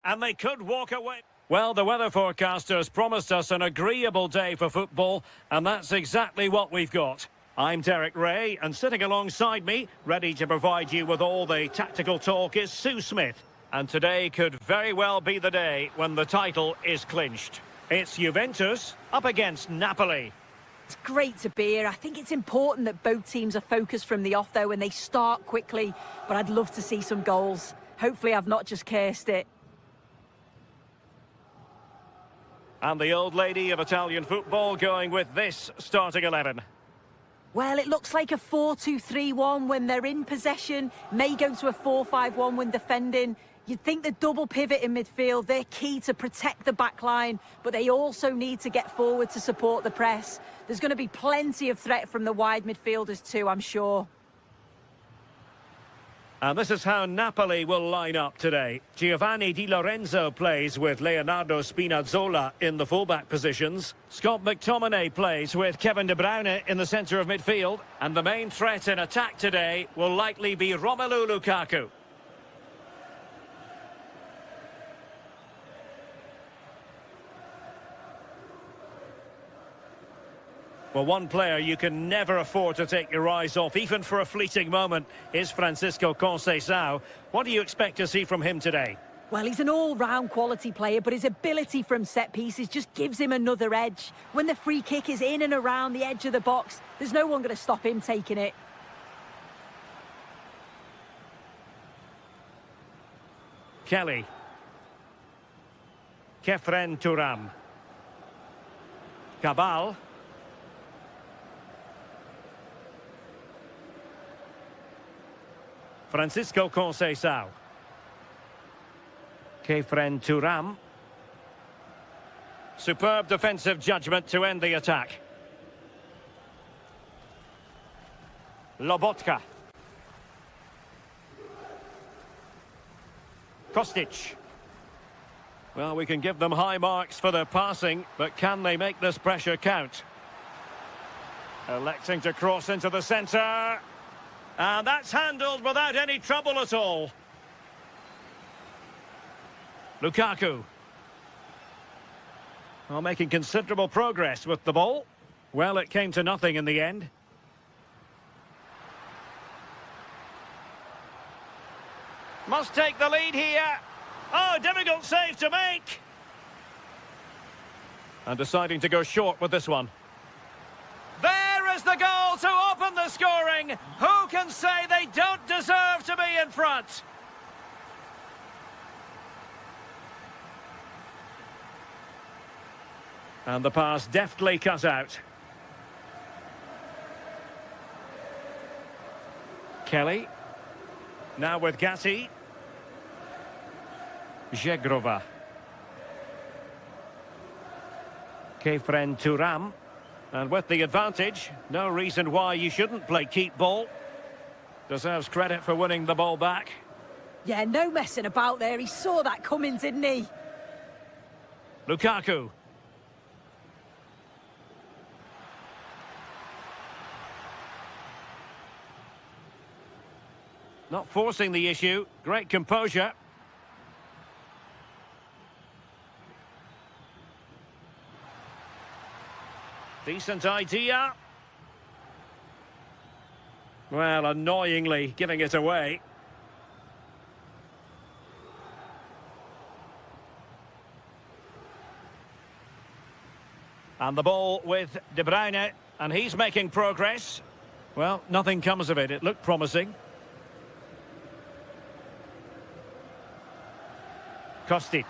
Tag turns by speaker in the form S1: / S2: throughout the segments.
S1: And they could walk away. Well, the weather forecasters promised us an agreeable day for football, and that's exactly what we've got. I'm Derek Ray, and sitting alongside me, ready to provide you with all the tactical talk, is Sue Smith. And today could very well be the day when the title is clinched. It's Juventus up against Napoli.
S2: It's great to be here. I think it's important that both teams are focused from the off, though, and they start quickly. But I'd love to see some goals. Hopefully I've not just cursed it.
S1: And the old lady of Italian football going with this starting 11.
S2: Well, it looks like a 4-2-3-1 when they're in possession. May go to a 4-5-1 when defending. You'd think the double pivot in midfield, they're key to protect the back line, but they also need to get forward to support the press. There's going to be plenty of threat from the wide midfielders too, I'm sure.
S1: And this is how Napoli will line up today. Giovanni Di Lorenzo plays with Leonardo Spinazzola in the fullback positions. Scott McTominay plays with Kevin De Bruyne in the centre of midfield. And the main threat in attack today will likely be Romelu Lukaku. Well, one player you can never afford to take your eyes off, even for a fleeting moment, is Francisco Conceição. What do you expect to see from him today?
S2: Well, he's an all-round quality player, but his ability from set pieces just gives him another edge. When the free kick is in and around the edge of the box, there's no one going to stop him taking it.
S1: Kelly. Kefren Turam. Cabal. Francisco Conceição. Kefren Turam. Superb defensive judgment to end the attack. Lobotka. Kostic. Well, we can give them high marks for their passing, but can they make this pressure count? Electing to cross into the centre. And that's handled without any trouble at all. Lukaku. Well, making considerable progress with the ball. Well, it came to nothing in the end. Must take the lead here. Oh, difficult save to make. And deciding to go short with this one. There is the goal to open the scoring. Who can say they don't deserve to be in front? And the pass deftly cut out. Kelly. Now with Gatti. Zegrova. Kefren Turam. And with the advantage, no reason why you shouldn't play keep ball. Deserves credit for winning the ball back.
S2: Yeah, no messing about there. He saw that coming, didn't he?
S1: Lukaku. Not forcing the issue. Great composure. Decent idea. Well, annoyingly giving it away. And the ball with De Bruyne, and he's making progress. Well, nothing comes of it. It looked promising. Kostic.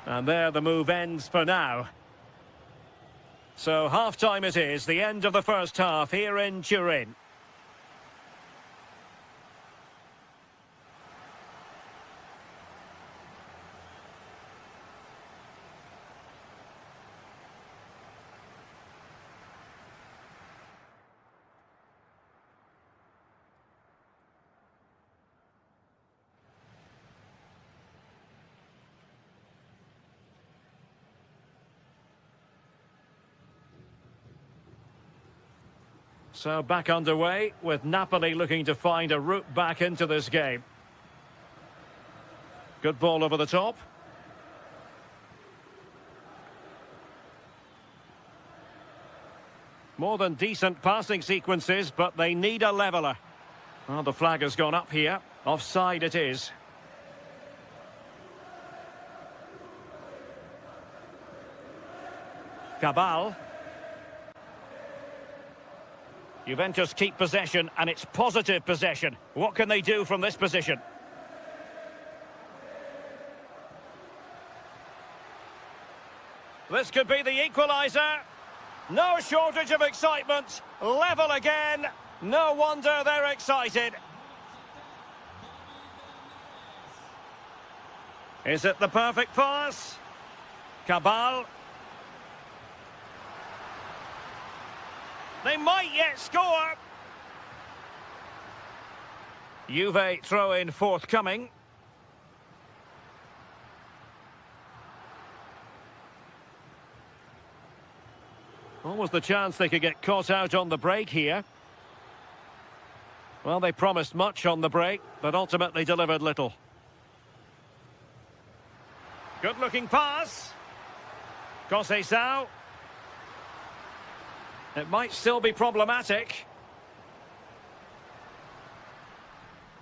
S1: And there the move ends for now. So half-time it is, the end of the first half here in Turin. So back underway with Napoli looking to find a route back into this game. Good ball over the top. More than decent passing sequences, but they need a leveller. Well, the flag has gone up here. Offside it is. Cabal. Juventus keep possession, and it's positive possession. What can they do from this position? This could be the equaliser. No shortage of excitement. Level again. No wonder they're excited. Is it the perfect pass? Cabal. They might yet score. Juve throw-in forthcoming. Almost the chance they could get caught out on the break here. Well, they promised much on the break, but ultimately delivered little. Good-looking pass. Conceição. It might still be problematic.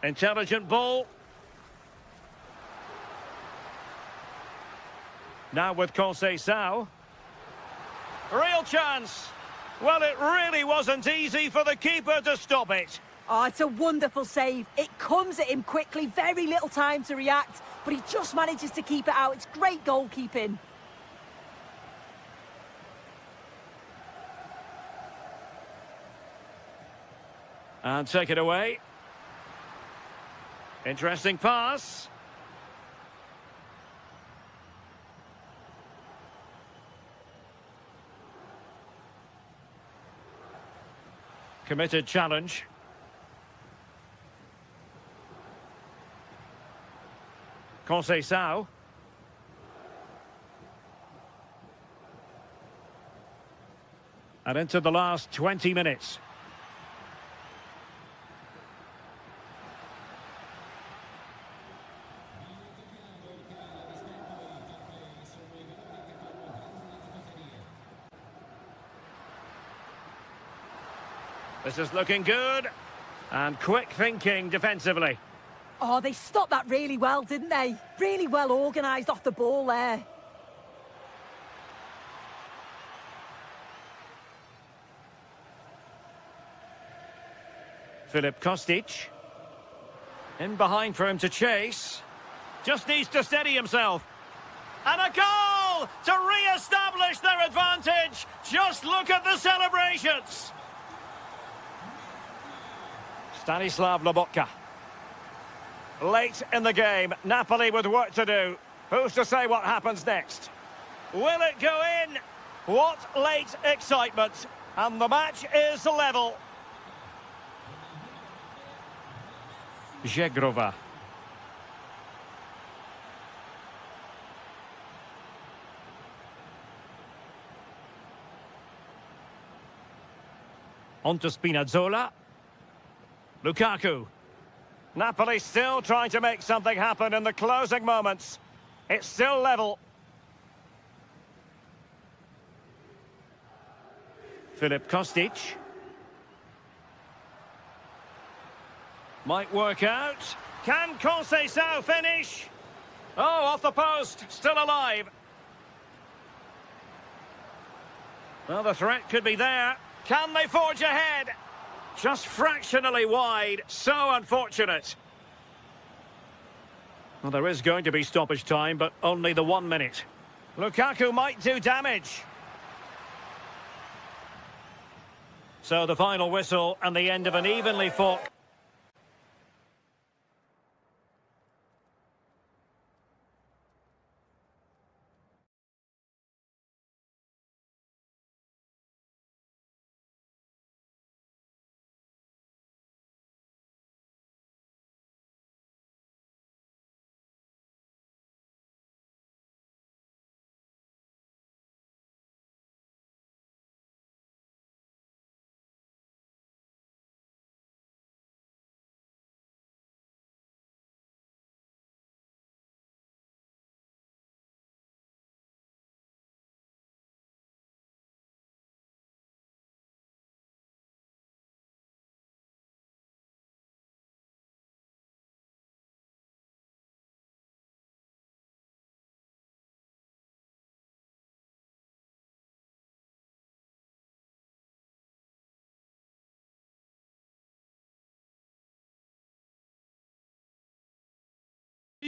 S1: Intelligent ball. Now with Conceição. Real chance. Well, it really wasn't easy for the keeper to stop it.
S2: Oh, it's a wonderful save. It comes at him quickly, very little time to react, but he just manages to keep it out. It's great goalkeeping.
S1: And take it away. Interesting pass. Committed challenge. Conceição. And into the last 20 minutes. This is looking good. And quick thinking defensively.
S2: Oh, they stopped that really well, didn't they? Really well organised off the ball there.
S1: Filip Kostic. In behind for him to chase. Just needs to steady himself. And a goal to re-establish their advantage. Just look at the celebrations. Stanislav Lobotka. Late in the game, Napoli with work to do. Who's to say what happens next? Will it go in? What late excitement. And the match is level. Żegrova. On to Spinazzola. Lukaku. Napoli still trying to make something happen in the closing moments. It's still level. Filip Kostic. Might work out. Can Conceição finish? Oh, off the post. Still alive. Well, the threat could be there. Can they forge ahead? Just fractionally wide. So unfortunate. Well, there is going to be stoppage time, but only the 1 minute. Lukaku might do damage. So the final whistle and the end of an evenly fought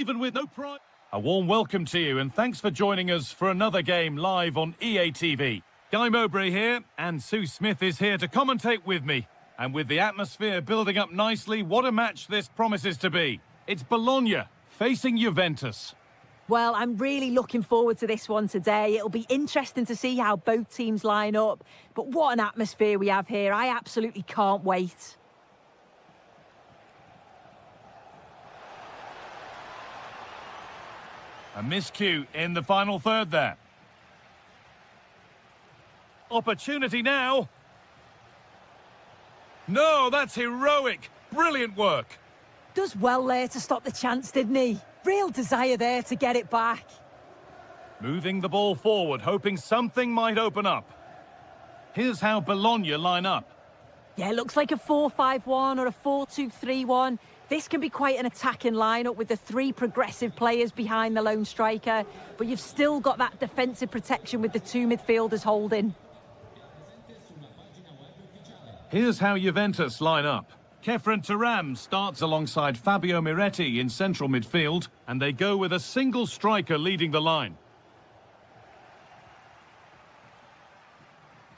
S3: even with no prize. A warm welcome to you and thanks for joining us for another game live on EA TV. Guy Mowbray here and Sue Smith is here to commentate with me. And with the atmosphere building up nicely, what a match this promises to be. It's Bologna facing Juventus.
S2: Well, I'm really looking forward to this one today. It'll be interesting to see how both teams line up. But what an atmosphere we have here. I absolutely can't wait.
S3: A miscue in the final third there. Opportunity now. No, that's heroic. Brilliant work.
S2: Does well there to stop the chance, didn't he? Real desire there to get it back.
S3: Moving the ball forward, hoping something might open up. Here's how Bologna line up.
S2: Yeah, looks like a 4-5-1 or a 4-2-3-1. This can be quite an attacking lineup with the three progressive players behind the lone striker, but you've still got that defensive protection with the two midfielders holding.
S3: Here's how Juventus line up. Kefren Turam starts alongside Fabio Miretti in central midfield, and they go with a single striker leading the line.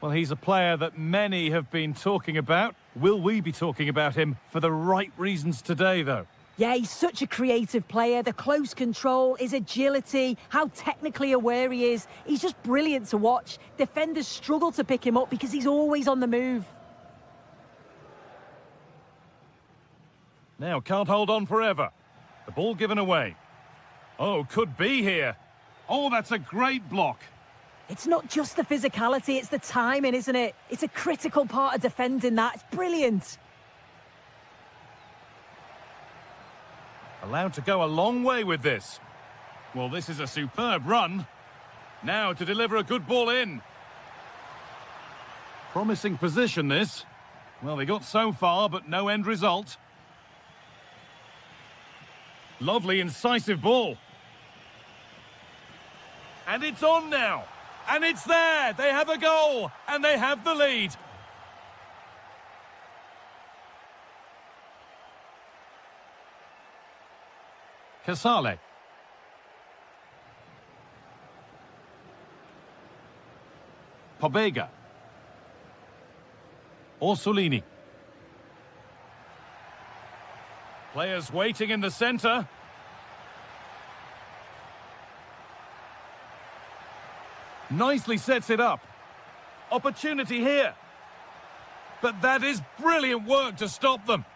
S3: Well, he's a player that many have been talking about. Will we be talking about him for the right reasons today, though?
S2: Yeah, he's such a creative player. The close control, his agility, how technically aware he is. He's just brilliant to watch. Defenders struggle to pick him up because he's always on the move.
S3: Now, can't hold on forever. The ball given away. Oh, could be here. Oh, that's a great block.
S2: It's not just the physicality, it's the timing, isn't it? It's a critical part of defending that. It's brilliant.
S3: Allowed to go a long way with this. Well, this is a superb run. Now to deliver a good ball in. Promising position, this. Well, they got so far, but no end result. Lovely, incisive ball. And it's on now. And it's there. They have a goal. And they have the lead. Casale. Pobega. Orsolini. Players waiting in the centre. Nicely sets it up. Opportunity here. But that is brilliant work to stop them.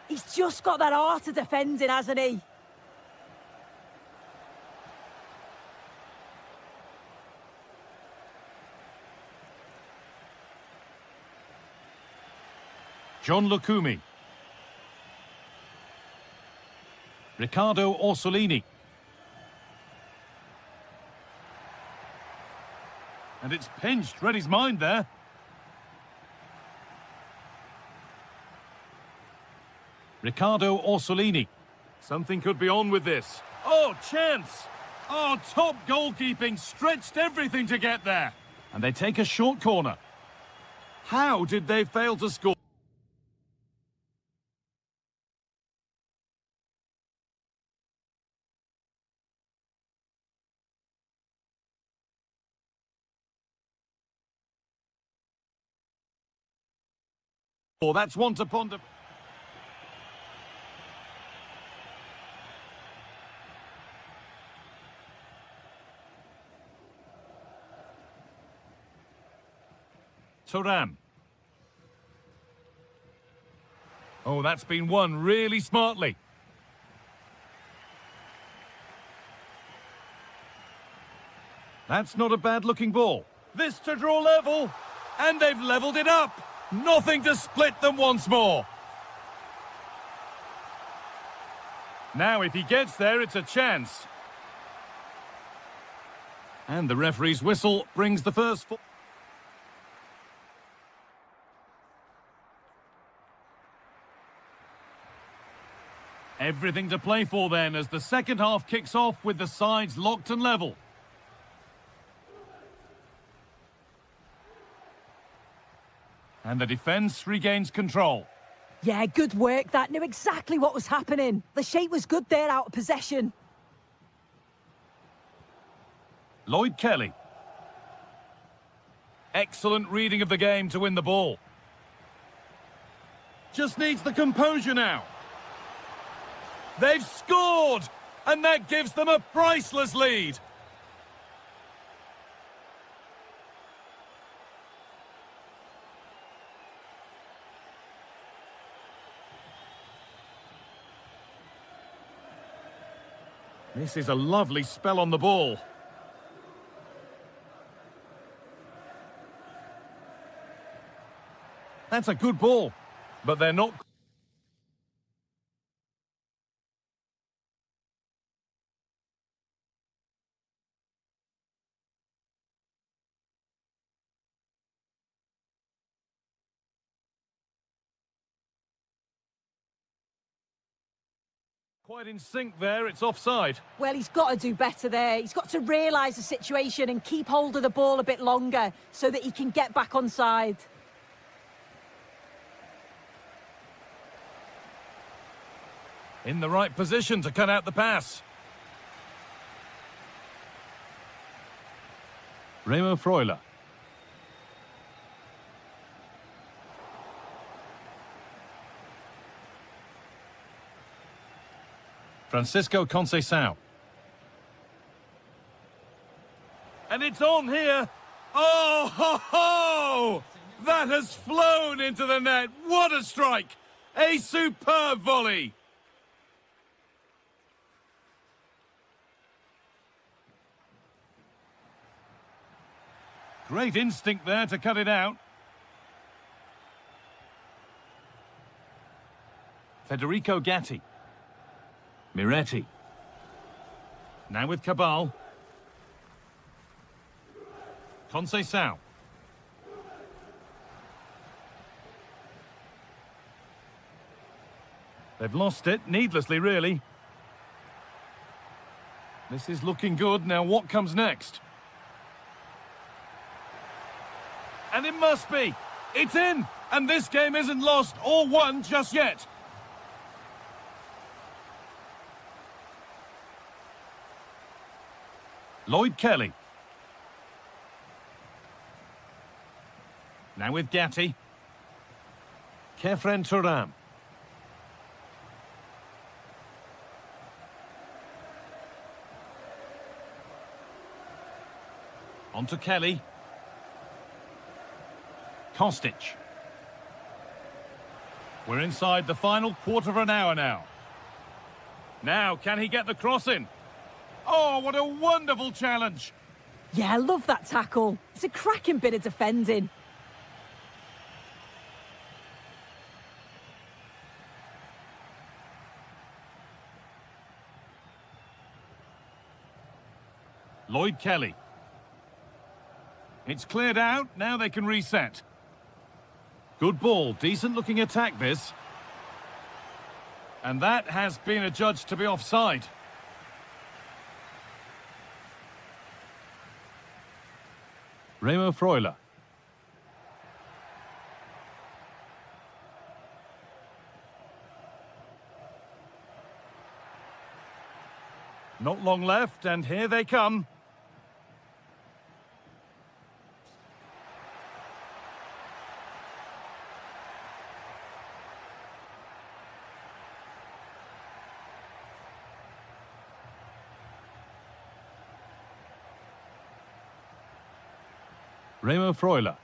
S2: He's just got that art of defending, hasn't he?
S3: John Lukumi. Riccardo Orsolini. And it's pinched, read his mind there. Riccardo Orsolini. Something could be on with this. Oh, chance! Oh, top goalkeeping, stretched everything to get there. And they take a short corner. How did they fail to score? Oh, that's one to ponder. Turam. Oh, that's been won really smartly. That's not a bad-looking ball. This to draw level. And they've levelled it up. Nothing to split them once more. Now, if he gets there, it's a chance. And the referee's whistle brings the first... Everything to play for then as the second half kicks off with the sides locked and level. And the defence regains control.
S2: Yeah, good work. That knew exactly what was happening. The shape was good there out of possession.
S3: Lloyd Kelly. Excellent reading of the game to win the ball. Just needs the composure now. They've scored! And that gives them a priceless lead. This is a lovely spell on the ball. That's a good ball, but they're not... Quite in sync there, it's offside.
S2: Well, he's got to do better there. He's got to realise the situation and keep hold of the ball a bit longer so that he can get back on side.
S3: In the right position to cut out the pass. Remo Freuler. Francisco Conceição. And it's on here. Oh, ho, ho! That has flown into the net. What a strike! A superb volley. Great instinct there to cut it out. Federico Gatti. Miretti. Now with Cabal. Conceição. They've lost it, needlessly really. This is looking good. Now what comes next? And it must be. It's in. And this game isn't lost or won just yet. Lloyd Kelly. Now with Gatti. Kefren Turam. On to Kelly. Kostic. We're inside the final quarter of an hour now. Now, can he get the cross in? Oh, what a wonderful challenge.
S2: Yeah, I love that tackle. It's a cracking bit of defending.
S3: Lloyd Kelly. It's cleared out. Now they can reset. Good ball. Decent looking attack, this. And that has been adjudged to be offside. Remo Freuler. Not long left, and here they come. Remo Freuler.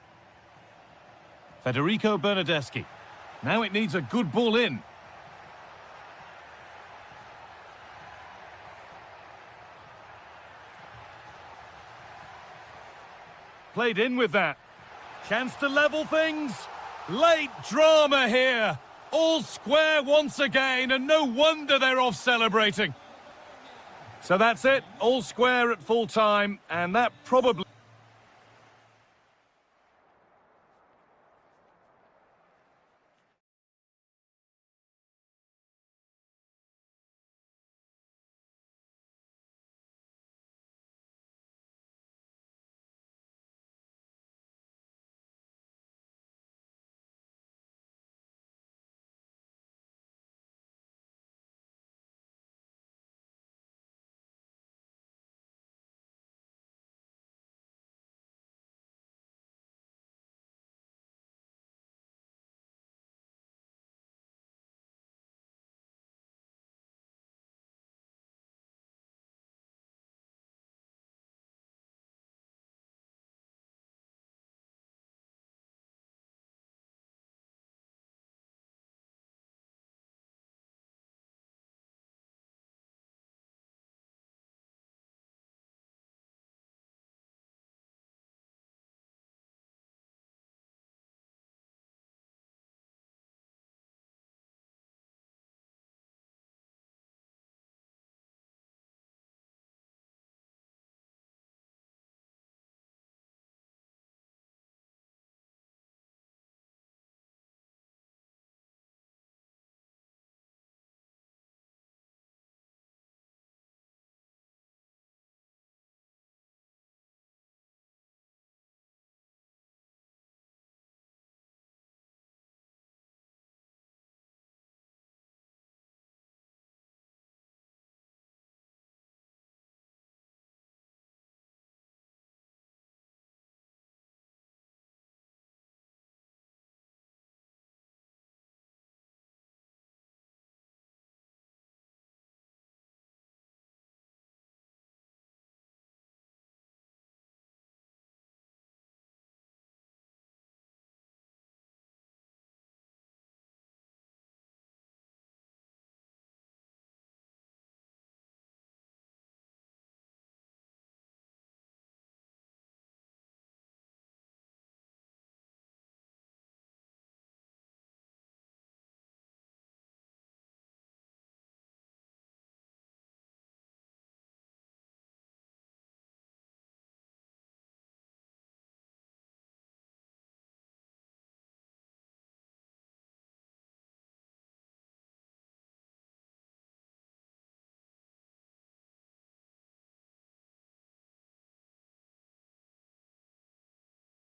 S3: Federico Bernardeschi. Now it needs a good ball in. Played in with that. Chance to level things. Late drama here. All square once again, and no wonder they're off celebrating. So that's it. All square at full time, and that probably...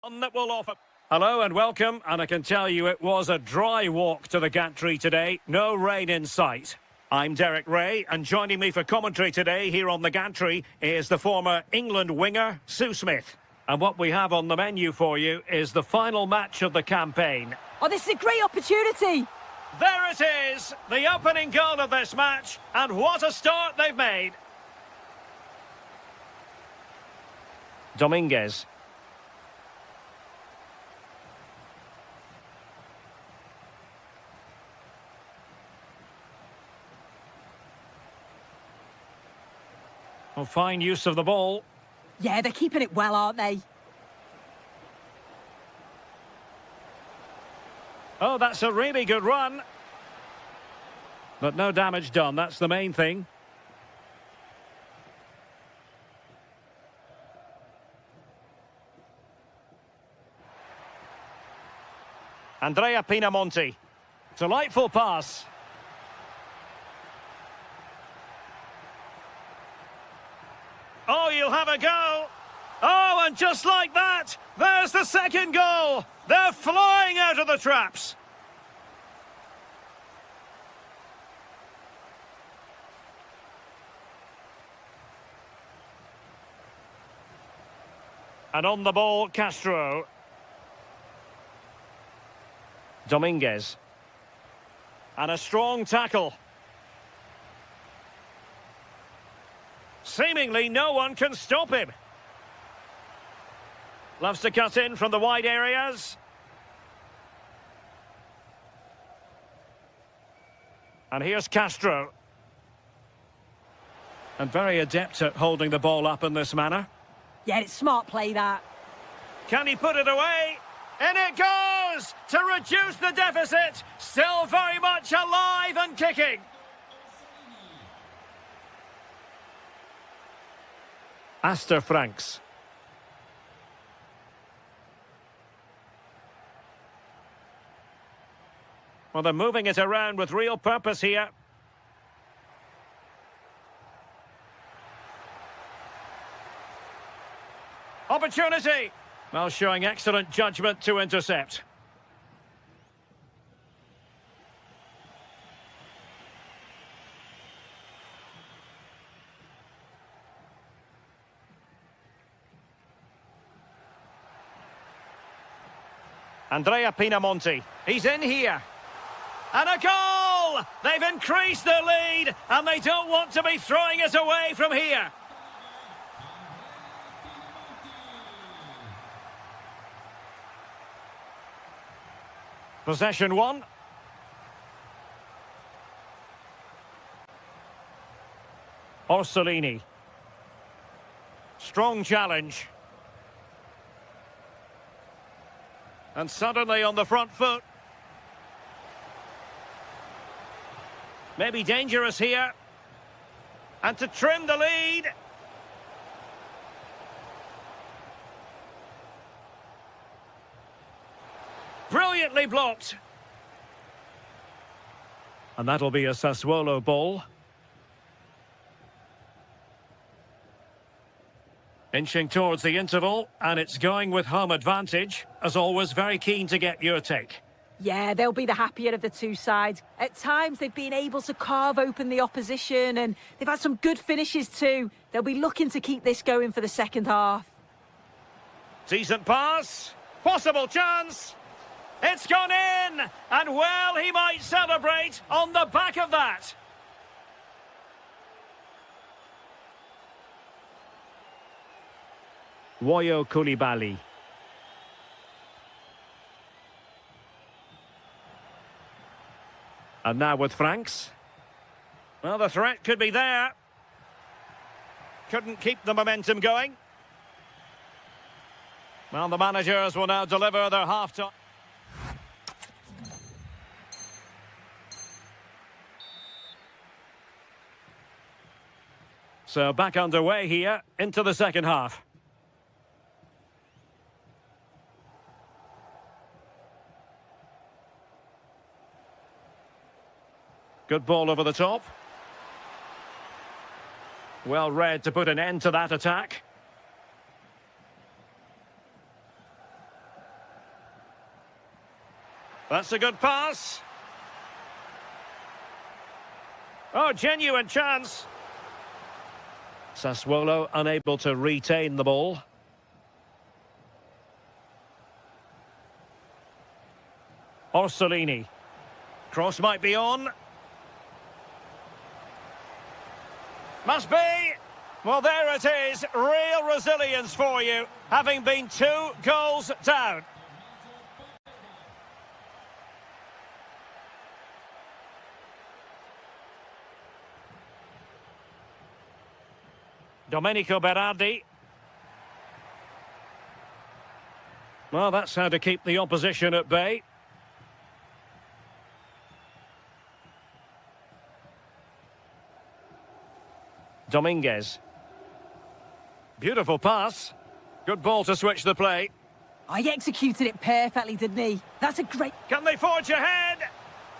S1: One that will offer. Hello and welcome, and I can tell you it was a dry walk to the gantry today. No rain in sight. I'm Derek Ray, and joining me for commentary today here on the gantry is the former England winger, Sue Smith. And what we have on the menu for you is the final match of the campaign.
S2: Oh, this is a great opportunity.
S1: There it is, the opening goal of this match, and what a start they've made. Dominguez. Well, fine use of the ball.
S2: Yeah, they're keeping it well, aren't they?
S1: Oh, that's a really good run. But no damage done, that's the main thing. Andrea Pinamonti. Delightful pass. Oh, you'll have a go. Oh, and just like that, there's the second goal. They're flying out of the traps. And on the ball, Castro. Dominguez. And a strong tackle. Seemingly no one can stop him. Loves to cut in from the wide areas. And here's Castro. And very adept at holding the ball up in this manner.
S2: Yeah, it's smart play, that.
S1: Can he put it away? In it goes! To reduce the deficit. Still very much alive and kicking. Astor Franks. Well, they're moving it around with real purpose here. Opportunity! Well, showing excellent judgment to intercept. Andrea Pinamonti. He's in here. And a goal! They've increased their lead, and they don't want to be throwing it away from here. Possession one. Orsolini. Strong challenge. And suddenly on the front foot. Maybe dangerous here. And to trim the lead. Brilliantly blocked. And that'll be a Sassuolo ball. Inching towards the interval, and it's going with home advantage. As always, very keen to get your take.
S2: Yeah, they'll be the happier of the two sides. At times, they've been able to carve open the opposition, and they've had some good finishes too. They'll be looking to keep this going for the second half.
S1: Decent pass. Possible chance. It's gone in, and well, he might celebrate on the back of that. Woyo Koulibaly. And now with Franks. Well, the threat could be there. Couldn't keep the momentum going. Well, the managers will now deliver their half-time. So back underway here into the second half. Good ball over the top. Well read to put an end to that attack. That's a good pass. Oh, genuine chance. Sassuolo unable to retain the ball. Orsolini. Cross might be on. Must be. Well, there it is. Real resilience for you, having been 2 goals down. Domenico Berardi. Well, that's how to keep the opposition at bay. Dominguez. Beautiful pass. Good ball to switch the play.
S2: I executed it perfectly, didn't he? That's a great...
S1: Can they forge ahead?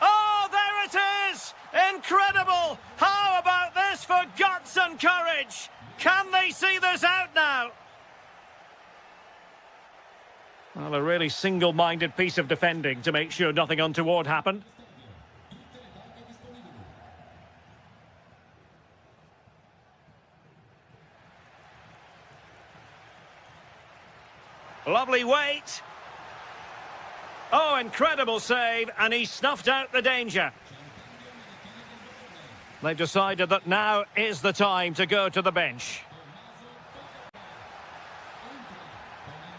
S1: Oh, there it is! Incredible! How about this for guts and courage? Can they see this out now? Well, a really single-minded piece of defending to make sure nothing untoward happened. Lovely weight. Oh, incredible save, and he snuffed out the danger. They've decided that now is the time to go to the bench.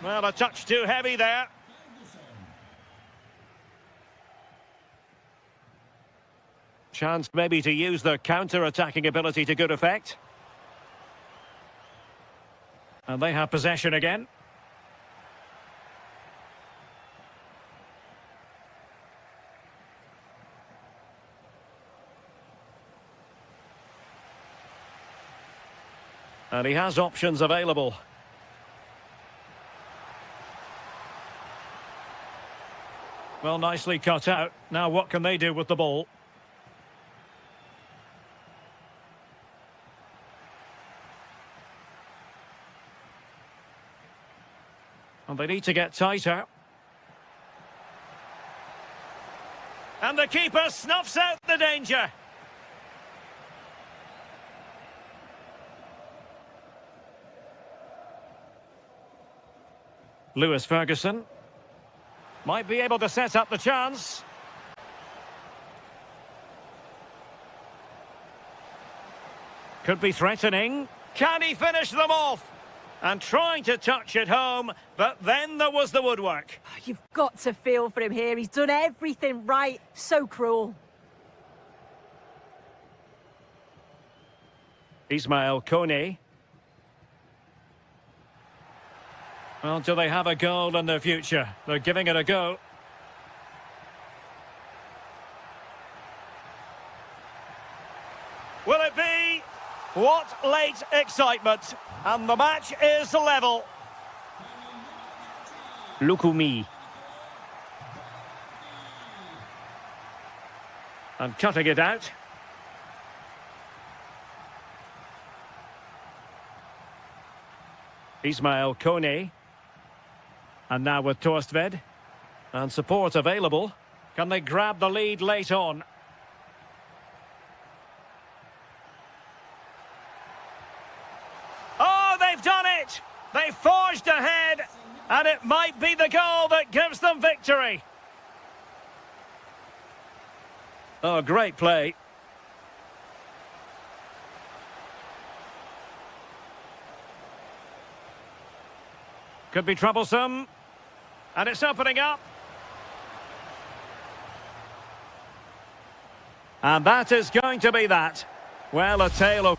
S1: Well, a touch too heavy there. Chance maybe to use their counter-attacking ability to good effect. And they have possession again. And he has options available. Well, nicely cut out. Now what can they do with the ball? And they need to get tighter. And the keeper snuffs out the danger. Lewis Ferguson might be able to set up the chance. Could be threatening. Can he finish them off? And trying to touch it home, but then there was the woodwork.
S2: You've got to feel for him here. He's done everything right. So cruel.
S1: Ismail Kone. Well, do they have a goal in their future? They're giving it a go. Will it be? What late excitement. And the match is level. Lukumi. And cutting it out. Ismail Kone. And now with Torstved. And support available. Can they grab the lead late on? Oh, they've done it! They forged ahead, and it might be the goal that gives them victory. Oh, great play. Could be troublesome. And it's opening up. And that is going to be that. Well, a tale of...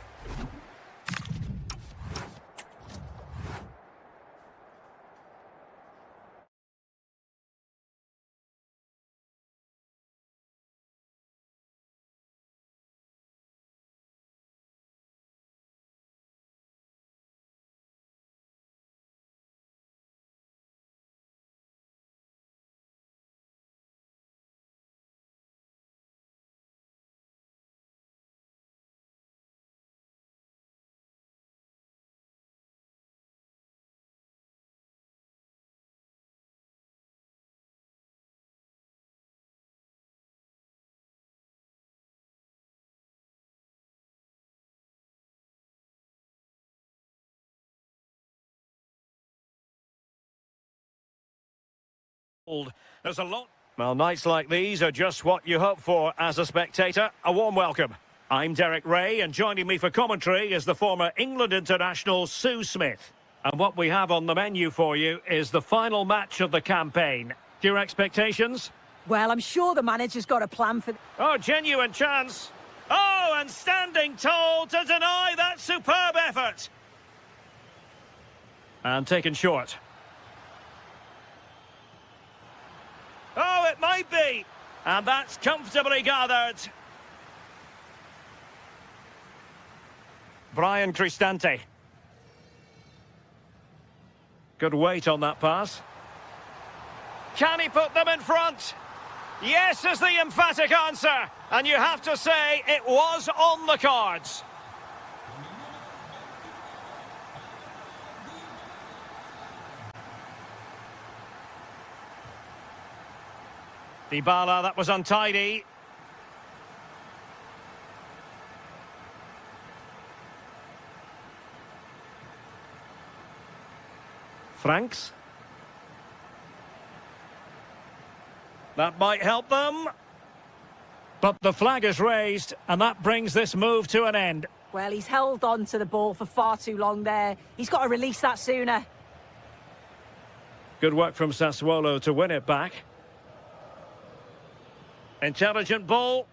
S1: There's a lot. Well, nights like these are just what you hope for as a spectator. A warm welcome. I'm Derek Ray, and joining me for commentary is the former England international Sue Smith. And what we have on the menu for you is the final match of the campaign. Your expectations?
S2: Well, I'm sure the manager's got a plan for...
S1: Oh, genuine chance. Oh, and standing tall to deny that superb effort. And taken short. Oh, it might be. And that's comfortably gathered. Brian Cristante. Good weight on that pass. Can he put them in front? Yes is the emphatic answer. And you have to say it was on the cards. Dybala, that was untidy. Franks. That might help them. But the flag is raised, and that brings this move to an end.
S2: Well, he's held on to the ball for far too long there. He's got to release that sooner.
S1: Good work from Sassuolo to win it back. Intelligent ball.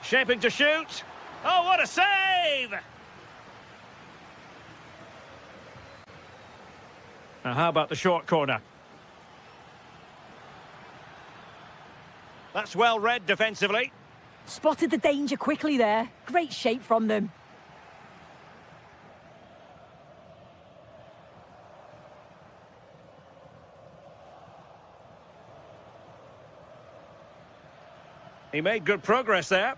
S1: Shaping to shoot. Oh, what a save! Now, how about the short corner? That's well read defensively.
S2: Spotted the danger quickly there. Great shape from them.
S1: He made good progress there,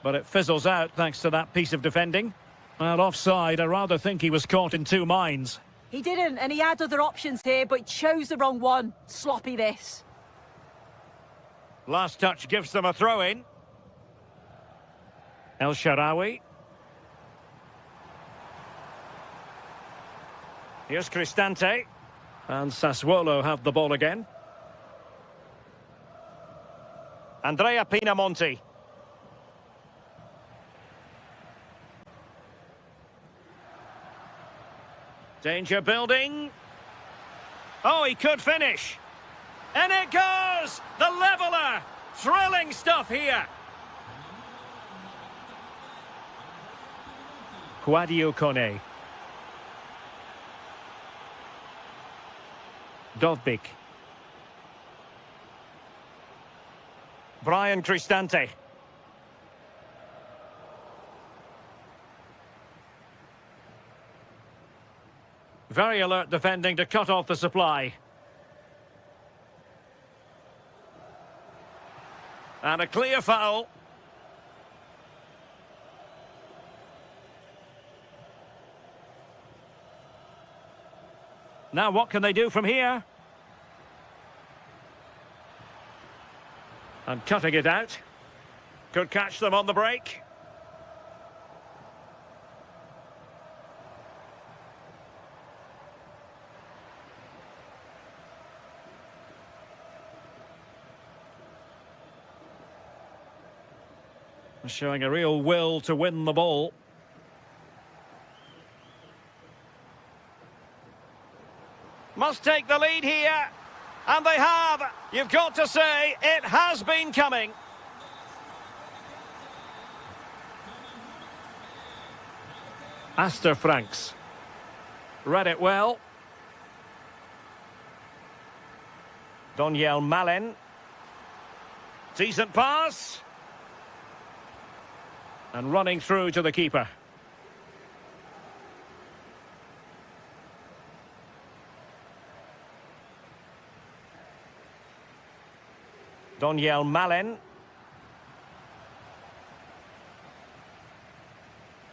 S1: but it fizzles out thanks to that piece of defending. Well, offside, I rather think he was caught in two minds.
S2: He didn't, and he had other options here, but chose the wrong one. Sloppy this.
S1: Last touch gives them a throw-in. El Shaarawy. Here's Cristante. And Sassuolo have the ball again. Andrea Pinamonti. Danger building. Oh, he could finish. And it goes! The leveller! Thrilling stuff here. Quadio Kone. Dovbik. Brian Cristante. Very alert defending to cut off the supply. And a clear foul. Now what can they do from here? And cutting it out. Could catch them on the break. Showing a real will to win the ball. Must take the lead here. And they have. You've got to say, it has been coming. Aster Franks. Read it well. Doniel Malen. Decent pass. And running through to the keeper. Doniel Malen.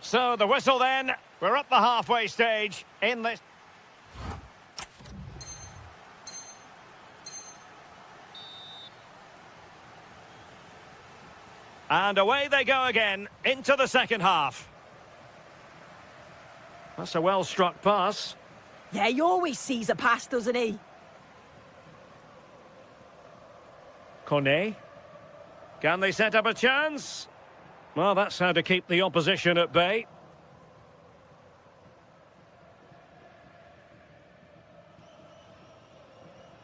S1: So the whistle then. We're at the halfway stage in this. And away they go again into the second half. That's a well-struck pass.
S2: Yeah, he always sees a pass, doesn't he?
S1: Kone. Can they set up a chance? Well, that's how to keep the opposition at bay.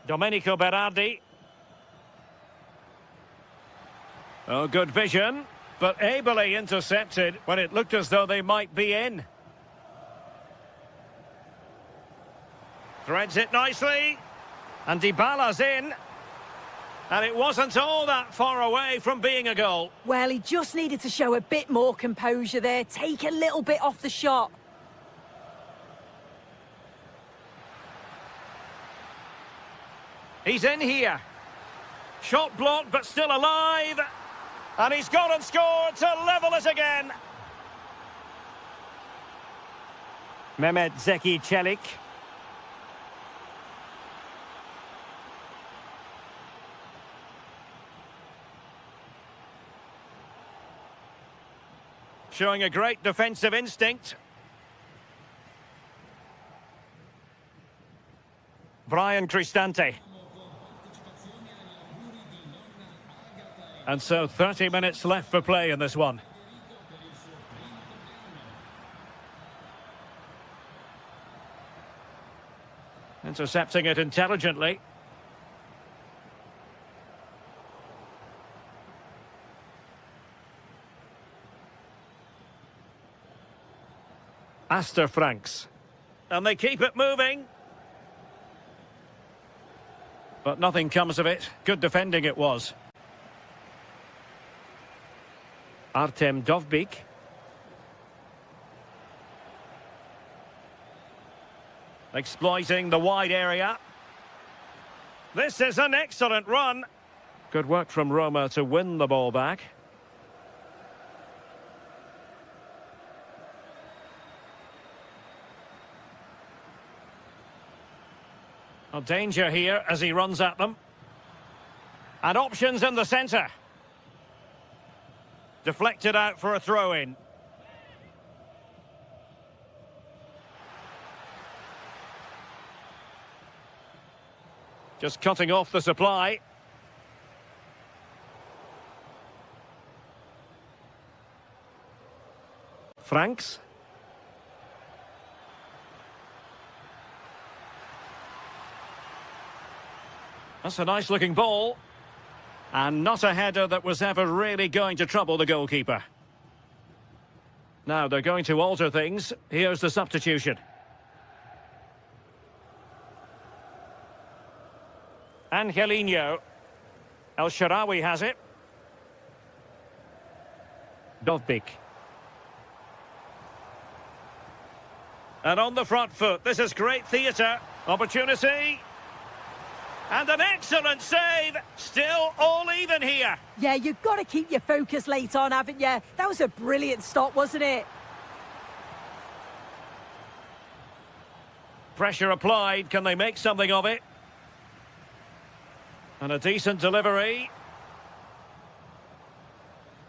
S1: Domenico Berardi. Oh, good vision, but ably intercepted when it looked as though they might be in. Threads it nicely, and Dybala's in. And it wasn't all that far away from being a goal.
S2: Well, he just needed to show a bit more composure there, take a little bit off the shot.
S1: He's in here. Shot blocked, but still alive. And he's gone and scored to level it again. Mehmet Zeki Çelik. Showing a great defensive instinct. Brian Cristante. And so 30 minutes left for play in this one. Intercepting it intelligently. Aster Franks. And they keep it moving. But nothing comes of it. Good defending it was. Artem Dovbyk. Exploiting the wide area. This is an excellent run. Good work from Roma to win the ball back. A danger here as he runs at them. And options in the centre. Deflected out for a throw-in. Just cutting off the supply. Franks. That's a nice-looking ball. And not a header that was ever really going to trouble the goalkeeper. Now they're going to alter things. Here's the substitution. Angelino. El Shaarawy has it. Dovbyk. And on the front foot, this is great theatre. Opportunity. And an excellent save. Still all even here.
S2: Yeah, you've got to keep your focus late on, haven't you? That was a brilliant stop, wasn't it?
S1: Pressure applied. Can they make something of it? And a decent delivery.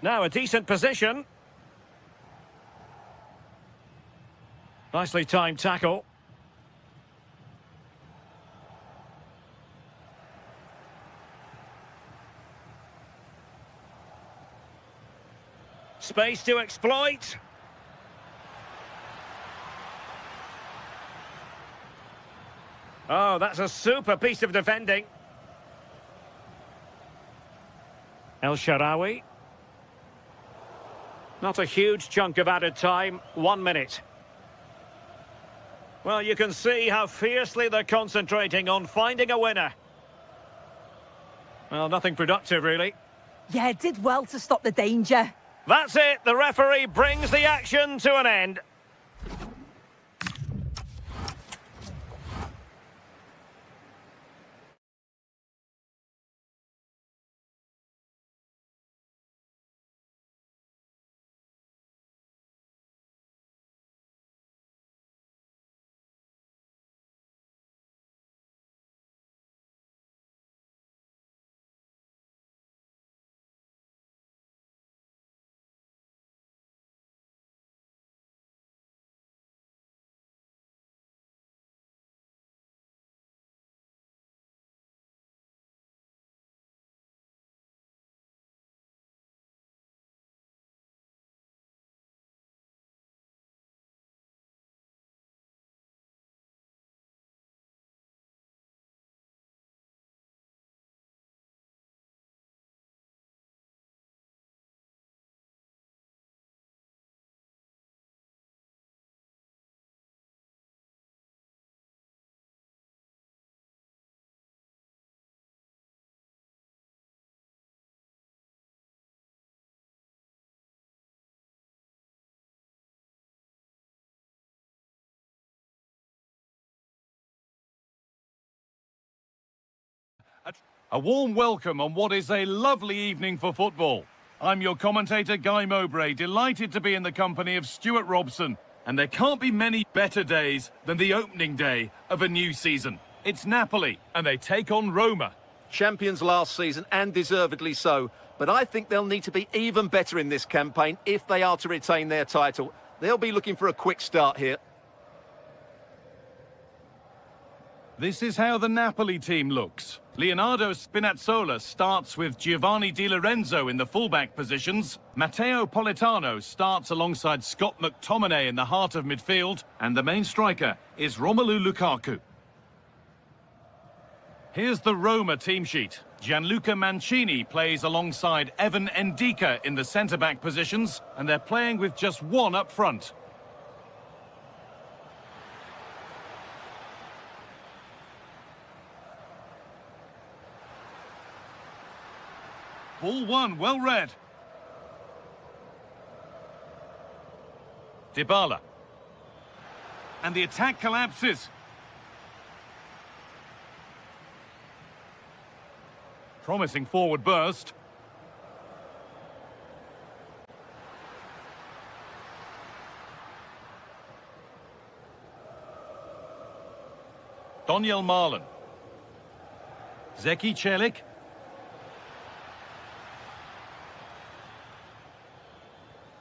S1: Now a decent position. Nicely timed tackle. Space to exploit. Oh, that's a super piece of defending. El Shaarawy. Not a huge chunk of added time. 1 minute. Well, you can see how fiercely they're concentrating on finding a winner. Well, nothing productive, really.
S2: Yeah, did well to stop the danger.
S1: That's it. The referee brings the action to an end.
S3: A warm welcome on what is a lovely evening for football. I'm your commentator, Guy Mowbray, delighted to be in the company of Stuart Robson. And there can't be many better days than the opening day of a new season. It's Napoli, and they take on Roma.
S4: Champions last season, and deservedly so. But I think they'll need to be even better in this campaign if they are to retain their title. They'll be looking for a quick start here.
S3: This is how the Napoli team looks. Leonardo Spinazzola starts with Giovanni Di Lorenzo in the fullback positions. Matteo Politano starts alongside Scott McTominay in the heart of midfield. And the main striker is Romelu Lukaku. Here's the Roma team sheet. Gianluca Mancini plays alongside Evan Ndika in the centre-back positions. And they're playing with just one up front. Ball one, well read. Dybala. And the attack collapses. Promising forward burst. Daniel Marlin. Zeki Çelik.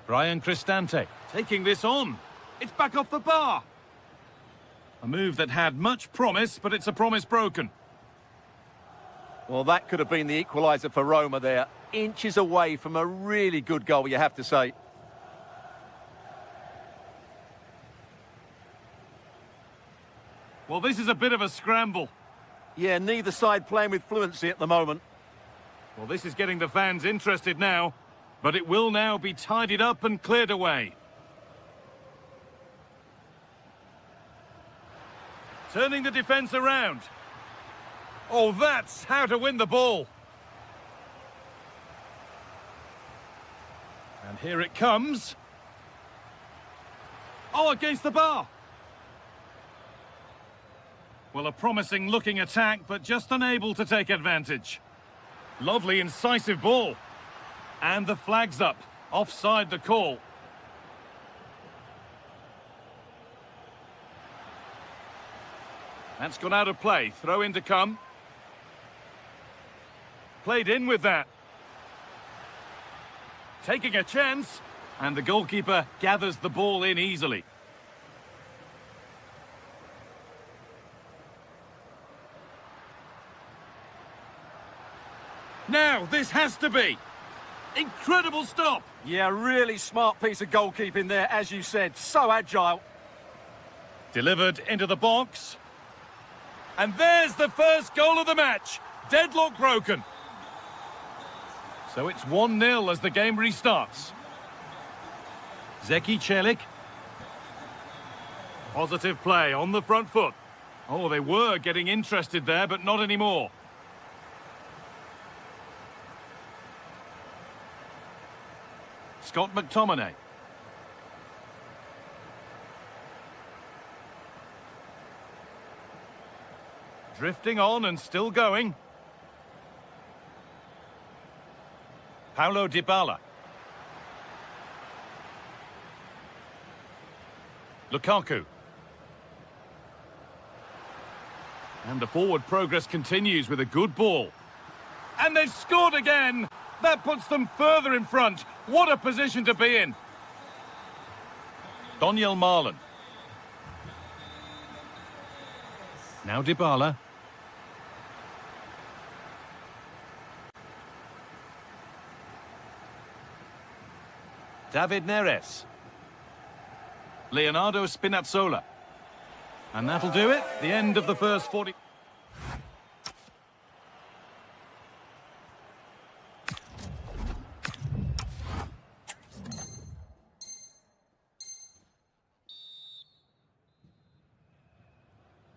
S3: Brian Cristante taking this on. It's back off the bar. A move that had much promise, but it's a promise broken.
S4: Well, that could have been the equaliser for Roma there. Inches away from a really good goal, you have to say.
S3: Well, this is a bit of a scramble.
S4: Yeah, neither side playing with fluency at the moment.
S3: Well, this is getting the fans interested now. But it will now be tidied up and cleared away. Turning the defence around. Oh, that's how to win the ball. And here it comes. Oh, against the bar. Well, a promising looking attack, but just unable to take advantage. Lovely incisive ball. And the flag's up. Offside the call. That's gone out of play. Throw in to come. Played in with that. Taking a chance. And the goalkeeper gathers the ball in easily. Now, this has to be. Incredible stop!
S4: Yeah, really smart piece of goalkeeping there, as you said. So agile.
S3: Delivered into the box. And there's the first goal of the match. Deadlock broken. So it's 1-0 as the game restarts. Zeki Çelik. Positive play on the front foot. Oh, they were getting interested there, but not anymore. Scott McTominay. Drifting on and still going. Paulo Dybala. Lukaku. And the forward progress continues with a good ball. And they've scored again! That puts them further in front. What a position to be in. Daniel Marlin. Now Dybala. David Neres. Leonardo Spinazzola. And that'll do it. The end of the first 40...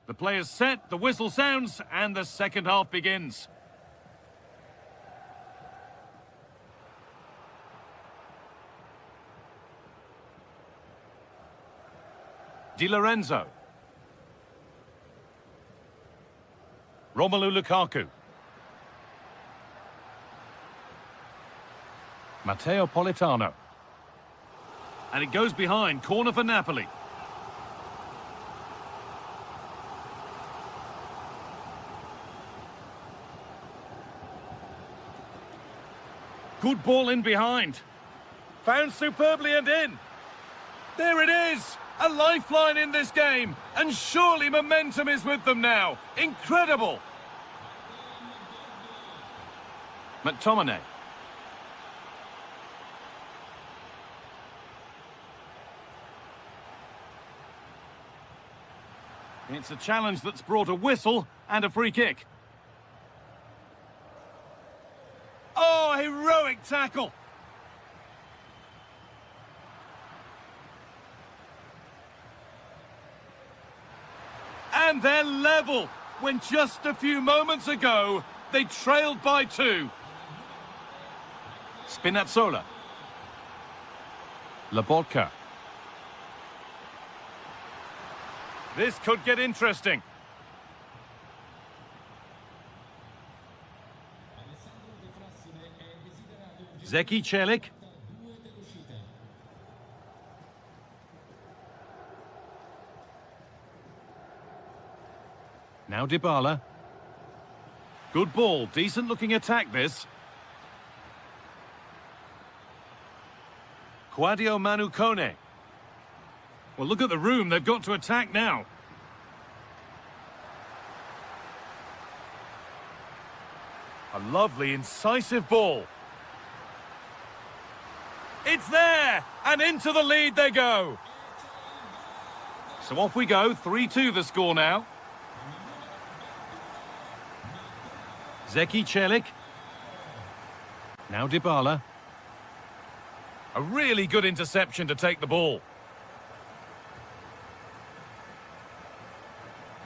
S3: The players set, the whistle sounds, and the second half begins. Di Lorenzo. Romelu Lukaku. Matteo Politano. And it goes behind, corner for Napoli. Good ball in behind. Found superbly and in. There it is! A lifeline in this game. And surely momentum is with them now. Incredible! McTominay. It's a challenge that's brought a whistle and a free kick. Oh, heroic tackle! And they're level, when just a few moments ago, they trailed by 2. Spinazzola. Laborca. This could get interesting. Zeki Celik. Now Dybala. Good ball, decent looking attack this. Quadio Manu Kone. Well, look at the room they've got to attack now. A lovely, incisive ball. It's there! And into the lead they go. So off we go, 3-2 the score now. Zeki Celik. Now Dybala. A really good interception to take the ball.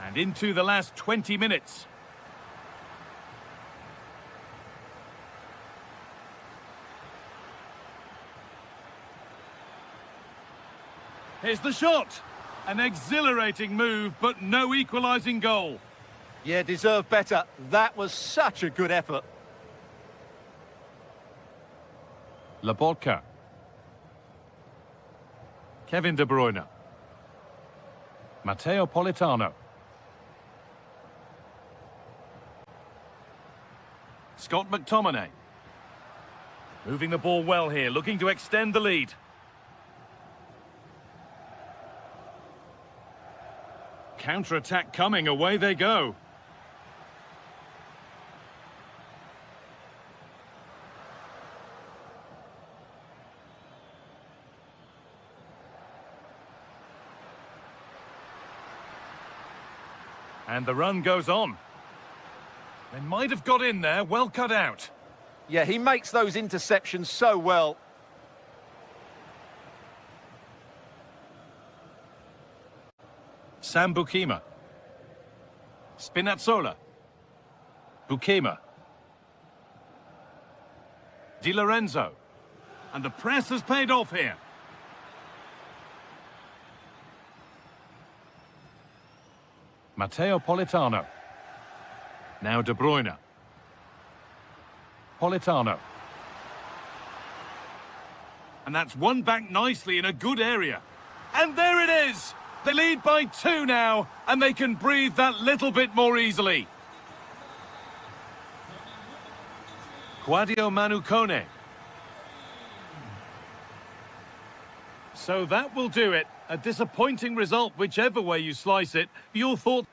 S3: And into the last 20 minutes. Here's the shot. An exhilarating move, but no equalising goal.
S4: Yeah, deserved better. That was such a good effort.
S3: Laborca. Kevin De Bruyne. Matteo Politano. Scott McTominay. Moving the ball well here, looking to extend the lead. Counter-attack coming, away they go. And the run goes on. They might have got in there, well cut out.
S4: Yeah, he makes those interceptions so well.
S3: Sam Bukima. Spinazzola. Bukima. Di Lorenzo. And the press has paid off here. Matteo Politano. Now De Bruyne. Politano. And that's won back nicely in a good area. And there it is! They lead by 2 now, and they can breathe that little bit more easily. Quadio Manu Kone. So that will do it. A disappointing result, whichever way you slice it. Your thoughts?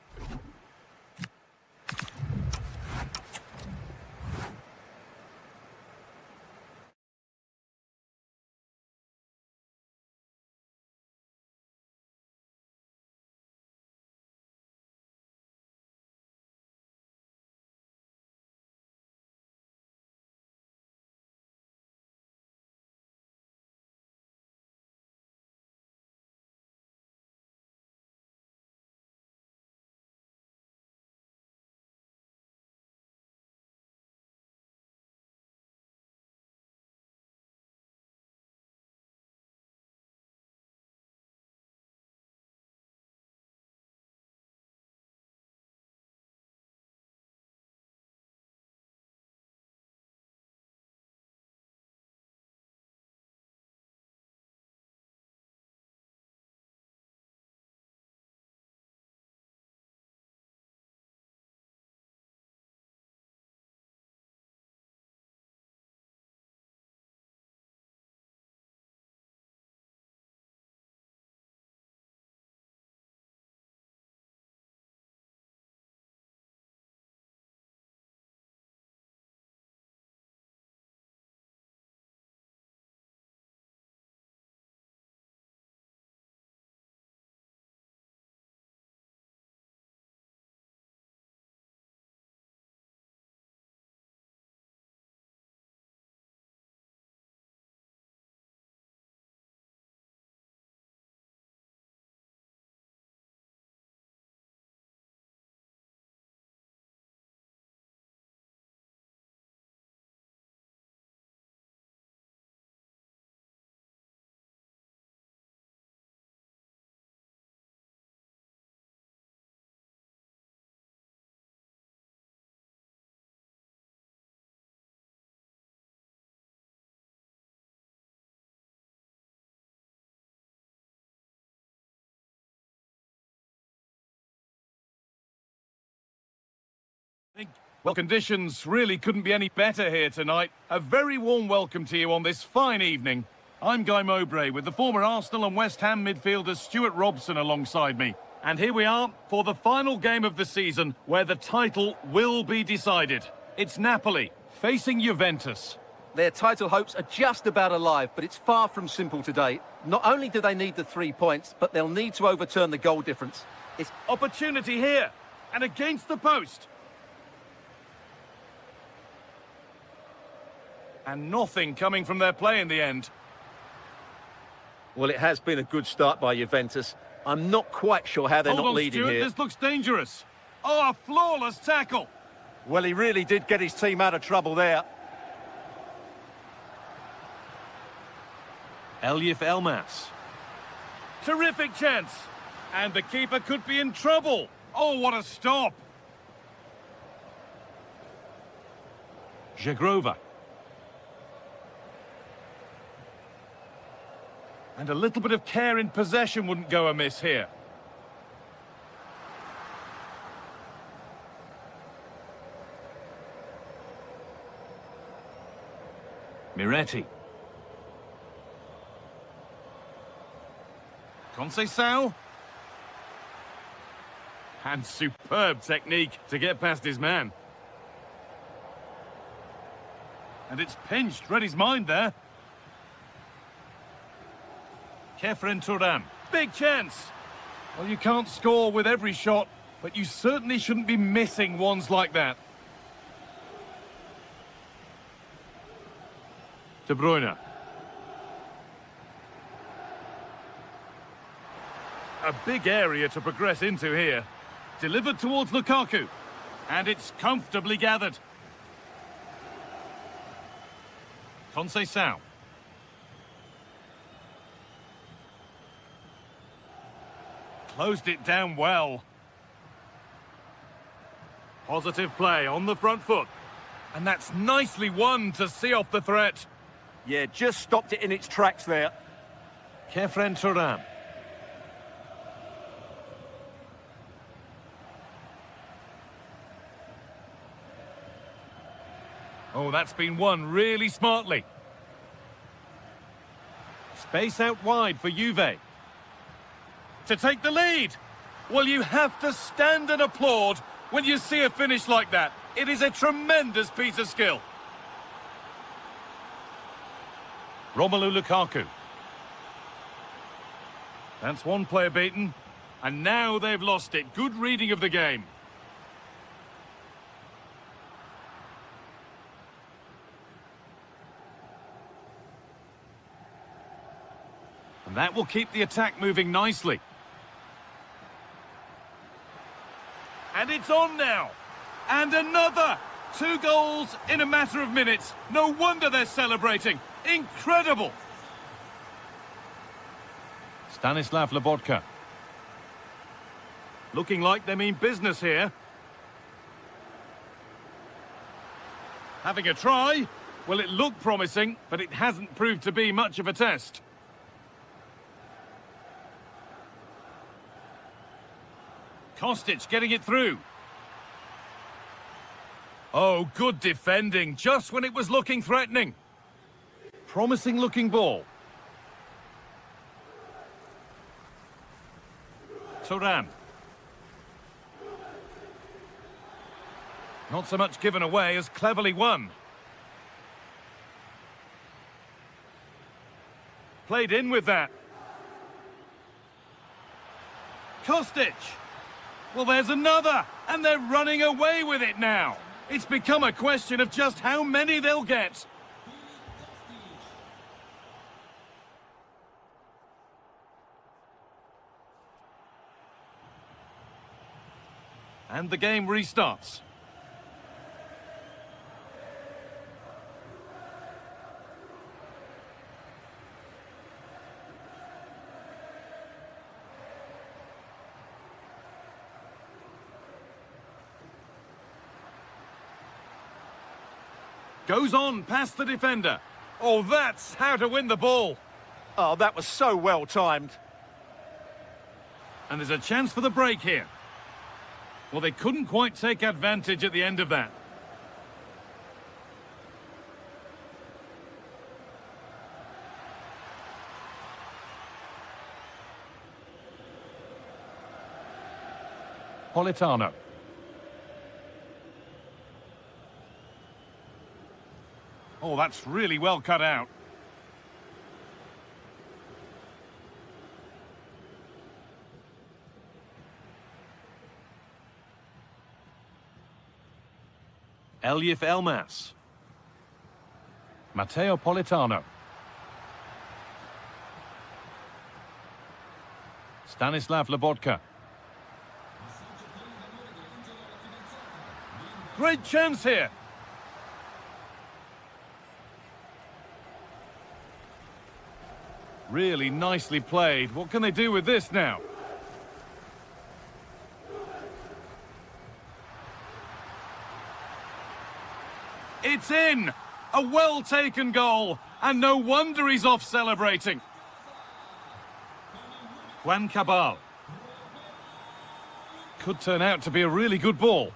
S3: Well, conditions really couldn't be any better here tonight. A very warm welcome to you on this fine evening. I'm Guy Mowbray with the former Arsenal and West Ham midfielder Stuart Robson alongside me. And here we are for the final game of the season where the title will be decided. It's Napoli facing Juventus.
S4: Their title hopes are just about alive, but it's far from simple today. Not only do they need the 3 points, but they'll need to overturn the goal difference. It's
S3: Opportunity here, and against the post. And nothing coming from their play in the end.
S4: Well, it has been a good start by Juventus. I'm not quite sure how they're
S3: Hold
S4: not
S3: on,
S4: leading
S3: Stuart,
S4: here.
S3: this looks dangerous. Oh, a flawless tackle.
S4: Well, he really did get his team out of trouble there.
S3: Elif Elmas. Terrific chance. And the keeper could be in trouble. Oh, what a stop. Jagrova. And a little bit of care in possession wouldn't go amiss here. Miretti. Conceição. And superb technique to get past his man. And it's pinched, read his mind there. Kefren Turan. Big chance. Well, you can't score with every shot, but you certainly shouldn't be missing ones like that. De Bruyne. A big area to progress into here. Delivered towards Lukaku. And it's comfortably gathered. Conceição. Closed it down well. Positive play on the front foot. And that's nicely won to see off the threat.
S4: Yeah, just stopped it in its tracks there.
S3: Kefren Turan. Oh, that's been won really smartly. Space out wide for Juve. To take the lead. Well, you have to stand and applaud when you see a finish like that. It is a tremendous piece of skill. Romelu Lukaku. That's one player beaten. And now they've lost it. Good reading of the game. And that will keep the attack moving nicely. And it's on now. And another. 2 goals in a matter of minutes. No wonder they're celebrating. Incredible. Stanislav Lobotka. Looking like they mean business here. Having a try. Well, it looked promising, but it hasn't proved to be much of a test. Kostic getting it through. Oh, good defending, just when it was looking threatening. Promising looking ball. Turan. Not so much given away as cleverly won. Played in with that. Kostic. Well, there's another, and they're running away with it now. It's become a question of just how many they'll get. And the game restarts. Goes on past the defender. Oh, that's how to win the ball.
S4: Oh, that was so well timed.
S3: And there's a chance for the break here. Well, they couldn't quite take advantage at the end of that. Politano. Oh, that's really well cut out. Elif Elmas. Matteo Politano. Stanislav Lobotka. Great chance here. Really nicely played. What can they do with this now? It's in! A well-taken goal, and no wonder he's off celebrating. Juan Cabal. Could turn out to be a really good ball.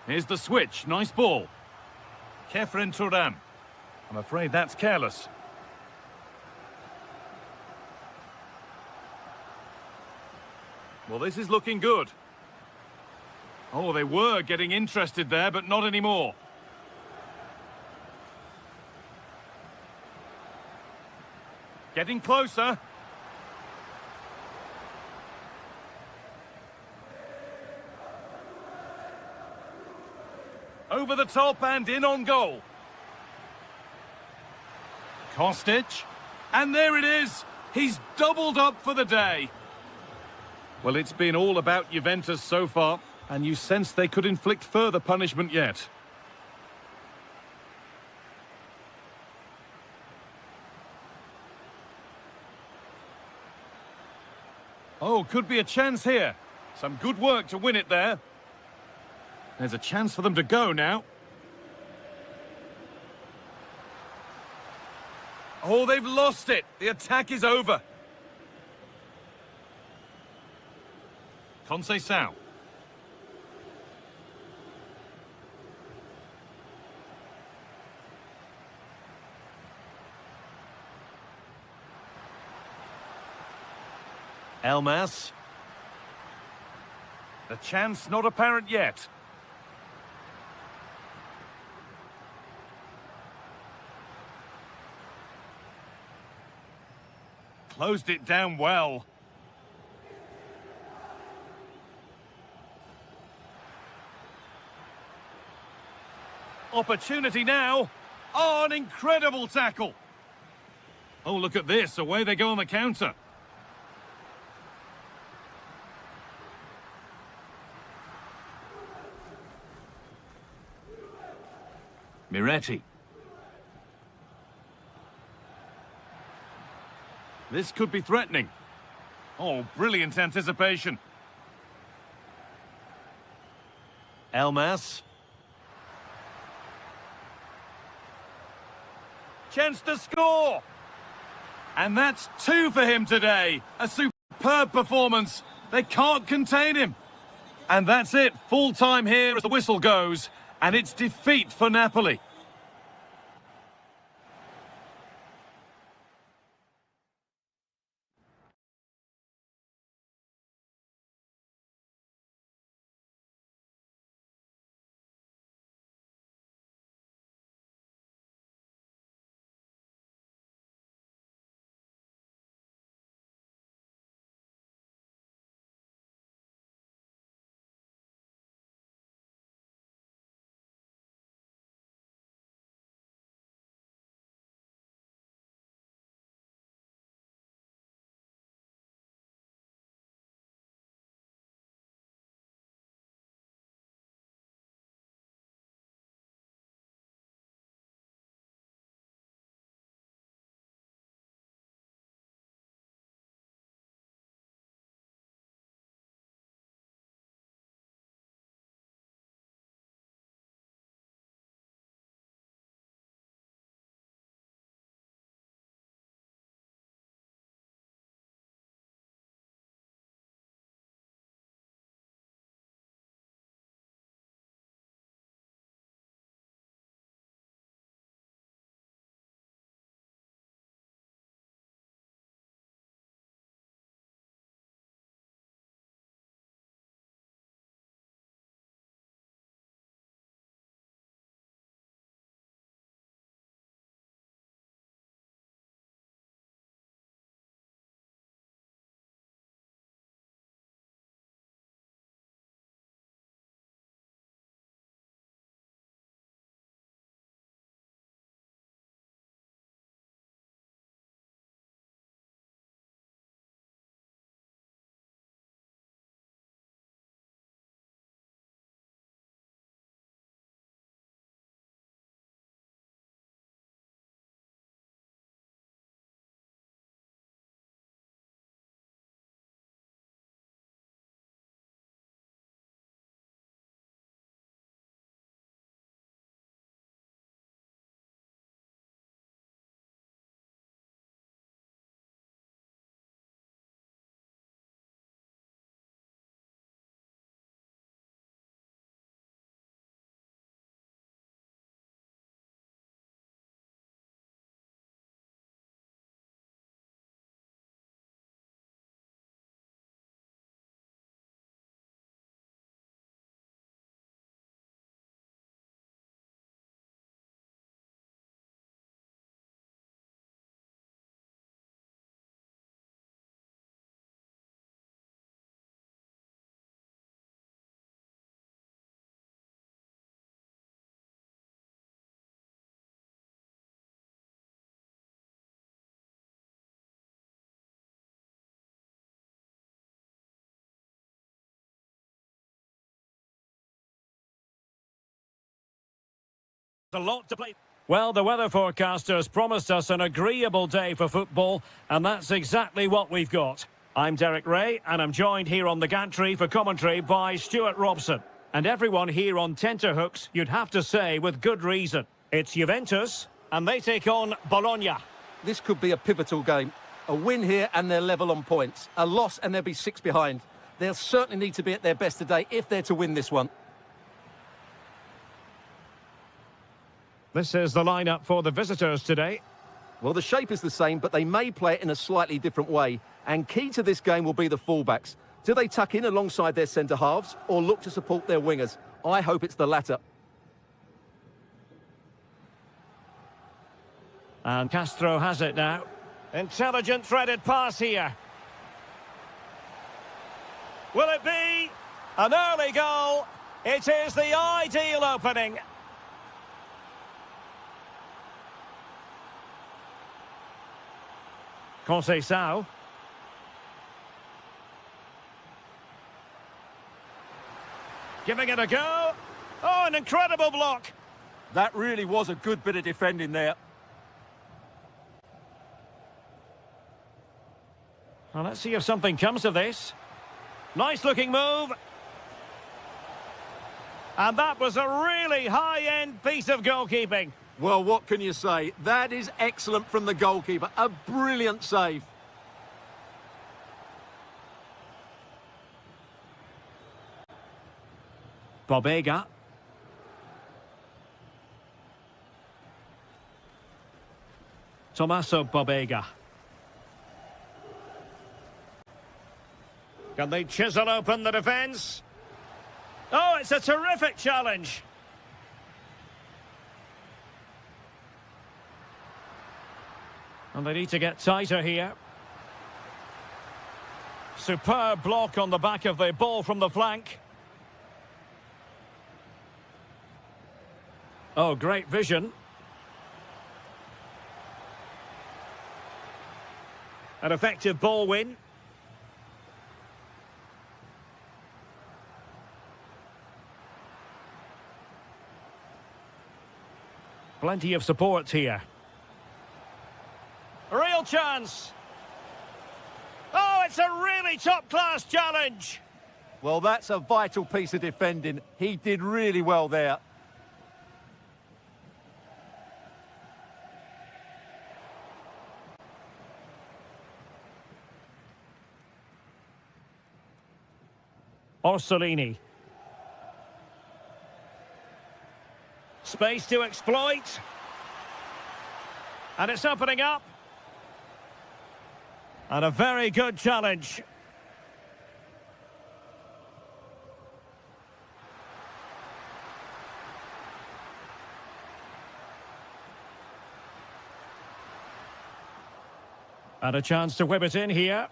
S3: Here's the switch, nice ball. Kefren Turan. I'm afraid that's careless. Well, this is looking good. Oh, they were getting interested there, but not anymore. Getting closer. Over the top and in on goal. Kostic. And there it is. He's doubled up for the day. Well, it's been all about Juventus so far, and you sense they could inflict further punishment yet. Oh, could be a chance here. Some good work to win it there. There's a chance for them to go now. Oh, they've lost it. The attack is over. Conceição. Elmas. The chance not apparent yet. Closed it down well. Opportunity now. Oh, an incredible tackle. Oh, look at this. Away they go on the counter. Miretti. This could be threatening. Oh, brilliant anticipation. Elmas. Chance to score! And that's 2 for him today. A superb performance. They can't contain him. And that's it. Full time here as the whistle goes. And it's defeat for Napoli.
S1: A lot to play. Well, the weather forecasters promised us an agreeable day for football, and that's exactly what we've got. I'm Derek Ray, and I'm joined here on the gantry for commentary by Stuart Robson. And everyone here on tenterhooks, you'd have to say with good reason. It's Juventus, and they take on Bologna.
S4: This could be a pivotal game. A win here and they're level on points. A loss and they'll be 6 behind. They'll certainly need to be at their best today if they're to win this one.
S1: This is the lineup for the visitors today.
S4: Well, the shape is the same, but they may play it in a slightly different way. And key to this game will be the fullbacks. Do they tuck in alongside their centre-halves or look to support their wingers? I hope it's the latter.
S1: And Castro has it now. Intelligent threaded pass here. Will it be an early goal? It is the ideal opening. Conceição. Giving it a go. Oh, an incredible block.
S4: That really was a good bit of defending there.
S1: Well, let's see if something comes of this. Nice looking move. And that was a really high-end piece of goalkeeping.
S4: Well, what can you say? That is excellent from the goalkeeper. A brilliant save.
S1: Bobega. Tommaso Bobega. Can they chisel open the defence? Oh, it's a terrific challenge. And they need to get tighter here. Superb block on the back of the ball from the flank. Oh, great vision. An effective ball win. Plenty of support here. Real chance. Oh, it's a really top-class challenge.
S4: Well, that's a vital piece of defending. He did really well there.
S1: Orsolini. Space to exploit. And it's opening up. And a very good challenge. And a chance to whip it in here.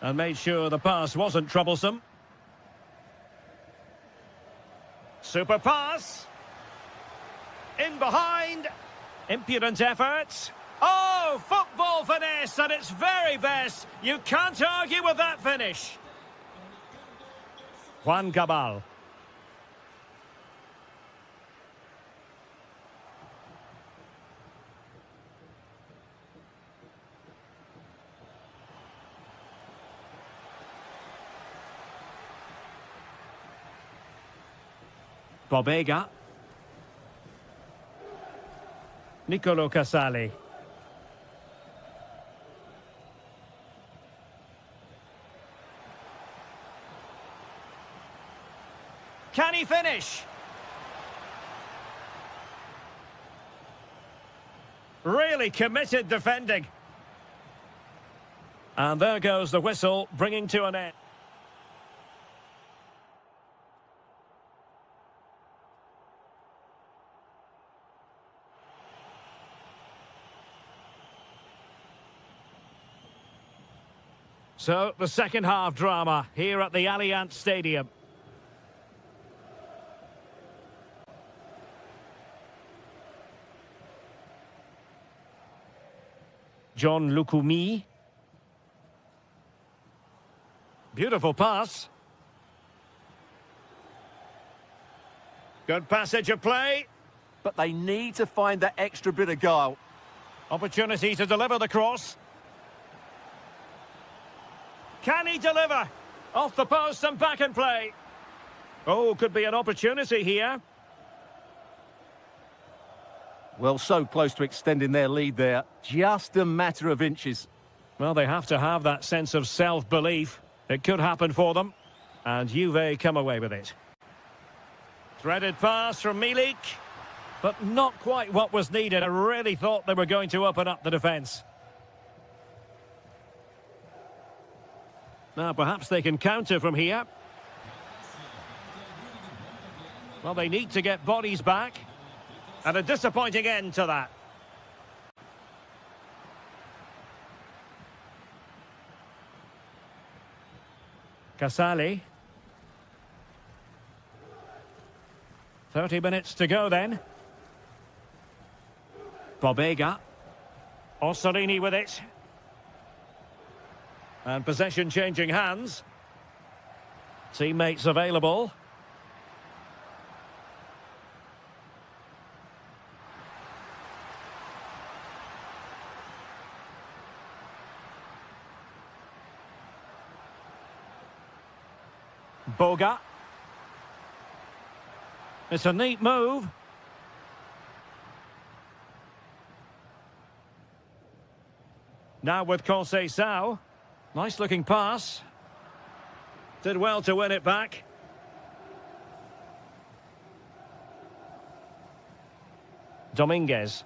S1: And made sure the pass wasn't troublesome. Super pass. In behind. Impudent efforts. Oh, football finesse at its very best. You can't argue with that finish. Juan Cabal. Bobega. Nicolo Casali. Can he finish? Really committed defending. And there goes the whistle, bringing to an end. So, the second half drama here at the Allianz Stadium. John Lukumi. Beautiful pass. Good passage of play.
S4: but they need to find that extra bit of guile.
S1: Opportunity to deliver the cross. Can he deliver? Off the post and back in play. Oh, could be an opportunity here.
S4: Well, so close to extending their lead there. Just a matter of inches.
S1: Well, they have to have that sense of self-belief. It could happen for them. And Juve come away with it. Threaded pass from Milik. But not quite what was needed. I really thought they were going to open up the defence. Now, perhaps they can counter from here. Well, they need to get bodies back. And a disappointing end to that. Casale. 30 minutes to go then. Bobega. Orsolini with it. And possession changing hands. Teammates available. Boga. It's a neat move. Now with Conceição. Nice looking pass. Did well to win it back. Dominguez.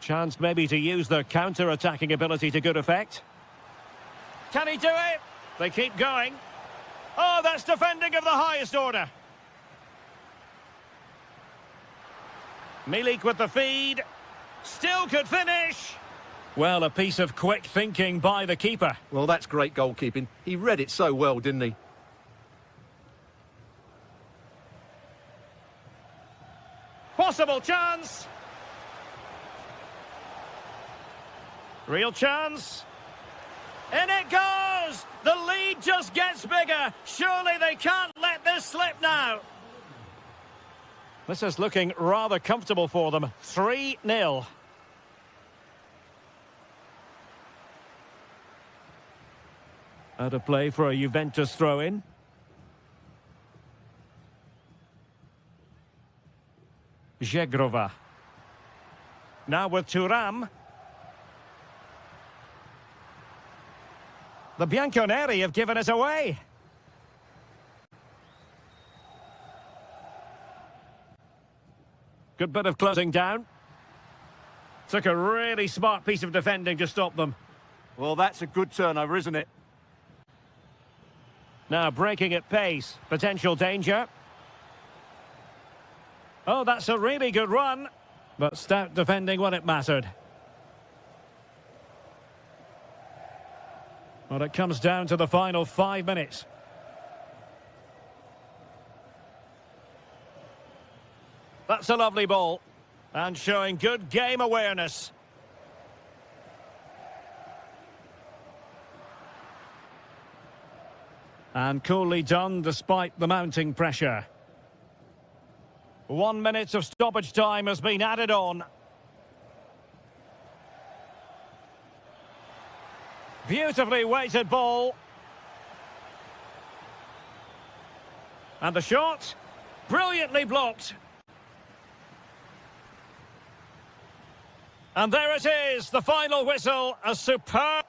S1: Chance maybe to use their counter-attacking ability to good effect. Can he do it? They keep going. Oh, that's defending of the highest order. Milik with the feed. Still could finish. Well, a piece of quick thinking by the keeper.
S4: Well, that's great goalkeeping. He read it so well, didn't he?
S1: Possible chance. Real chance. In it goes! The lead just gets bigger. Surely they can't let this slip now. This is looking rather comfortable for them. 3-0. Out of play for a Juventus throw-in. Zegrova. Now with Thuram. The Bianconeri have given us away. Good bit of closing down. Took a really smart piece of defending to stop them.
S4: Well, that's a good turnover, isn't it?
S1: Now breaking at pace. Potential danger. Oh, that's a really good run. But stout defending when it mattered. Well, it comes down to the final 5 minutes. That's a lovely ball. And showing good game awareness. And coolly done despite the mounting pressure. 1 minute of stoppage time has been added on. Beautifully weighted ball. And the shot, brilliantly blocked. And there it is, the final whistle, a superb...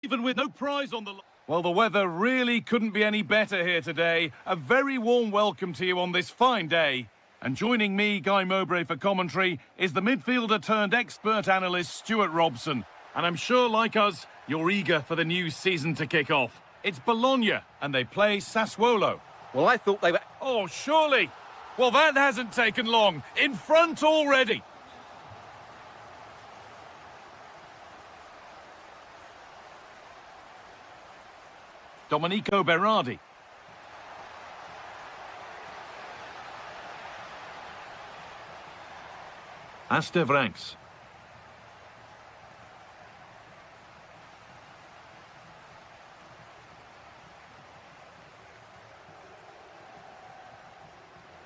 S3: Even with no prize on the... Well, the weather really couldn't be any better here today. A very warm welcome to you on this fine day. And joining me, Guy Mowbray, for commentary is the midfielder turned expert analyst Stuart Robson. And I'm sure, like us, you're eager for the new season to kick off. It's Bologna, and they play Sassuolo.
S4: Well, I thought they were...
S3: Oh, surely. Well, that hasn't taken long. In front already. Domenico Berardi. Astevranks.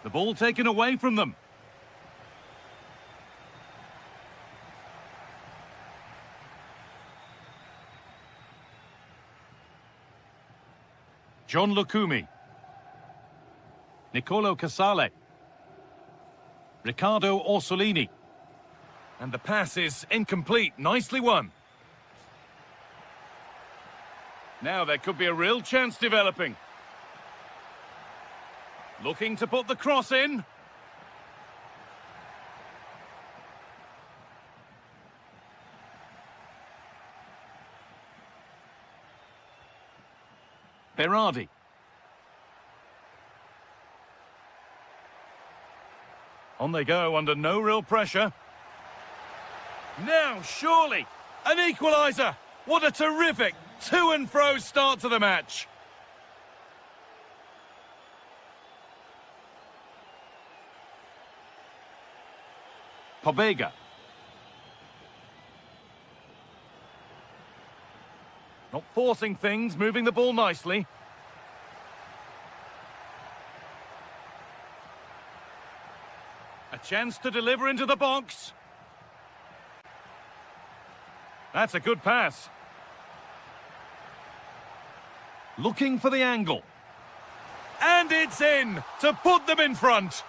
S3: The ball taken away from them. John Lukumi. Nicolo Casale. Riccardo Orsolini. And the pass is incomplete. Nicely won. Now there could be a real chance developing. Looking to put the cross in. Berardi. On they go under no real pressure. Now, surely, an equaliser. What a terrific to and fro start to the match. Pobega. Not forcing things, moving the ball nicely. A chance to deliver into the box. That's a good pass. Looking for the angle. And it's in to put them in front.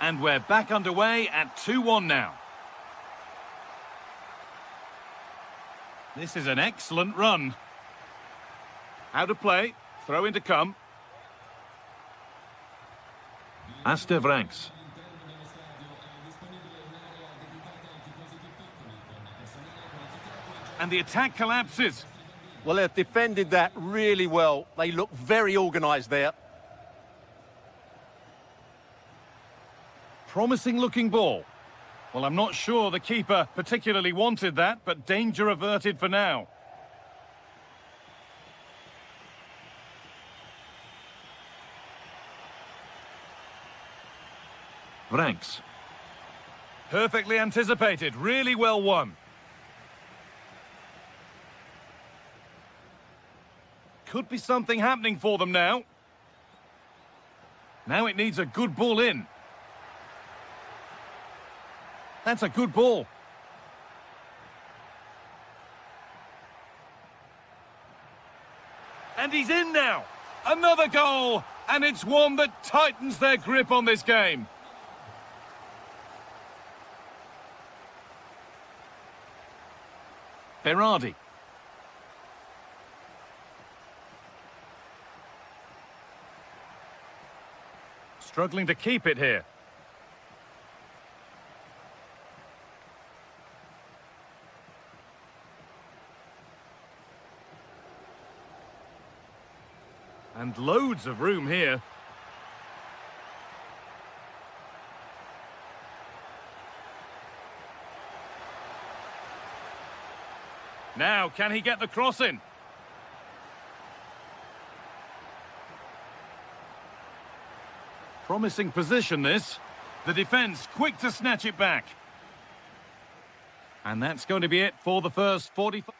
S3: And we're back underway at 2-1 now. This is an excellent run. Out of play, throw in to come. Astevranks. And the attack collapses.
S4: Well, they've defended that really well. They look very organised there.
S3: Promising looking ball. Well, I'm not sure the keeper particularly wanted that, but danger averted for now. Vranks. Perfectly anticipated, really well won. Could be something happening for them now. Now it needs a good ball in. That's a good ball. And he's in now. Another goal. And it's one that tightens their grip on this game. Berardi. Struggling to keep it here. And loads of room here. Now, can he get the cross in? Promising position, this. The defence quick to snatch it back. And that's going to be it for the first 45.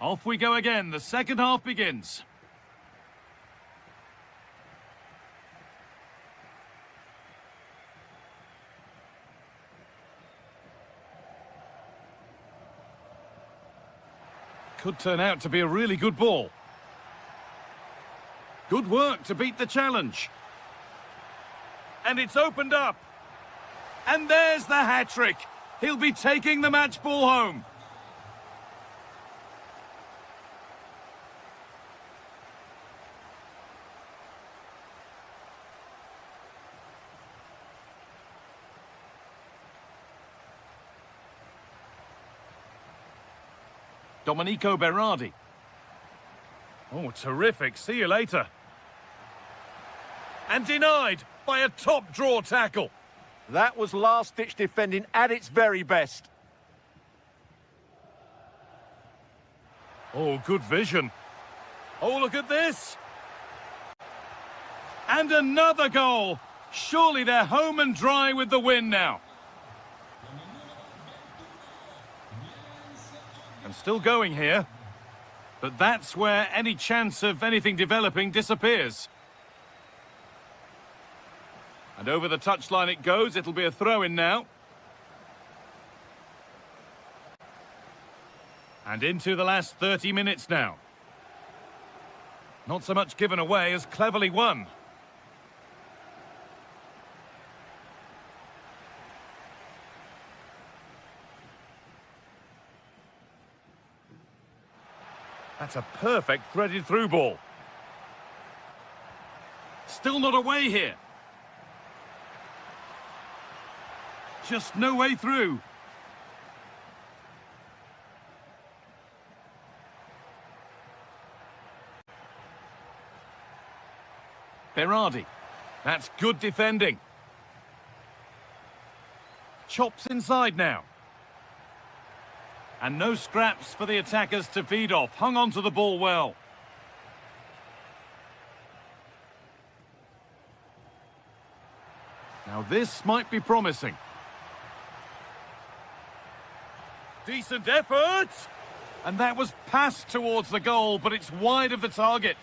S3: Off we go again. The second half begins. Could turn out to be a really good ball. Good work to beat the challenge. And it's opened up. And there's the hat-trick. He'll be taking the match ball home. Domenico Berardi. Oh, terrific. See you later. And denied by a top draw tackle.
S4: That was last-ditch defending at its very best.
S3: Oh, good vision. Oh, look at this. And another goal. Surely they're home and dry with the win now. And still going here. But that's where any chance of anything developing disappears. And over the touchline it goes. It'll be a throw-in now. And into the last 30 minutes now. Not so much given away as cleverly won. That's a perfect threaded through ball. Still not away here. Just no way through. Berardi. That's good defending. Chops inside now. And no scraps for the attackers to feed off. Hung on to the ball well. Now this might be promising. Decent effort! And that was passed towards the goal, but it's wide of the target.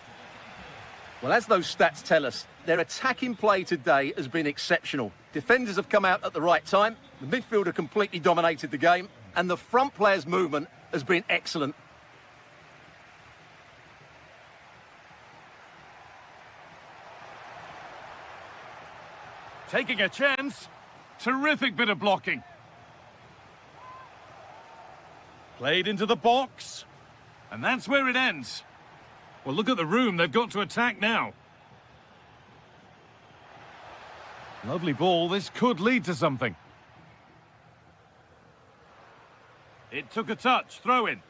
S4: Well, as those stats tell us, their attacking play today has been exceptional. Defenders have come out at the right time, the midfielder completely dominated the game, and the front player's movement has been excellent.
S3: Taking a chance. Terrific bit of blocking. Played into the box. And that's where it ends. Well, look at the room they've got to attack now. Lovely ball. This could lead to something. It took a touch. Throw in.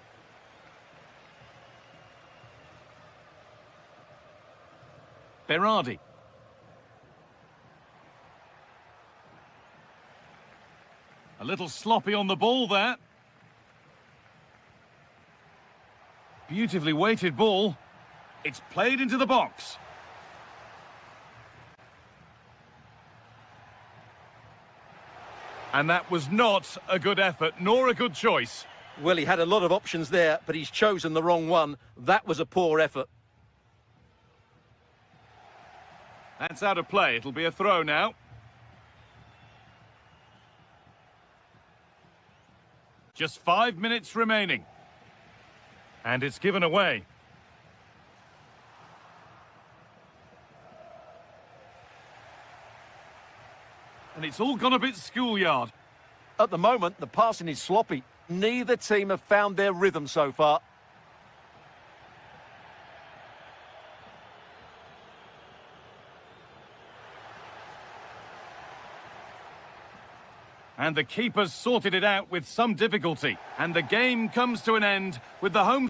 S3: Berardi. A little sloppy on the ball there. Beautifully weighted ball. It's played into the box. And that was not a good effort, nor a good choice.
S4: Well, he had a lot of options there, but he's chosen the wrong one. That was a poor effort.
S3: That's out of play. It'll be a throw now. Just 5 minutes remaining. And it's given away. And it's all gone a bit schoolyard.
S4: At the moment, the passing is sloppy. Neither team have found their rhythm so far.
S3: And the keepers sorted it out with some difficulty. And the game comes to an end with the home...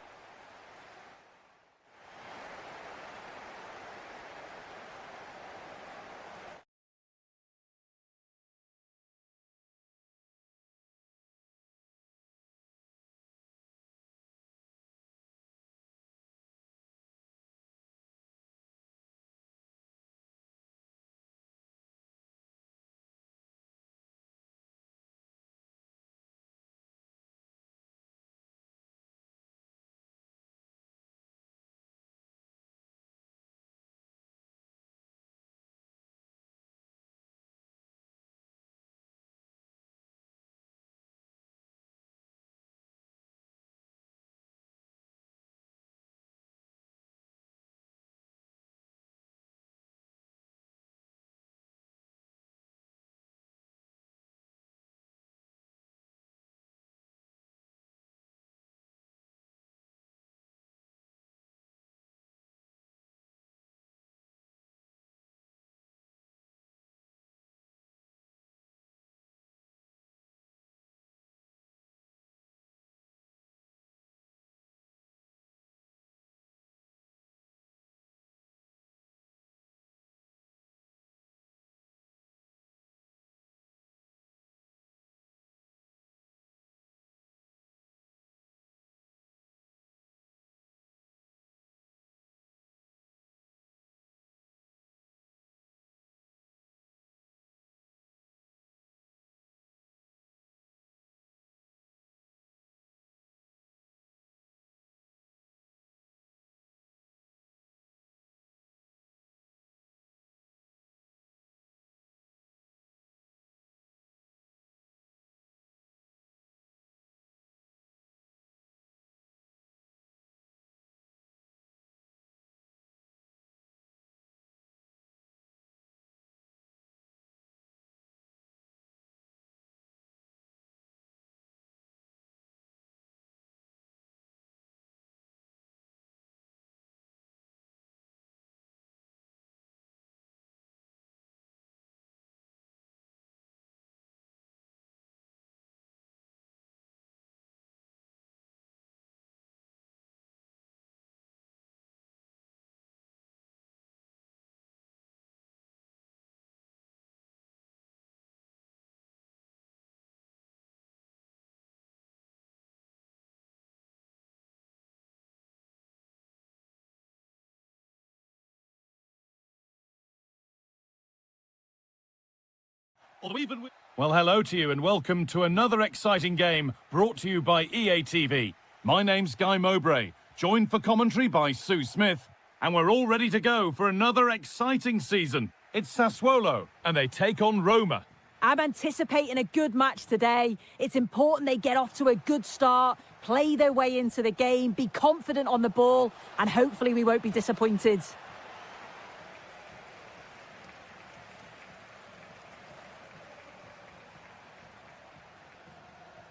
S3: Well, hello to you and welcome to another exciting game brought to you by EA TV. My name's Guy Mowbray, joined for commentary by Sue Smith, and we're all ready to go for another exciting season. It's Sassuolo, and they take on Roma.
S2: I'm anticipating a good match today. It's important they get off to a good start, play their way into the game, be confident on the ball, and hopefully we won't be disappointed.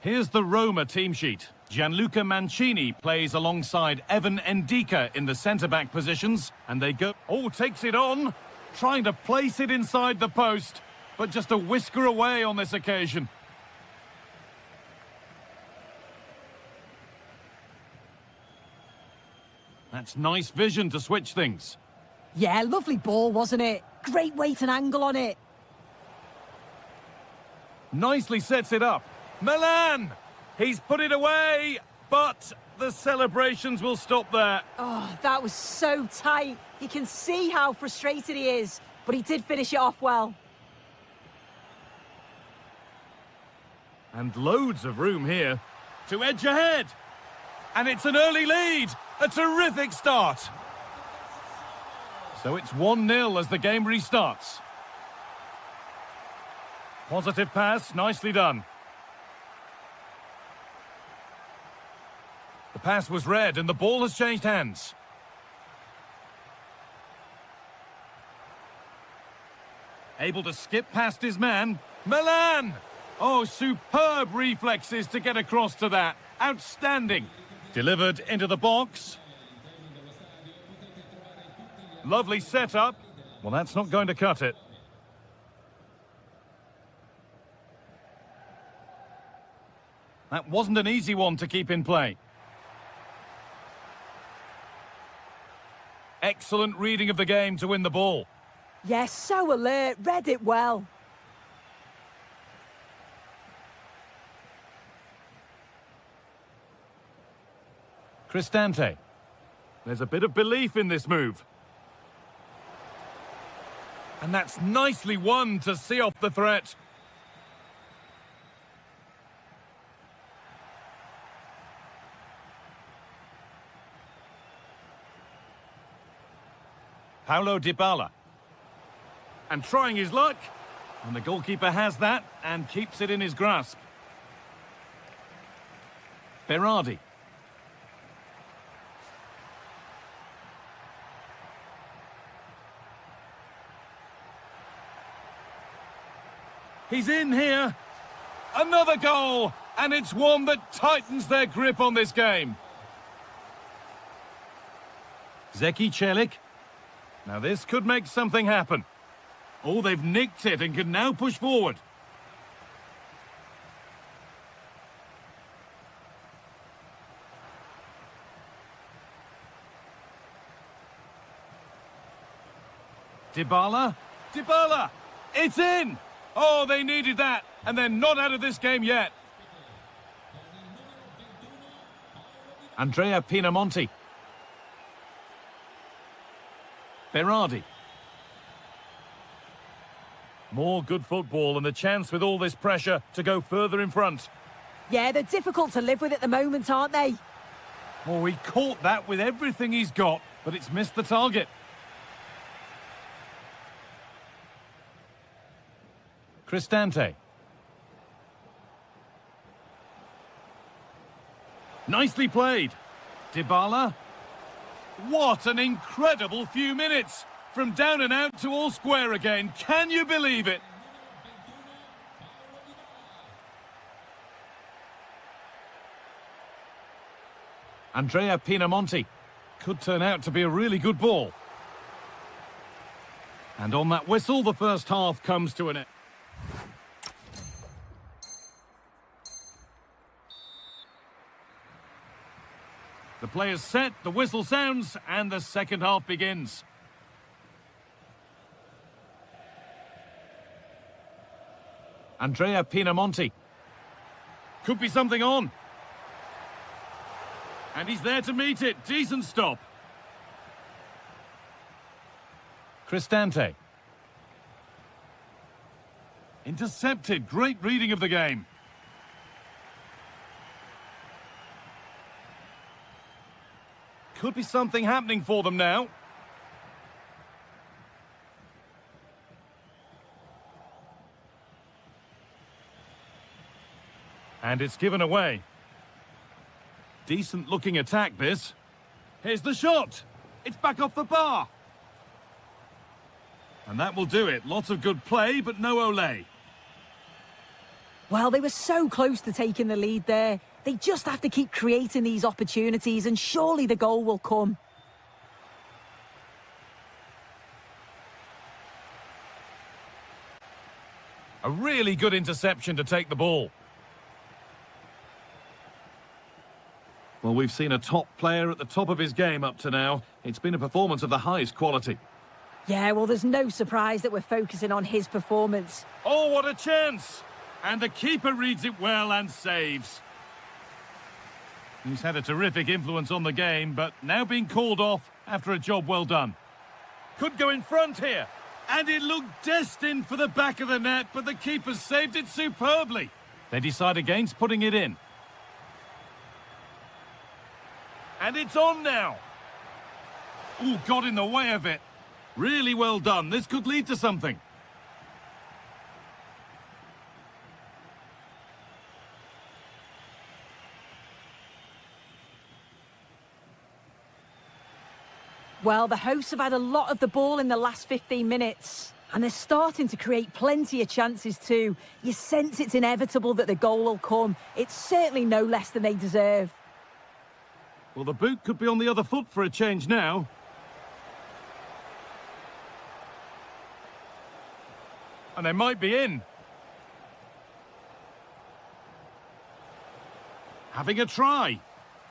S3: Here's the Roma team sheet. Gianluca Mancini plays alongside Evan Ndika in the centre-back positions, and they go... Oh, takes it on, trying to place it inside the post, but just a whisker away on this occasion. That's nice vision to switch things.
S2: Yeah, lovely ball, wasn't it? Great weight and angle on it.
S3: Nicely sets it up. Milan! He's put it away, but the celebrations will stop there.
S2: Oh, that was so tight. You can see how frustrated he is, but he did finish it off well.
S3: And loads of room here to edge ahead. And it's an early lead. A terrific start. So it's 1-0 as the game restarts. Positive pass, nicely done. The pass was read and the ball has changed hands. Able to skip past his man. Milan! Oh, superb reflexes to get across to that. Outstanding. Delivered into the box. Lovely setup. Well, that's not going to cut it. That wasn't an easy one to keep in play. Excellent reading of the game to win the ball.
S2: Yes, so alert, read it well.
S3: Cristante. There's a bit of belief in this move. And that's nicely won to see off the threat. Paulo Dybala. And trying his luck. And the goalkeeper has that and keeps it in his grasp. Berardi. He's in here. Another goal. And it's one that tightens their grip on this game. Zeki Celik. Now this could make something happen. Oh, they've nicked it and can now push forward. Dybala. Dybala! It's in! Oh, they needed that, and they're not out of this game yet. Andrea Pinamonti. Berardi. More good football and the chance with all this pressure to go further in front.
S2: Yeah, they're difficult to live with at the moment, aren't they?
S3: Oh, he caught that with everything he's got, but it's missed the target. Cristante. Nicely played. Dybala. What an incredible few minutes. From down and out to all square again. Can you believe it? Andrea Pinamonti. Could turn out to be a really good ball. And on that whistle, the first half comes to an end. The players set, the whistle sounds, and the second half begins. Andrea Pinamonti. Could be something on. And he's there to meet it. Decent stop. Cristante. Intercepted. Great reading of the game. Could be something happening for them now. And it's given away. Decent looking attack, this. Here's the shot. It's back off the bar. And that will do it. Lots of good play, but no Olé.
S2: Well, they were so close to taking the lead there. They just have to keep creating these opportunities and surely the goal will come.
S3: A really good interception to take the ball. Well, we've seen a top player at the top of his game up to now. It's been a performance of the highest quality.
S2: Yeah, well, there's no surprise that we're focusing on his performance.
S3: Oh, what a chance! And the keeper reads it well and saves. He's had a terrific influence on the game, but now being called off after a job well done. Could go in front here. And it looked destined for the back of the net, but the keeper saved it superbly. They decide against putting it in. And it's on now. Ooh, got in the way of it. Really well done. This could lead to something.
S2: Well, the hosts have had a lot of the ball in the last 15 minutes. And they're starting to create plenty of chances too. You sense it's inevitable that the goal will come. It's certainly no less than they deserve.
S3: Well, the boot could be on the other foot for a change now. And they might be in. Having a try.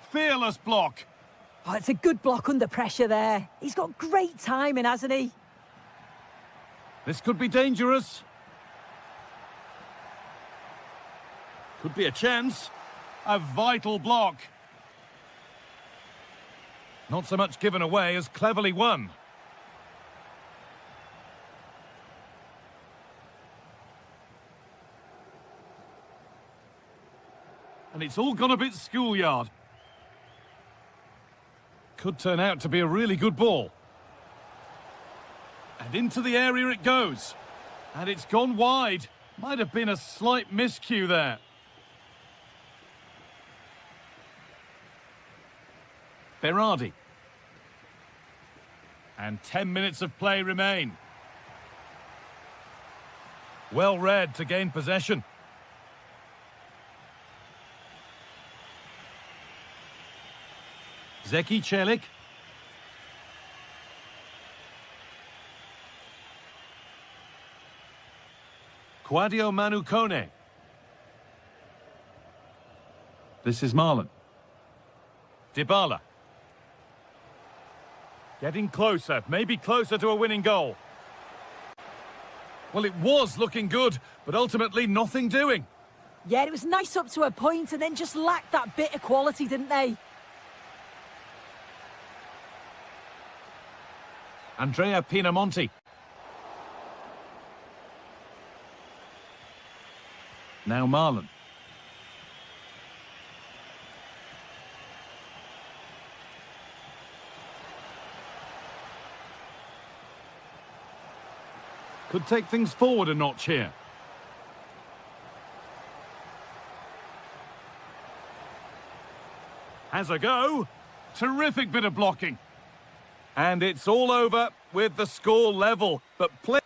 S3: Fearless block.
S2: Oh, it's a good block under pressure there. He's got great timing, hasn't he?
S3: This could be dangerous. Could be a chance. A vital block. Not so much given away as cleverly won. And it's all gone a bit schoolyard. Could turn out to be a really good ball. And into the area it goes. And it's gone wide. Might have been a slight miscue there. Berardi. And 10 minutes of play remain. Well read to gain possession. Zeki Celik. Quadio Manukone. This is Marlon. Dybala. Getting closer, maybe closer to a winning goal. Well, it was looking good, but ultimately nothing doing.
S2: Yeah, it was nice up to a point and then just lacked that bit of quality, didn't they?
S3: Andrea Pinamonti. Now Marlon. Could take things forward a notch here. Has a go. Terrific bit of blocking. And it's all over with the score level. But play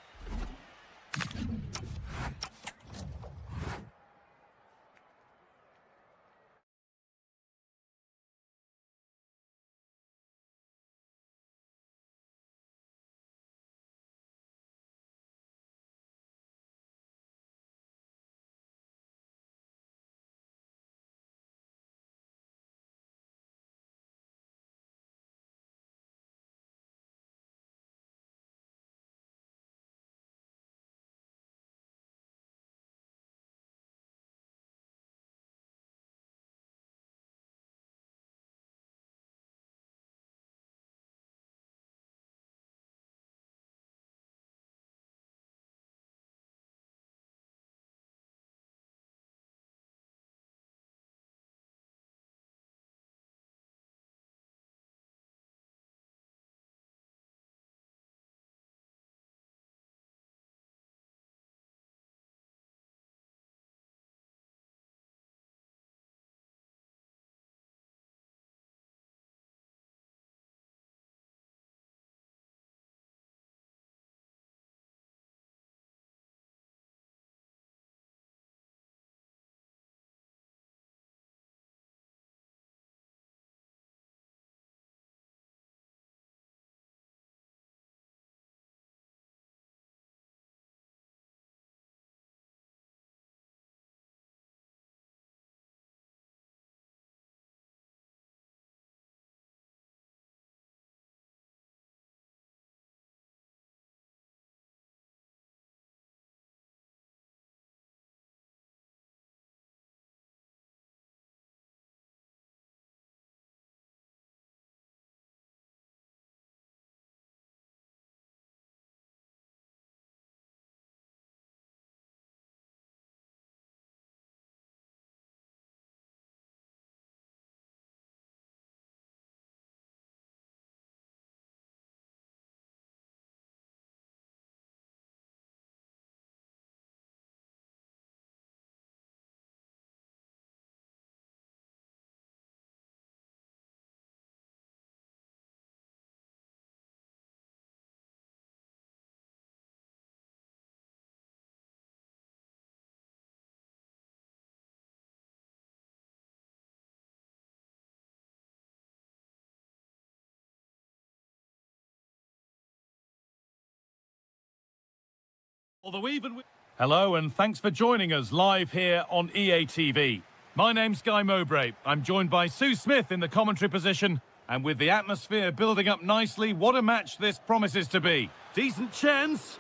S3: Although Hello and thanks for joining us live here on EA TV. My name's Guy Mowbray. I'm joined by Sue Smith in the commentary position. And with the atmosphere building up nicely, what a match this promises to be. Decent chance.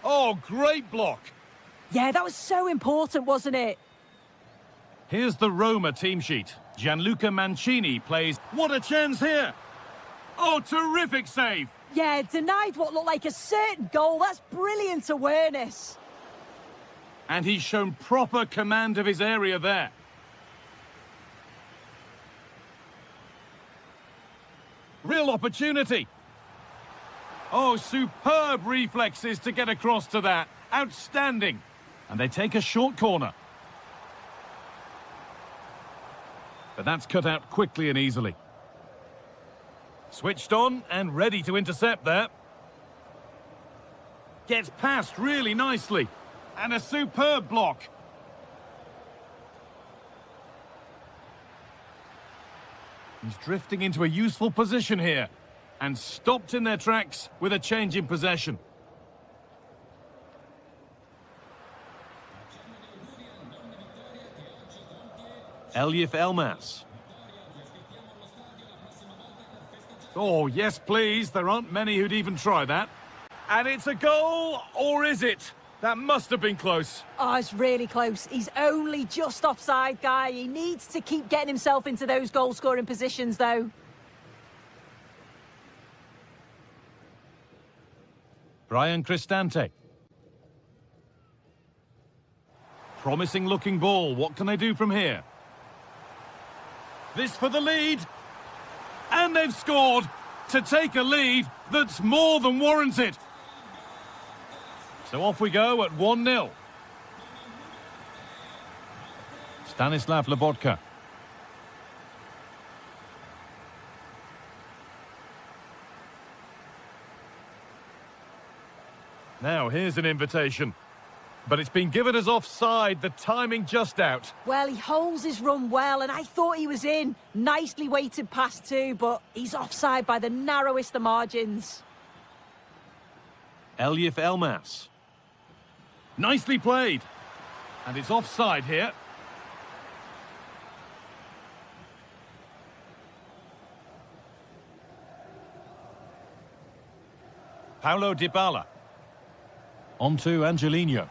S3: Oh, great block.
S2: Yeah, that was so important, wasn't it?
S3: Here's the Roma team sheet. Gianluca Mancini plays. What a chance here. Oh, terrific save.
S2: Yeah, denied what looked like a certain goal. That's brilliant awareness.
S3: And he's shown proper command of his area there. Real opportunity. Oh, superb reflexes to get across to that. Outstanding. And they take a short corner. But that's cut out quickly and easily. Switched on and ready to intercept there. Gets past really nicely. And a superb block. He's drifting into a useful position here. And stopped in their tracks with a change in possession. Elif Elmas. Oh, yes, please. There aren't many who'd even try that. And it's a goal, or is it? That must have been close.
S2: Oh, it's really close. He's only just offside, Guy. He needs to keep getting himself into those goal-scoring positions, though.
S3: Brian Cristante. Promising-looking ball. What can they do from here? This for the lead. And they've scored to take a lead that's more than warranted. So off we go at 1-0. Stanislav Lobotka. Now here's an invitation. But it's been given as offside, the timing just out.
S2: Well, he holds his run well, and I thought he was in. Nicely weighted pass too, but he's offside by the narrowest of margins.
S3: Elif Elmas. Nicely played. And it's offside here. Paulo Dybala. On to Angelino.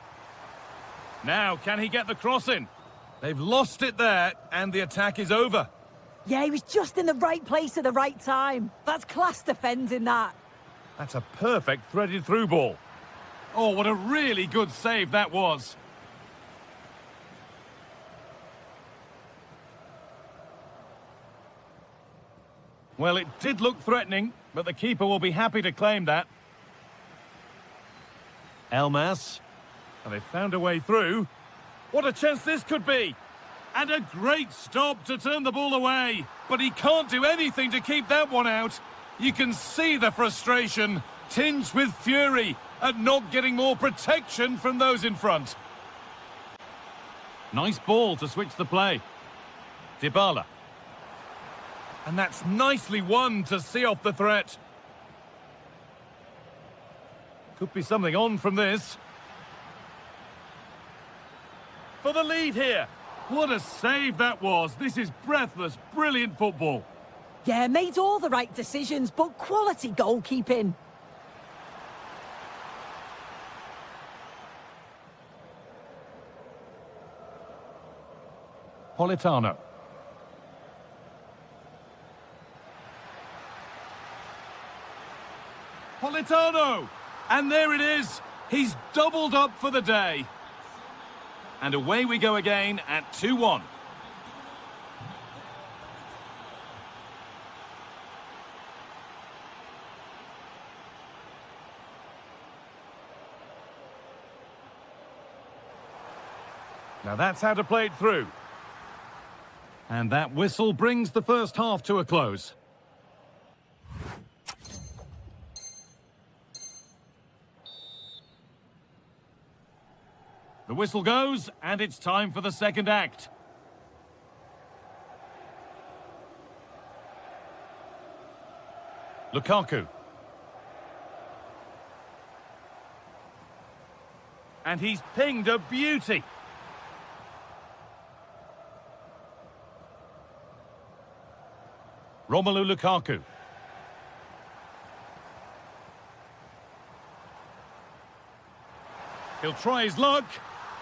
S3: Now, can he get the cross in? They've lost it there, and the attack is over.
S2: Yeah, he was just in the right place at the right time. That's class defending, that.
S3: That's a perfect threaded through ball. Oh, what a really good save that was. Well, it did look threatening, but the keeper will be happy to claim that. Elmas. And they've found a way through. What a chance this could be. And a great stop to turn the ball away. But he can't do anything to keep that one out. You can see the frustration, tinged with fury, at not getting more protection from those in front. Nice ball to switch the play. Dybala. And that's nicely won to see off the threat. Could be something on from this. For the lead here. What a save that was. This is breathless, brilliant football.
S2: Yeah, made all the right decisions, but quality goalkeeping.
S3: Politano. Politano! And there it is. He's doubled up for the day. And away we go again at 2-1. Now that's how to play it through. And that whistle brings the first half to a close. The whistle goes, and it's time for the second act. Lukaku. And he's pinged a beauty. Romelu Lukaku. He'll try his luck.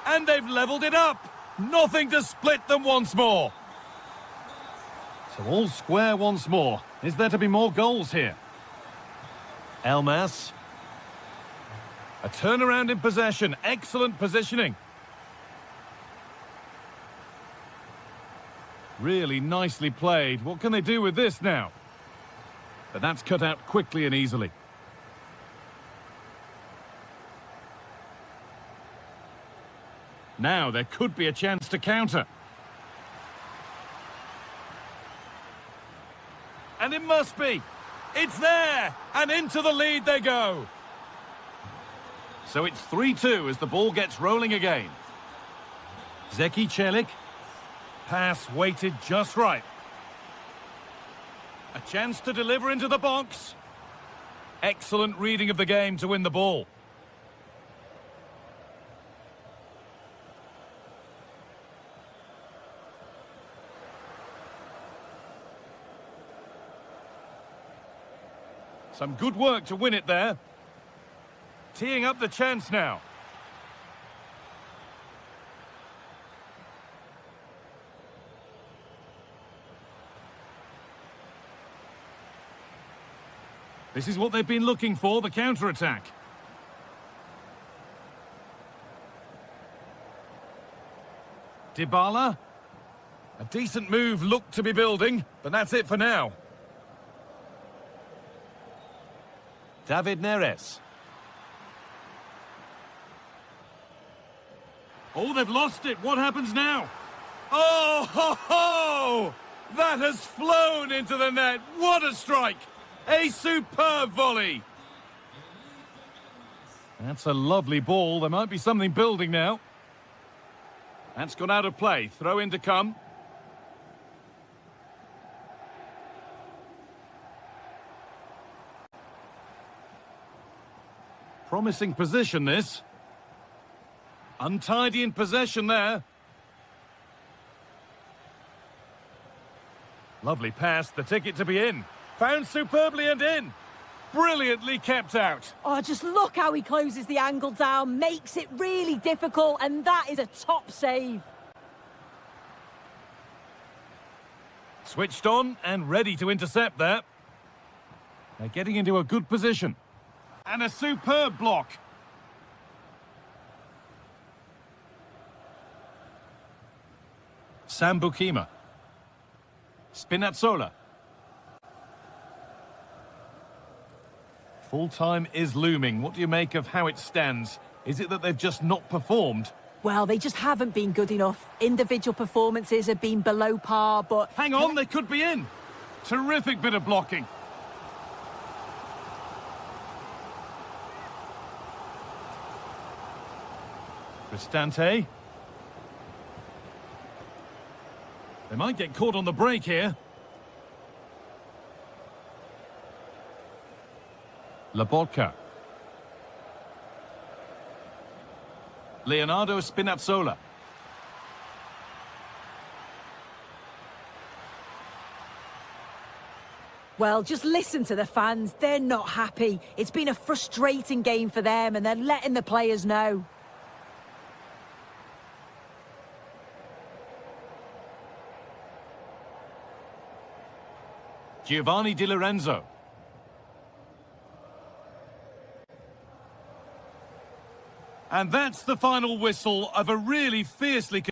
S3: And they've levelled it up. Nothing to split them once more. So all square once more. Is there to be more goals here? Elmas. A turnaround in possession. Excellent positioning. Really nicely played. What can they do with this now? But that's cut out quickly and easily. Now there could be a chance to counter. And it must be. It's there! And into the lead they go. So it's 3-2 as the ball gets rolling again. Zeki Celik. Pass weighted just right. A chance to deliver into the box. Excellent reading of the game to win the ball. Some good work to win it there. Teeing up the chance now. This is what they've been looking for, the counter-attack. Dybala. A decent move looked to be building, but that's it for now. David Neres. Oh, they've lost it. What happens now? Oh, ho, ho! That has flown into the net. What a strike! A superb volley. That's a lovely ball. There might be something building now. That's gone out of play. Throw in to come. Promising position, this. Untidy in possession there. Lovely pass, the ticket to be in. Found superbly and in. Brilliantly kept out.
S2: Oh, just look how he closes the angle down. Makes it really difficult, and that is a top save.
S3: Switched on and ready to intercept there. They're getting into a good position. And a superb block. Sambukima. Spinazzola. Full time is looming. What do you make of how it stands? Is it that they've just not performed?
S2: Well, they just haven't been good enough. Individual performances have been below par, but...
S3: Hang on, they could be in. Terrific bit of blocking. Cristante. They might get caught on the break here. Labotka. Leonardo Spinazzola.
S2: Well, just listen to the fans. They're not happy. It's been a frustrating game for them, and they're letting the players know.
S3: Giovanni Di Lorenzo. And that's the final whistle of a really fiercely...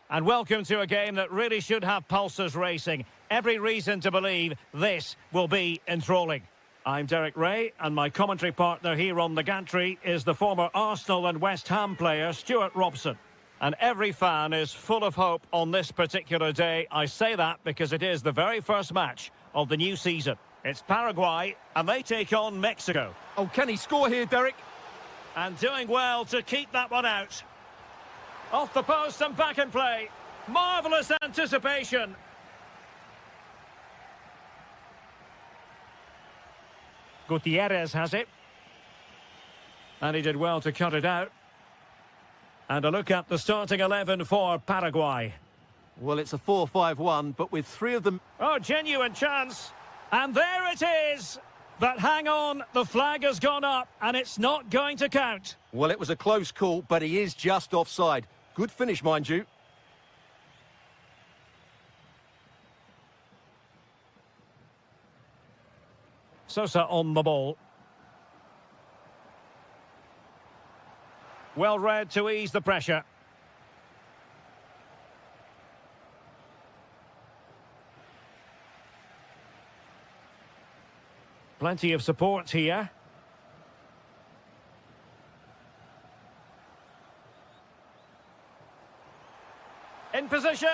S1: And welcome to a game that really should have pulses racing. Every reason to believe this will be enthralling. I'm Derek Ray, and my commentary partner here on the gantry is the former Arsenal and West Ham player Stuart Robson. And every fan is full of hope on this particular day. I say that because it is the very first match of the new season. It's Paraguay, and they take on Mexico.
S4: Oh, can he score here, Derek?
S1: And doing well to keep that one out. Off the post and back in play. Marvellous anticipation. Gutierrez has it. And he did well to cut it out. And a look at the starting 11 for Paraguay.
S4: Well, it's a 4-5-1, but with three of them...
S1: Oh, genuine chance. And there it is. But hang on, the flag has gone up and it's not going to count.
S4: Well, it was a close call, but he is just offside. Good finish, mind you.
S1: Sosa on the ball. Well read to ease the pressure. Plenty of support here. In position.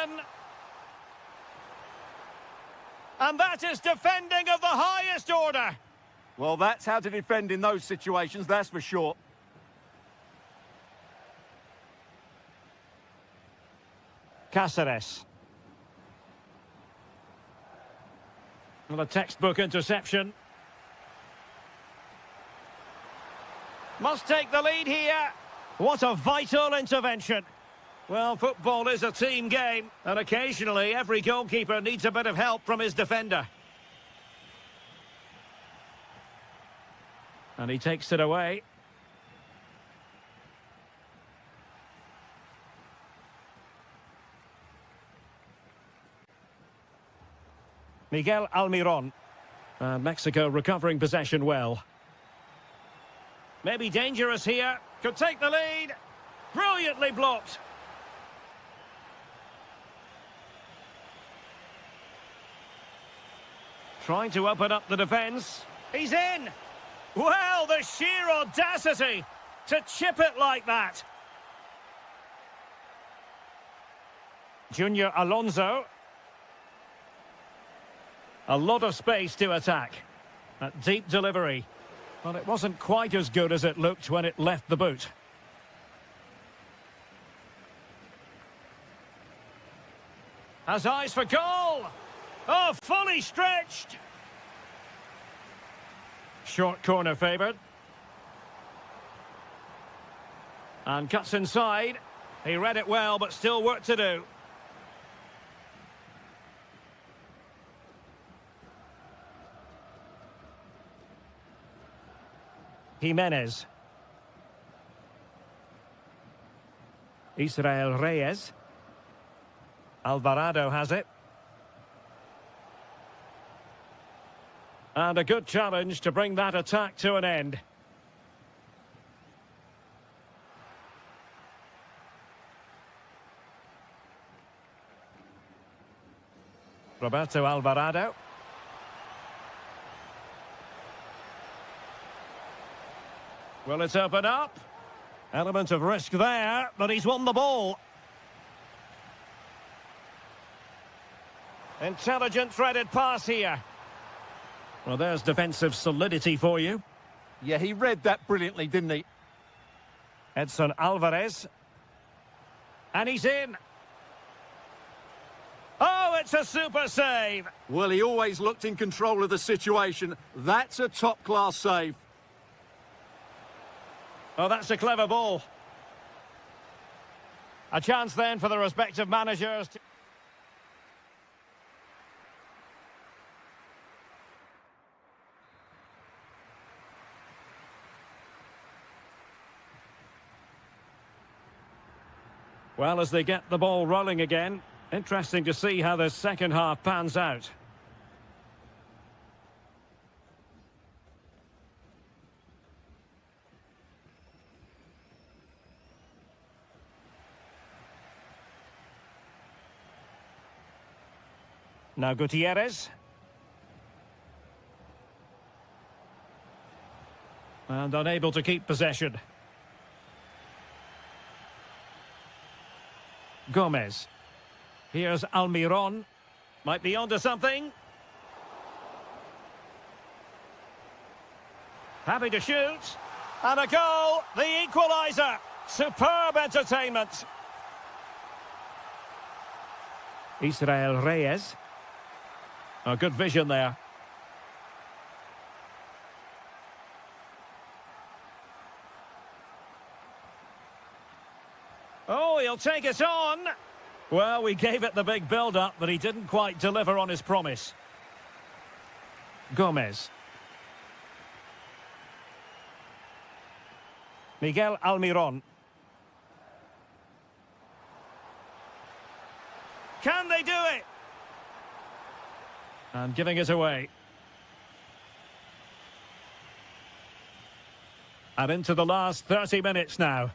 S1: And that is defending of the highest order.
S4: Well, that's how to defend in those situations, that's for sure.
S1: Cáceres. Well, a textbook interception. Must take the lead here. What a vital intervention. Well, football is a team game, and occasionally every goalkeeper needs a bit of help from his defender. And he takes it away. Miguel Almiron. And Mexico recovering possession well. Maybe dangerous here. Could take the lead. Brilliantly blocked. Trying to open up the defence. He's in! Well, the sheer audacity to chip it like that. Junior Alonso. A lot of space to attack. That deep delivery. But it wasn't quite as good as it looked when it left the boot. Has eyes for goal! Oh, fully stretched! Short corner favoured. And cuts inside. He read it well, but still work to do. Jimenez. Israel Reyes. Alvarado has it. And a good challenge to bring that attack to an end. Roberto Alvarado. Will it open up? Element of risk there, but he's won the ball. Intelligent threaded pass here. Well, there's defensive solidity for you.
S4: Yeah, he read that brilliantly, didn't he?
S1: Edson Alvarez. And he's in. Oh, it's a super save.
S4: Well, he always looked in control of the situation. That's a top-class save.
S1: Oh, that's a clever ball. A chance then for the respective managers to... Well, as they get the ball rolling again, interesting to see how the second half pans out. Now Gutierrez. And unable to keep possession. Gomez. Here's Almiron. Might be onto something. Happy to shoot. And a goal, the equaliser. Superb entertainment. Israel Reyes. A good vision there. Oh, he'll take it on. Well, we gave it the big build-up, but he didn't quite deliver on his promise. Gomez. Miguel Almiron. Can they do it? And giving it away. And into the last 30 minutes now.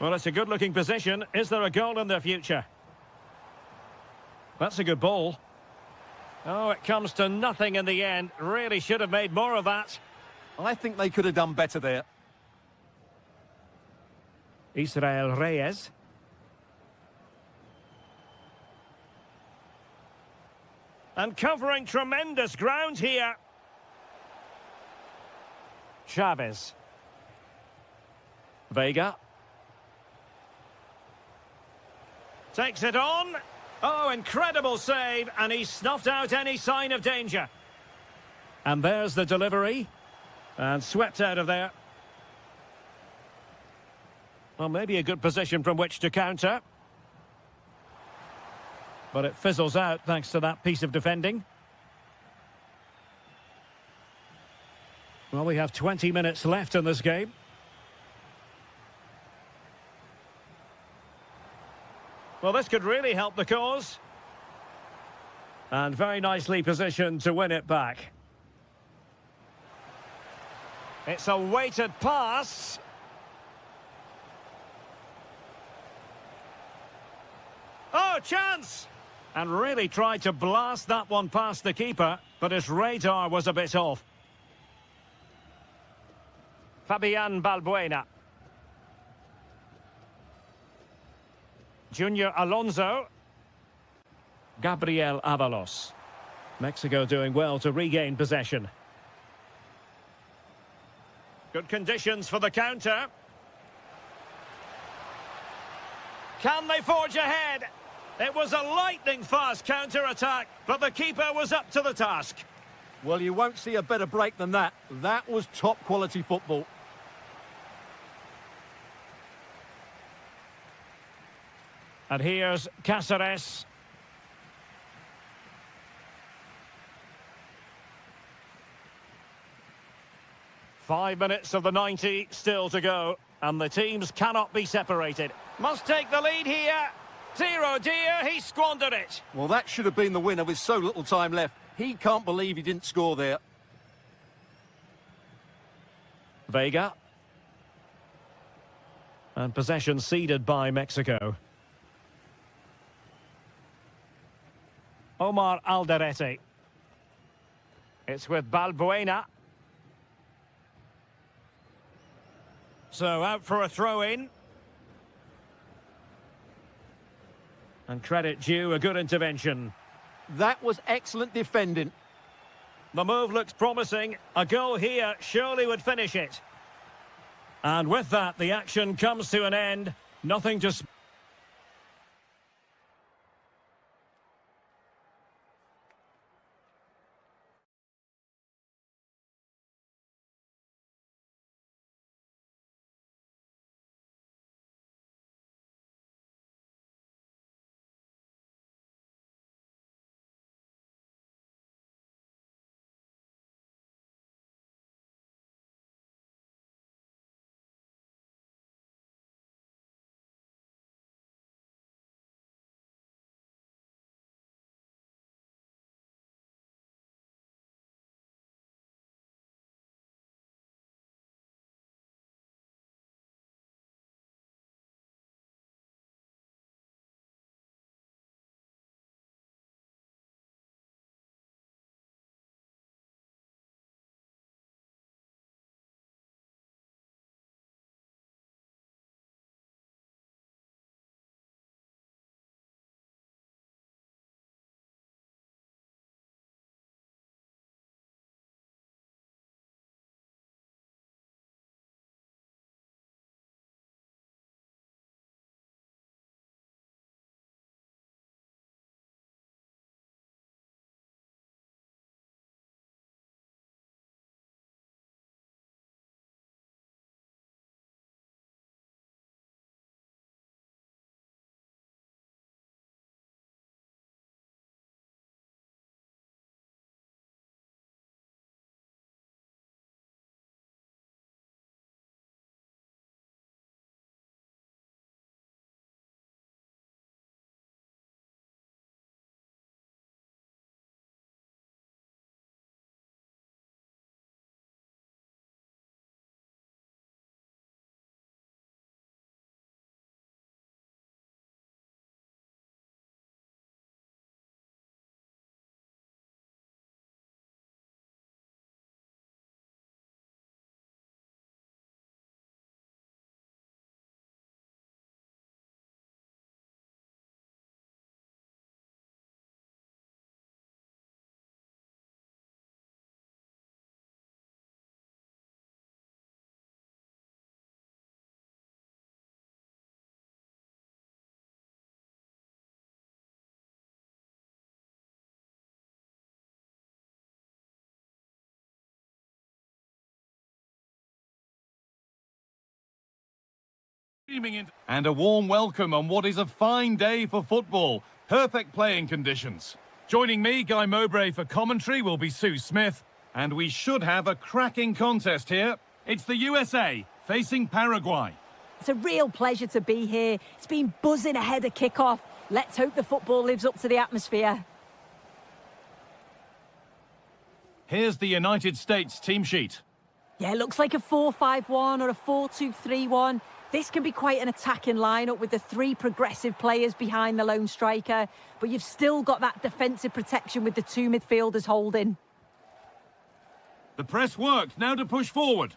S1: Well, it's a good-looking position. Is there a goal in their future? That's a good ball. Oh, it comes to nothing in the end. Really should have made more of that.
S4: I think they could have done better there.
S1: Israel Reyes. And covering tremendous ground here. Chavez. Vega. Takes it on. Oh, incredible save, and he snuffed out any sign of danger. And there's the delivery. And swept out of there. Well, maybe a good position from which to counter. But it fizzles out thanks to that piece of defending. Well, we have 20 minutes left in this game. Well, this could really help the cause. And very nicely positioned to win it back. It's a weighted pass. Oh, chance! And really tried to blast that one past the keeper, but his radar was a bit off. Fabian Balbuena. Junior Alonso. Gabriel Avalos. Mexico doing well to regain possession. Good conditions for the counter. Can they forge ahead? It was a lightning-fast counter-attack, but the keeper was up to the task.
S4: Well, you won't see a better break than that. That was top-quality football.
S1: And here's Cáceres. Five minutes of the 90 still to go, and the teams cannot be separated. Must take the lead here. Dear oh dear, he squandered it.
S4: Well, that should have been the winner with so little time left. He can't believe he didn't score there.
S1: Vega. And possession ceded by Mexico. Omar Alderete. It's with Balbuena. So out for a throw-in. And credit due, a good intervention.
S4: That was excellent defending.
S1: The move looks promising. A goal here surely would finish it. And with that, the action comes to an end. Nothing to...
S3: And a warm welcome on what is a fine day for football. Perfect playing conditions. Joining me, Guy Mowbray, for commentary will be Sue Smith. And we should have a cracking contest here. It's the USA facing Paraguay.
S2: It's a real pleasure to be here. It's been buzzing ahead of kickoff. Let's hope the football lives up to the atmosphere.
S3: Here's the United States team sheet.
S2: Yeah, it looks like a 4-5-1 or a 4-2-3-1. This can be quite an attacking lineup with the three progressive players behind the lone striker, but you've still got that defensive protection with the two midfielders holding.
S3: The press worked, now to push forward.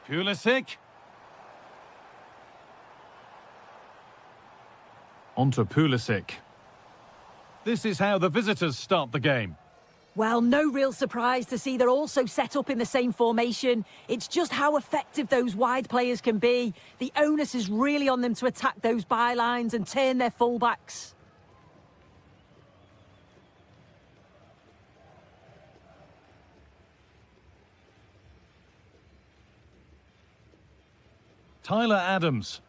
S3: Pulisic. Onto Pulisic. This is how the visitors start the game.
S2: Well, no real surprise to see they're also set up in the same formation. It's just how effective those wide players can be. The onus is really on them to attack those bylines and turn their fullbacks.
S3: Tyler Adams.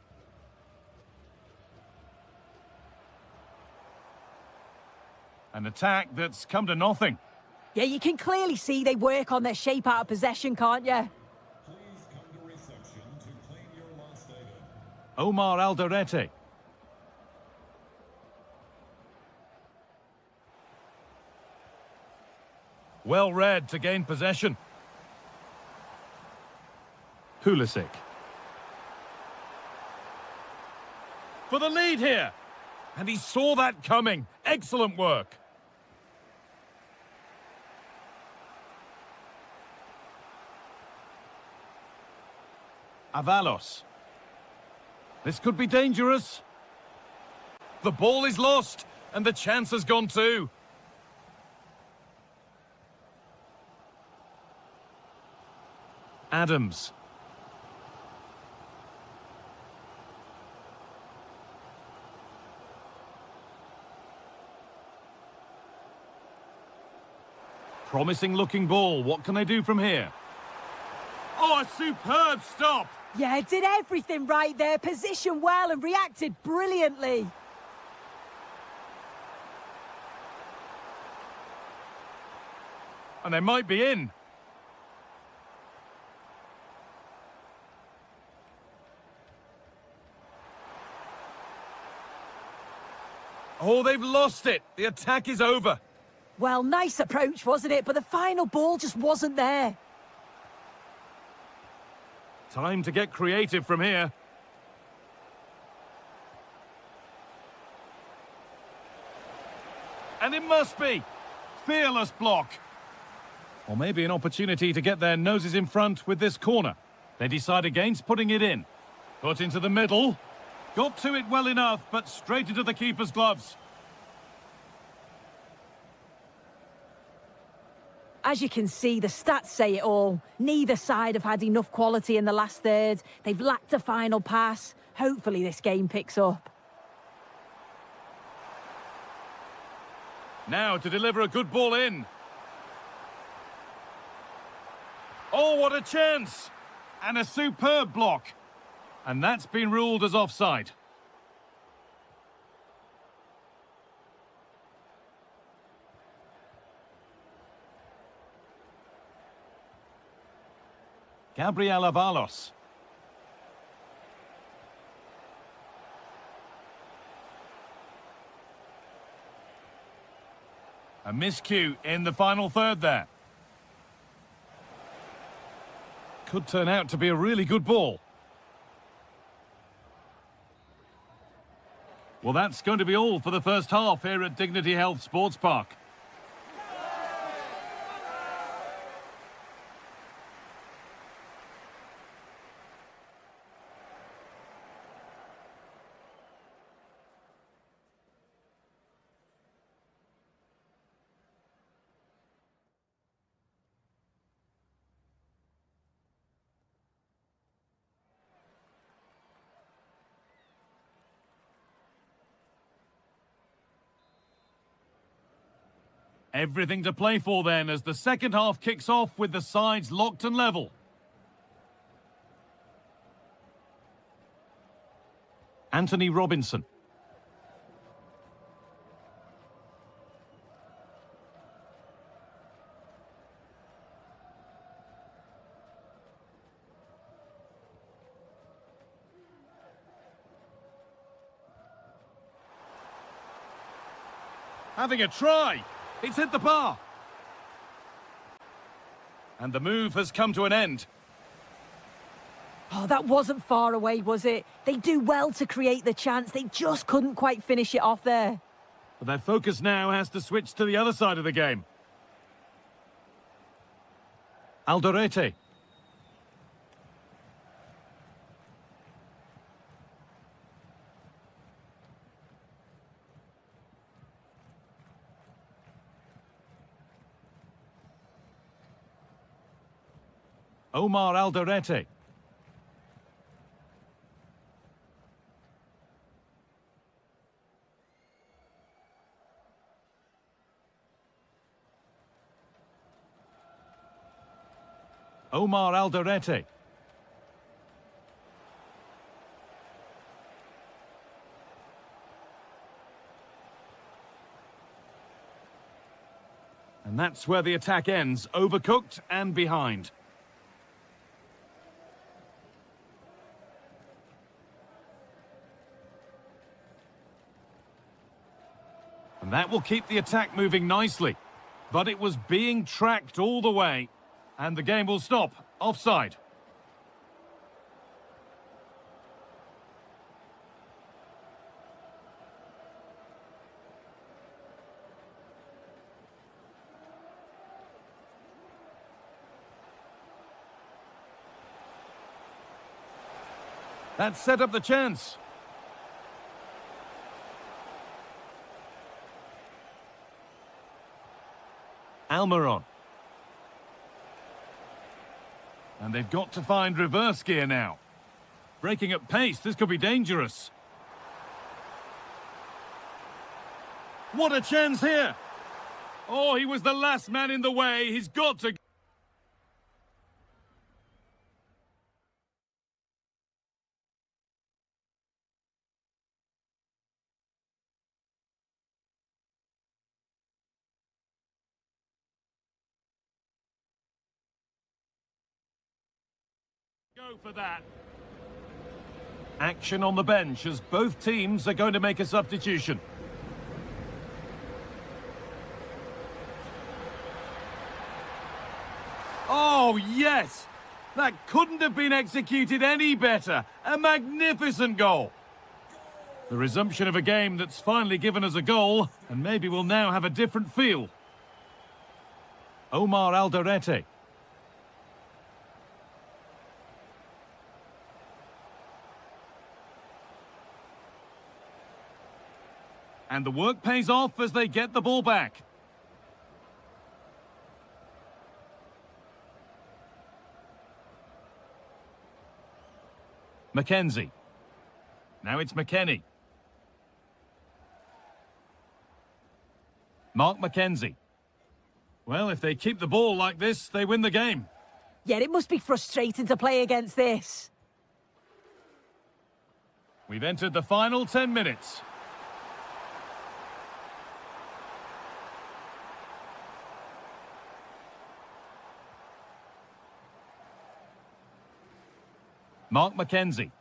S3: An attack that's come to nothing.
S2: Yeah, you can clearly see they work on their shape out of possession, can't you?
S5: Please come to reception to claim your last item.
S3: Omar Alderete. Well read to gain possession. Pulisic. For the lead here. And he saw that coming. Excellent work. Avalos. This could be dangerous. The ball is lost, and the chance has gone too. Adams. Promising looking ball. What can they do from here? Oh, a superb stop!
S2: Yeah, did everything right there. Positioned well and reacted brilliantly.
S3: And they might be in. Oh, they've lost it. The attack is over.
S2: Well, nice approach, wasn't it? But the final ball just wasn't there.
S3: Time to get creative from here. And it must be. Fearless block. Or maybe an opportunity to get their noses in front with this corner. They decide against putting it in. Put into the middle. Got to it well enough, but straight into the keeper's gloves.
S2: As you can see, the stats say it all. Neither side have had enough quality in the last third. They've lacked a final pass. Hopefully this game picks up.
S3: Now to deliver a good ball in. Oh, what a chance! And a superb block. And that's been ruled as offside. Gabriel Avalos. A miscue in the final third there. Could turn out to be a really good ball. Well, that's going to be all for the first half here at Dignity Health Sports Park. Everything to play for then as the second half kicks off with the sides locked and level. Anthony Robinson. Having a try. It's hit the bar. And the move has come to an end.
S2: Oh, that wasn't far away, was it? They do well to create the chance. They just couldn't quite finish it off there.
S3: But their focus now has to switch to the other side of the game. Alderete. Omar Alderete. Omar Alderete. And that's where the attack ends, overcooked and behind. And that will keep the attack moving nicely. But it was being tracked all the way. And the game will stop. Offside. That set up the chance. Almiron. And they've got to find reverse gear now. Breaking at pace, this could be dangerous. What a chance here! Oh, he was the last man in the way. He's got to... Go for that. Action on the bench as both teams are going to make a substitution. Oh, yes! That couldn't have been executed any better. A magnificent goal. The resumption of a game that's finally given us a goal, and maybe we'll now have a different feel. Omar Alderete. And the work pays off as they get the ball back. Mackenzie. Now it's McKennie. Mark Mackenzie. Well, if they keep the ball like this, they win the game.
S2: Yeah, it must be frustrating to play against this.
S3: We've entered the final 10 minutes. Mark Mackenzie.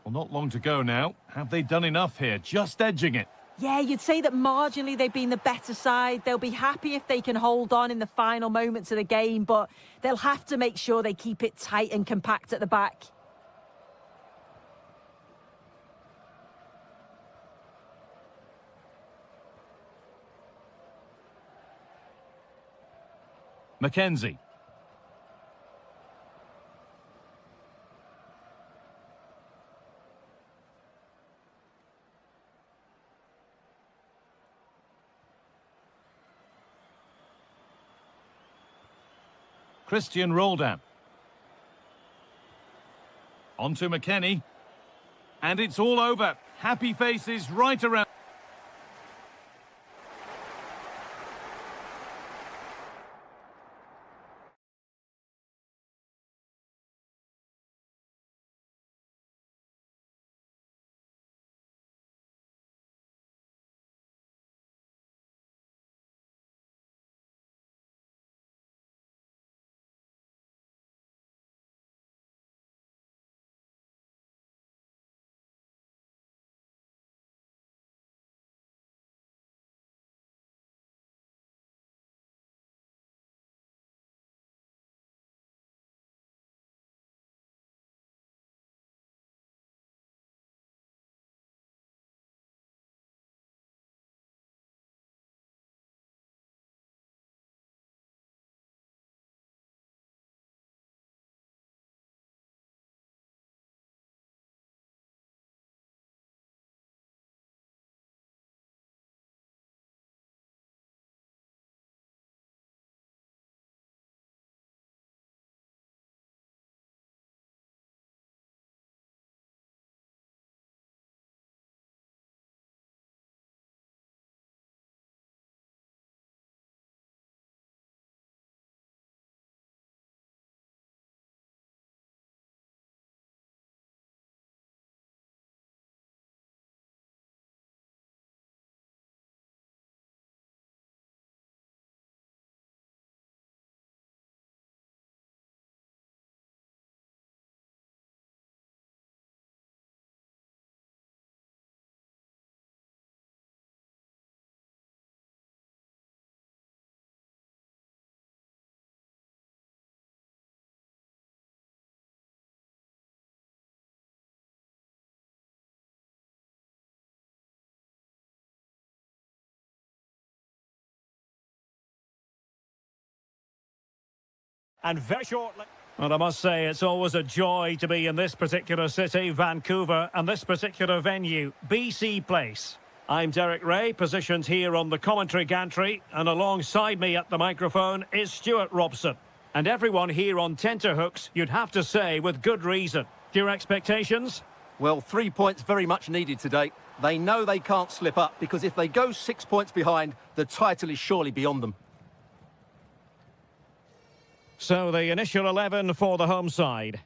S3: Well, not long to go now. Have they done enough here? Just edging it.
S2: Yeah, you'd say that marginally they've been the better side. They'll be happy if they can hold on in the final moments of the game, but they'll have to make sure they keep it tight and compact at the back.
S3: Mackenzie. Christian Roldan. On to McKennie. And it's all over. Happy faces right around.
S1: And very shortly... Well, I must say, it's always a joy to be in this particular city, Vancouver, and this particular venue, BC Place. I'm Derek Ray, positioned here on the commentary gantry, and alongside me at the microphone is Stuart Robson. And everyone here on tenterhooks, you'd have to say, with good reason. Your expectations?
S4: Well, 3 points very much needed today. They know they can't slip up, because if they go 6 points behind, the title is surely beyond them.
S1: So the initial 11 for the home side.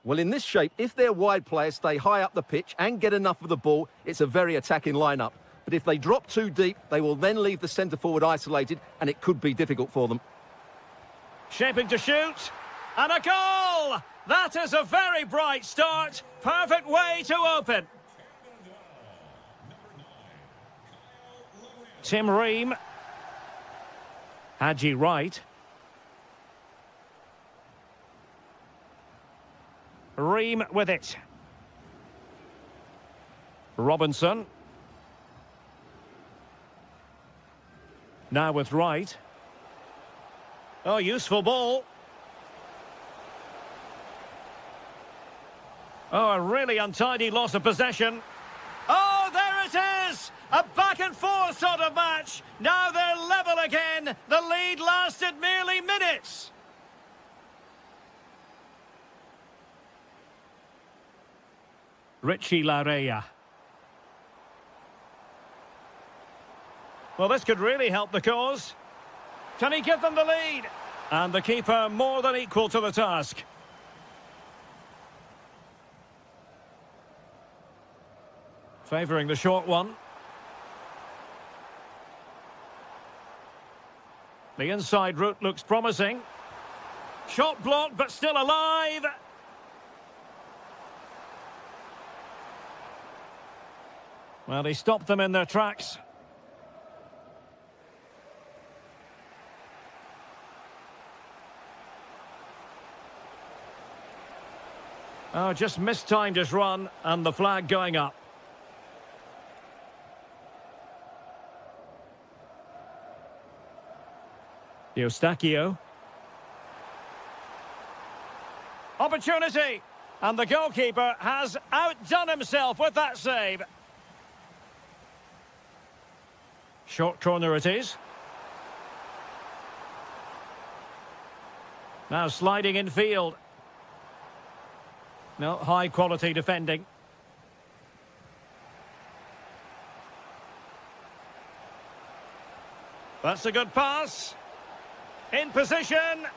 S4: Well, in this shape, if their wide players stay high up the pitch and get enough of the ball, it's a very attacking lineup. But if they drop too deep, they will then leave the centre-forward isolated, and it could be difficult for them.
S1: Shaping to shoot. And a goal! That is a very bright start. Perfect way to open. Tim Ream. Hadji Wright. Ream with it. Robinson. Now with Wright. Oh, useful ball. Oh, a really untidy loss of possession. Oh, there it is! A back-and-forth sort of match. Now they're level again. The lead lasted merely minutes. Richie Larea. Well, this could really help the cause. Can he give them the lead? And the keeper more than equal to the task. Favouring the short one. The inside route looks promising. Shot blocked, but still alive. Well, he stopped them in their tracks. Oh, just mistimed his run, and the flag going up. Eustachio. Opportunity! And the goalkeeper has outdone himself with that save. Short corner it is. Now sliding in field. No, high quality defending. That's a good pass. In position.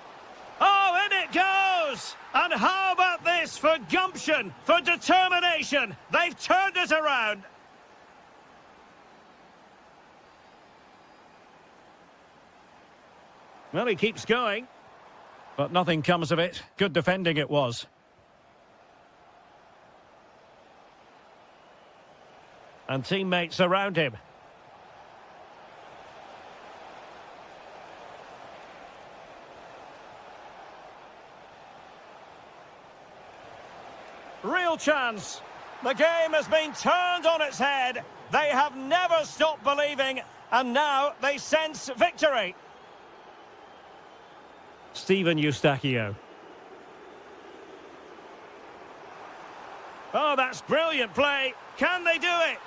S1: Oh, in it goes! And how about this for gumption, for determination? They've turned it around. Well, he keeps going, but nothing comes of it. Good defending it was. And teammates around him. Real chance. The game has been turned on its head. They have never stopped believing, and now they sense victory. Steven Eustachio. Oh, that's brilliant play. Can they do it?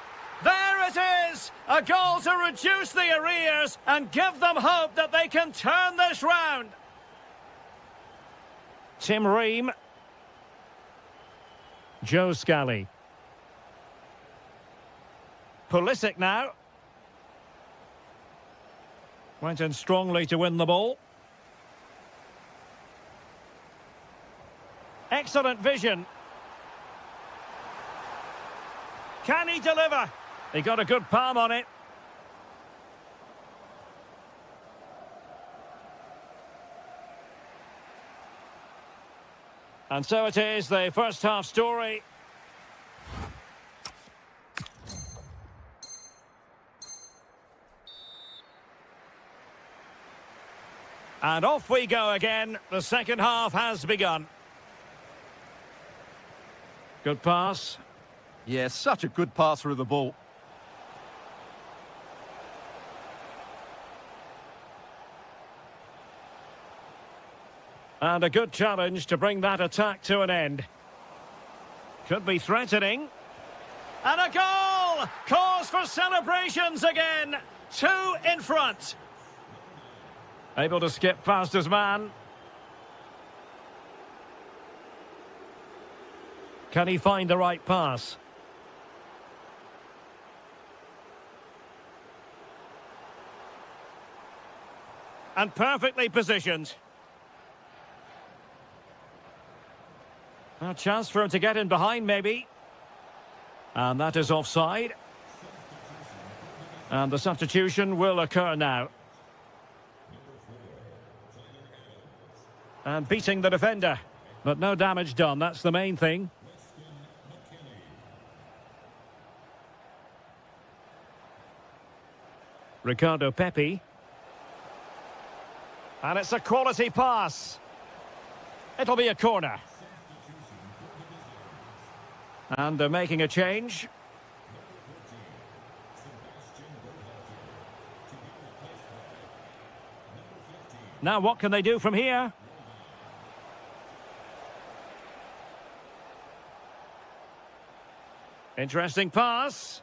S1: There it is! A goal to reduce the arrears and give them hope that they can turn this round. Tim Ream. Joe Scally. Pulisic now. Went in strongly to win the ball. Excellent vision. Can he deliver? He got a good palm on it. And so it is, the first half story. And off we go again. The second half has begun. Good pass.
S4: Yeah, such a good passer of the ball.
S1: And a good challenge to bring that attack to an end. Could be threatening. And a goal! Cause for celebrations again. 2 in front. Able to skip past his man. Can he find the right pass? And perfectly positioned. A chance for him to get in behind, maybe. And that is offside. And the substitution will occur now. And beating the defender. But no damage done, that's the main thing. Ricardo Pepi. And it's a quality pass. It'll be a corner. And they're making a change. Now what can they do from here? Interesting pass.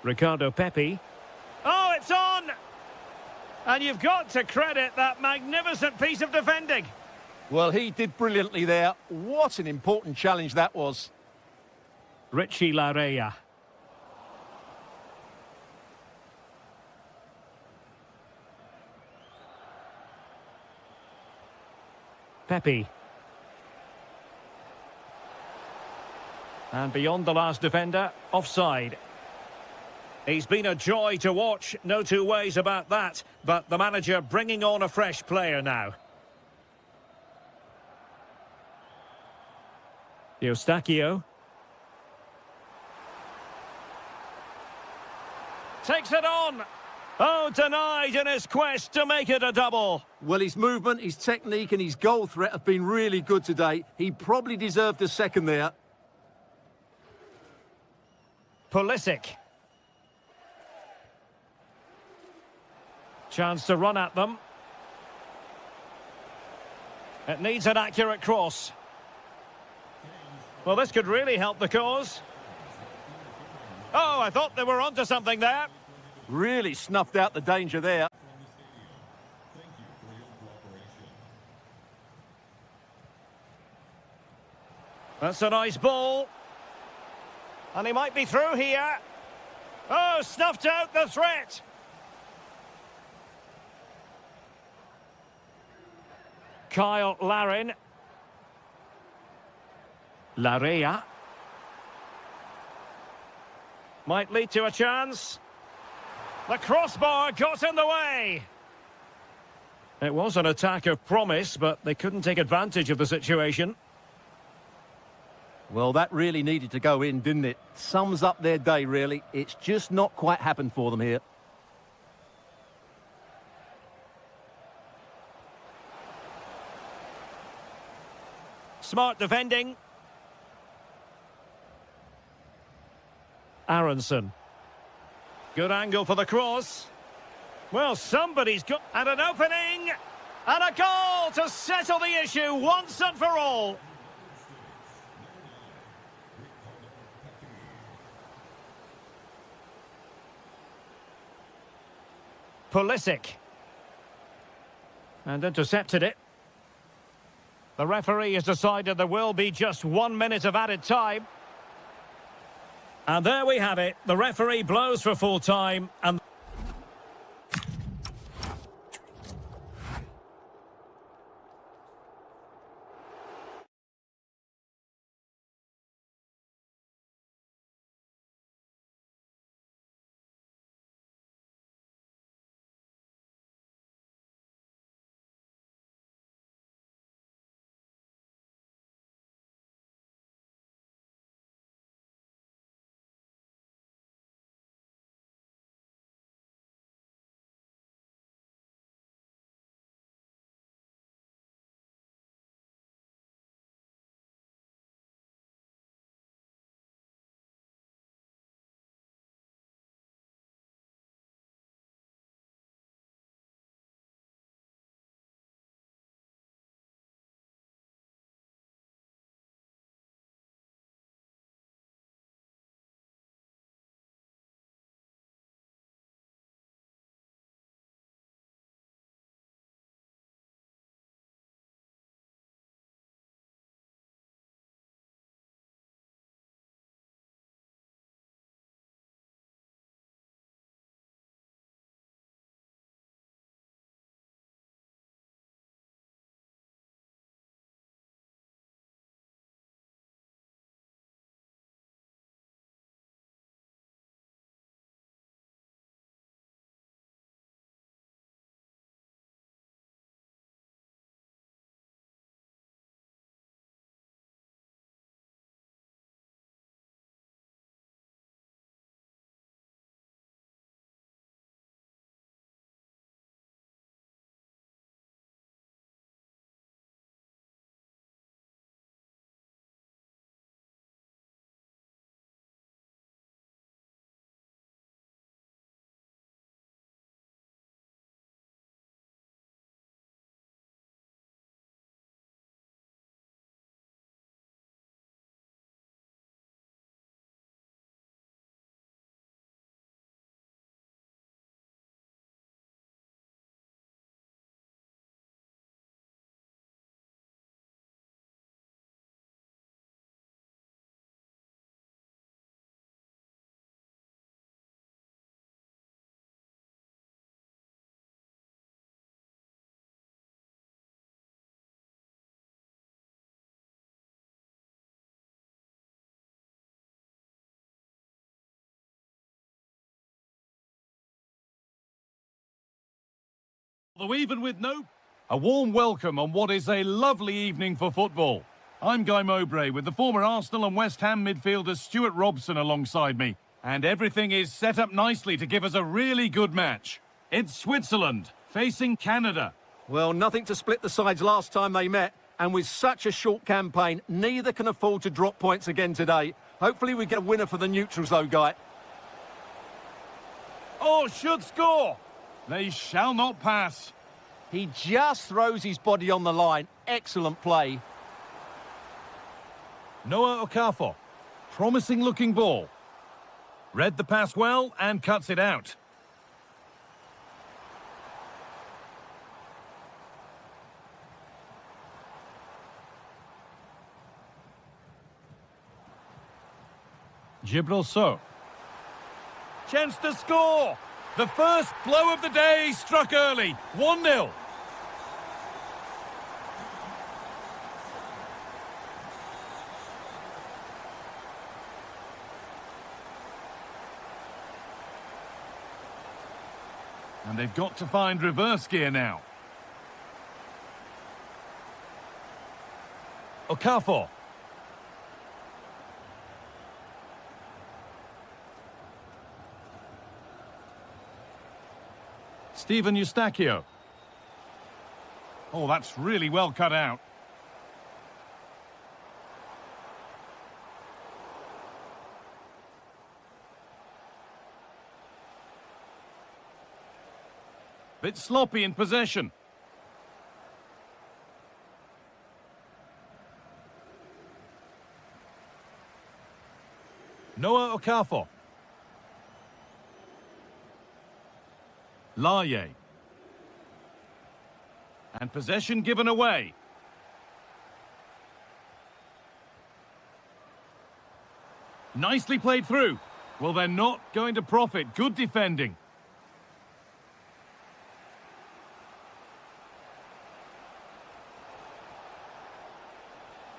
S1: Ricardo Pepi. Oh, it's on! And you've got to credit that magnificent piece of defending.
S4: Well, he did brilliantly there. What an important challenge that was.
S1: Richie Larea. Pepi. And beyond the last defender, offside. He's been a joy to watch, no two ways about that. But the manager bringing on a fresh player now. Eustachio. Takes it on. Oh, denied in his quest to make it a double.
S4: Well, his movement, his technique and his goal threat have been really good today. He probably deserved a second there.
S1: Pulisic. Chance to run at them. It needs an accurate cross. Well, this could really help the cause. Oh, I thought they were onto something there.
S4: Really snuffed out the danger there.
S1: That's a nice ball. And he might be through here. Oh, snuffed out the threat. Kyle Larin. Larea. Might lead to a chance. The crossbar got in the way. It was an attack of promise, but they couldn't take advantage of the situation.
S4: Well, that really needed to go in, didn't it? Sums up their day, really. It's just not quite happened for them here.
S1: Smart defending. Aronson. Good angle for the cross. Well, somebody's got... And an opening! And a goal to settle the issue once and for all. Pulisic. And intercepted it. The referee has decided there will be just 1 minute of added time. And there we have it. The referee blows for full time and...
S3: Although even with no... A warm welcome on what is a lovely evening for football. I'm Guy Mowbray with the former Arsenal and West Ham midfielder Stuart Robson alongside me. And everything is set up nicely to give us a really good match. It's Switzerland facing Canada.
S4: Well, nothing to split the sides last time they met, and with such a short campaign, neither can afford to drop points again today. Hopefully we get a winner for the neutrals though, Guy.
S3: Oh, should score! They shall not pass.
S4: He just throws his body on the line. Excellent play.
S3: Noah Okafor. Promising looking ball. Read the pass well and cuts it out. Gibril So. Chance to score! The first blow of the day struck early. 1-0. And they've got to find reverse gear now. Okafor. Steven Eustachio. Oh, that's really well cut out. Bit sloppy in possession. Noah Okafor. Laye. And possession given away. Nicely played through. Well, they're not going to profit. Good defending.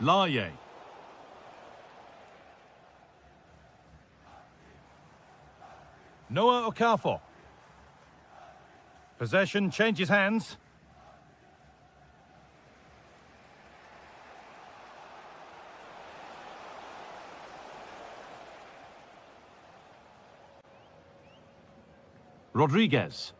S3: Laye. Noah Okafor. Possession changes hands. Rodriguez.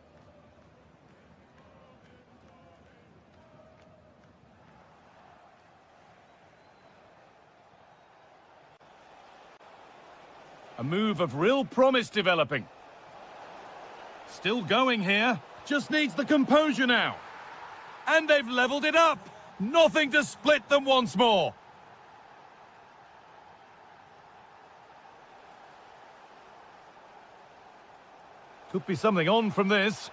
S3: A move of real promise developing. Still going here. Just needs the composure now. And they've levelled it up. Nothing to split them once more. Could be something on from this.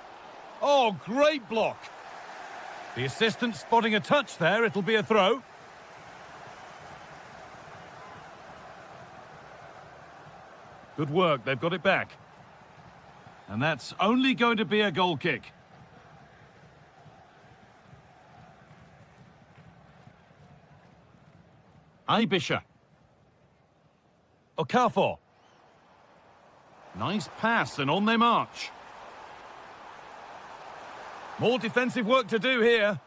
S3: Oh, great block. The assistant spotting a touch there. It'll be a throw. Good work. They've got it back. And that's only going to be a goal kick. Ibisha. Okafor. Nice pass and on they march. More defensive work to do here.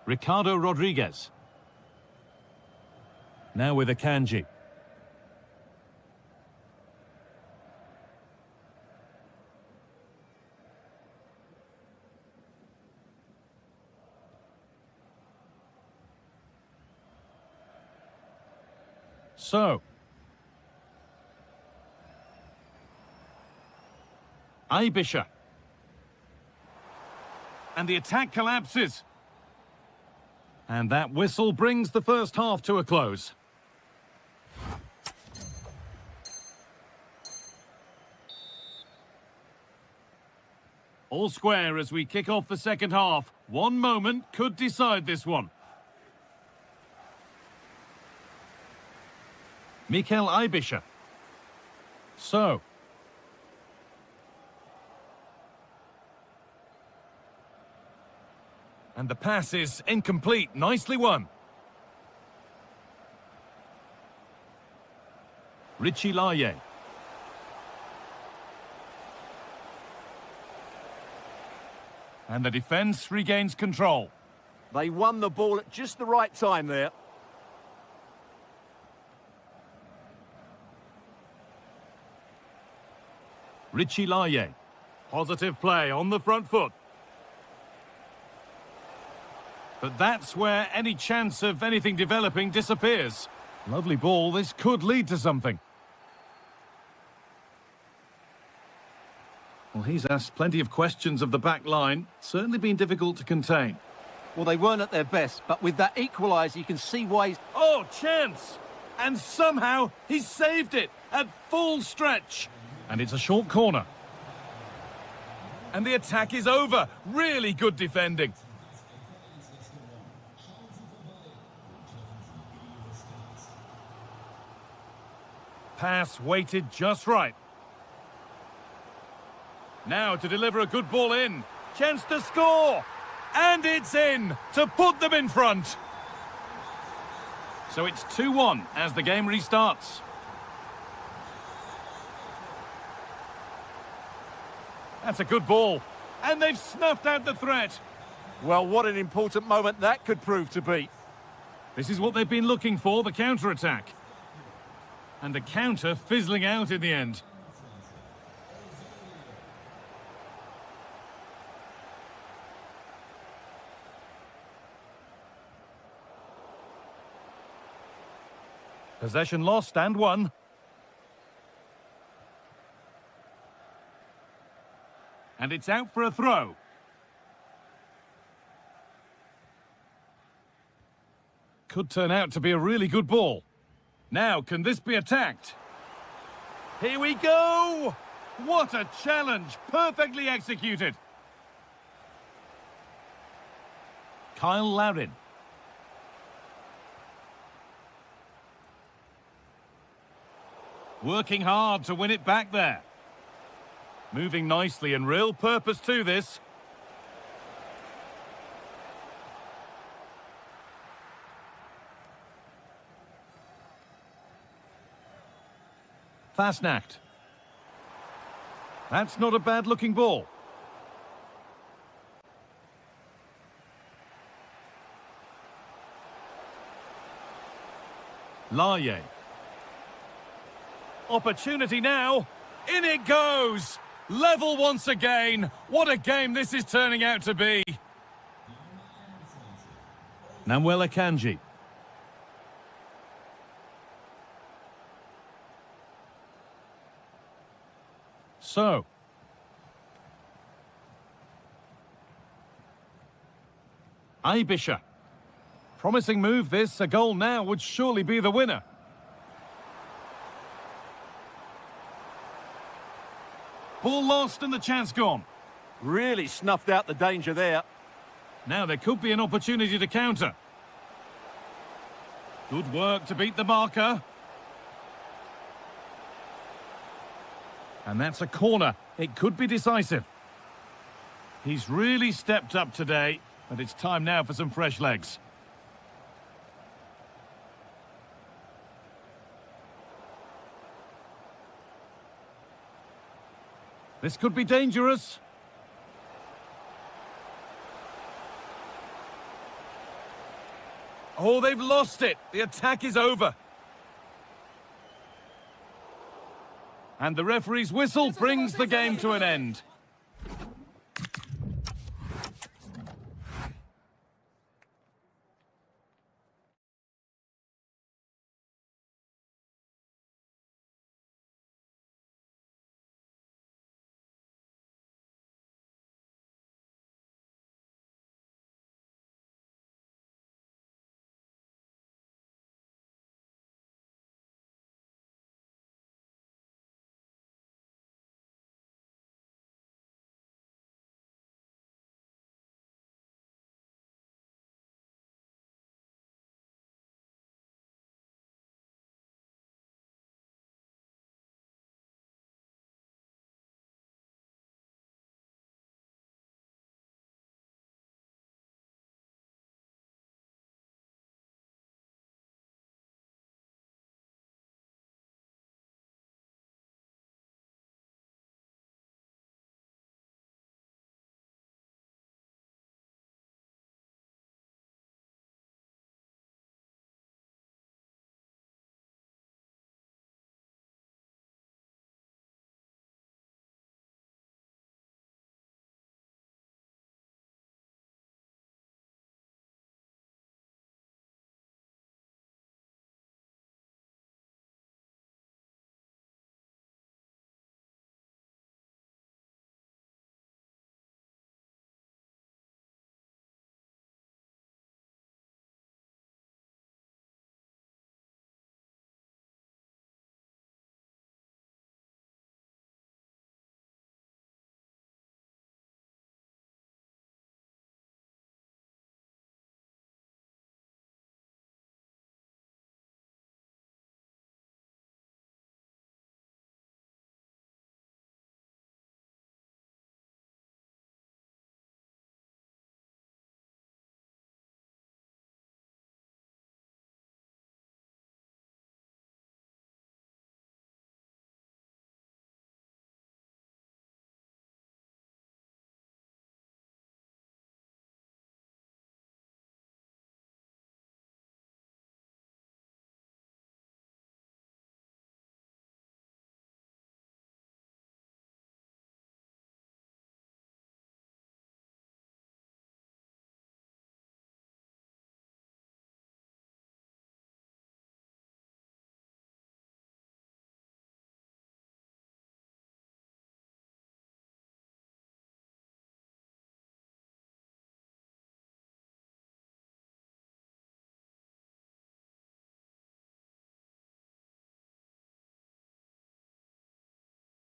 S3: Ricardo Rodriguez. Now with Akanji. So. Ibisha. And the attack collapses. And that whistle brings the first half to a close. All square as we kick off the second half. One moment could decide this one. Mikel Ibisha. So. And the pass is incomplete. Nicely won. Laye. And the defence regains control.
S4: They won the ball at just the right time there.
S3: Laye. Positive play on the front foot. But that's where any chance of anything developing disappears. Lovely ball, this could lead to something. Well, he's asked plenty of questions of the back line. Certainly been difficult to contain.
S4: Well, they weren't at their best, but with that equaliser, you can see why he's...
S3: Oh, chance! And somehow he's saved it at full stretch. And it's a short corner. And the attack is over. Really good defending. Pass weighted just right. Now to deliver a good ball in. Chance to score. And it's in to put them in front. So it's 2-1 as the game restarts. That's a good ball. And they've snuffed out the threat.
S4: Well, what an important moment that could prove to be.
S3: This is what they've been looking for, the counter-attack. And the counter fizzling out in the end. Possession lost and won. And it's out for a throw. Could turn out to be a really good ball. Now, can this be attacked? Here we go! What a challenge! Perfectly executed. Kyle Larin. Working hard to win it back there. Moving nicely and real purpose to this. Fastnacht. That's not a bad-looking ball. Laye. Opportunity now. In it goes. Level once again. What a game this is turning out to be. Namuela Kanji. So. Bільше. Promising move this. A goal now would surely be the winner. Ball lost and the chance gone.
S4: Really snuffed out the danger there.
S3: Now there could be an opportunity to counter. Good work to beat the marker. And that's a corner. It could be decisive. He's really stepped up today, but it's time now for some fresh legs. This could be dangerous. Oh, they've lost it. The attack is over. And the referee's whistle brings the game to an end.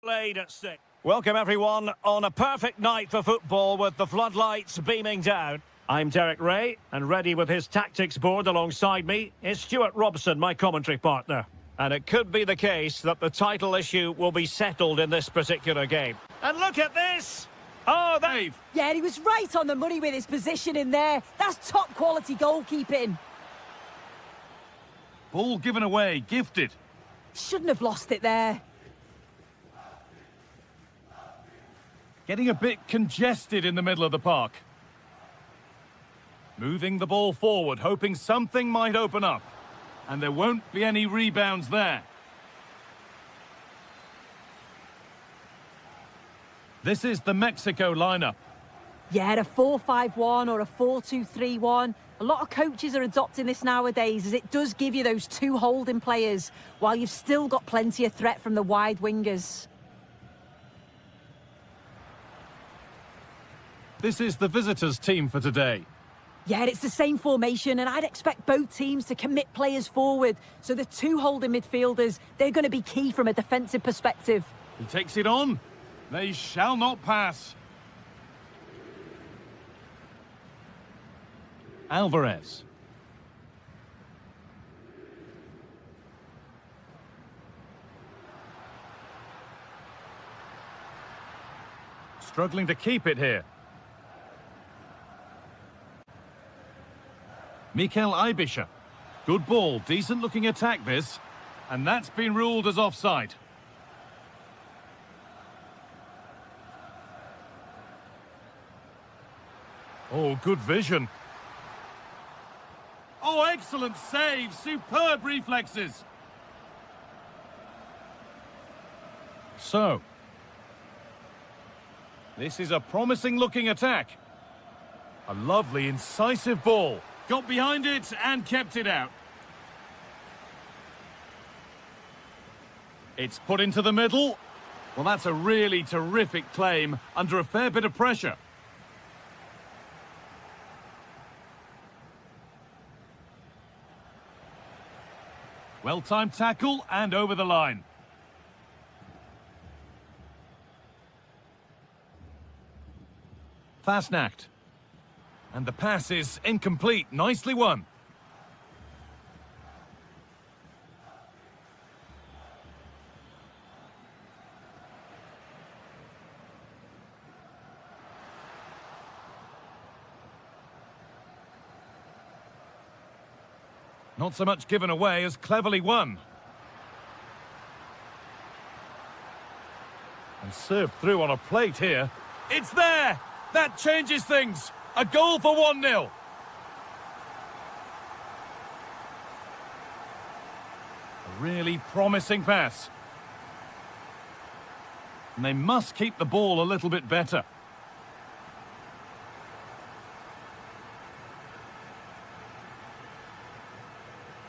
S1: Played at stake. Welcome everyone on a perfect night for football with the floodlights beaming down. I'm Derek Ray, and ready with his tactics board alongside me is Stuart Robson, my commentary partner. And it could be the case that the title issue will be settled in this particular game. And look at this! Oh, Dave!
S2: Yeah, and he was right on the money with his position in there. That's top quality goalkeeping.
S3: Ball given away, gifted.
S2: Shouldn't have lost it there.
S3: Getting a bit congested in the middle of the park. Moving the ball forward, hoping something might open up. And there won't be any rebounds there. This is the Mexico lineup.
S2: Yeah, a 4-5-1 or a 4-2-3-1. A lot of coaches are adopting this nowadays as it does give you those two holding players while you've still got plenty of threat from the wide wingers.
S3: This is the visitors' team for today.
S2: Yeah, it's the same formation, and I'd expect both teams to commit players forward. So the two holding midfielders, they're going to be key from a defensive perspective.
S3: He takes it on. They shall not pass. Alvarez. Struggling to keep it here. Mikel Ibisha. Good ball, decent looking attack this. And that's been ruled as offside. Oh, good vision. Oh, excellent save. Superb reflexes. So, this is a promising looking attack. A lovely, incisive ball. Got behind it and kept it out. It's put into the middle. Well, that's a really terrific claim under a fair bit of pressure. Well-timed tackle and over the line. Fastnacht. And the pass is incomplete. Nicely won. Not so much given away as cleverly won. And served through on a plate here. It's there! That changes things. A goal for 1-0. A really promising pass. And they must keep the ball a little bit better.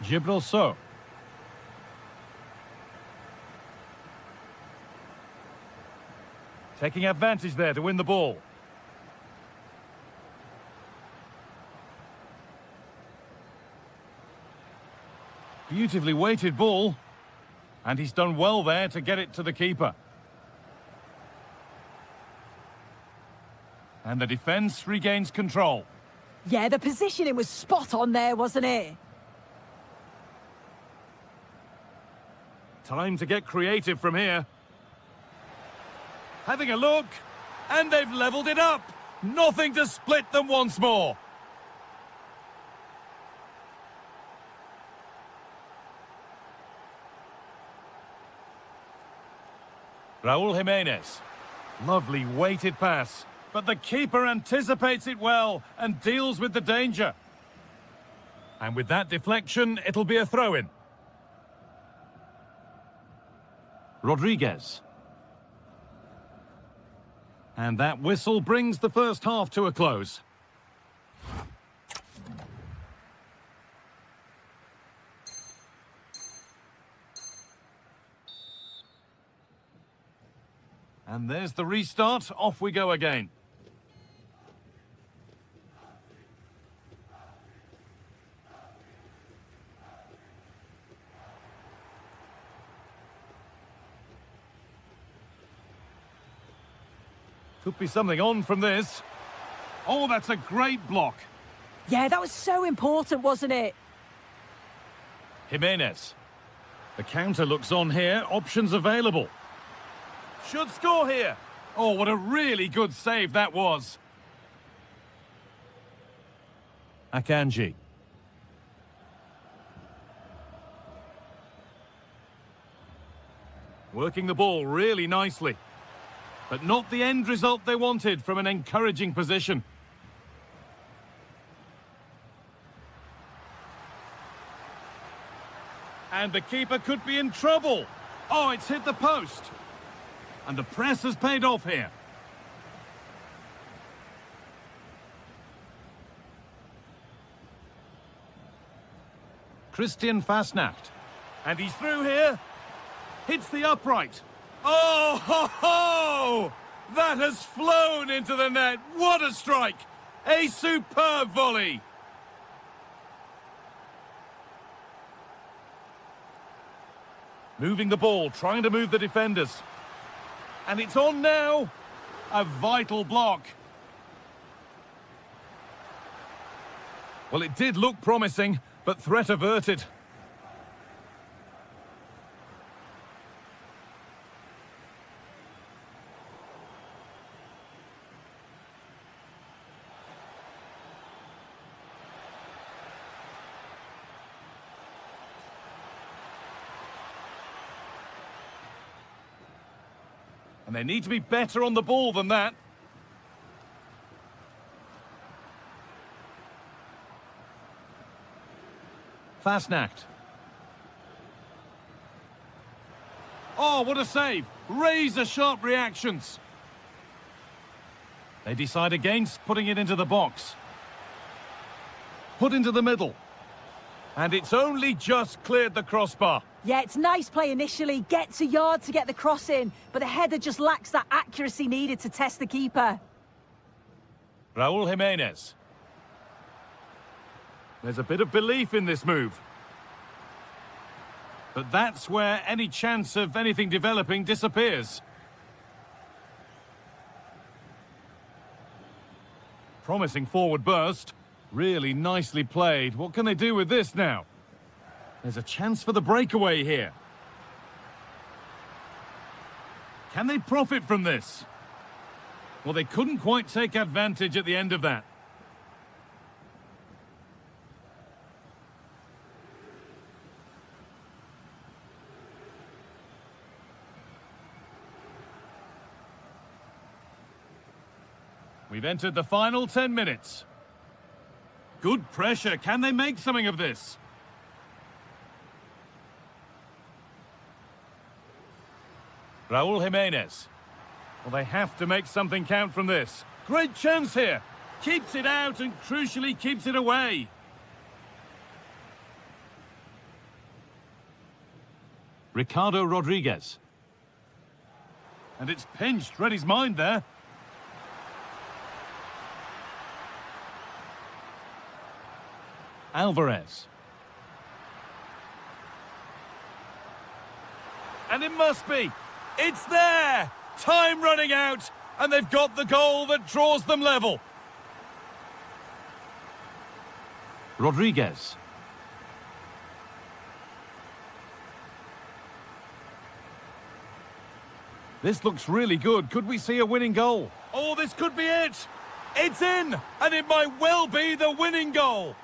S3: Gibraltar. Taking advantage there to win the ball. Beautifully weighted ball. And he's done well there to get it to the keeper. And the defence regains control.
S2: Yeah, the positioning was spot on there, wasn't it?
S3: Time to get creative from here. Having a look. And they've levelled it up. Nothing to split them once more. Raúl Jiménez. Lovely weighted pass. But the keeper anticipates it well and deals with the danger. And with that deflection, it'll be a throw-in. Rodriguez. And that whistle brings the first half to a close. And there's the restart. Off we go again. Could be something on from this. Oh, that's a great block.
S2: Yeah, that was so important, wasn't it?
S3: Jimenez. The counter looks on here. Options available. Should score here. Oh, what a really good save that was. Akanji. Working the ball really nicely. But not the end result they wanted from an encouraging position. And the keeper could be in trouble. Oh, it's hit the post. And the press has paid off here. Christian Fastnacht. And he's through here. Hits the upright. Oh, ho, ho! That has flown into the net. What a strike! A superb volley. Moving the ball, trying to move the defenders. And it's on now. A vital block. Well, it did look promising, but threat averted. And they need to be better on the ball than that. Fastnacht. Oh, what a save. Razor-sharp reactions. They decide against putting it into the box. Put into the middle. And it's only just cleared the crossbar.
S2: Yeah, it's nice play initially, gets a yard to get the cross in, but the header just lacks that accuracy needed to test the keeper.
S3: Raúl Jiménez. There's a bit of belief in this move. But that's where any chance of anything developing disappears. Promising forward burst. Really nicely played. What can they do with this now? There's a chance for the breakaway here. Can they profit from this? Well, they couldn't quite take advantage at the end of that. We've entered the final 10 minutes. Good pressure. Can they make something of this? Raúl Jiménez. Well, they have to make something count from this. Great chance here. Keeps it out and crucially keeps it away. Ricardo Rodriguez. And it's pinched. Read his mind there. Alvarez. And it must be. It's there! Time running out, and they've got the goal that draws them level. Rodriguez. This looks really good. Could we see a winning goal? Oh, this could be it! It's in, and it might well be the winning goal.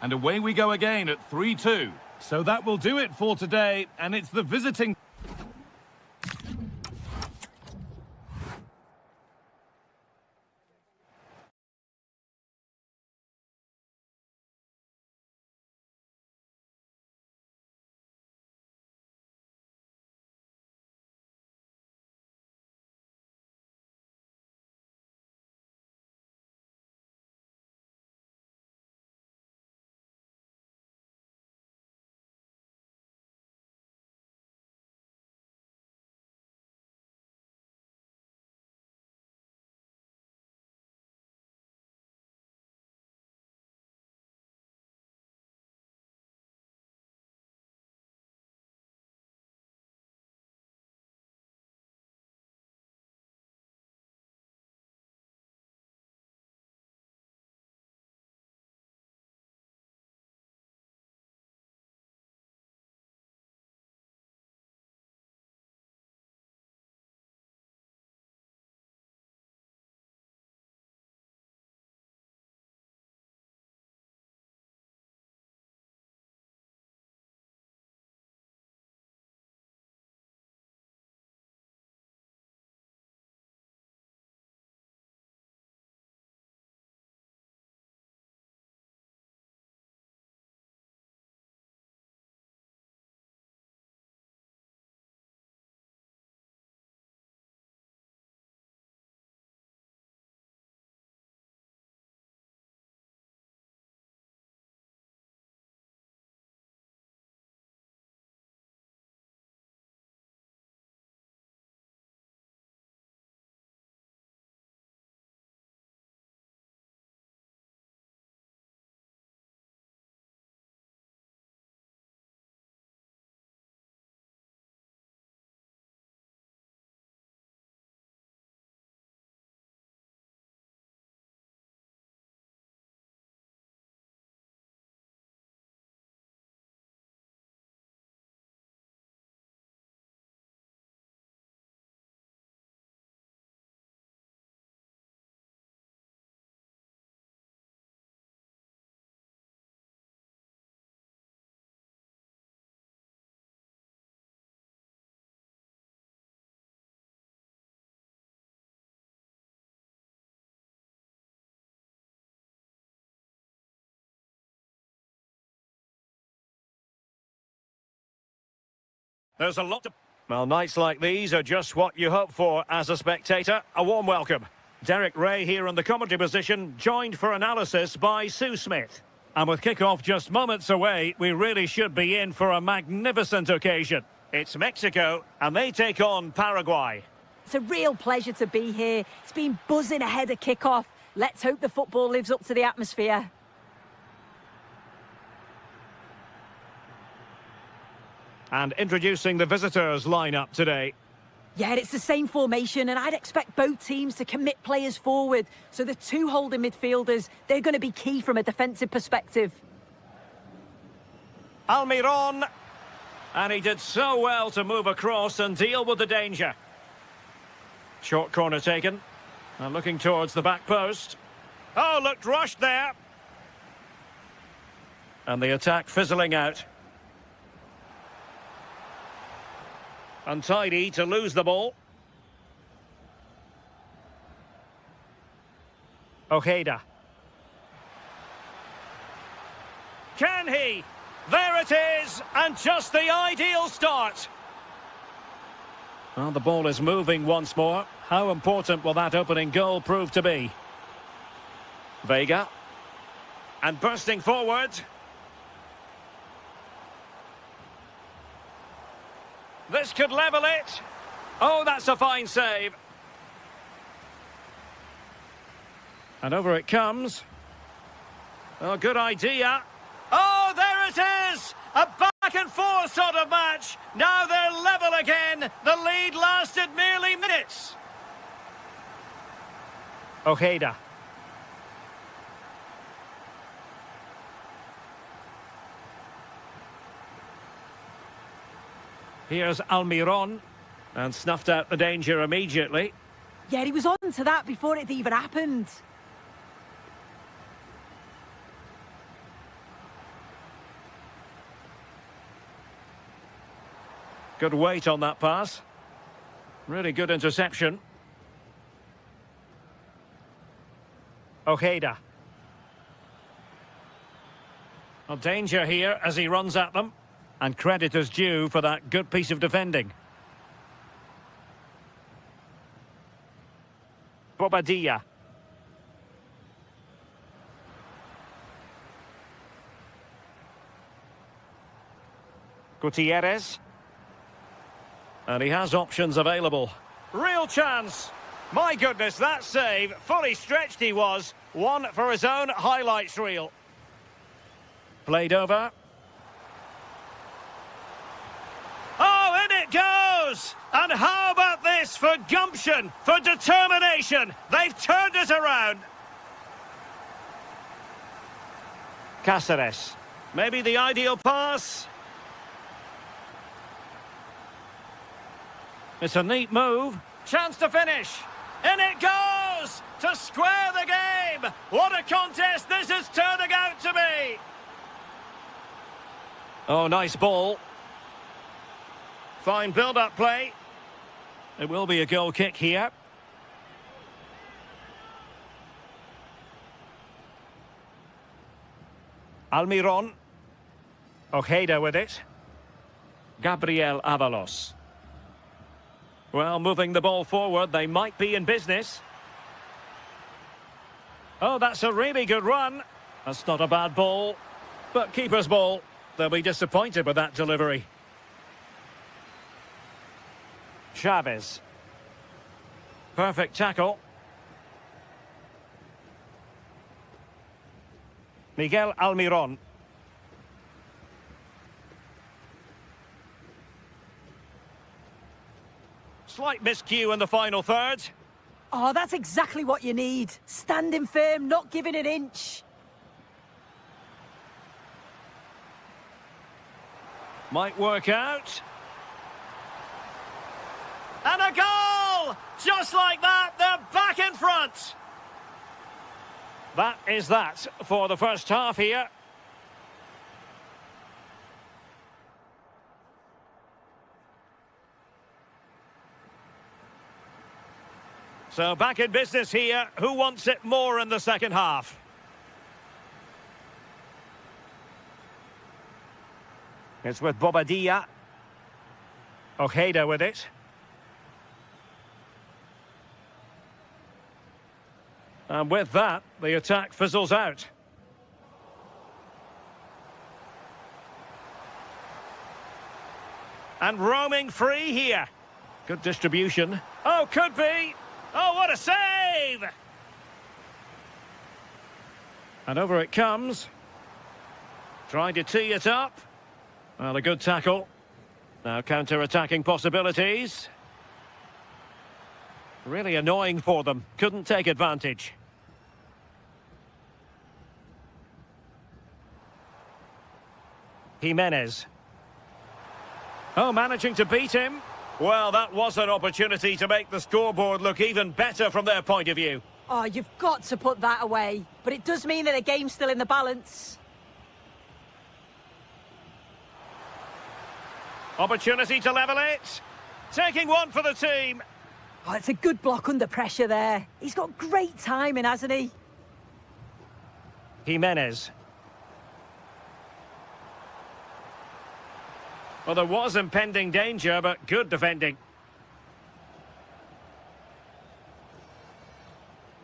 S3: And away we go again at 3-2. So that will do it for today, and it's the visiting...
S1: There's a lot to... Well, nights like these are just what you hope for as a spectator. A warm welcome. Derek Ray here in the commentary position, joined for analysis by Sue Smith. And with kick-off just moments away, we really should be in for a magnificent occasion. It's Mexico, and they take on Paraguay.
S2: It's a real pleasure to be here. It's been buzzing ahead of kick-off. Let's hope the football lives up to the atmosphere.
S1: And introducing the visitors lineup today.
S2: Yeah, it's the same formation, and I'd expect both teams to commit players forward. So the two holding midfielders, they're going to be key from a defensive perspective.
S1: Almiron. And he did so well to move across and deal with the danger. Short corner taken. And looking towards the back post. Oh, looked rushed there. And the attack fizzling out. Untidy to lose the ball. Ojeda. Can he? There it is, and just the ideal start. Well, the ball is moving once more. How important will that opening goal prove to be? Vega. And bursting forward. This could level it. Oh, that's a fine save. And over it comes. Oh, good idea. Oh, there it is! A back and forth sort of match. Now they're level again. The lead lasted merely minutes. Ojeda. Here's Almiron. And snuffed out the danger immediately.
S2: Yeah, he was on to that before it even happened.
S1: Good weight on that pass. Really good interception. Ojeda. Well, danger here as he runs at them. And credit is due for that good piece of defending. Bobadilla. Gutierrez. And he has options available. Real chance. My goodness, that save. Fully stretched he was. One for his own highlights reel. Played over. Oh, in it goes! And how about this for gumption, for determination? They've turned it around. Cáceres. Maybe the ideal pass. It's a neat move. Chance to finish. In it goes! To square the game! What a contest this is turning out to be! Oh, nice ball. Fine build-up play. It will be a goal kick here. Almiron. Ojeda with it. Gabriel Avalos. Well, moving the ball forward, they might be in business. Oh, that's a really good run. That's not a bad ball. But keeper's ball. They'll be disappointed with that delivery. Chavez. Perfect tackle. Miguel Almiron. Slight miscue in the final third.
S2: Oh, that's exactly what you need. Standing firm, not giving an inch.
S1: Might work out. And a goal! Just like that, they're back in front. That is that for the first half here. So back in business here. Who wants it more in the second half? It's with Bobadilla. Ojeda with it. And with that, the attack fizzles out. And roaming free here. Good distribution. Oh, could be. Oh, what a save! And over it comes. Trying to tee it up. Well, a good tackle. Now counter-attacking possibilities. Really annoying for them. Couldn't take advantage. Jimenez. Oh, managing to beat him. Well, that was an opportunity to make the scoreboard look even better from their point of view.
S2: Oh, you've got to put that away. But it does mean that the game's still in the balance.
S1: Opportunity to level it. Taking one for the team.
S2: Oh, it's a good block under pressure there. He's got great timing, hasn't he?
S1: Jimenez. Well, there was impending danger, but good defending.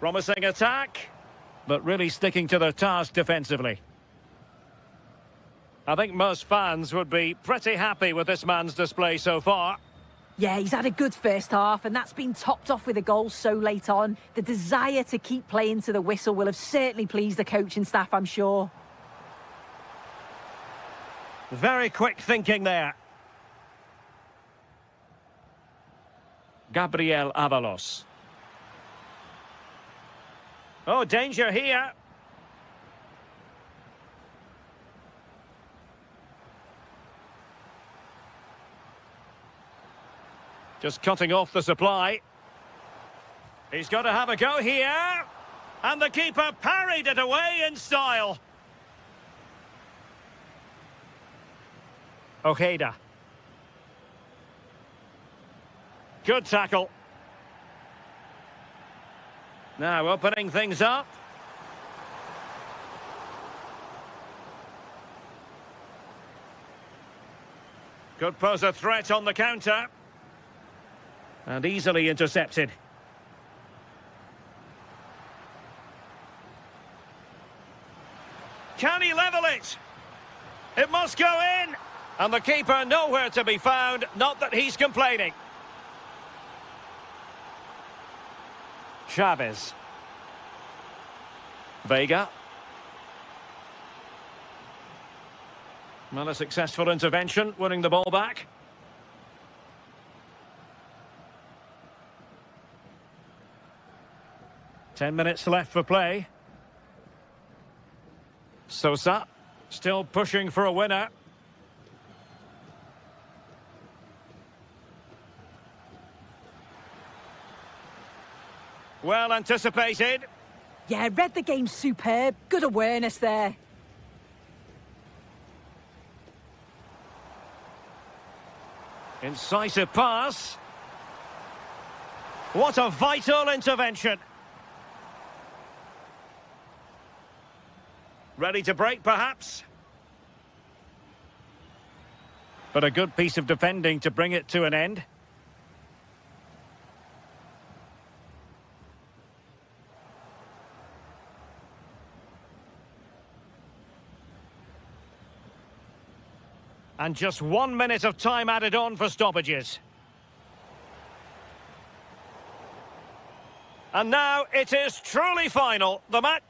S1: Promising attack, but really sticking to their task defensively. I think most fans would be pretty happy with this man's display so far.
S2: Yeah, he's had a good first half, and that's been topped off with a goal so late on. The desire to keep playing to the whistle will have certainly pleased the coaching staff, I'm sure.
S1: Very quick thinking there. Gabriel Avalos. Oh, danger here. Just cutting off the supply. He's got to have a go here. And the keeper parried it away in style. Ojeda. Good tackle. Now opening things up. Could pose a threat on the counter. And easily intercepted. Can he level it? It must go in. And the keeper nowhere to be found. Not that he's complaining. Chavez. Vega. Well, a successful intervention, winning the ball back. 10 minutes left for play. Sosa, still pushing for a winner. Well anticipated.
S2: Yeah, read the game superb. Good awareness there.
S1: Incisive pass. What a vital intervention. Ready to break, perhaps? But a good piece of defending to bring it to an end. And just 1 minute of time added on for stoppages. And now it is truly final. The match...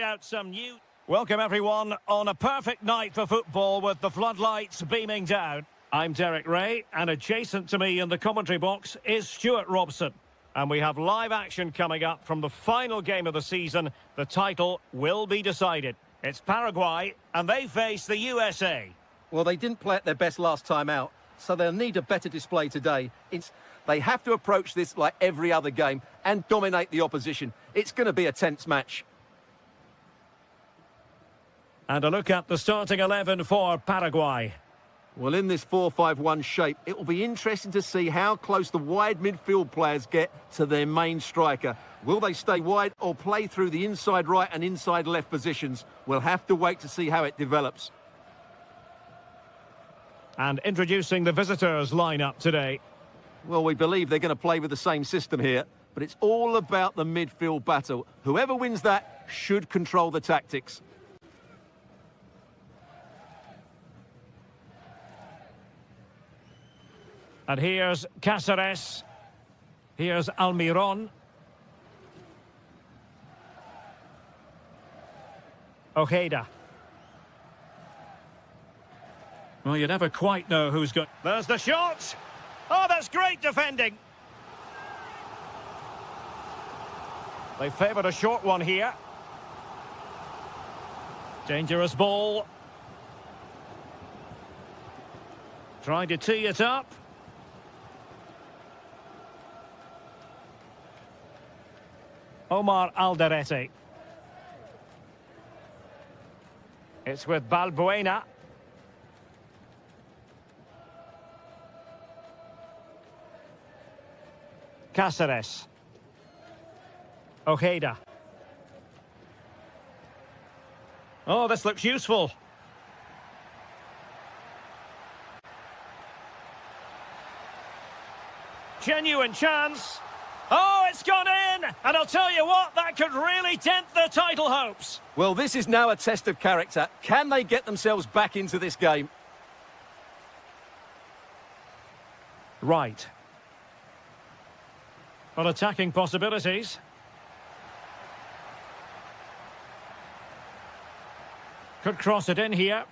S1: Out some new. Welcome everyone on a perfect night for football with the floodlights beaming down. I'm Derek Ray, and adjacent to me in the commentary box is Stuart Robson. And we have live action coming up from the final game of the season. The title will be decided. It's Paraguay, and they face the USA.
S4: Well, they didn't play at their best last time out, so they'll need a better display today. They have to approach this like every other game and dominate the opposition. It's going to be a tense match.
S1: And a look at the starting 11 for Paraguay.
S4: Well, in this 4-5-1 shape, it will be interesting to see how close the wide midfield players get to their main striker. Will they stay wide or play through the inside right and inside left positions? We'll have to wait to see how it develops.
S1: And introducing the visitors lineup today.
S4: Well, we believe they're going to play with the same system here, but it's all about the midfield battle. Whoever wins that should control the tactics.
S1: And here's Cáceres. Here's Almiron. Ojeda. Well, you never quite know who's got... There's the shot! Oh, that's great defending! They favoured a short one here. Dangerous ball. Trying to tee it up. Omar Alderete. It's with Balbuena. Cáceres. Ojeda. Oh, this looks useful. Genuine chance. Oh, it's gone in! And I'll tell you what, that could really dent their title hopes.
S4: Well, this is now a test of character. Can they get themselves back into this game?
S1: Right. Well, attacking possibilities. Could cross it in here.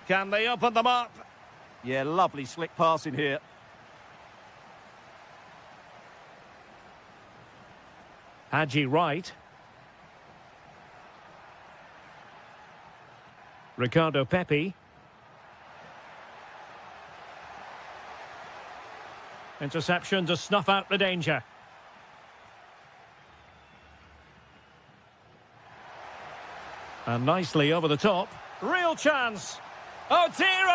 S1: Can they open them up?
S4: Yeah, lovely slick passing here.
S1: Hadji right. Ricardo Pepi. Interception to snuff out the danger. And nicely over the top. Real chance. Oh dear,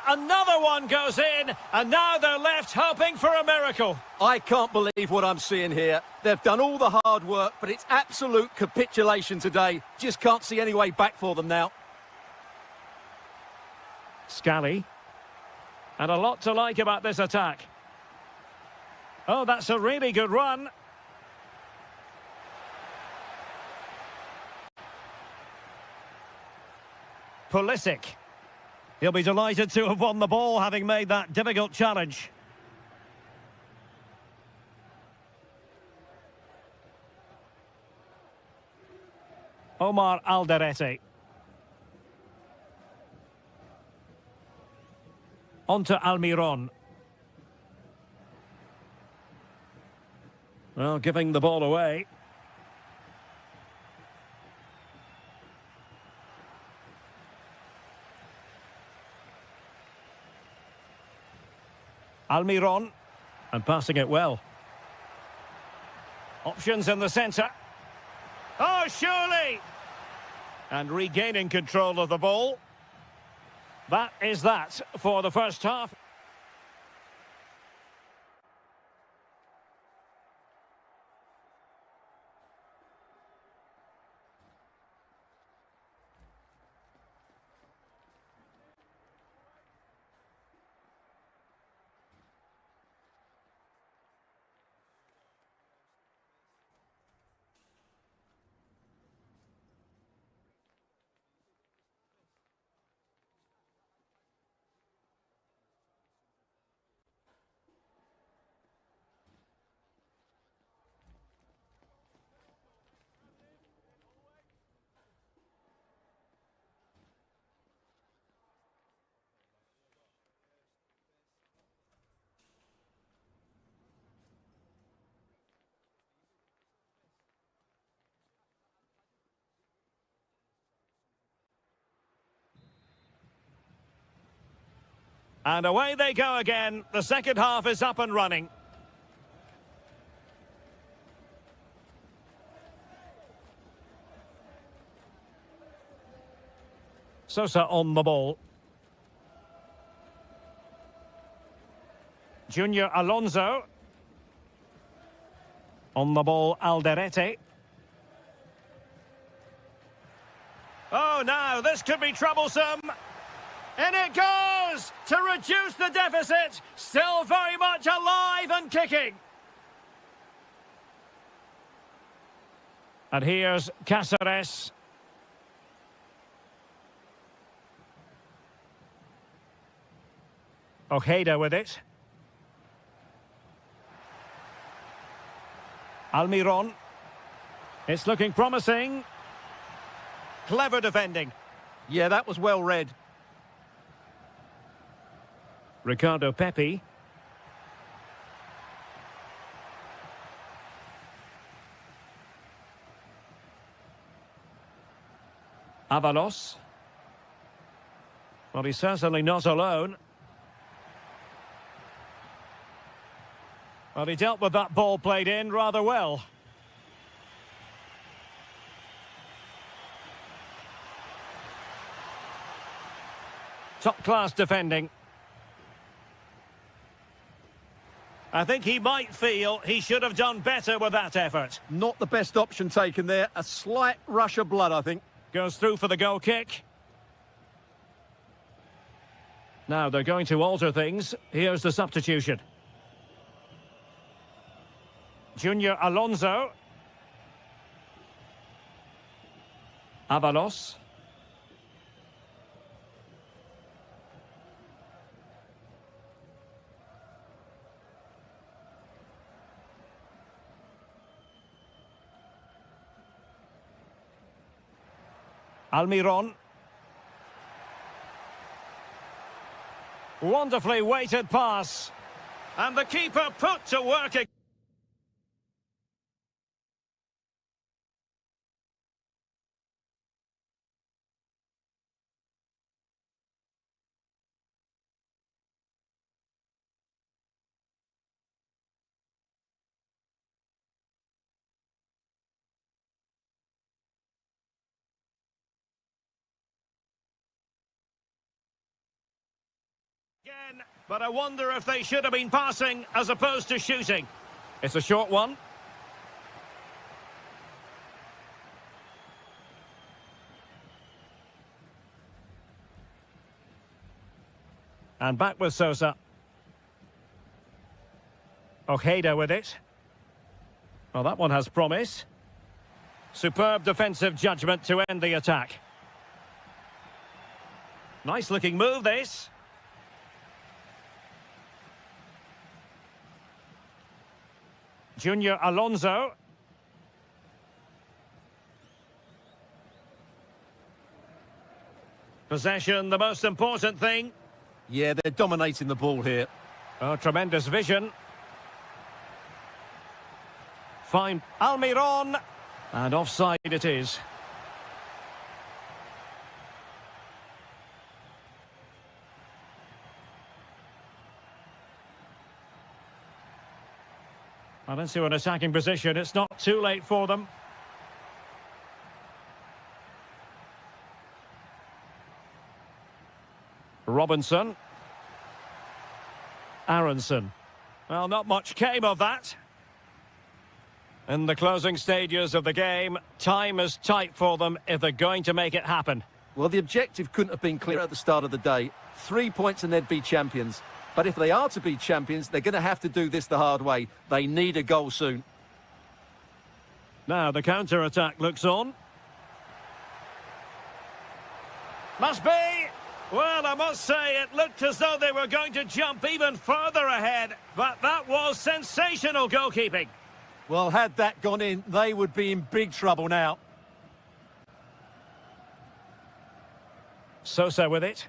S1: another one goes in, and now they're left hoping for a miracle.
S4: I can't believe what I'm seeing here. They've done all the hard work, but it's absolute capitulation today. Just can't see any way back for them now.
S1: Scally. And a lot to like about this attack. Oh, that's a really good run. Pulisic. He'll be delighted to have won the ball, having made that difficult challenge. Omar Alderete. On to Almiron. Well, giving the ball away. Almiron, and passing it well. Options in the centre. Oh, surely! And regaining control of the ball. That is that for the first half. And away they go again. The second half is up and running. Sosa on the ball. Junior Alonso. On the ball, Alderete. Oh, now this could be troublesome. And it goes to reduce the deficit. Still very much alive and kicking. And here's Cáceres. Ojeda with it. Almiron. It's looking promising. Clever defending.
S4: Yeah, that was well read.
S1: Ricardo Pepi. Avalos. Well, he's certainly not alone. Well, he dealt with that ball played in rather well. Top-class defending. I think he might feel he should have done better with that effort.
S4: Not the best option taken there. A slight rush of blood, I think.
S1: Goes through for the goal kick. Now they're going to alter things. Here's the substitution. Junior Alonso. Avalos. Almiron. Wonderfully weighted pass. And the keeper put to work again. But I wonder if they should have been passing as opposed to shooting. It's a short one. And back with Sosa. Ojeda with it. Well, that one has promise. Superb defensive judgment to end the attack. Nice looking move, this. Junior Alonso. Possession, the most important thing.
S4: Yeah, they're dominating the ball here.
S1: Oh, tremendous vision. Fine. Almiron. And offside it is. Well, into an attacking position. It's not too late for them. Robinson. Aronson. Well, not much came of that. In the closing stages of the game, time is tight for them if they're going to make it happen.
S4: Well, the objective couldn't have been clearer at the start of the day. 3 points and they'd be champions. But if they are to be champions, they're going to have to do this the hard way. They need a goal soon.
S1: Now the counter-attack looks on. Must be! Well, I must say, it looked as though they were going to jump even further ahead. But that was sensational goalkeeping.
S4: Well, had that gone in, they would be in big trouble now.
S1: Sosa with it.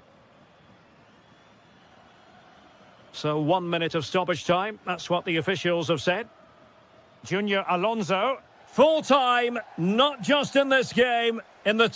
S1: So 1 minute of stoppage time. That's what the officials have said. Junior Alonso. Full time, not just in this game, in the...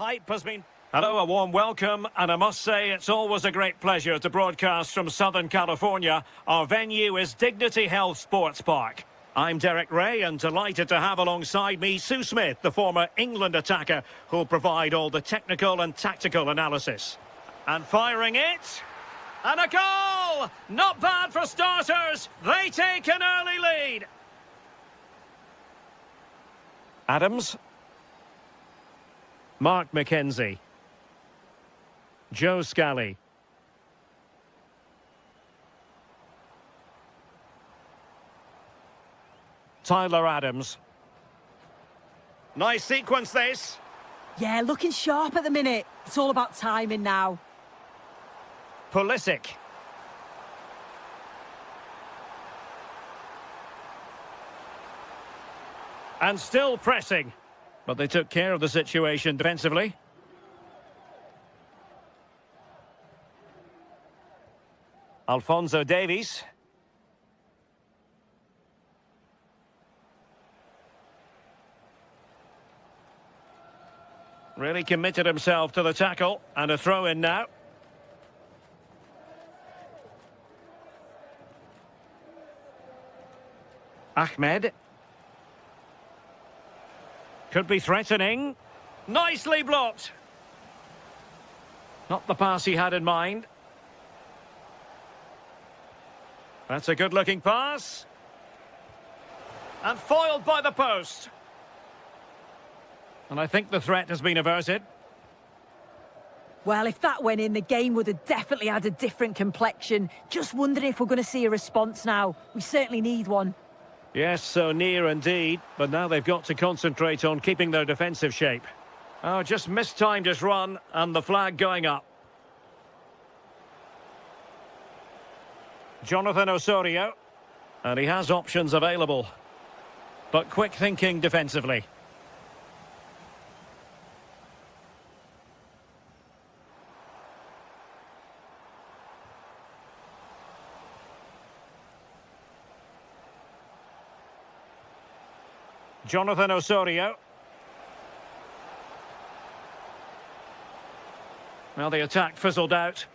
S1: Hype has been... Hello, a warm welcome, and I must say it's always a great pleasure to broadcast from Southern California. Our venue is Dignity Health Sports Park. I'm Derek Ray, and delighted to have alongside me Sue Smith, the former England attacker, who'll provide all the technical and tactical analysis. And firing it... And a goal! Not bad for starters. They take an early lead. Adams. Mark McKenzie. Joe Scally. Tyler Adams. Nice sequence, this.
S2: Yeah, looking sharp at the minute. It's all about timing now.
S1: Pulisic. And still pressing. But they took care of the situation defensively. Alphonso Davies. Really committed himself to the tackle. And a throw in now. Ahmed. Could be threatening. Nicely blocked. Not the pass he had in mind. That's a good-looking pass. And foiled by the post. And I think the threat has been averted.
S2: Well, if that went in, the game would have definitely had a different complexion. Just wondering if we're going to see a response now. We certainly need one.
S1: Yes, so near indeed, but now they've got to concentrate on keeping their defensive shape. Oh, just mistimed his run, and the flag going up. Jonathan Osorio, and he has options available, but quick thinking defensively. Jonathan Osorio. Well, the attack fizzled out.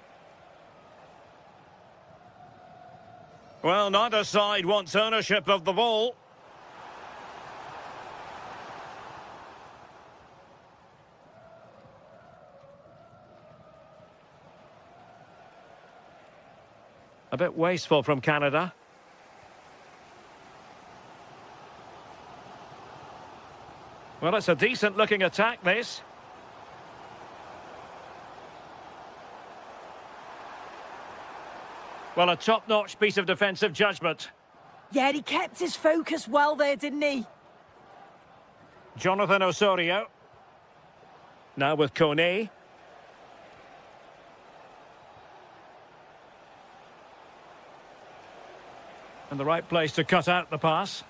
S1: Well, neither side wants ownership of the ball. A bit wasteful from Canada. Well, it's a decent-looking attack, this. Well, a top-notch piece of defensive judgment.
S2: Yeah, he kept his focus well there, didn't he?
S1: Jonathan Osorio. Now with Kone. And the right place to cut out the pass.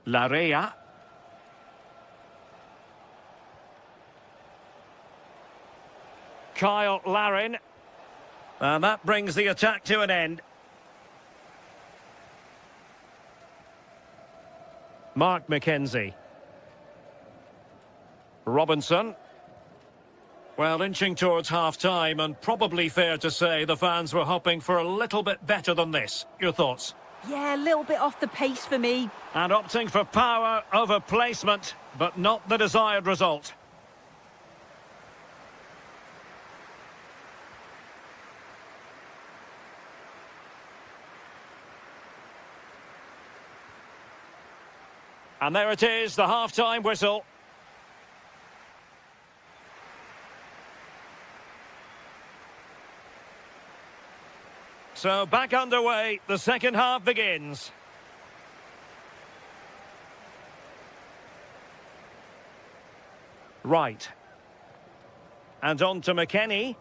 S1: Larea. Kyle Larin. And that brings the attack to an end. Mark McKenzie. Robinson. Well, inching towards half-time, and probably fair to say the fans were hoping for a little bit better than this. Your thoughts?
S2: Yeah, a little bit off the pace for me.
S1: And opting for power over placement, but not the desired result. And there it is, the half-time whistle. So back underway, the second half begins. Right. And on to McKennie.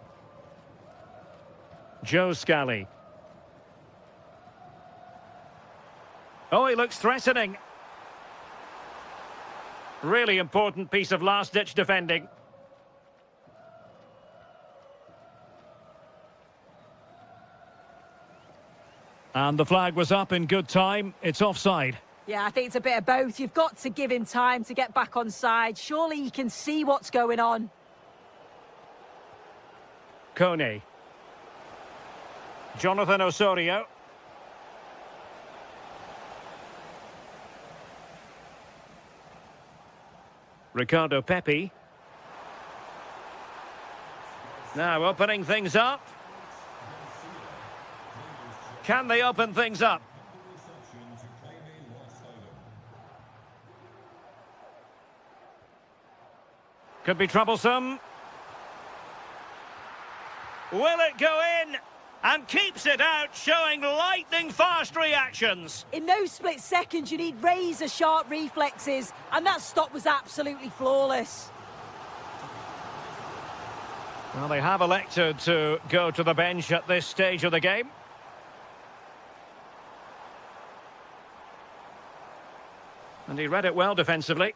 S1: Joe Scally. Oh, he looks threatening. Really important piece of last-ditch defending. And the flag was up in good time. It's offside.
S2: Yeah, I think it's a bit of both. You've got to give him time to get back on side. Surely he can see what's going on.
S1: Kone. Jonathan Osorio. Ricardo Pepi. Now opening things up. Can they open things up? Could be troublesome. Will it go in? And keeps it out, showing lightning-fast reactions.
S2: In those split seconds, you need razor-sharp reflexes, and that stop was absolutely flawless.
S1: Well, they have elected to go to the bench at this stage of the game. And he read it well defensively.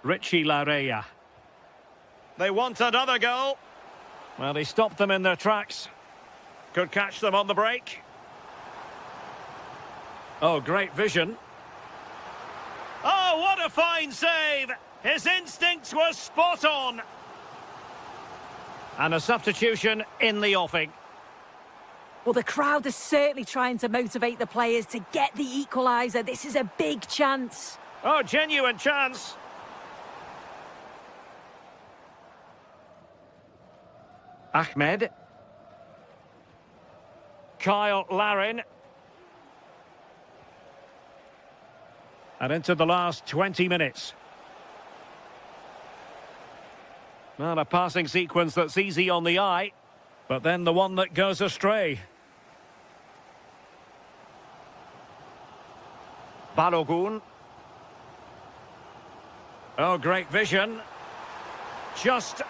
S1: Richie Larea. They want another goal. Well, he stopped them in their tracks. Could catch them on the break. Oh, great vision. Oh, what a fine save! His instincts were spot on. And a substitution in the offing.
S2: Well, the crowd is certainly trying to motivate the players to get the equaliser. This is a big chance.
S1: Oh, genuine chance. Ahmed. Kyle Larin. And into the last 20 minutes. Well, a passing sequence that's easy on the eye, but then the one that goes astray. Balogun. Oh, great vision. Just...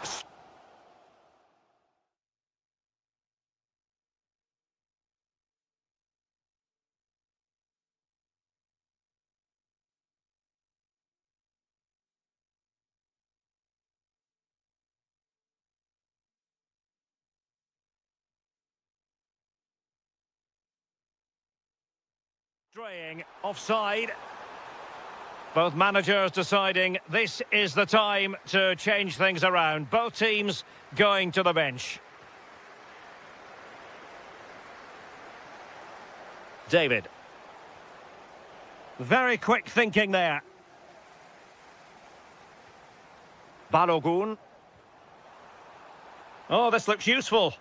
S1: straying offside. Both managers deciding this is the time to change things around. Both teams going to the bench. David. Very quick thinking there. Balogun. Oh, this looks useful.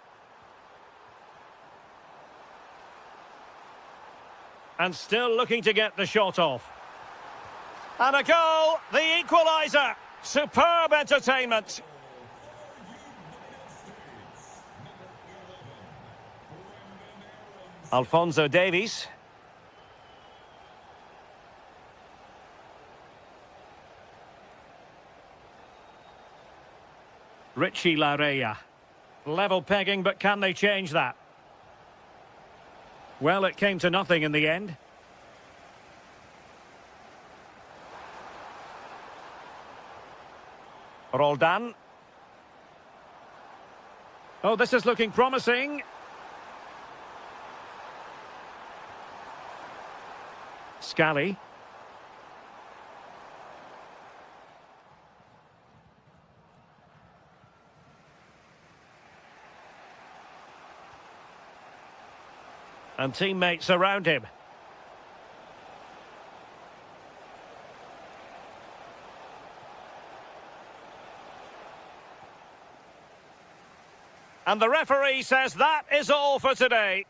S1: And still looking to get the shot off. And a goal, the equaliser. Superb entertainment. Alphonso Davies. Richie Larea. Level pegging, but can they change that? Well, it came to nothing in the end. Roldan. Oh, this is looking promising. Scally. And teammates around him. And the referee says that is all for today.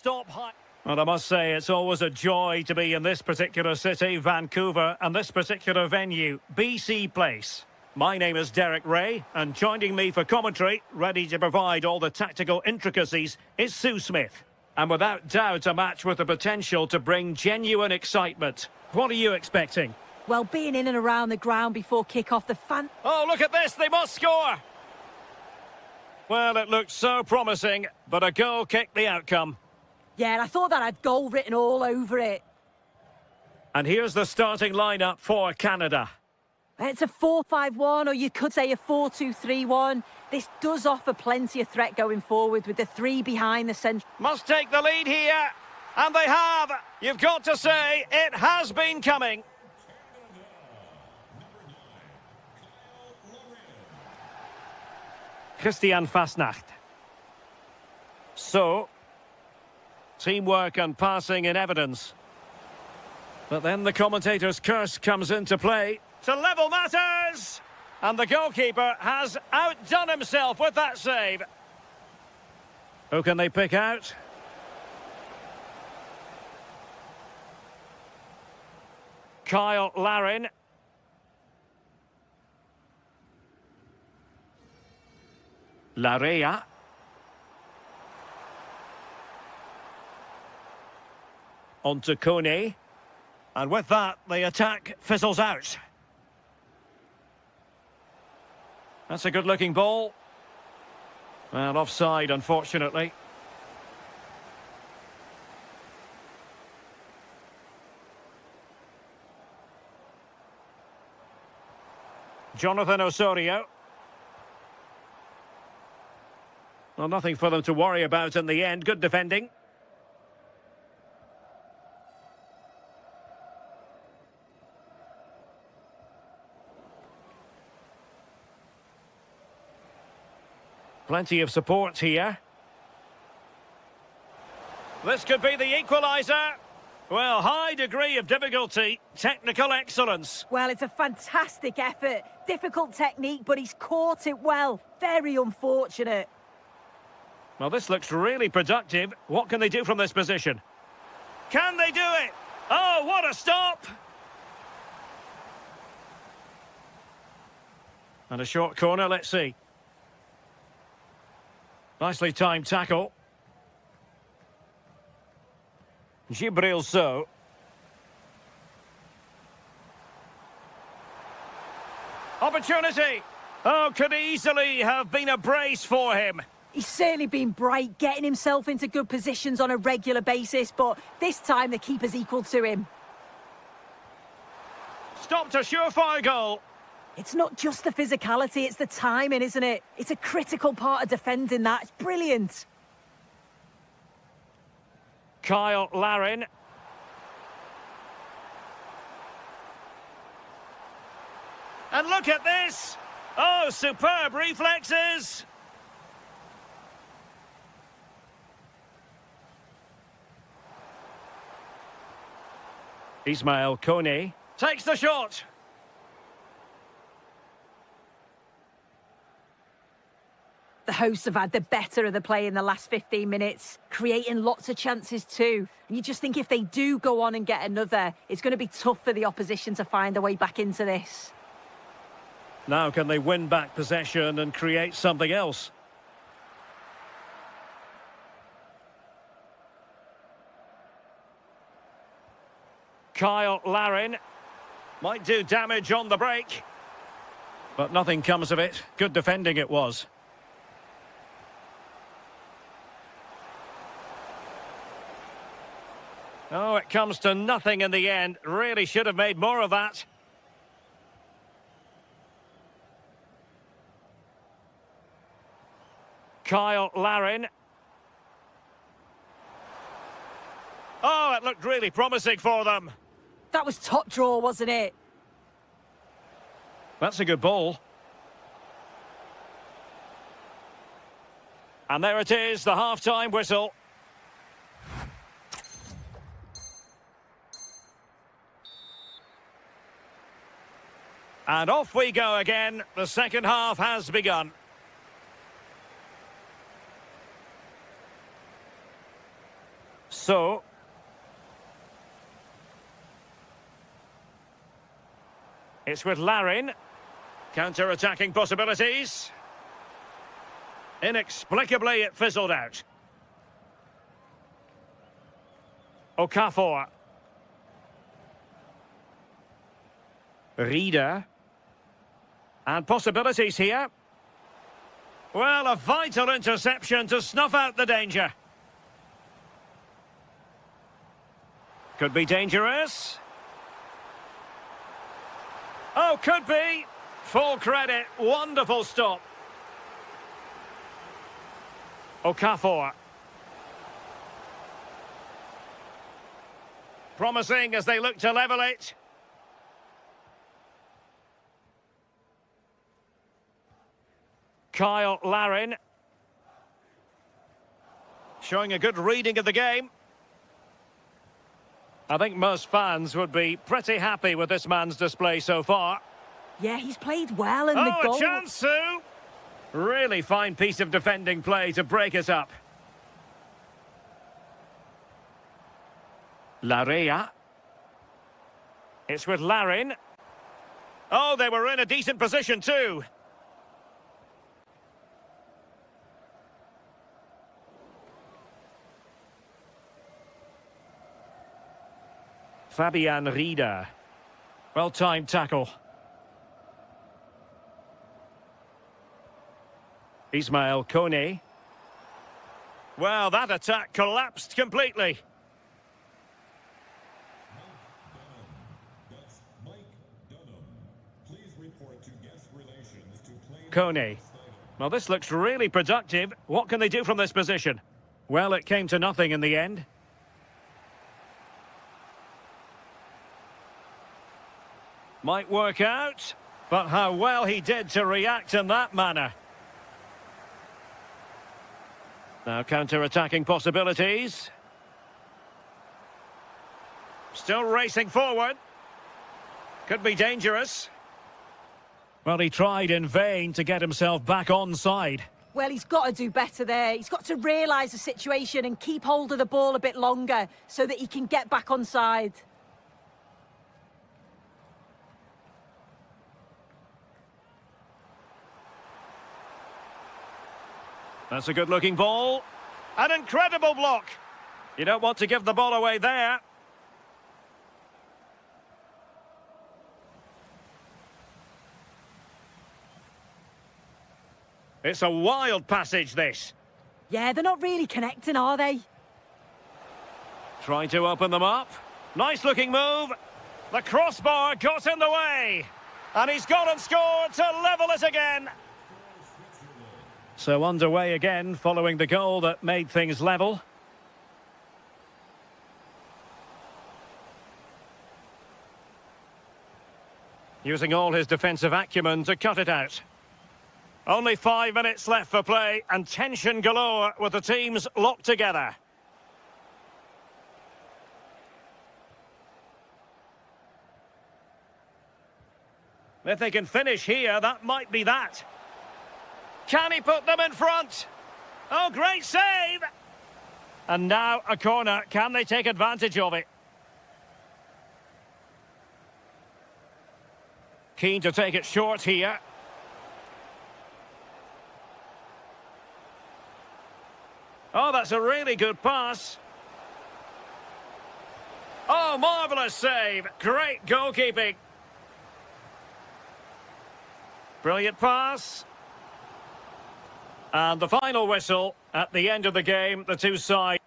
S1: stop high. Well, I must say, it's always a joy to be in this particular city, Vancouver, and this particular venue, BC Place. My name is Derek Ray, and joining me for commentary, ready to provide all the tactical intricacies, is Sue Smith. And without doubt, a match with the potential to bring genuine excitement. What are you expecting?
S2: Well, being in and around the ground before kick-off, the fan...
S1: Oh, look at this, they must score! Well, it looked so promising, but a goal kicked the outcome.
S2: Yeah, I thought that had goal written all over it.
S1: And here's the starting lineup for Canada.
S2: It's a 4-5-1, or you could say a 4-2-3-1. This does offer plenty of threat going forward with the three behind the centre.
S1: Must take the lead here, and they have. You've got to say, it has been coming. Christian Fastnacht. So, teamwork and passing in evidence. But then the commentator's curse comes into play to level matters! And the goalkeeper has outdone himself with that save. Who can they pick out? Kyle Larin. Larea. On to Kone. And with that, the attack fizzles out. That's a good-looking ball. Well, offside, unfortunately. Jonathan Osorio. Well, nothing for them to worry about in the end. Good defending. Plenty of support here. This could be the equaliser. Well, high degree of difficulty, technical excellence.
S2: Well, it's a fantastic effort. Difficult technique, but he's caught it well. Very unfortunate.
S1: Well, this looks really productive. What can they do from this position? Can they do it? Oh, what a stop! And a short corner, let's see. Nicely timed tackle. Gibril So. Opportunity! Oh, could easily have been a brace for him.
S2: He's certainly been bright, getting himself into good positions on a regular basis, but this time the keeper's equal to him.
S1: Stopped a surefire goal.
S2: It's not just the physicality, it's the timing, isn't it? It's a critical part of defending that. It's brilliant.
S1: Kyle Larin. And look at this! Oh, superb reflexes! Ismail Kone takes the shot.
S2: The hosts have had the better of the play in the last 15 minutes, creating lots of chances too. And you just think if they do go on and get another, it's going to be tough for the opposition to find a way back into this.
S1: Now can they win back possession and create something else? Kyle Larin might do damage on the break, but nothing comes of it. Good defending it was. Oh, it comes to nothing in the end. Really should have made more of that. Kyle Larin. Oh, it looked really promising for them.
S2: That was top draw, wasn't it?
S1: That's a good ball. And there it is, the half-time whistle. And off we go again. The second half has begun. So, it's with Larin. Counter-attacking possibilities. Inexplicably, it fizzled out. Okafor. Rieder. And possibilities here. Well, a vital interception to snuff out the danger. Could be dangerous. Oh, could be. Full credit. Wonderful stop. Okafor. Promising as they look to level it. Kyle Larin. Showing a good reading of the game. I think most fans would be pretty happy with this man's display so far.
S2: Yeah, he's played well and the goal...
S1: Oh, a chance, Sue! Really fine piece of defending play to break us up. Larea. It's with Larin. Oh, they were in a decent position too. Fabian Rieder. Well-timed tackle. Ismail Kone. Well, that attack collapsed completely.
S5: That's Mike Dunham. Please report to guest relations to claim...
S1: Kone. Well, this looks really productive. What can they do from this position? Well, it came to nothing in the end. Might work out, but how well he did to react in that manner. Now counter-attacking possibilities. Still racing forward. Could be dangerous. Well, he tried in vain to get himself back onside.
S2: Well, he's got to do better there. He's got to realise the situation and keep hold of the ball a bit longer so that he can get back onside.
S1: That's a good-looking ball. An incredible block. You don't want to give the ball away there. It's a wild passage, this.
S2: Yeah, they're not really connecting, are they?
S1: Trying to open them up. Nice-looking move. The crossbar got in the way. And he's gone and scored to level it again. So underway again, following the goal that made things level. Using all his defensive acumen to cut it out. Only 5 minutes left for play, and tension galore with the teams locked together. If they can finish here, that might be that. Can he put them in front? Oh, great save! And now a corner. Can they take advantage of it? Keen to take it short here. Oh, that's a really good pass. Oh, marvellous save. Great goalkeeping. Brilliant pass. And the final whistle at the end of the game, the two sides.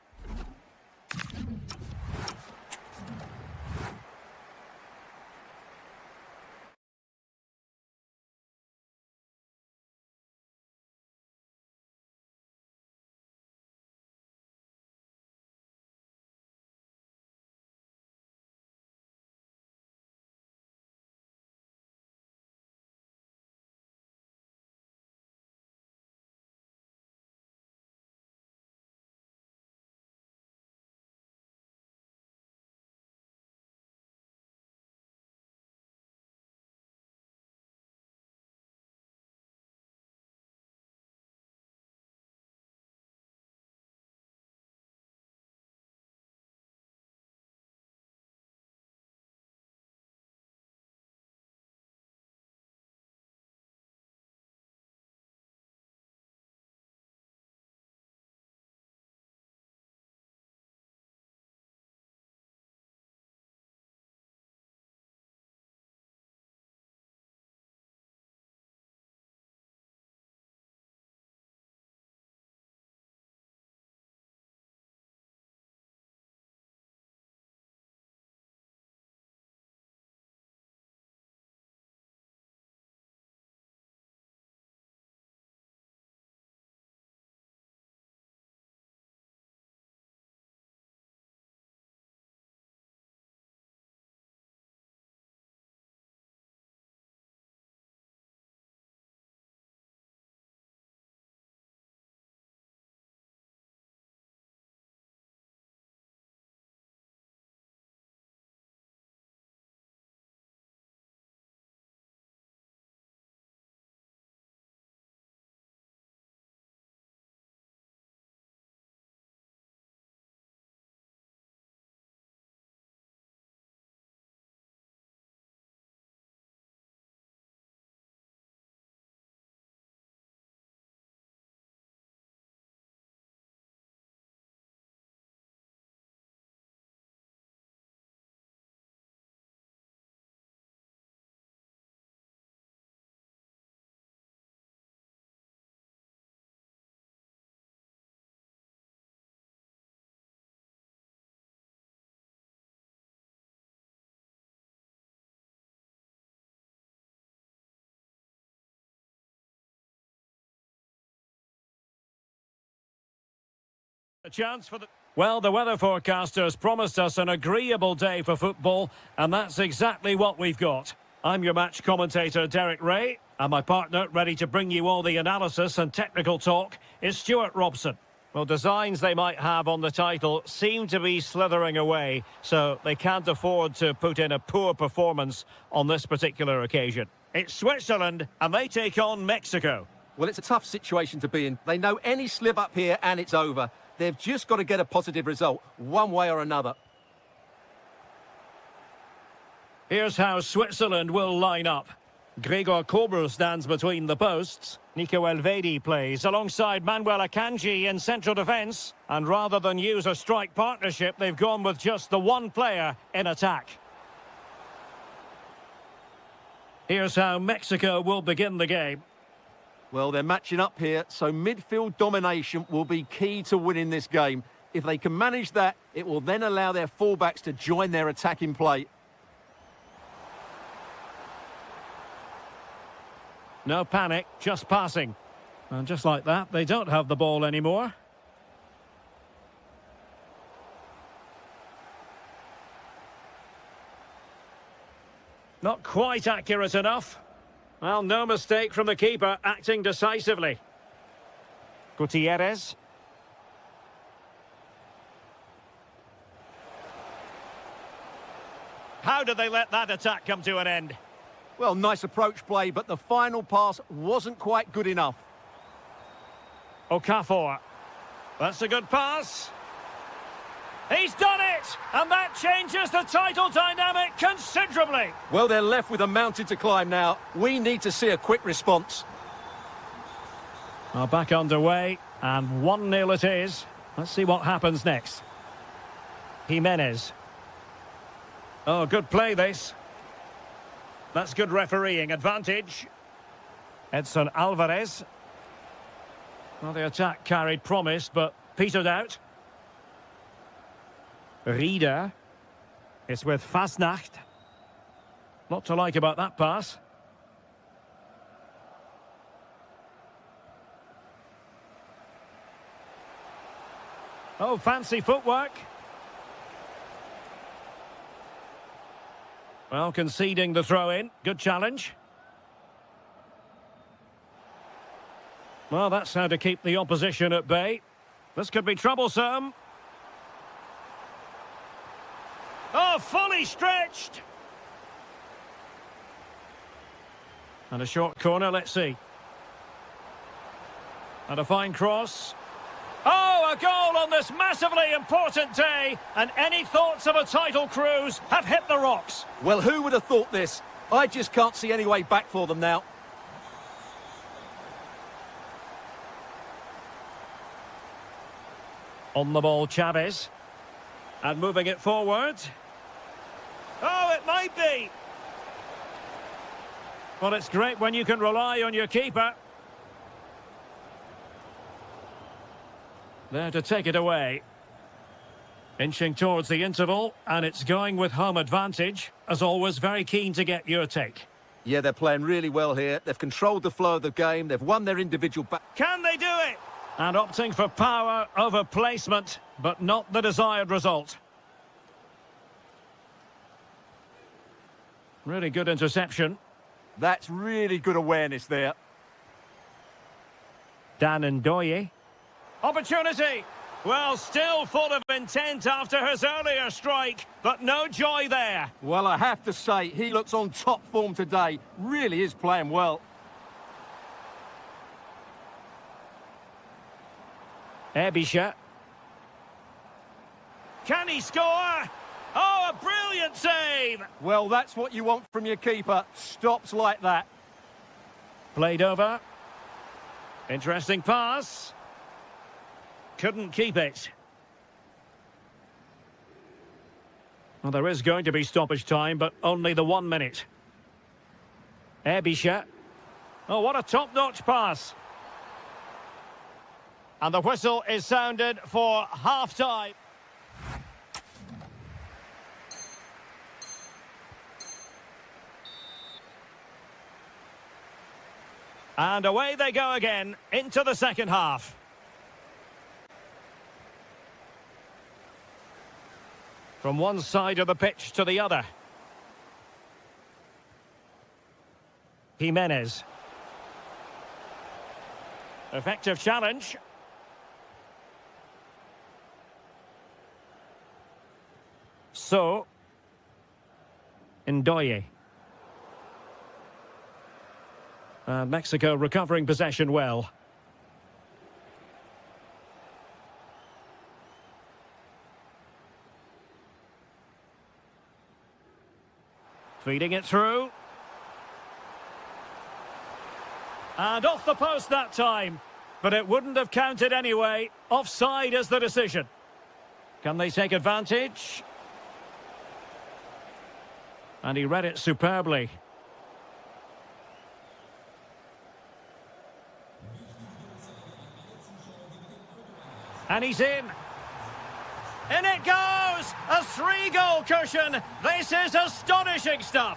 S1: A chance for the... Well, the weather forecasters promised us an agreeable day for football, and that's exactly what we've got. I'm your match commentator, Derek Ray, and my partner, ready to bring you all the analysis and technical talk, is Stuart Robson. Well, designs they might have on the title seem to be slithering away, so they can't afford to put in a poor performance on this particular occasion. It's Switzerland, and they take on Mexico.
S4: Well, it's a tough situation to be in. They know any slip up here and it's over. They've just got to get a positive result, one way or another.
S1: Here's how Switzerland will line up. Gregor Kobel stands between the posts. Nico Elvedi plays alongside Manuel Akanji in central defence. And rather than use a strike partnership, they've gone with just the one player in attack. Here's how Mexico will begin the game.
S4: Well, they're matching up here, so midfield domination will be key to winning this game. If they can manage that, it will then allow their fullbacks to join their attacking play.
S1: No panic, just passing. And just like that, they don't have the ball anymore. Not quite accurate enough. Well, no mistake from the keeper, acting decisively. Gutierrez. How did they let that attack come to an end?
S4: Well, nice approach play, but the final pass wasn't quite good enough.
S1: Okafor. That's a good pass. He's done it! And that changes the title dynamic considerably.
S4: Well, they're left with a mountain to climb now. We need to see a quick response.
S1: Well, back underway, and 1-0 it is. Let's see what happens next. Jimenez. Oh, good play this. That's good refereeing advantage. Edson Alvarez. Well, the attack carried promise, but petered out. Rieder. It's with Fasnacht. Lot to like about that pass. Oh, fancy footwork. Well, conceding the throw-in. Good challenge. Well, that's how to keep the opposition at bay. This could be troublesome. Oh, fully stretched. And a short corner, let's see. And a fine cross. Oh, a goal on this massively important day. And any thoughts of a title cruise have hit the rocks.
S4: Well, who would have thought this? I just can't see any way back for them now.
S1: On the ball, Chavez. And moving it forward. Oh, it might be. Well, it's great when you can rely on your keeper. There to take it away. Inching towards the interval, and it's going with home advantage. As always, very keen to get your take.
S4: Yeah, they're playing really well here. They've controlled the flow of the game. They've won their individual...
S1: Can they do it? And opting for power over placement, but not the desired result. Really good interception.
S4: That's really good awareness there.
S1: Dan Ndoye. Opportunity! Well, still full of intent after his earlier strike, but no joy there.
S4: Well, I have to say, he looks on top form today. Really is playing well.
S1: Bільше. Can he score? Oh, a brilliant save!
S4: Well, that's what you want from your keeper. Stops like that.
S1: Played over. Interesting pass. Couldn't keep it. Well, there is going to be stoppage time, but only the 1 minute. Bільше. Oh, what a top-notch pass. And the whistle is sounded for half-time. And away they go again into the second half. From one side of the pitch to the other. Jimenez. Effective challenge. So, Ndoye. Mexico recovering possession well. Feeding it through. And off the post that time. But it wouldn't have counted anyway. Offside is the decision. Can they take advantage? And he read it superbly. And he's in. In it goes! A 3-goal cushion! This is astonishing stuff!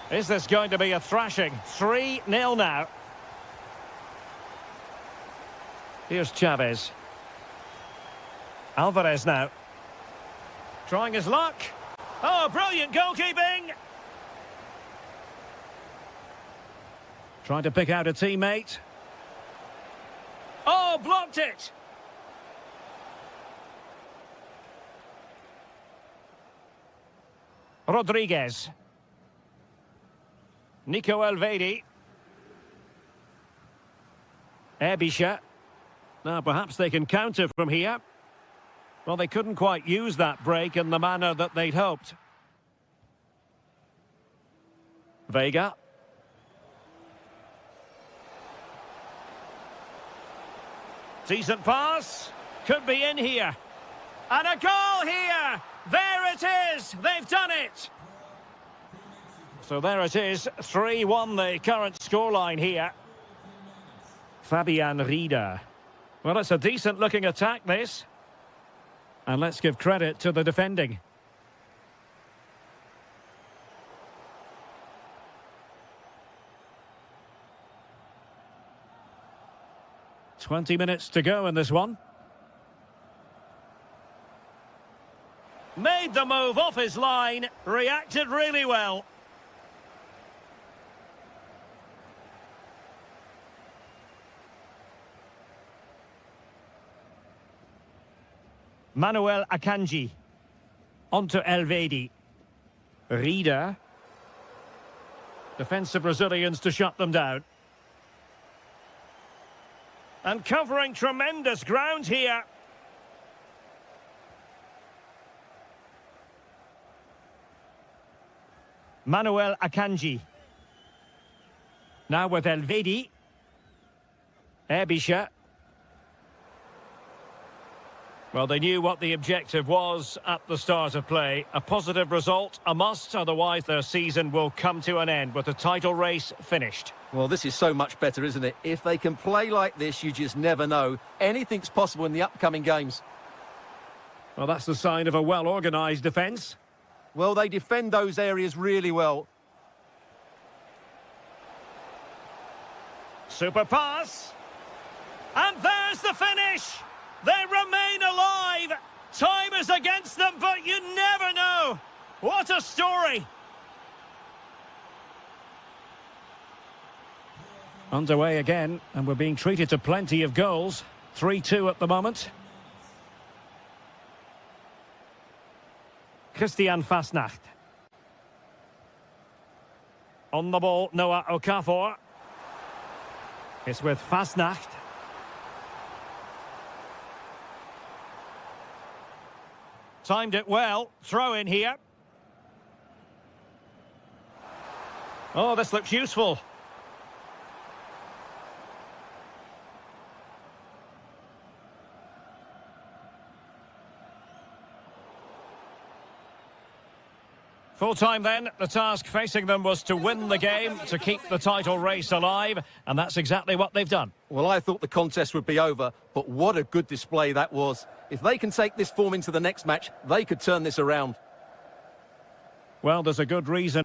S1: Is this going to be a thrashing? 3-0 now. Here's Chavez. Alvarez now. Trying his luck. Oh, brilliant goalkeeping! Trying to pick out a teammate. Oh, blocked it! Rodriguez. Nico Elvedi. Bільше. Now, perhaps they can counter from here. Well, they couldn't quite use that break in the manner that they'd hoped. Vega. Decent pass. Could be in here. And a goal here! There it is! They've done it! So there it is. 3-1 the current scoreline here. Fabian Rieder. Well, it's a decent-looking attack, this. And let's give credit to the defending. "20 minutes to go in this one. Made the move off his line. Reacted really well. Manuel Akanji. Onto Elvedi. Rieder. Defensive Brazilians to shut them down. And covering tremendous ground here. Manuel Akanji. Now with Elvedi. Bільше. Well, they knew what the objective was at the start of play. A positive result, a must, otherwise their season will come to an end with the title race finished.
S4: Well, this is so much better, isn't it? If they can play like this, you just never know. Anything's possible in the upcoming games.
S1: Well, that's the sign of a well-organised defence.
S4: Well, they defend those areas really well.
S1: Super pass. And there's the finish! They remain alive! Time is against them, but you never know! What a story! Underway again, and we're being treated to plenty of goals. 3-2 at the moment. Christian Fasnacht. On the ball, Noah Okafor. It's with Fasnacht. Timed it well. Throw in here. Oh, this looks useful. Full time then, the task facing them was to win the game, to keep the title race alive, and that's exactly what they've done.
S4: Well, I thought the contest would be over, but what a good display that was. If they can take this form into the next match, they could turn this around.
S1: Well, there's a good reason.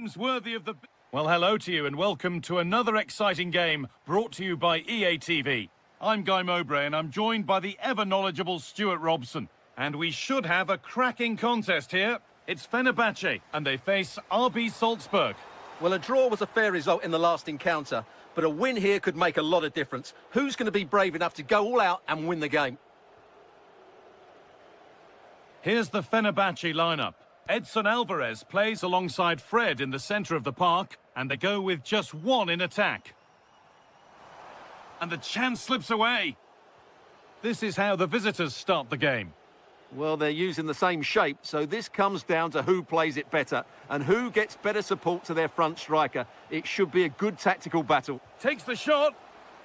S3: Worthy of the... Well, hello to you and welcome to another exciting game brought to you by EA TV. I'm Guy Mowbray and I'm joined by the ever-knowledgeable Stuart Robson. And we should have a cracking contest here. It's Fenerbahce and they face RB Salzburg.
S4: Well, a draw was a fair result in the last encounter, but a win here could make a lot of difference. Who's going to be brave enough to go all out and win the game?
S3: Here's the Fenerbahce lineup. Edson Alvarez plays alongside Fred in the centre of the park, and they go with just one in attack. And the chance slips away. This is how the visitors start the game.
S4: Well, they're using the same shape, so this comes down to who plays it better and who gets better support to their front striker. It should be a good tactical battle.
S3: Takes the shot,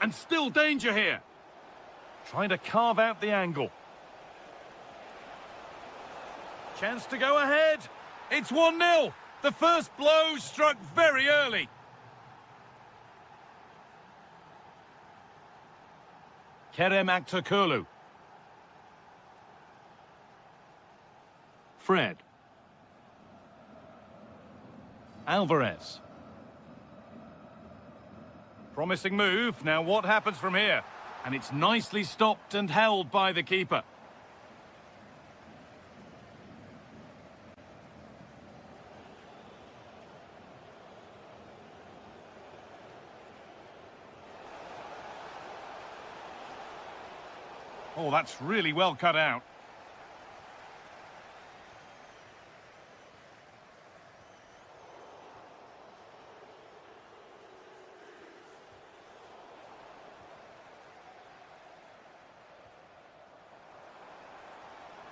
S3: and still danger here. Trying to carve out the angle. Chance to go ahead. It's 1-0. The first blow struck very early. Kerem Aktürkoğlu. Fred. Alvarez. Promising move. Now what happens from here? And it's nicely stopped and held by the keeper. Oh, that's really well cut out.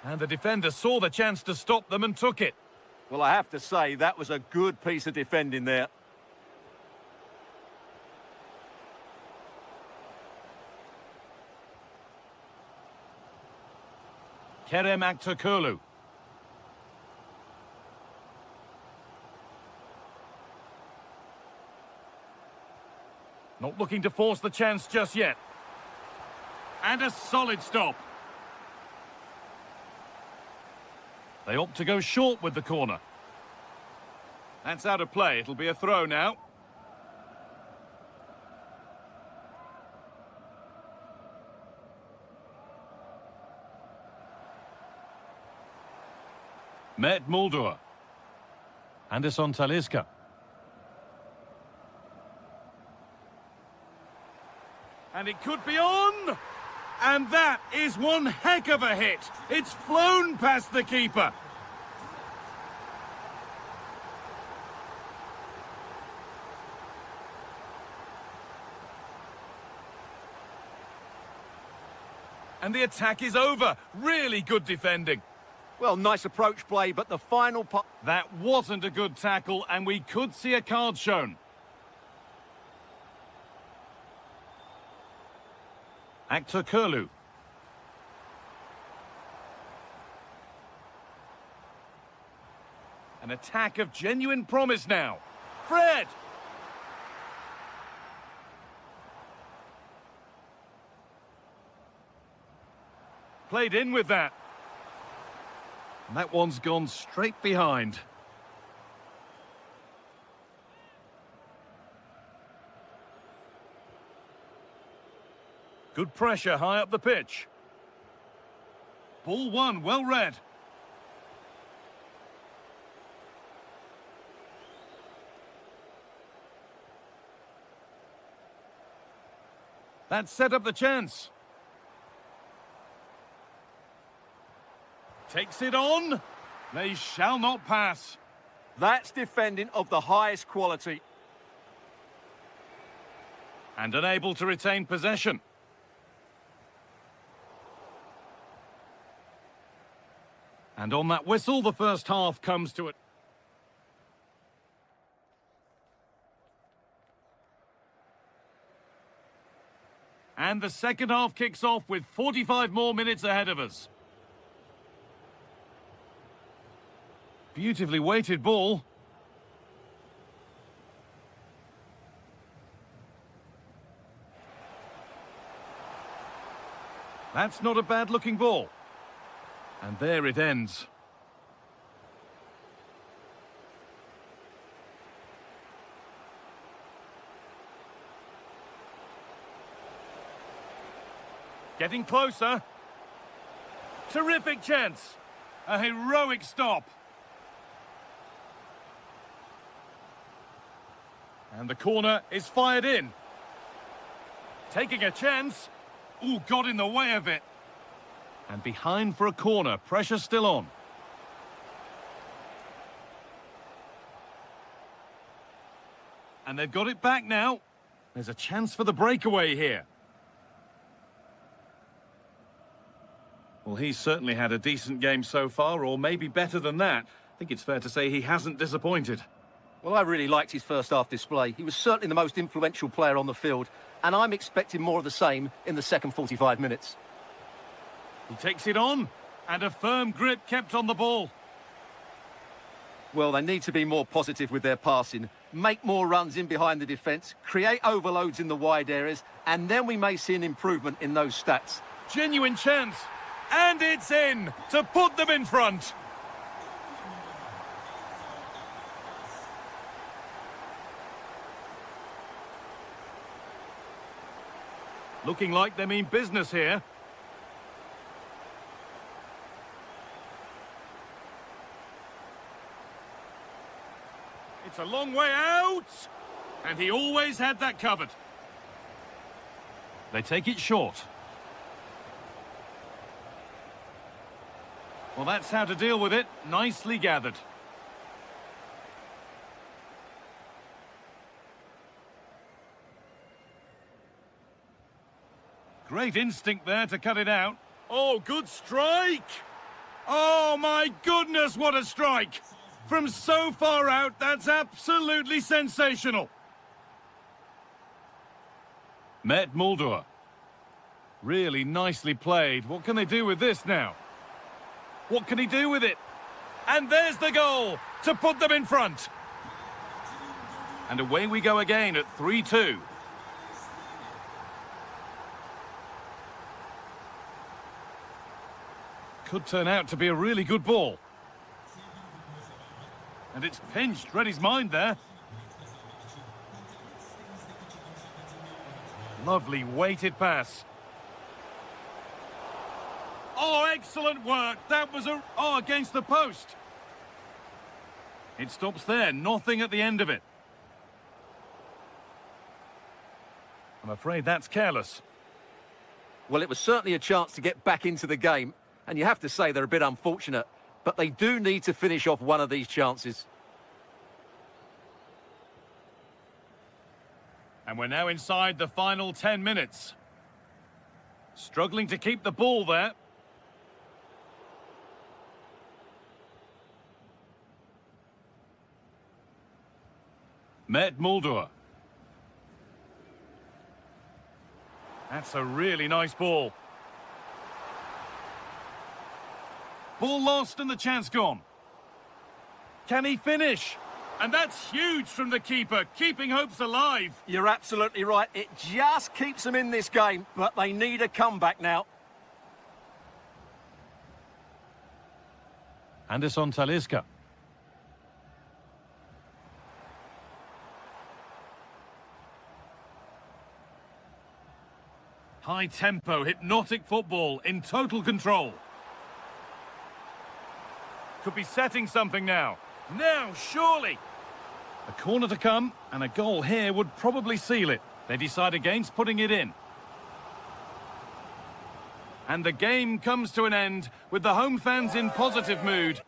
S3: And the defender saw the chance to stop them and took it.
S4: Well, I have to say, that was a good piece of defending there.
S3: Kerem Aktürkoğlu. Not looking to force the chance just yet. And a solid stop. They opt to go short with the corner. That's out of play. It'll be a throw now. Mert Mulder. Anderson Talisca. And it could be on! And that is one heck of a hit. It's flown past the keeper. And the attack is over. Really good defending.
S4: Well, nice approach play, but the final part...
S3: That wasn't a good tackle, and we could see a card shown. Aktürkoğlu. An attack of genuine promise now. Fred! Played in with that. And that one's gone straight behind. Good pressure high up the pitch. Ball one, well read. That set up the chance. Takes it on. They shall not pass.
S4: That's defending of the highest quality.
S3: And unable to retain possession. And on that whistle, the first half comes to it. And the second half kicks off with 45 more minutes ahead of us. Beautifully weighted ball. That's not a bad-looking ball. And there it ends. Getting closer. Terrific chance. A heroic stop. And the corner is fired in. Taking a chance. Ooh, got in the way of it. And behind for a corner. Pressure still on. And they've got it back now. There's a chance for the breakaway here. Well, he's certainly had a decent game so far, or maybe better than that. I think it's fair to say he hasn't disappointed.
S4: Well, I really liked his first half display. He was certainly the most influential player on the field, and I'm expecting more of the same in the second 45 minutes.
S3: He takes it on, and a firm grip kept on the ball.
S4: Well, they need to be more positive with their passing, make more runs in behind the defence, create overloads in the wide areas, and then we may see an improvement in those stats.
S3: Genuine chance. And it's in to put them in front. Looking like they mean business here. It's a long way out. And he always had that covered. They take it short. Well, that's how to deal with it. Nicely gathered. Great instinct there to cut it out. Oh, good strike! Oh, my goodness, what a strike! From so far out, that's absolutely sensational. Met Mulder. Really nicely played. What can they do with this now? What can he do with it? And there's the goal to put them in front. And away we go again at 3-2. Could turn out to be a really good ball. And it's pinched. Read his mind there. Lovely weighted pass. Oh, excellent work. That was against the post. It stops there. Nothing at the end of it. I'm afraid that's careless.
S4: Well, it was certainly a chance to get back into the game, and you have to say they're a bit unfortunate, but they do need to finish off one of these chances.
S3: And we're now inside the final 10 minutes. Struggling to keep the ball there. Met Mulder. That's a really nice ball. Ball lost and the chance gone. Can he finish? And that's huge from the keeper, keeping hopes alive.
S4: You're absolutely right. It just keeps them in this game, but they need a comeback now.
S3: Anderson Talisca. High tempo, hypnotic football in total control. Could be setting something now. Now, surely. A corner to come, and a goal here would probably seal it. They decide against putting it in. And the game comes to an end with the home fans in positive mood.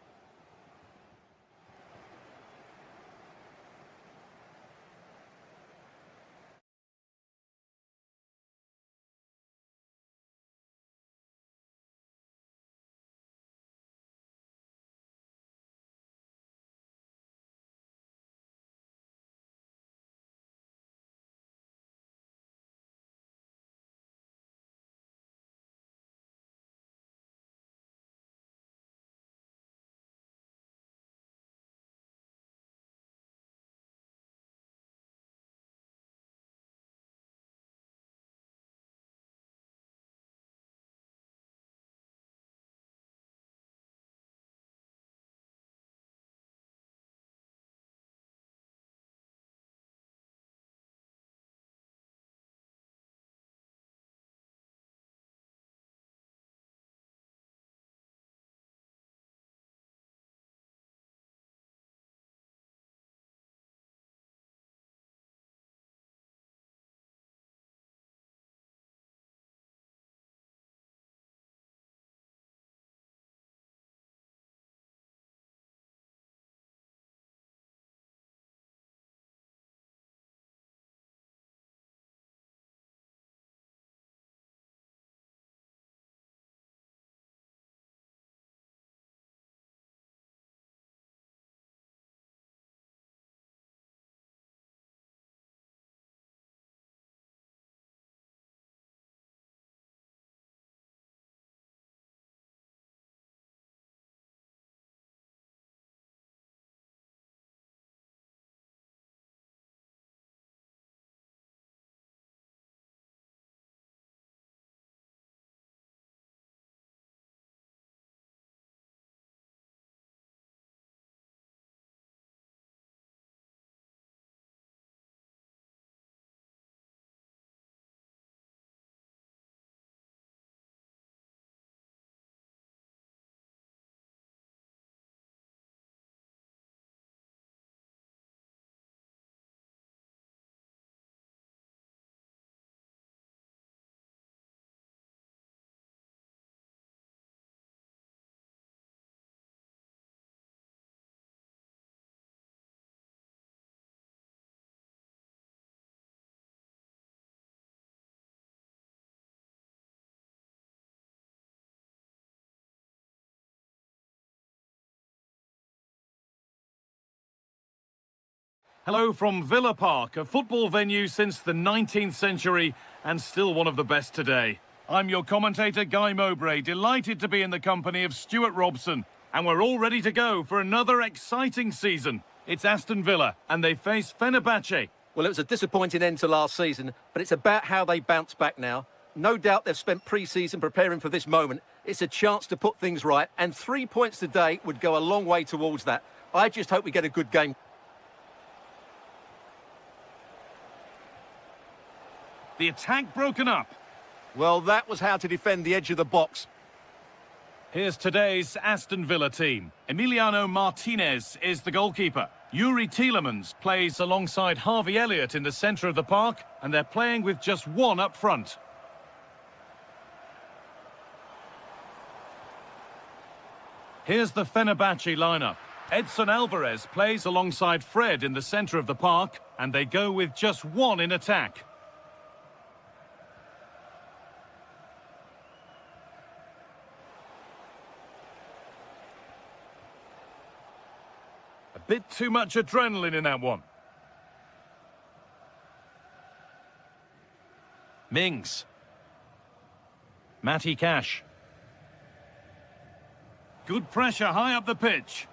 S3: Hello from Villa Park, a football venue since the 19th century and still one of the best today. I'm your commentator, Guy Mowbray, delighted to be in the company of Stuart Robson. And we're all ready to go for another exciting season. It's Aston Villa, and they face Fenerbahce.
S4: Well, it was a disappointing end to last season, but it's about how they bounce back now. No doubt they've spent pre-season preparing for this moment. It's a chance to put things right, and 3 points today would go a long way towards that. I just hope we get a good game.
S3: The attack broken up.
S4: Well, that was how to defend the edge of the box.
S3: Here's today's Aston Villa team. Emiliano Martinez is the goalkeeper. Yuri Tielemans plays alongside Harvey Elliott in the centre of the park, and they're playing with just one up front. Here's the Fenerbahce lineup. Edson Alvarez plays alongside Fred in the centre of the park, and they go with just one in attack. A bit too much adrenaline in that one. Mings. Matty Cash. Good pressure high up the pitch.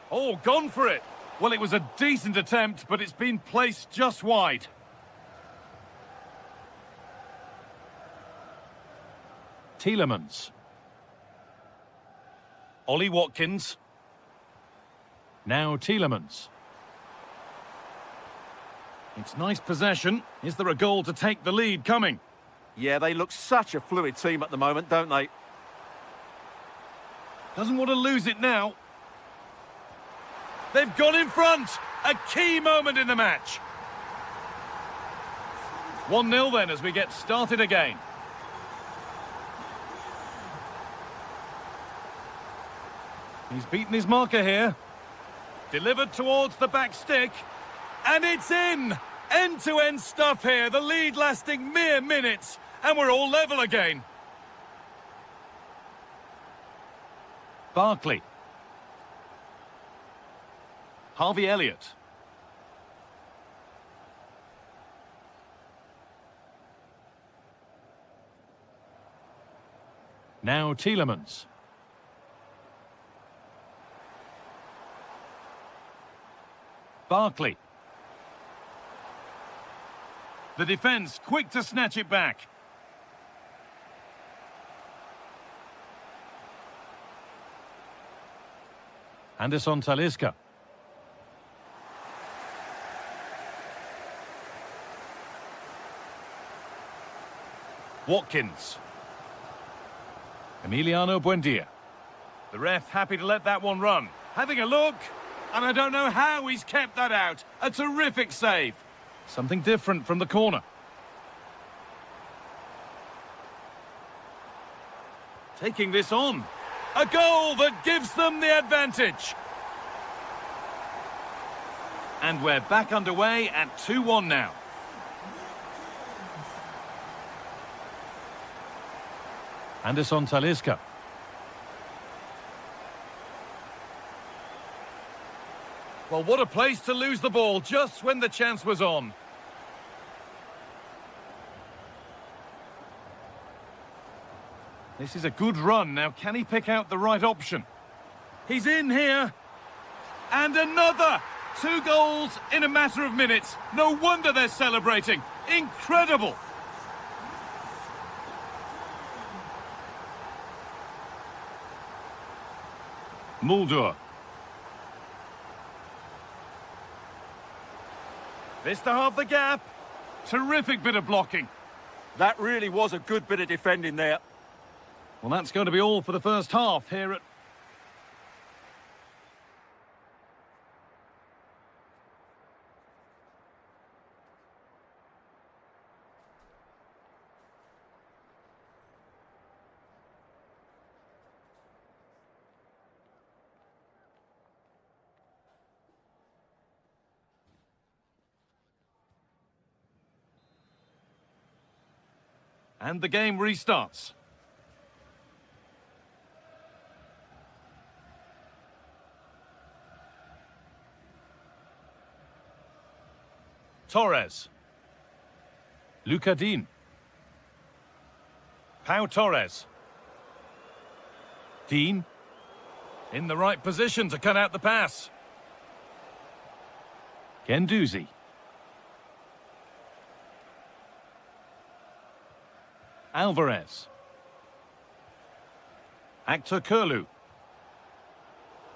S3: Oh, gone for it. Well, it was a decent attempt, but it's been placed just wide. Tielemans. Ollie Watkins. Now Tielemans. It's nice possession. Is there a goal to take the lead coming?
S4: Yeah, they look such a fluid team at the moment, don't they?
S3: Doesn't want to lose it now. They've gone in front. A key moment in the match. 1-0 then as we get started again. He's beaten his marker here. Delivered towards the back stick. And it's in! End-to-end stuff here. The lead lasting mere minutes. And we're all level again. Barkley. Harvey Elliott. Now Tielemans. Barkley. The defence quick to snatch it back. Anderson Talisca. Watkins. Emiliano Buendia. The ref happy to let that one run. Having a look, and I don't know how he's kept that out. A terrific save. Something different from the corner. Taking this on. A goal that gives them the advantage. And we're back underway at 2-1 now. Anderson Talisca. Well, what a place to lose the ball just when the chance was on. This is a good run. Now, can he pick out the right option? He's in here. And another! 2 goals in a matter of minutes. No wonder they're celebrating. Incredible! Mulder. This to halve the gap. Terrific bit of blocking.
S4: That really was a good bit of defending there.
S3: Well, that's going to be all for the first half here at... And the game restarts. Torres. Luca Dean. Pau Torres. Dean. In the right position to cut out the pass. Gendouzi. Alvarez. Actor Kurlu.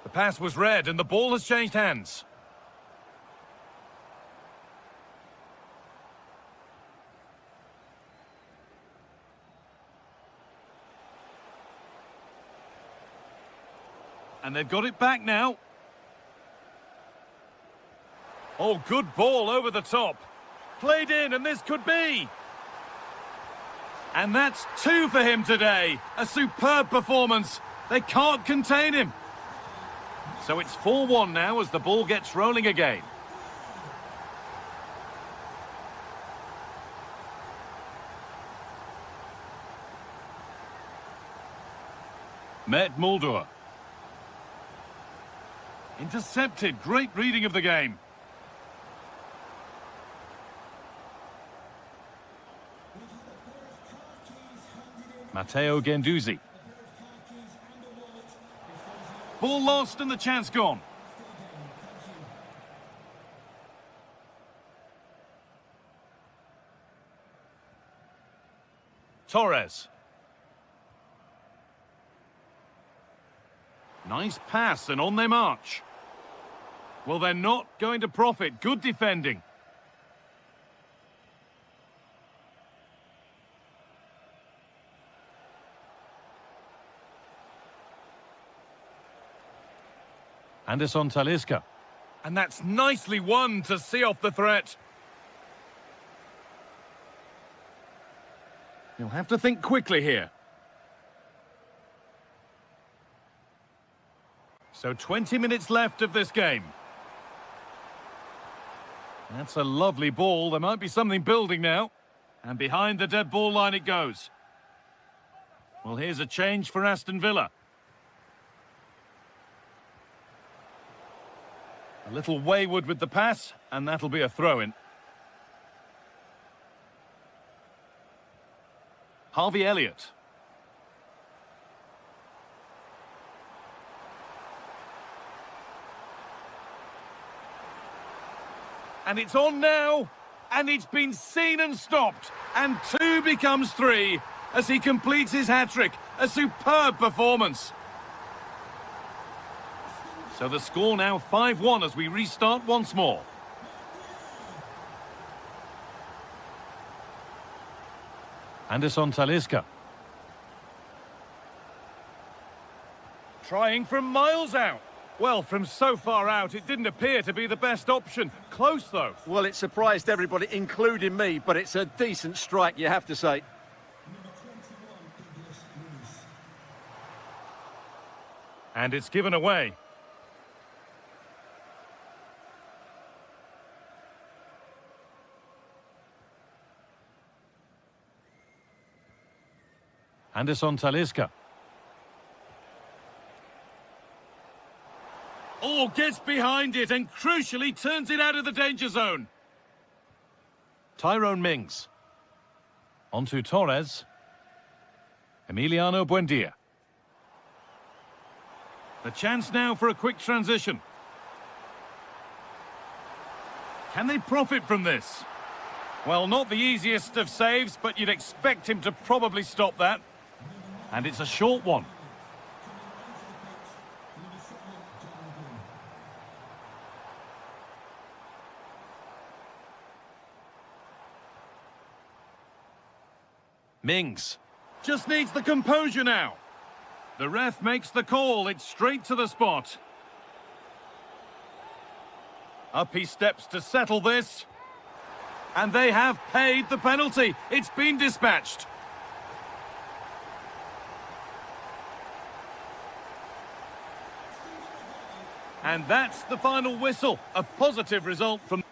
S3: The pass was read and the ball has changed hands. And they've got it back now. Oh, good ball over the top. Played in, and this could be. And that's 2 for him today. A superb performance. They can't contain him. So it's 4-1 now as the ball gets rolling again. Met Mulder. Intercepted. Great reading of the game. Matteo Gendouzi. Ball lost and the chance gone. Torres. Nice pass and on they march. Well, they're not going to profit. Good defending. Anderson Talisca. And that's nicely won to see off the threat. You'll have to think quickly here. So 20 minutes left of this game. That's a lovely ball. There might be something building now. And behind the dead ball line it goes. Well, here's a change for Aston Villa. A little wayward with the pass, and that'll be a throw-in. Harvey Elliott. And it's on now, and it's been seen and stopped, and 2 becomes 3 as he completes his hat-trick. A superb performance. So the score now 5-1 as we restart once more. Anderson Talisca. Trying from miles out. Well, from so far out, it didn't appear to be the best option. Close, though.
S4: Well, it surprised everybody, including me, but it's a decent strike, you have to say.
S3: And it's given away. Anderson Talisca. Oh, gets behind it and crucially turns it out of the danger zone. Tyrone Mings. Onto Torres. Emiliano Buendia. The chance now for a quick transition. Can they profit from this? Well, not the easiest of saves, but you'd expect him to probably stop that. And it's a short one. Mings just needs the composure now. The ref makes the call. It's straight to the spot. Up he steps to settle this. And they have paid the penalty. It's been dispatched. And that's the final whistle. A positive result from...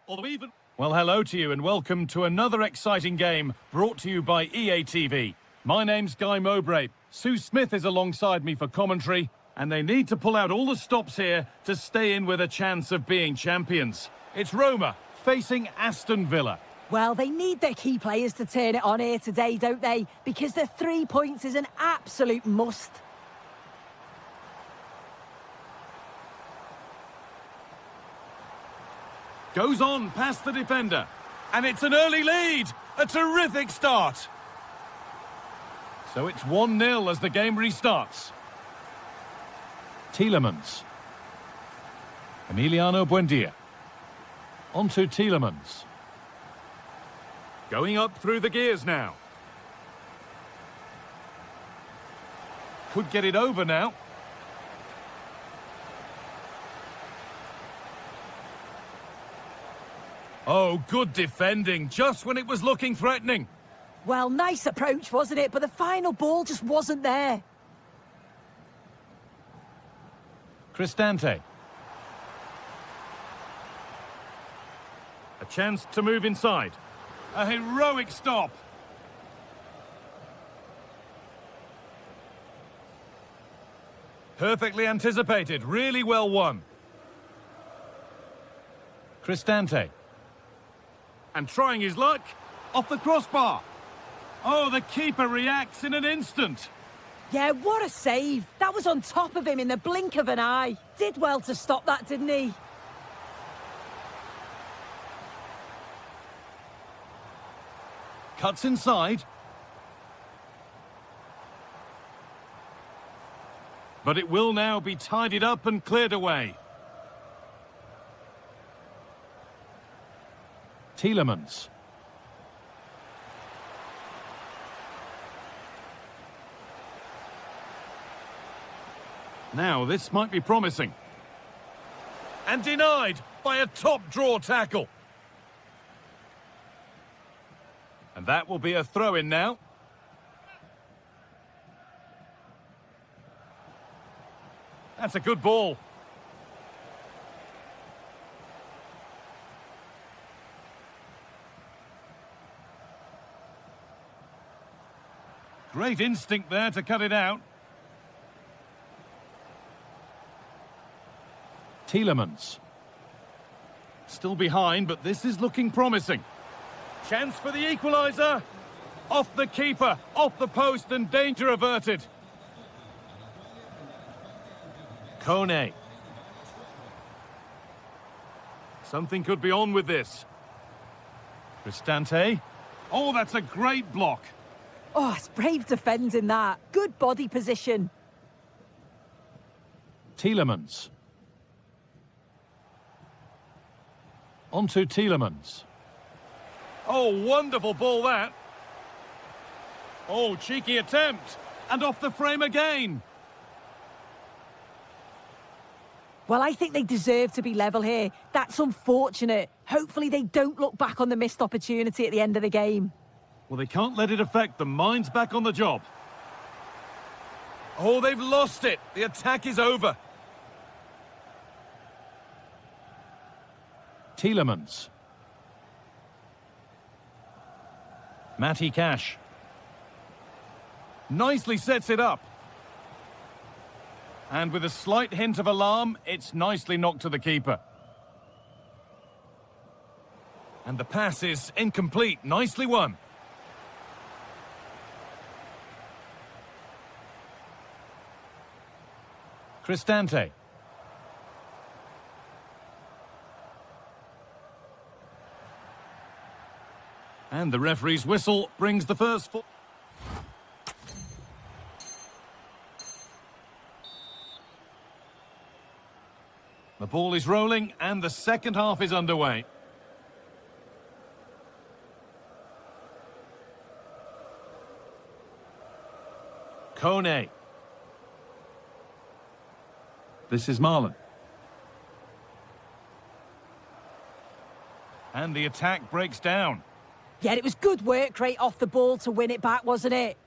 S3: or even... Well, hello to you and welcome to another exciting game brought to you by EA TV. My name's Guy Mowbray. Sue Smith is alongside me for commentary, and they need to pull out all the stops here to stay in with a chance of being champions. It's Roma facing Aston Villa.
S2: Well, they need their key players to turn it on here today, don't they? Because the 3 points is an absolute must.
S3: Goes on past the defender. And it's an early lead. A terrific start. So it's 1-0 as the game restarts. Tielemans. Emiliano Buendia. On to Tielemans. Going up through the gears now. Could get it over now. Oh, good defending, just when it was looking threatening.
S2: Well, nice approach, wasn't it? But the final ball just wasn't there.
S3: Cristante. A chance to move inside. A heroic stop. Perfectly anticipated, really well won. Cristante. And trying his luck, off the crossbar. Oh, the keeper reacts in an instant.
S2: Yeah, what a save. That was on top of him in the blink of an eye. Did well to stop that, didn't he?
S3: Cuts inside. But it will now be tidied up and cleared away. Tielemans. Now, this might be promising. And denied by a top draw tackle. And that will be a throw-in now. That's a good ball. Great instinct there to cut it out. Tielemans. Still behind, but this is looking promising. Chance for the equaliser. Off the keeper, off the post, and danger averted. Kone. Something could be on with this. Cristante. Oh, that's a great block.
S2: Oh, it's brave defending that. Good body position.
S3: Tielemans. On to Tielemans. Oh, wonderful ball that. Oh, cheeky attempt. And off the frame again.
S2: Well, I think they deserve to be level here. That's unfortunate. Hopefully they don't look back on the missed opportunity at the end of the game.
S3: Well, they can't let it affect them. Mind's back on the job. Oh, they've lost it. The attack is over. Tielemans. Matty Cash. Nicely sets it up. And with a slight hint of alarm, it's nicely knocked to the keeper. And the pass is incomplete. Nicely won. Cristante. And the referee's whistle brings the first full. The ball is rolling and the second half is underway. Kone. This is Marlon. And the attack breaks down.
S2: Yeah, it was good work right off the ball to win it back, wasn't it?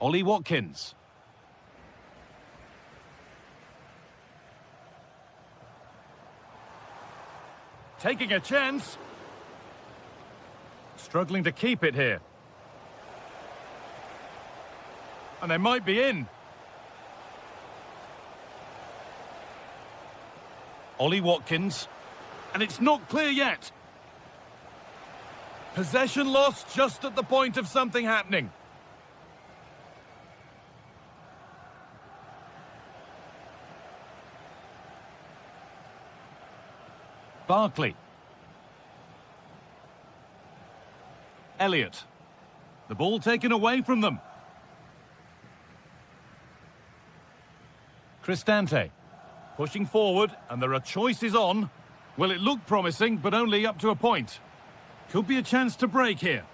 S3: Ollie Watkins. Taking a chance. Struggling to keep it here. And they might be in. Ollie Watkins. And it's not clear yet. Possession lost just at the point of something happening. Barkley. Elliott. The ball taken away from them. Cristante. Pushing forward, and there are choices on. Well, it looked promising, but only up to a point. Could be a chance to break here.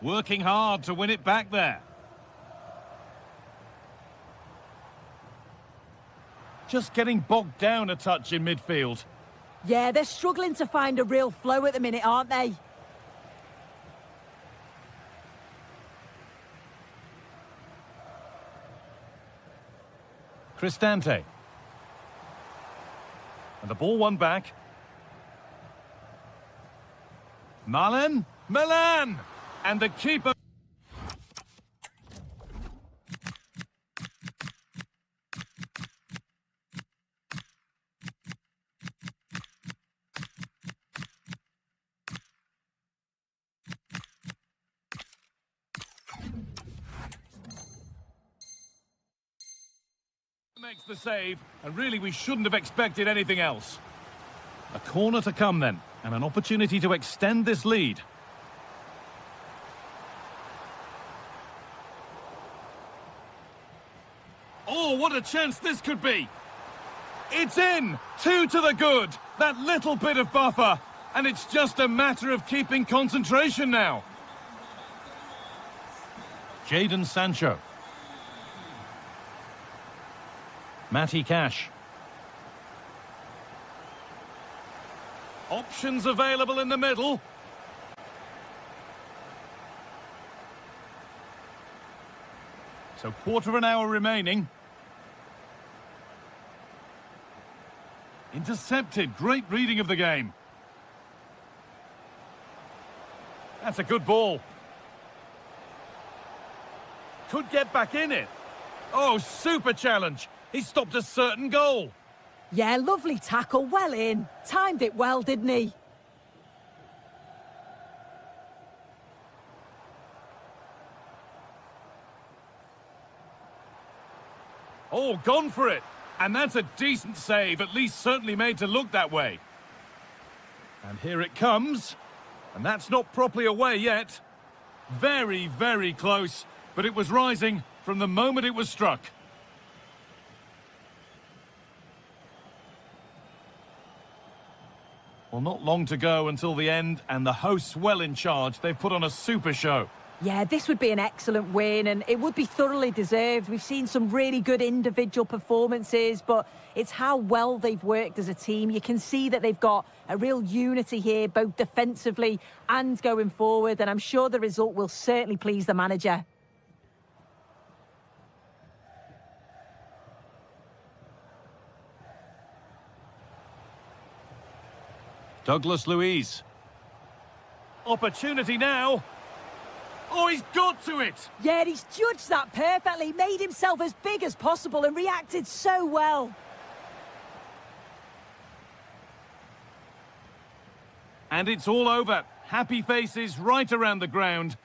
S3: Working hard to win it back there. Just getting bogged down a touch in midfield.
S2: Yeah, they're struggling to find a real flow at the minute, aren't they?
S3: Cristante. And the ball won back. Milan. And the keeper... makes the save, and really we shouldn't have expected anything else. A corner to come then, and an opportunity to extend this lead. Oh, what a chance this could be! It's in! 2 to the good! That little bit of buffer, and it's just a matter of keeping concentration now. Jadon Sancho. Matty Cash. Options available in the middle. So quarter of an hour remaining. Intercepted. Great reading of the game. That's a good ball. Could get back in it. Oh, super challenge. He stopped a certain goal.
S2: Yeah, lovely tackle, well in. Timed it well, didn't he?
S3: Oh, gone for it. And that's a decent save, at least certainly made to look that way. And here it comes. And that's not properly away yet. Very, very close. But it was rising from the moment it was struck. Well, not long to go until the end, and the hosts well in charge. They've put on a super show.
S2: Yeah, this would be an excellent win, and it would be thoroughly deserved. We've seen some really good individual performances, but it's how well they've worked as a team. You can see that they've got a real unity here, both defensively and going forward, and I'm sure the result will certainly please the manager.
S3: Douglas Luiz. Opportunity now. Oh, he's got to it.
S2: Yeah, he's judged that perfectly, made himself as big as possible and reacted so well.
S3: And it's all over. Happy faces right around the ground.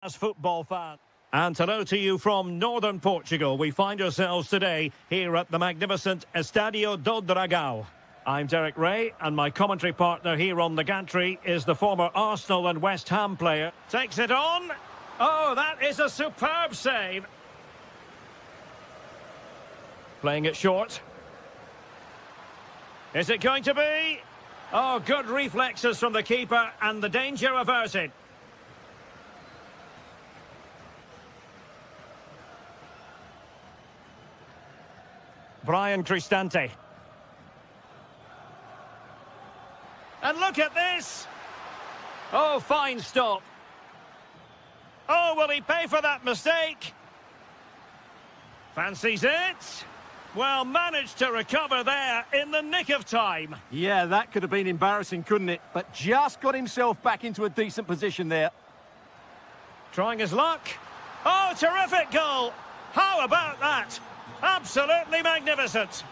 S1: As football fan. And hello to you from northern Portugal. We find ourselves today here at the magnificent Estádio do Dragão. I'm Derek Ray, and my commentary partner here on the gantry is the former Arsenal and West Ham player. Takes it on. Oh, that is a superb save. Playing it short. Is it going to be? Oh, good reflexes from the keeper, and the danger averted. Brian Cristante. And look at this! Oh, fine stop. Oh, will he pay for that mistake? Fancies it? Well, managed to recover there in the nick of time.
S4: Yeah, that could have been embarrassing, couldn't it? But just got himself back into a decent position there.
S1: Trying his luck. Oh, terrific goal! How about that? Absolutely magnificent.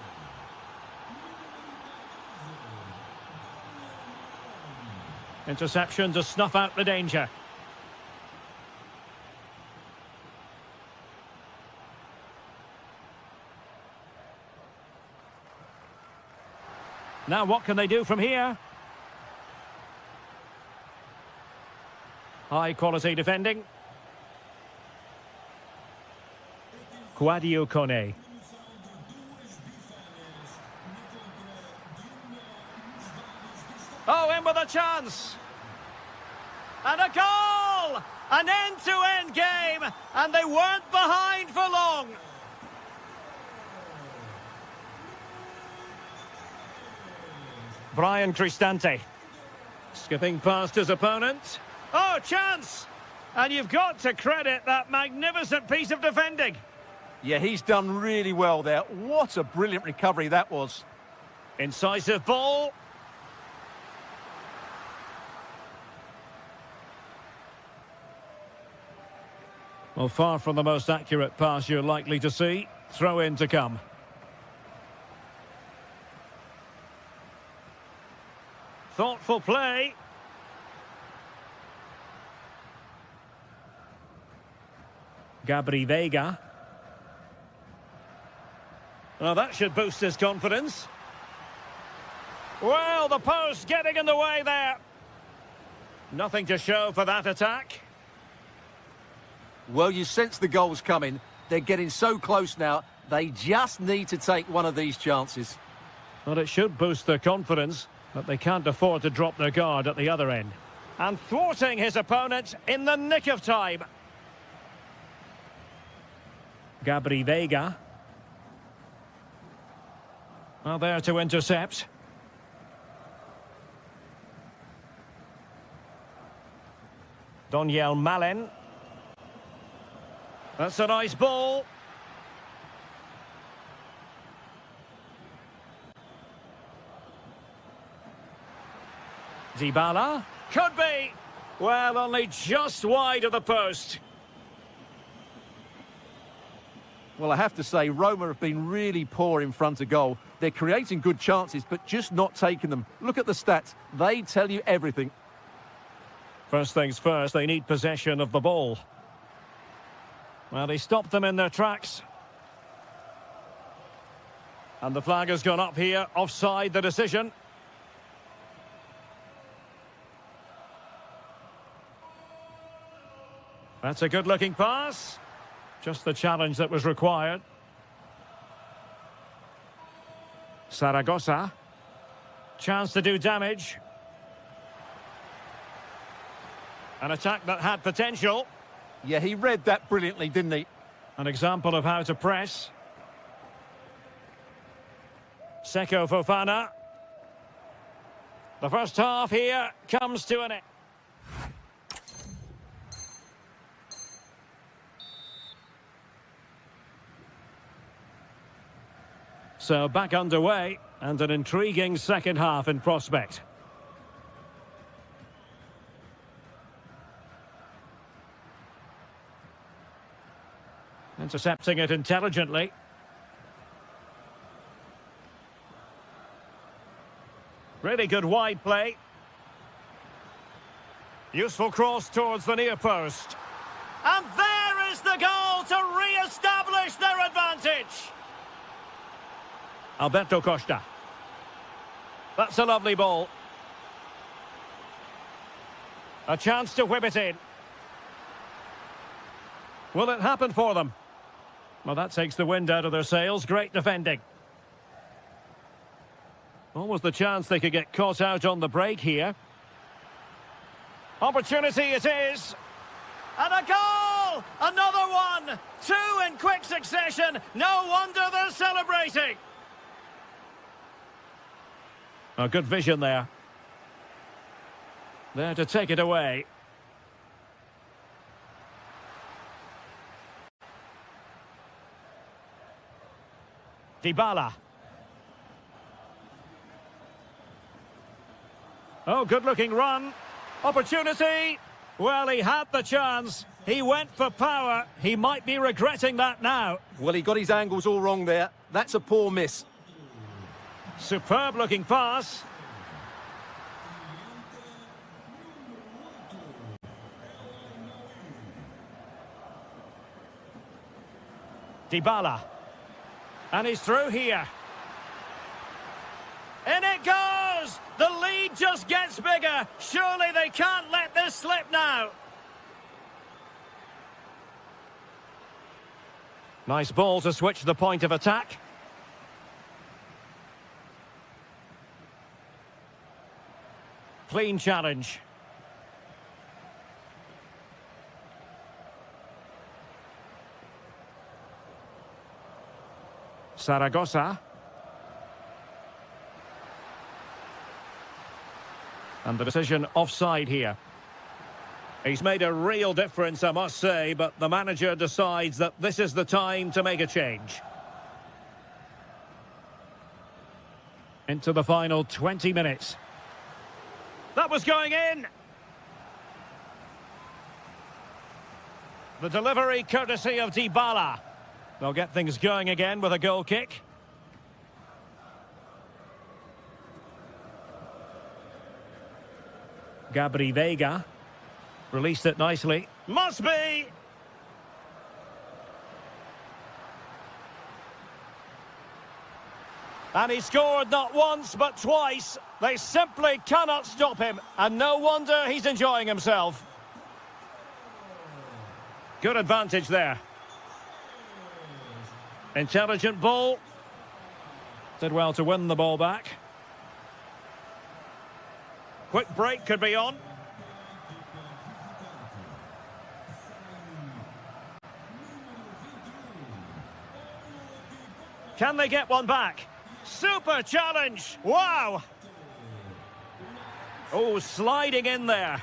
S1: Interception to snuff out the danger. Now what can they do from here? High quality defending. Quadio Kone. Oh, in with a chance. And a goal! An end-to-end game, and they weren't behind for long. Brian Cristante. Skipping past his opponent. Oh, chance! And you've got to credit that magnificent piece of defending.
S4: Yeah, he's done really well there. What a brilliant recovery that was.
S1: Incisive ball. Well, far from the most accurate pass you're likely to see. Throw in to come. Thoughtful play. Gabri Veiga. Well, that should boost his confidence. Well, the post getting in the way there. Nothing to show for that attack.
S4: Well, you sense the goal's coming. They're getting so close now. They just need to take one of these chances.
S1: Well, it should boost their confidence, but they can't afford to drop their guard at the other end. And thwarting his opponent in the nick of time. Gabri Veiga. Well, there to intercept. Doniel Malen. That's a nice ball. Dybala. Could be. Well, only just wide of the post.
S4: Well, I have to say, Roma have been really poor in front of goal. They're creating good chances, but just not taking them. Look at the stats. They tell you everything.
S1: First things first, they need possession of the ball. Well, he stopped them in their tracks. And the flag has gone up here, offside the decision. That's a good-looking pass. Just the challenge that was required. Saragossa. Chance to do damage. An attack that had potential.
S4: Yeah, he read that brilliantly, didn't he?
S1: An example of how to press. Seko Fofana. The first half here comes to an end. So back underway, and an intriguing second half in prospect. Intercepting it intelligently. Really good wide play. Useful cross towards the near post. And there is the goal to re-establish their advantage. Alberto Costa. That's a lovely ball. A chance to whip it in. Will it happen for them? Well, that takes the wind out of their sails. Great defending. Almost the chance they could get caught out on the break here. Opportunity it is. And a goal! Another one! Two in quick succession. No wonder they're celebrating. A good vision there. There to take it away. Dybala. Oh, good-looking run. Opportunity. Well, he had the chance. He went for power. He might be regretting that now.
S4: Well, he got his angles all wrong there. That's a poor miss.
S1: Superb-looking pass. Dybala. And he's through here. In it goes! The lead just gets bigger. Surely they can't let this slip now. Nice ball to switch the point of attack. Clean challenge. Zaragoza. And the decision offside here. He's made a real difference, I must say, but the manager decides that this is the time to make a change. Into the final 20 minutes. That was going in. The delivery courtesy of Dybala. They'll get things going again with a goal kick. Gabri Veiga released it nicely. Must be! And he scored not once but twice. They simply cannot stop him. And no wonder he's enjoying himself. Good advantage there. Intelligent ball. Did well to win the ball back. Quick break could be on. Can they get one back? Super challenge! Wow! Oh, sliding in there.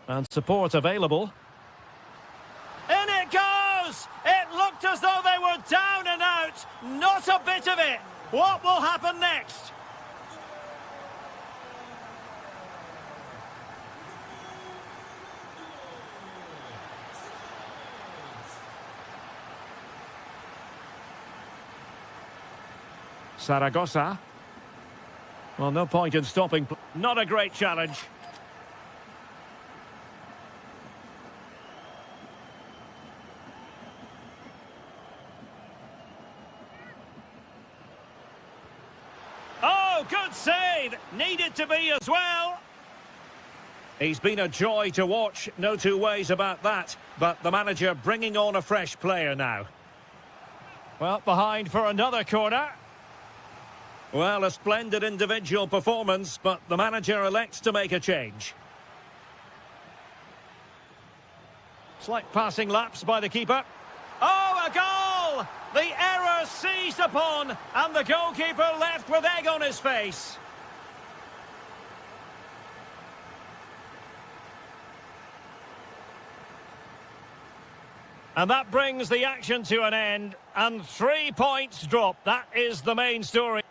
S1: And support available. In it goes! It looked as though they were down and out. Not a bit of it. What will happen next? Zaragoza. Well, no point in stopping. Not a great challenge. Oh, good save. Needed to be as well. He's been a joy to watch. No two ways about that. But the manager bringing on a fresh player now. Well, behind for another corner. Well, a splendid individual performance, but the manager elects to make a change. Slight passing lapse by the keeper. Oh, a goal! The error seized upon, and the goalkeeper left with egg on his face. And that brings the action to an end, and 3 points drop. That is the main story.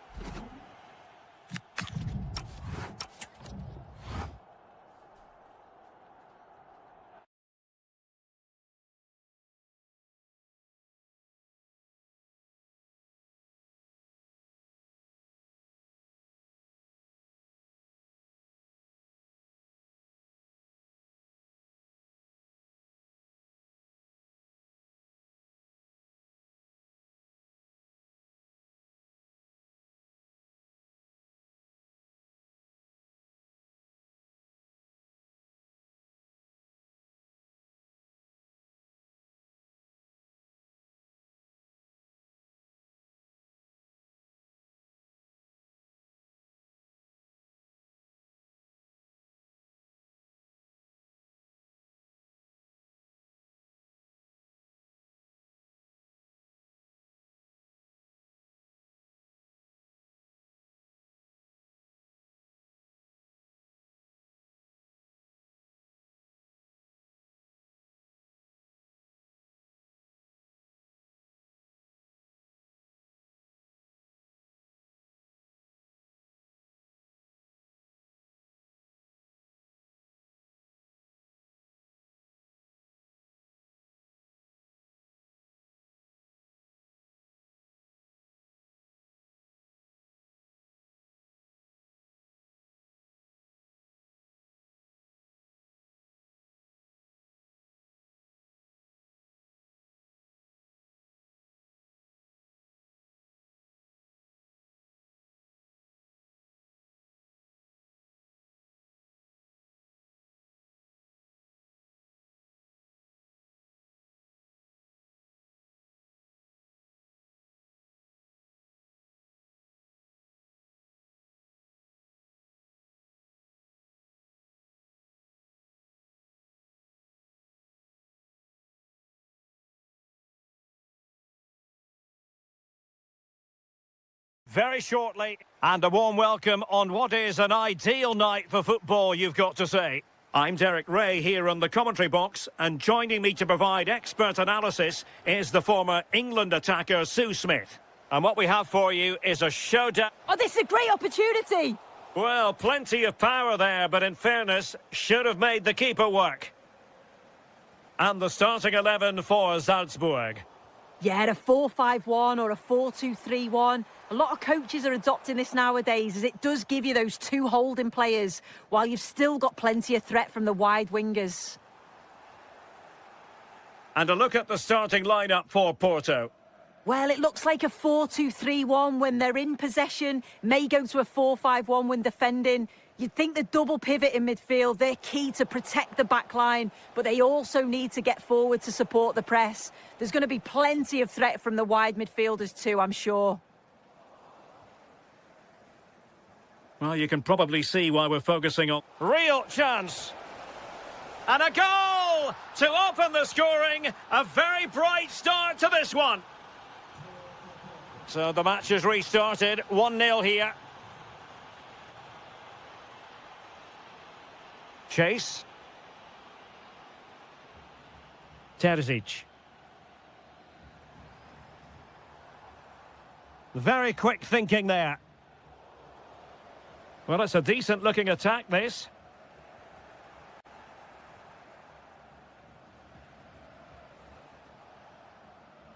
S1: very shortly. And a warm welcome on what is an ideal night for football, you've got to say. I'm Derek Ray here in the commentary box, and joining me to provide expert analysis is the former England attacker Sue Smith. And what we have for you is a showdown.
S2: Oh, this is a great opportunity.
S1: Well, plenty of power there, but in fairness, should have made the keeper work. And the starting 11 for Salzburg.
S2: Yeah, a 4-5-1 or a 4-2-3-1. A lot of coaches are adopting this nowadays, as it does give you those two holding players, while you've still got plenty of threat from the wide wingers.
S1: And a look at the starting lineup for Porto.
S2: Well, it looks like a 4-2-3-1 when they're in possession, may go to a 4-5-1 when defending. You'd think the double pivot in midfield, they're key to protect the back line, but they also need to get forward to support the press. There's going to be plenty of threat from the wide midfielders too, I'm sure.
S1: Well, you can probably see why we're focusing on real chance. And a goal to open the scoring. A very bright start to this one. So the match has restarted. 1-0 here. Chase. Terzic. Very quick thinking there. Well, it's a decent-looking attack, this.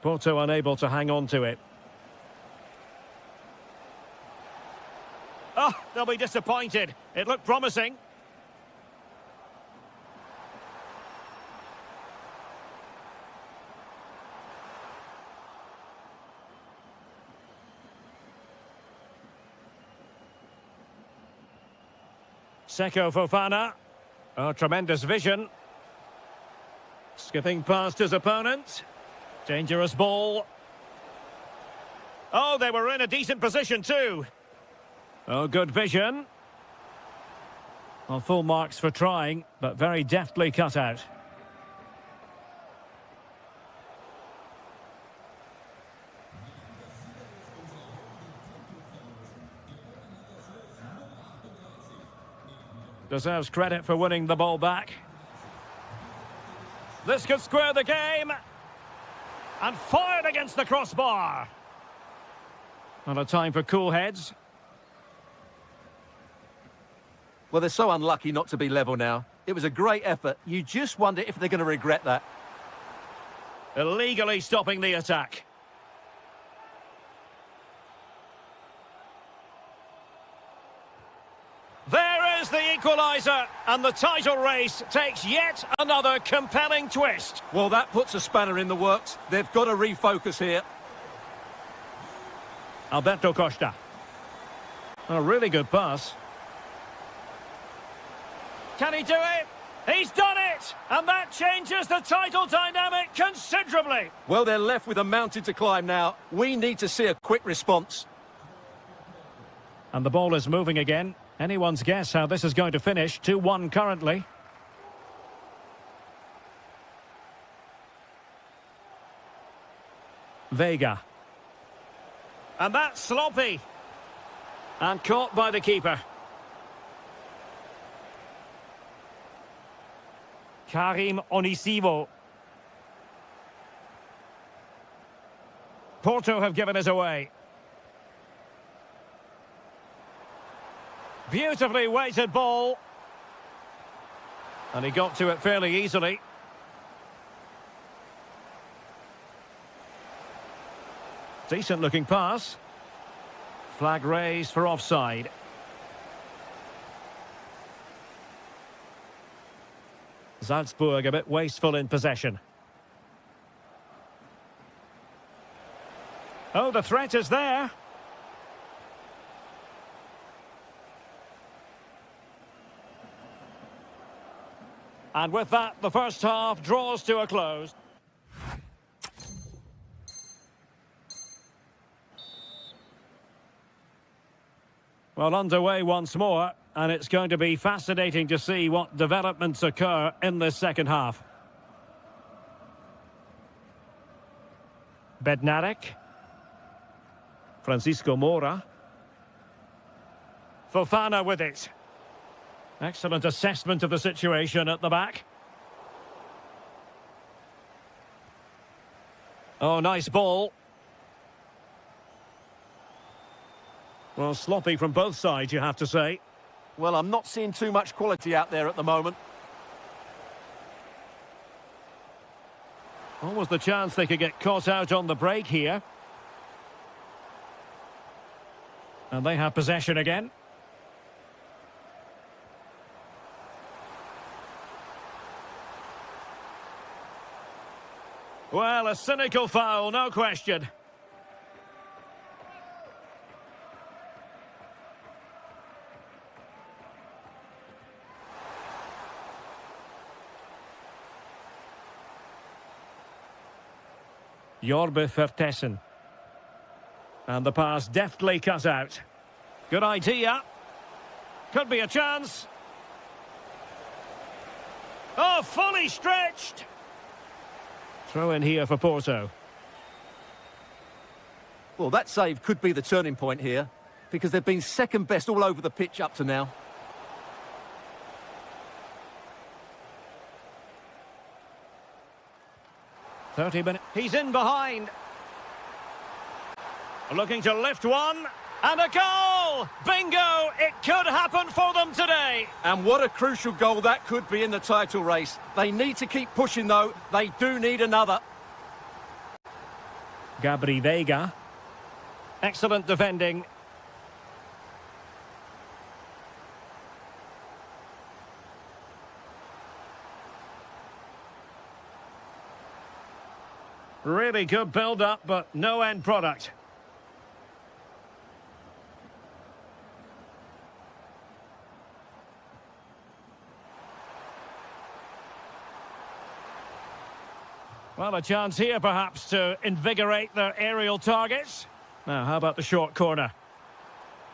S1: Porto unable to hang on to it. Oh, they'll be disappointed. It looked promising. Seko Fofana. Oh, tremendous vision. Skipping past his opponent. Dangerous ball. Oh, they were in a decent position too. Oh, good vision. Well, full marks for trying, but very deftly cut out. Deserves credit for winning the ball back. This could square the game. And fired against the crossbar. And a time for cool heads.
S4: Well, they're so unlucky not to be level now. It was a great effort. You just wonder if they're going to regret that.
S1: Illegally stopping the attack. There is the equaliser, and the title race takes yet another compelling twist.
S4: Well, that puts a spanner in the works. They've got to refocus here.
S1: Alberto Costa. A really good pass. Can he do it? He's done it! And that changes the title dynamic considerably.
S4: Well, they're left with a mountain to climb now. We need to see a quick response.
S1: And the ball is moving again. Anyone's guess how this is going to finish. 2-1 currently. Vega. And that's sloppy. And caught by the keeper. Karim Onisivo. Porto have given us away. Beautifully weighted ball. And he got to it fairly easily. Decent looking pass. Flag raised for offside. Salzburg a bit wasteful in possession. Oh, the threat is there. And with that, the first half draws to a close. Well, underway once more, and it's going to be fascinating to see what developments occur in this second half. Bednarek. Francisco Moura. Fofana with it. Excellent assessment of the situation at the back. Oh, nice ball. Well, sloppy from both sides, you have to say.
S4: Well, I'm not seeing too much quality out there at the moment.
S1: Almost the chance they could get caught out on the break here. And they have possession again. Well, a cynical foul, no question. Jorbe Vertessen. And the pass deftly cut out. Good idea. Could be a chance. Oh, fully stretched. Throw in here for Porto.
S4: Well, that save could be the turning point here, because they've been second best all over the pitch up to now.
S1: .30 minutes. He's in behind. Looking to lift one. And a goal! Bingo! It could happen for them today.
S4: And what a crucial goal that could be in the title race. They need to keep pushing, though. They do need another.
S1: Gabri Veiga. Excellent defending. Really good build-up, but no end product. Well, a chance here, perhaps, to invigorate their aerial targets. Now, how about the short corner?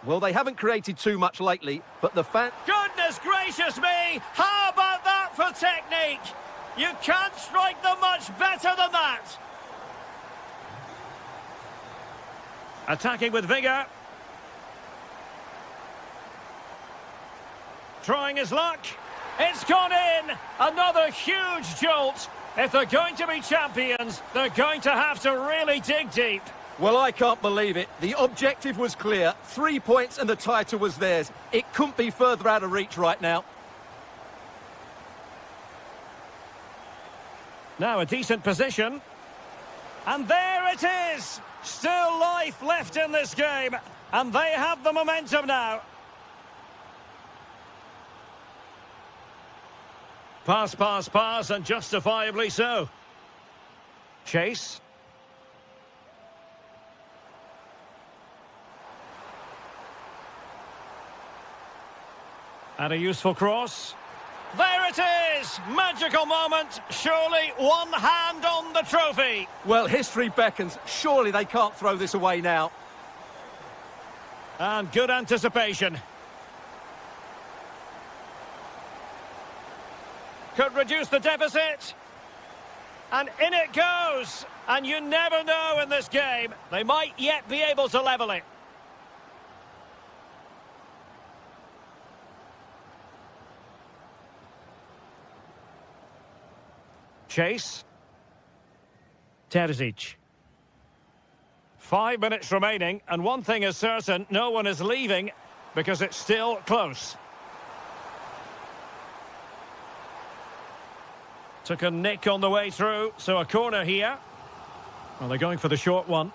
S4: Well, they haven't created too much lately, but the fan...
S1: Goodness gracious me! How about that for technique? You can't strike them much better than that. Attacking with vigour. Trying his luck. It's gone in! Another huge jolt. If they're going to be champions, they're going to have to really dig deep.
S4: Well, I can't believe it. The objective was clear. 3 points and the title was theirs. It couldn't be further out of reach right now.
S1: Now a decent position. And there it is! Still life left in this game. And they have the momentum now. Pass, pass, pass, and justifiably so. Chase. And a useful cross. There it is! Magical moment. Surely one hand on the trophy.
S4: Well, history beckons. Surely they can't throw this away now.
S1: And good anticipation. Could reduce the deficit. And in it goes. And you never know in this game. They might yet be able to level it. Chase. Terzic. 5 minutes remaining, and one thing is certain, no one is leaving because it's still close. Took a nick on the way through, so a corner here. Well, they're going for the short one.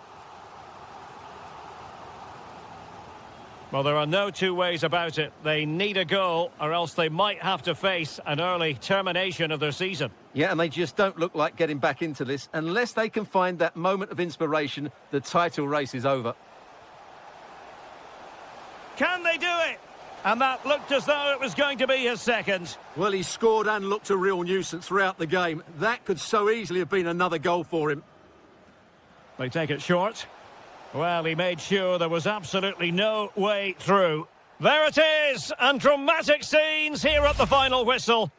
S1: Well, there are no two ways about it. They need a goal, or else they might have to face an early termination of their season.
S4: Yeah, and they just don't look like getting back into this. Unless they can find that moment of inspiration, the title race is over.
S1: Can they do it? And that looked as though it was going to be his second.
S4: Well, he scored and looked a real nuisance throughout the game. That could so easily have been another goal for him.
S1: They take it short. Well, he made sure there was absolutely no way through. There it is, and dramatic scenes here at the final whistle.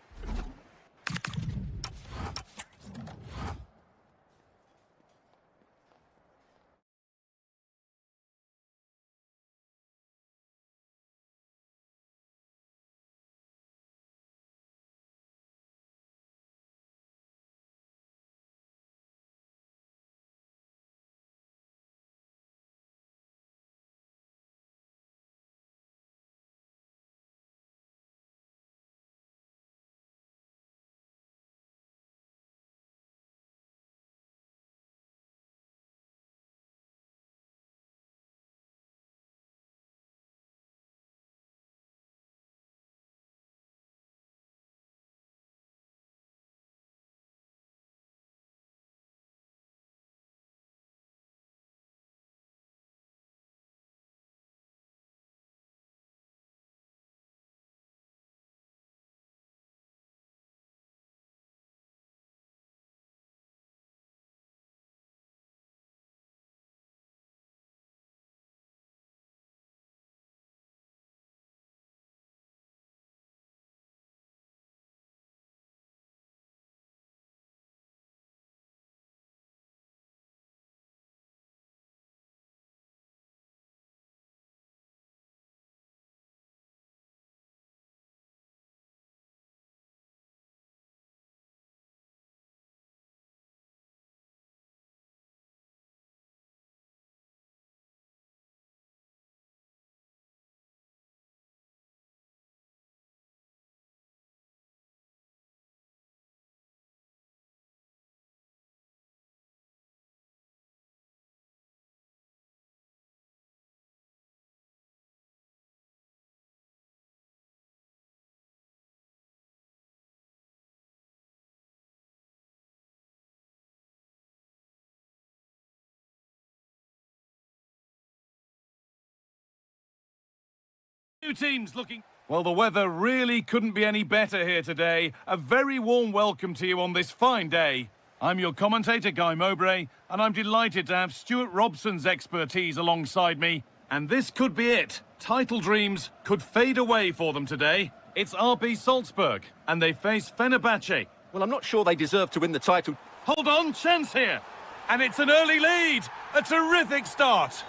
S3: Two teams looking... Well, the weather really couldn't be any better here today. A very warm welcome to you on this fine day. I'm your commentator, Guy Mowbray, and I'm delighted to have Stuart Robson's expertise alongside me. And this could be it. Title dreams could fade away for them today. It's RB Salzburg, and they face Fenerbahce.
S4: Well, I'm not sure they deserve to win the title.
S3: Hold on, chance here. And it's an early lead. A terrific start.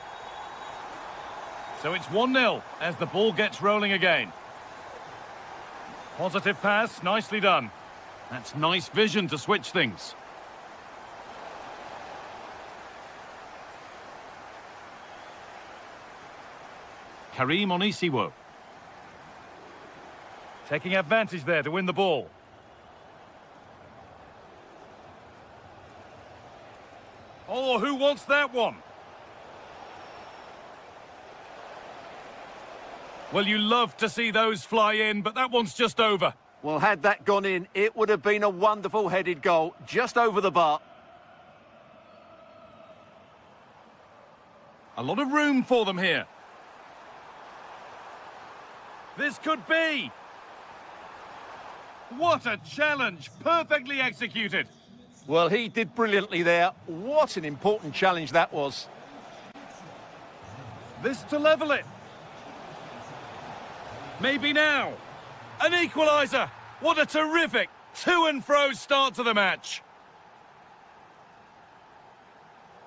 S3: So it's 1-0 as the ball gets rolling again. Positive pass, nicely done. That's nice vision to switch things. Karim Onisiwo. Taking advantage there to win the ball. Oh, who wants that one? Well, you love to see those fly in, but that one's just over.
S4: Well, had that gone in, it would have been a wonderful headed goal, just over the bar.
S3: A lot of room for them here. This could be. What a challenge, perfectly executed.
S4: Well, he did brilliantly there. What an important challenge that was.
S3: This to level it. Maybe now. An equaliser. What a terrific to and fro start to the match.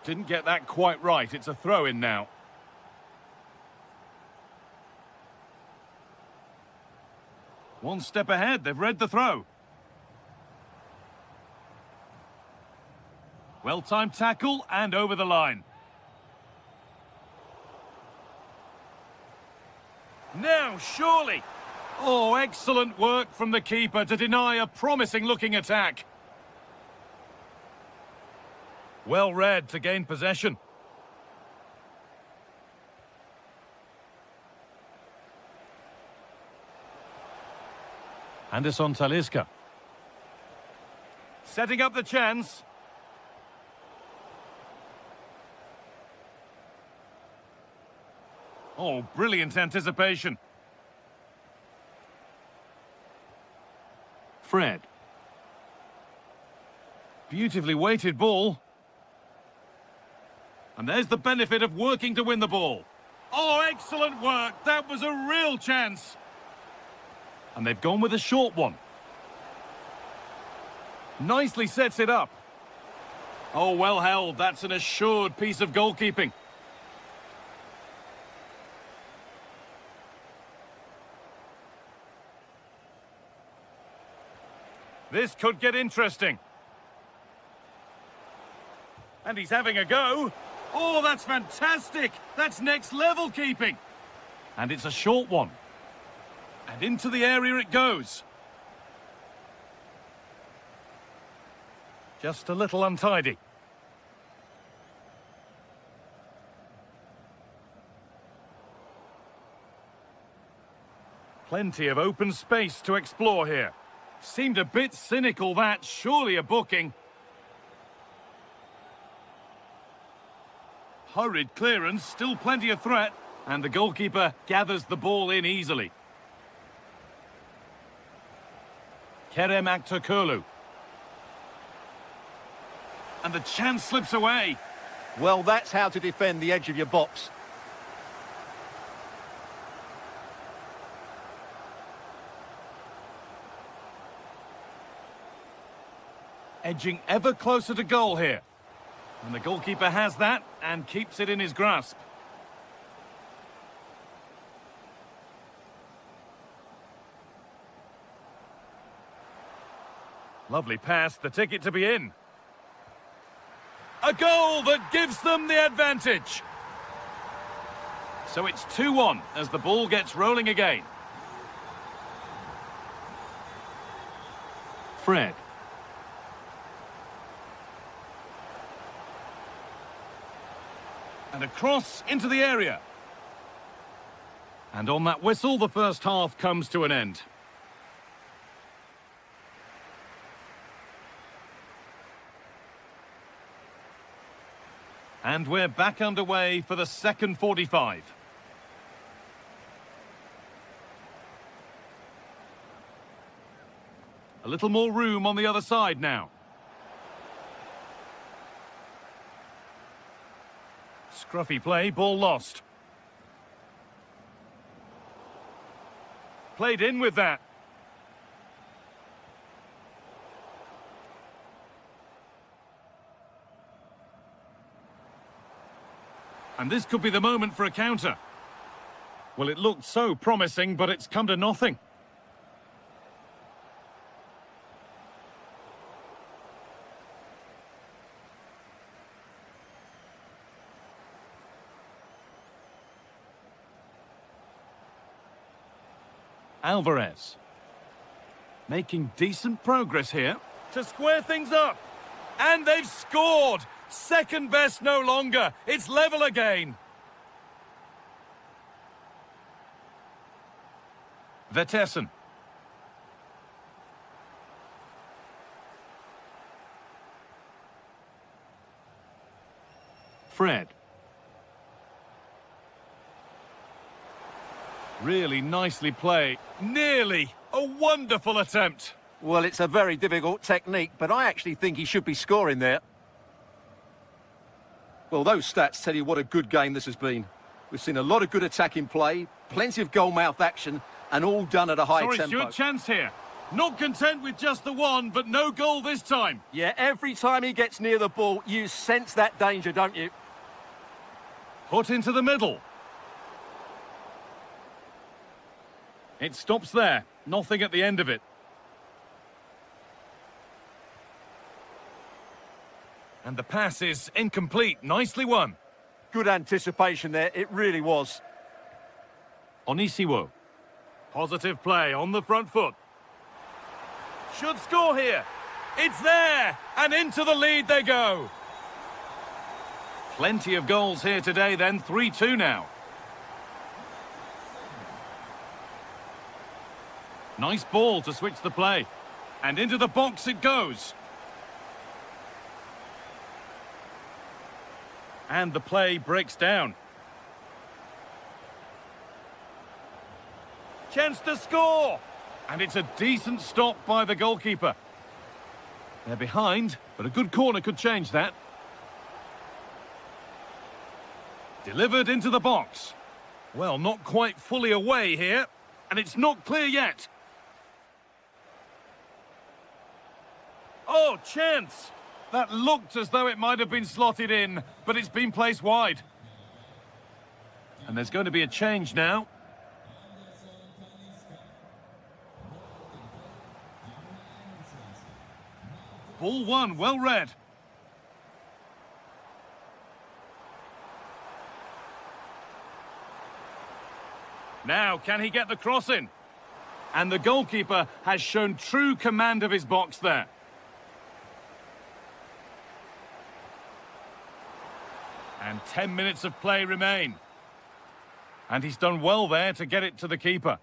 S3: Didn't get that quite right. It's a throw-in now. One step ahead. They've read the throw. Well-timed tackle and over the line. Now, surely. Oh, excellent work from the keeper to deny a promising-looking attack. Well read to gain possession. Anderson Talisca. Setting up the chance. Oh, brilliant anticipation. Fred. Beautifully weighted ball. And there's the benefit of working to win the ball. Oh, excellent work. That was a real chance. And they've gone with a short one. Nicely sets it up. Oh, well held. That's an assured piece of goalkeeping. This could get interesting. And he's having a go. Oh, that's fantastic. That's next level keeping. And it's a short one. And into the area it goes. Just a little untidy. Plenty of open space to explore here. Seemed a bit cynical, that. Surely a booking. Hurried clearance, still plenty of threat. And the goalkeeper gathers the ball in easily. Kerem Aktürkoğlu. And the chance slips away.
S4: Well, that's how to defend the edge of your box.
S3: Edging ever closer to goal here. And the goalkeeper has that and keeps it in his grasp. Lovely pass, the ticket to be in. A goal that gives them the advantage. So it's 2-1 as the ball gets rolling again. Fred. And across into the area. And on that whistle, the first half comes to an end. And we're back underway for the second 45. A little more room on the other side now. Scruffy play, ball lost. Played in with that. And this could be the moment for a counter. Well, it looked so promising, but it's come to nothing. Alvarez. Making decent progress here to square things up. And they've scored! Second best no longer. It's level again. Vetessen. Fred. Really nicely played. Nearly. A wonderful attempt.
S4: Well, it's a very difficult technique, but I actually think he should be scoring there. Well, those stats tell you what a good game this has been. We've seen a lot of good attacking play, plenty of goal-mouth action, and all done at a high tempo.
S3: Stuart, chance here. Not content with just the one, but no goal this time.
S4: Yeah, every time he gets near the ball, you sense that danger, don't you?
S3: Put into the middle. It stops there. Nothing at the end of it. And the pass is incomplete. Nicely won.
S4: Good anticipation there, it really was.
S3: Onisiwo. Positive play on the front foot. Should score here. It's there! And into the lead they go. Plenty of goals here today then. 3-2 now. Nice ball to switch the play. And into the box it goes. And the play breaks down. Chance to score! And it's a decent stop by the goalkeeper. They're behind, but a good corner could change that. Delivered into the box. Well, not quite fully away here. And it's not clear yet. Oh, chance! That looked as though it might have been slotted in, but it's been placed wide. And there's going to be a change now. Ball one, well read. Now, can he get the cross in? And the goalkeeper has shown true command of his box there. And 10 minutes of play remain. And he's done well there to get it to the keeper.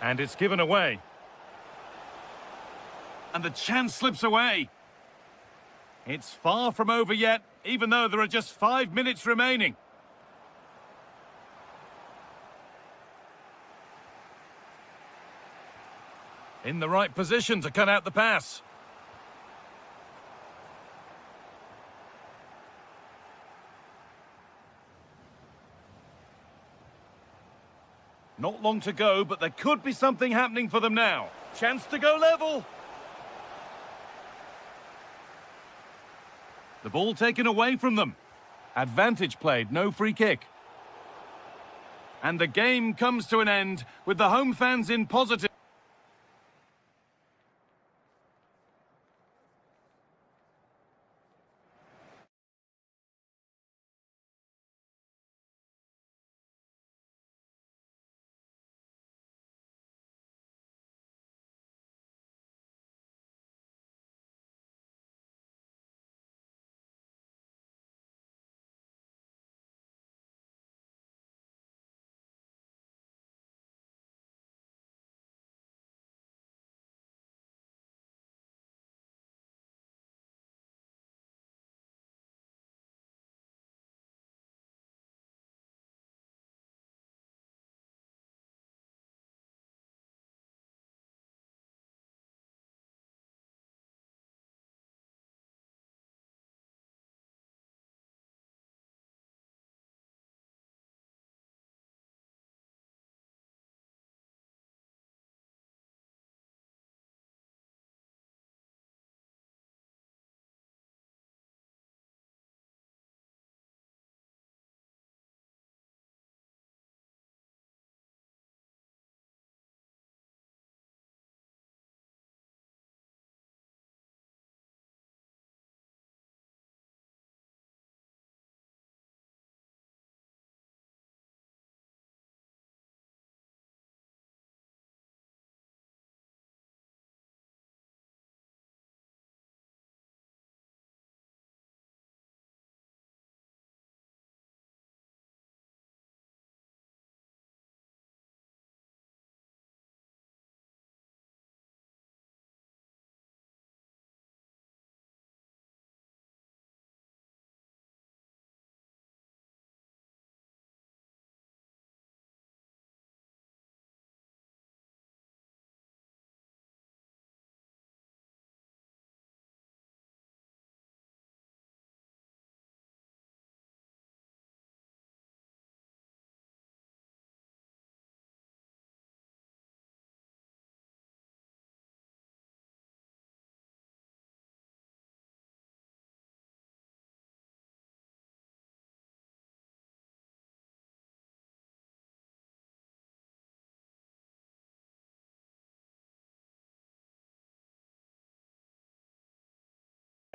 S3: And it's given away. And the chance slips away. It's far from over yet, even though there are just 5 minutes remaining. In the right position to cut out the pass. Not long to go, but there could be something happening for them now. Chance to go level. The ball taken away from them. Advantage played, no free kick. And the game comes to an end with the home fans in positive.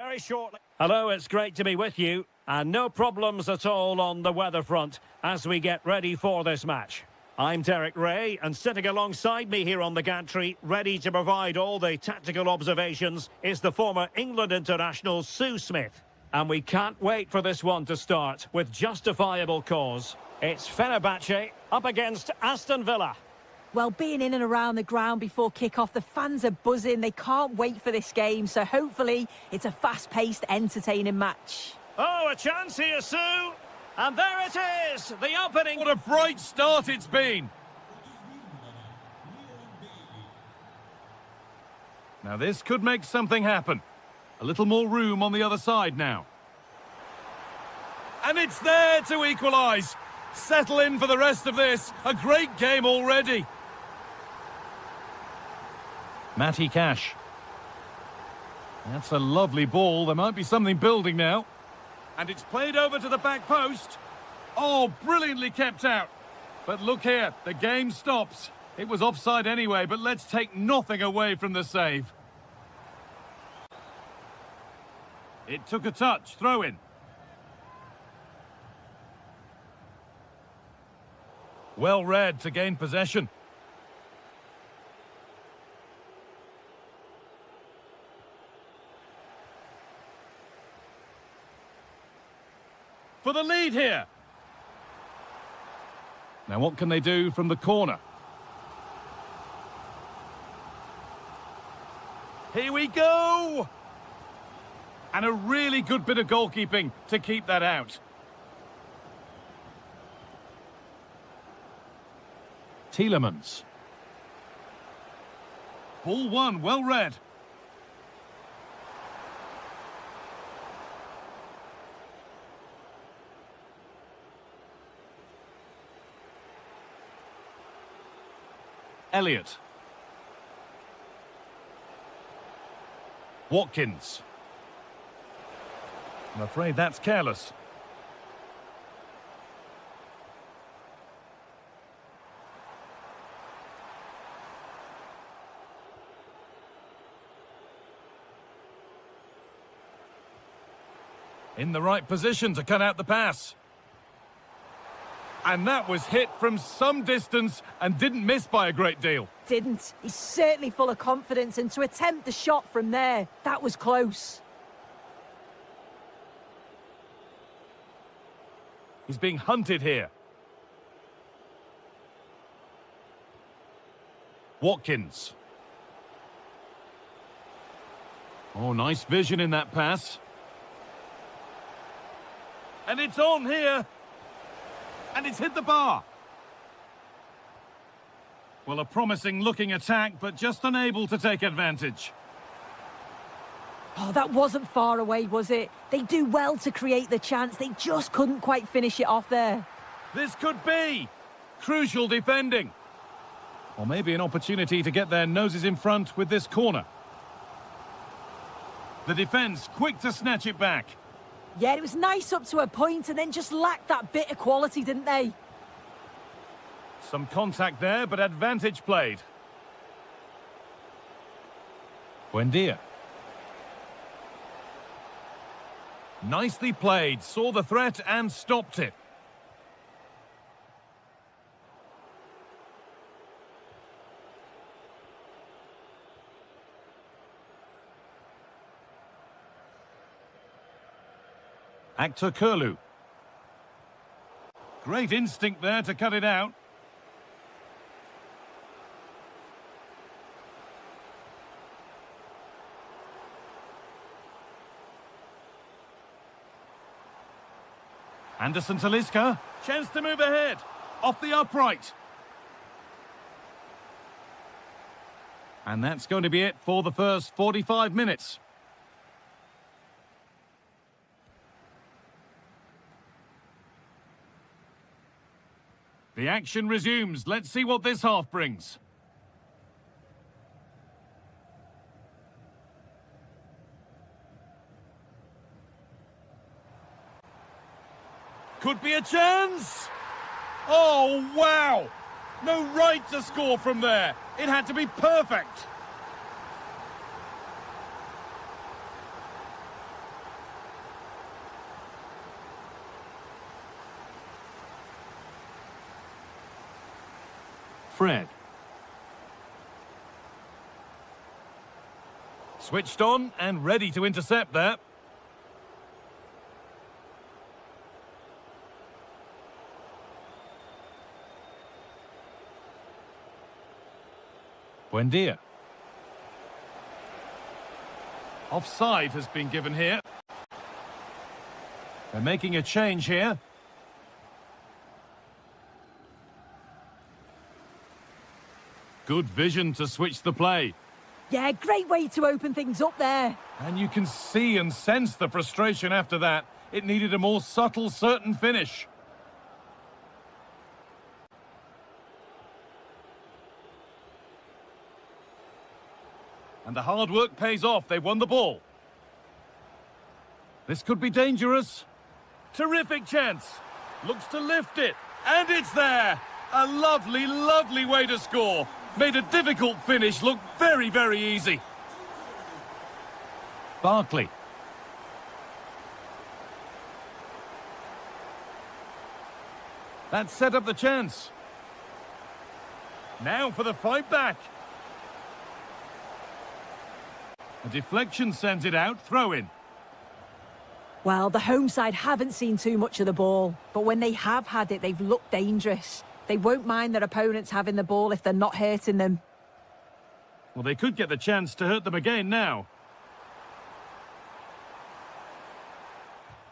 S1: Very shortly. Hello, it's great to be with you. And no problems at all on the weather front as we get ready for this match. I'm Derek Ray, and sitting alongside me here on the gantry, ready to provide all the tactical observations, is the former England international Sue Smith. And we can't wait for this one to start with justifiable cause. It's Fenerbahce up against Aston Villa.
S2: Well, being in and around the ground before kick-off, the fans are buzzing. They can't wait for this game, so hopefully it's a fast-paced, entertaining match.
S1: Oh, a chance here, Sue! And there it is, the opening.
S3: What a bright start it's been. Now this could make something happen. A little more room on the other side now. And it's there to equalise. Settle in for the rest of this. A great game already. Matty Cash. That's a lovely ball. There might be something building now. And it's played over to the back post. Oh, brilliantly kept out. But look here, the game stops. It was offside anyway, but let's take nothing away from the save. It took a touch, throw in. Well read to gain possession. For the lead here. Now what can they do from the corner? Here we go! And a really good bit of goalkeeping to keep that out. Tielemans. Ball one, well read. Elliott. Watkins. I'm afraid that's careless. In the right position to cut out the pass. And that was hit from some distance and didn't miss by a great deal.
S2: Didn't. He's certainly full of confidence, and to attempt the shot from there, that was close.
S3: He's being hunted here. Watkins. Oh, nice vision in that pass. And it's on here. And it's hit the bar. Well, a promising looking attack, but just unable to take advantage.
S2: Oh, that wasn't far away, was it? They do well to create the chance. They just couldn't quite finish it off there.
S3: This could be crucial defending. Or maybe an opportunity to get their noses in front with this corner. The defence quick to snatch it back.
S2: Yeah, it was nice up to a point and then just lacked that bit of quality, didn't they?
S3: Some contact there, but advantage played. Buendia. Nicely played, saw the threat and stopped it. Actor Kurlu. Great instinct there to cut it out. Anderson Talisca. Chance to move ahead. Off the upright. And that's going to be it for the first 45 minutes. The action resumes. Let's see what this half brings. Could be a chance. Oh, wow. No right to score from there. It had to be perfect. Fred. Switched on and ready to intercept there. Buendia. Offside has been given here. They're making a change here. Good vision to switch the play.
S2: Yeah, great way to open things up there.
S3: And you can see and sense the frustration after that. It needed a more subtle, certain finish. And the hard work pays off. They won the ball. This could be dangerous. Terrific chance. Looks to lift it. And it's there. A lovely, lovely way to score. Made a difficult finish look very, very easy. Barkley. That set up the chance. Now for the fight back. A deflection sends it out, throw in.
S2: Well, the home side haven't seen too much of the ball, but when they have had it, they've looked dangerous. They won't mind their opponents having the ball if they're not hurting them.
S3: Well, they could get the chance to hurt them again now.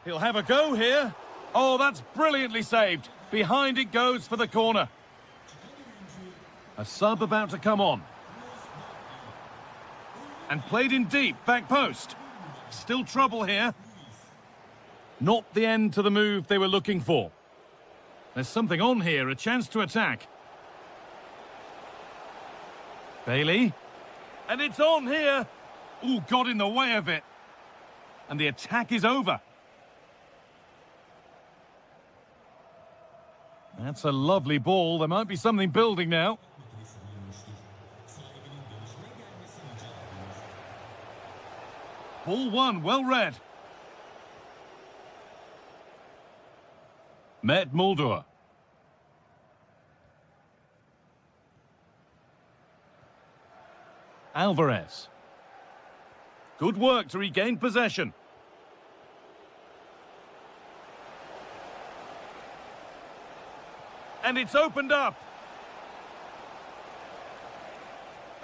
S3: He'll have a go here. Oh, that's brilliantly saved. Behind it goes for the corner. A sub about to come on. And played in deep, back post. Still trouble here. Not the end to the move they were looking for. There's something on here, a chance to attack. Bailey. And it's on here. Ooh, got in the way of it. And the attack is over. That's a lovely ball. There might be something building now. Ball one, well read. Met Mulder. Alvarez. Good work to regain possession. And it's opened up.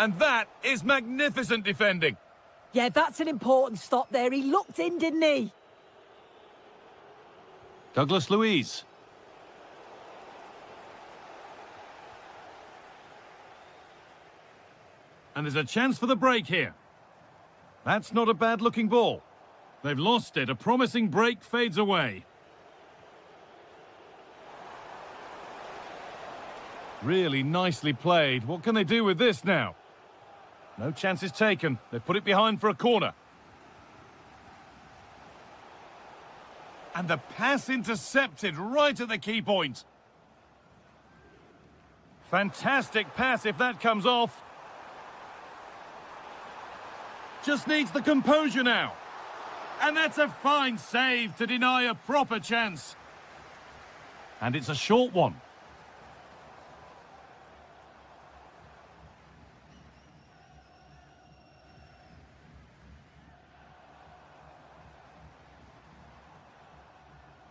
S3: And that is magnificent defending.
S2: Yeah, that's an important stop there. He looked in, didn't he?
S3: Douglas Luiz. And there's a chance for the break here. That's not a bad-looking ball. They've lost it. A promising break fades away. Really nicely played. What can they do with this now? No chances taken. They put it behind for a corner. And the pass intercepted right at the key point. Fantastic pass if that comes off. Just needs the composure now. And that's a fine save to deny a proper chance. And it's a short one.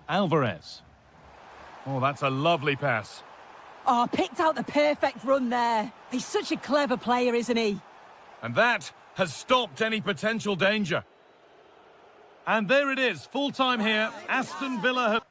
S3: Alvarez. Oh, that's a lovely pass.
S2: Oh, picked out the perfect run there. He's such a clever player, isn't he?
S3: And that has stopped any potential danger. And there it is, full time here. Aston Villa have...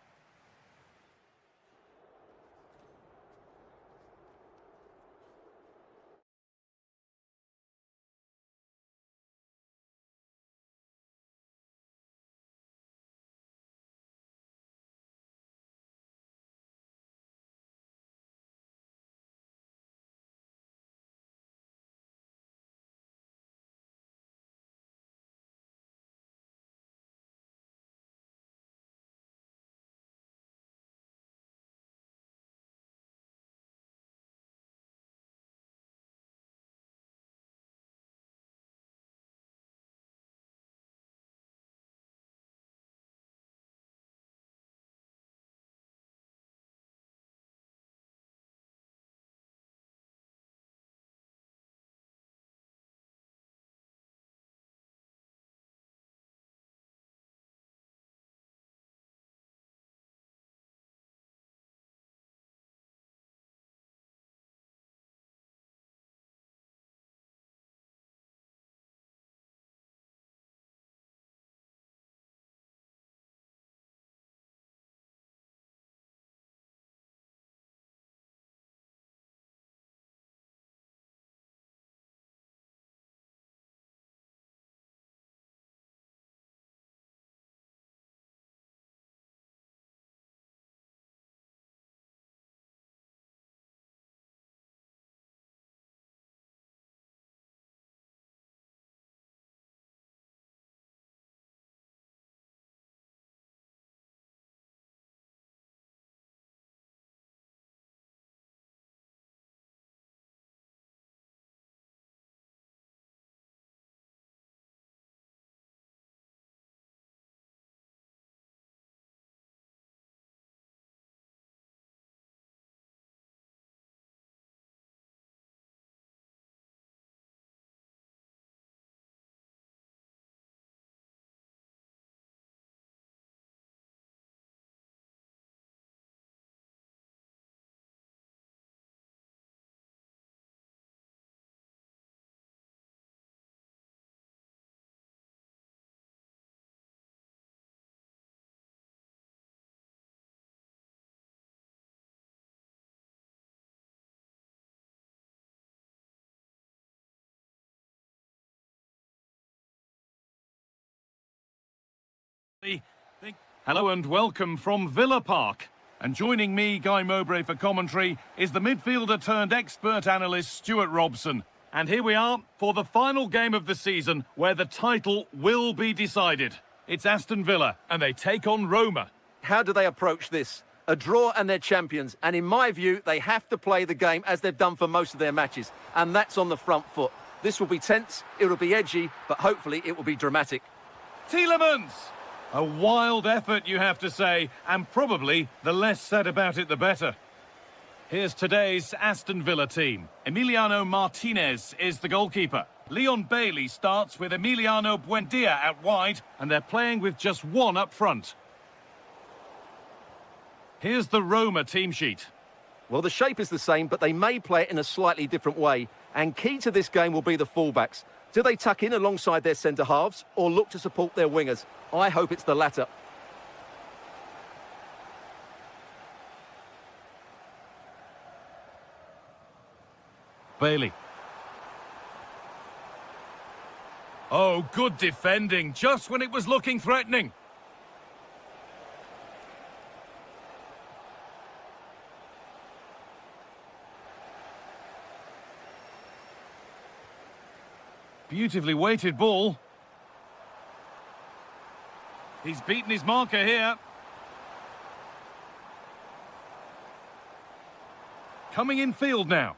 S3: Hello and welcome from Villa Park. And joining me, Guy Mowbray, for commentary is the midfielder turned expert analyst Stuart Robson. And here we are for the final game of the season where the title will be decided. It's Aston Villa and they take on Roma.
S4: How do they approach this? A draw and they're champions. And in my view, they have to play the game as they've done for most of their matches. And that's on the front foot. This will be tense, it will be edgy, but hopefully it will be dramatic.
S3: Tielemans! A wild effort, you have to say, and probably the less said about it, the better. Here's today's Aston Villa team. Emiliano Martinez is the goalkeeper. Leon Bailey starts with Emiliano Buendia out wide, and they're playing with just one up front. Here's the Roma team sheet.
S4: Well, the shape is the same, but they may play it in a slightly different way. And key to this game will be the fullbacks. Do they tuck in alongside their centre-halves or look to support their wingers? I hope it's the latter.
S3: Bailey. Oh, good defending, just when it was looking threatening. Beautifully weighted ball. He's beaten his marker here. Coming in field now.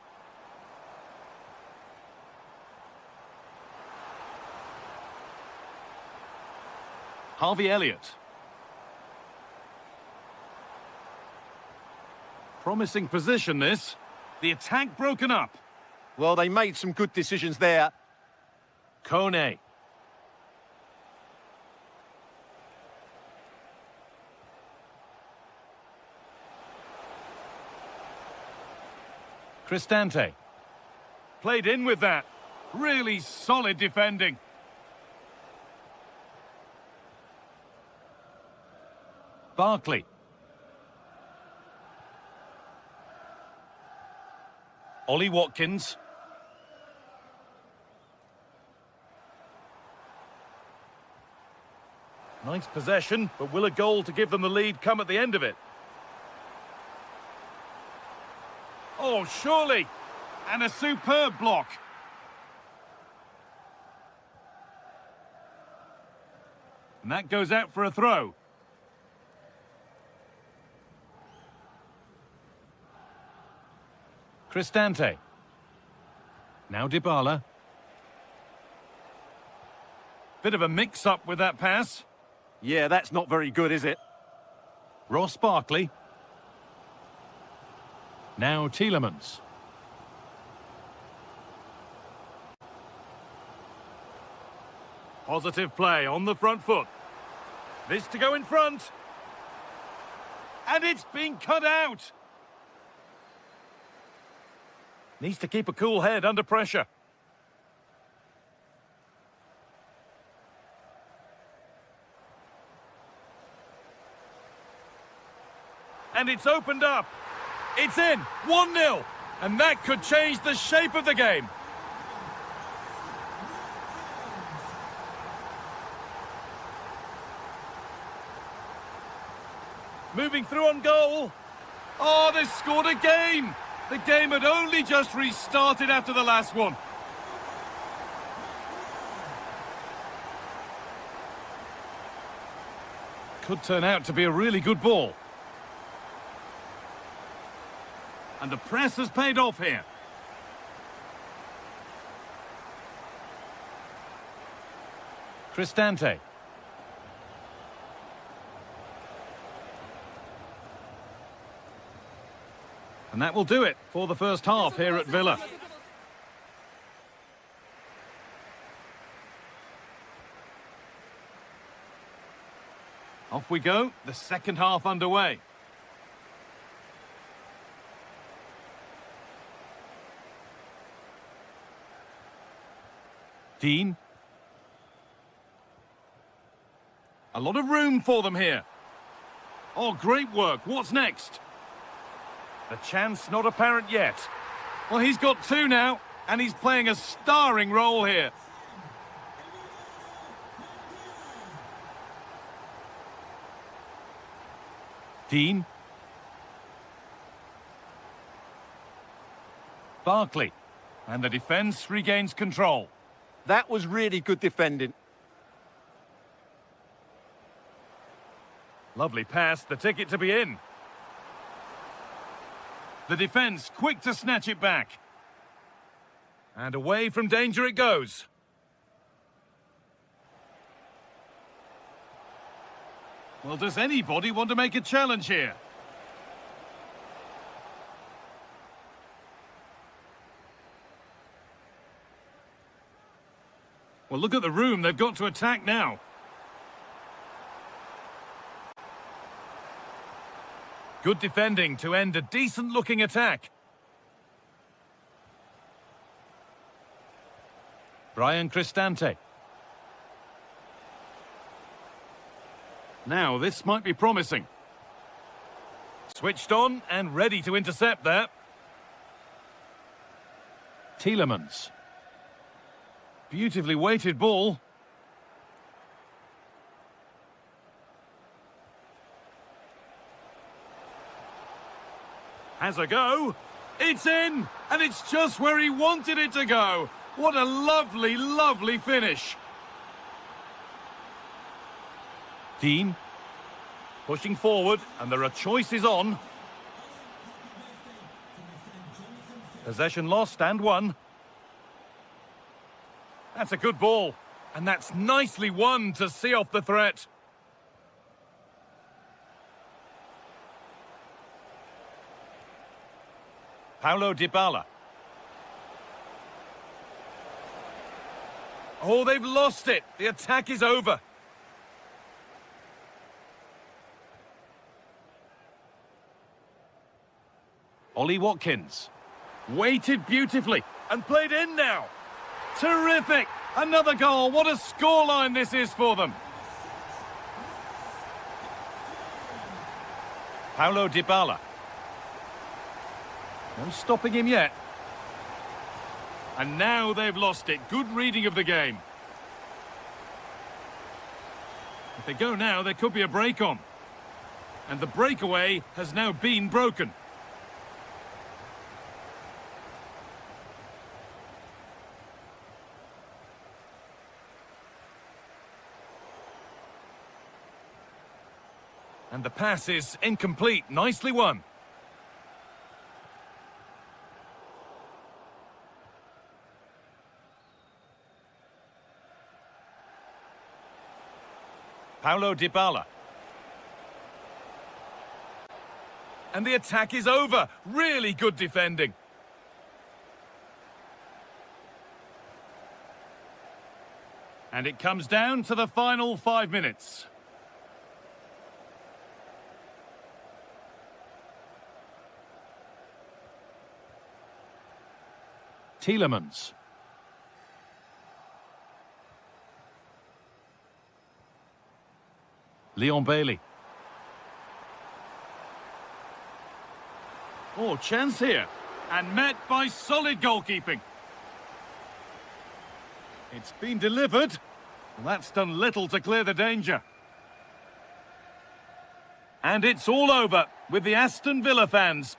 S3: Harvey Elliott. Promising position this. The attack broken up.
S4: Well, they made some good decisions there.
S3: Kone. Cristante. Played in with that. Really solid defending. Barkley. Ollie Watkins. Nice possession, but will a goal to give them the lead come at the end of it? Oh, surely! And a superb block. And that goes out for a throw. Cristante. Now Dybala. Bit of a mix-up with that pass.
S4: Yeah, that's not very good, is it?
S3: Ross Barkley. Now Tielemans. Positive play on the front foot. This to go in front. And it's been cut out. Needs to keep a cool head under pressure. And it's opened up. It's in. 1-0. And that could change the shape of the game. Moving through on goal. Oh, they've scored again. The game had only just restarted after the last one. Could turn out to be a really good ball. And the press has paid off here. Cristante. And that will do it for the first half here at Villa. Off we go, the second half underway. Dean. A lot of room for them here. Oh, great work. What's next? The chance not apparent yet. Well, he's got two now, and he's playing a starring role here. Dean. Barkley. And the defence regains control.
S4: That was really good defending.
S3: Lovely pass, the ticket to be in. The defence quick to snatch it back. And away from danger it goes. Well, does anybody want to make a challenge here? Well, look at the room they've got to attack now. Good defending to end a decent-looking attack. Brian Cristante. Now, this might be promising. Switched on and ready to intercept there. Tielemans. Beautifully weighted ball. Has a go. It's in! And it's just where he wanted it to go. What a lovely, lovely finish. Dean. Pushing forward, and there are choices on. Possession lost and won. That's a good ball. And that's nicely won to see off the threat. Paulo Dybala. Oh, they've lost it. The attack is over. Ollie Watkins. Weighted beautifully and played in now. Terrific! Another goal. What a scoreline this is for them. Paulo Dybala. No stopping him yet. And now they've lost it. Good reading of the game. If they go now, there could be a break on. And the breakaway has now been broken. And the pass is incomplete. Nicely won. Paulo Dybala. And the attack is over. Really good defending. And it comes down to the final 5 minutes. Tielemans. Leon Bailey. Oh, chance here. And met by solid goalkeeping. It's been delivered. That's done little to clear the danger. And it's all over with the Aston Villa fans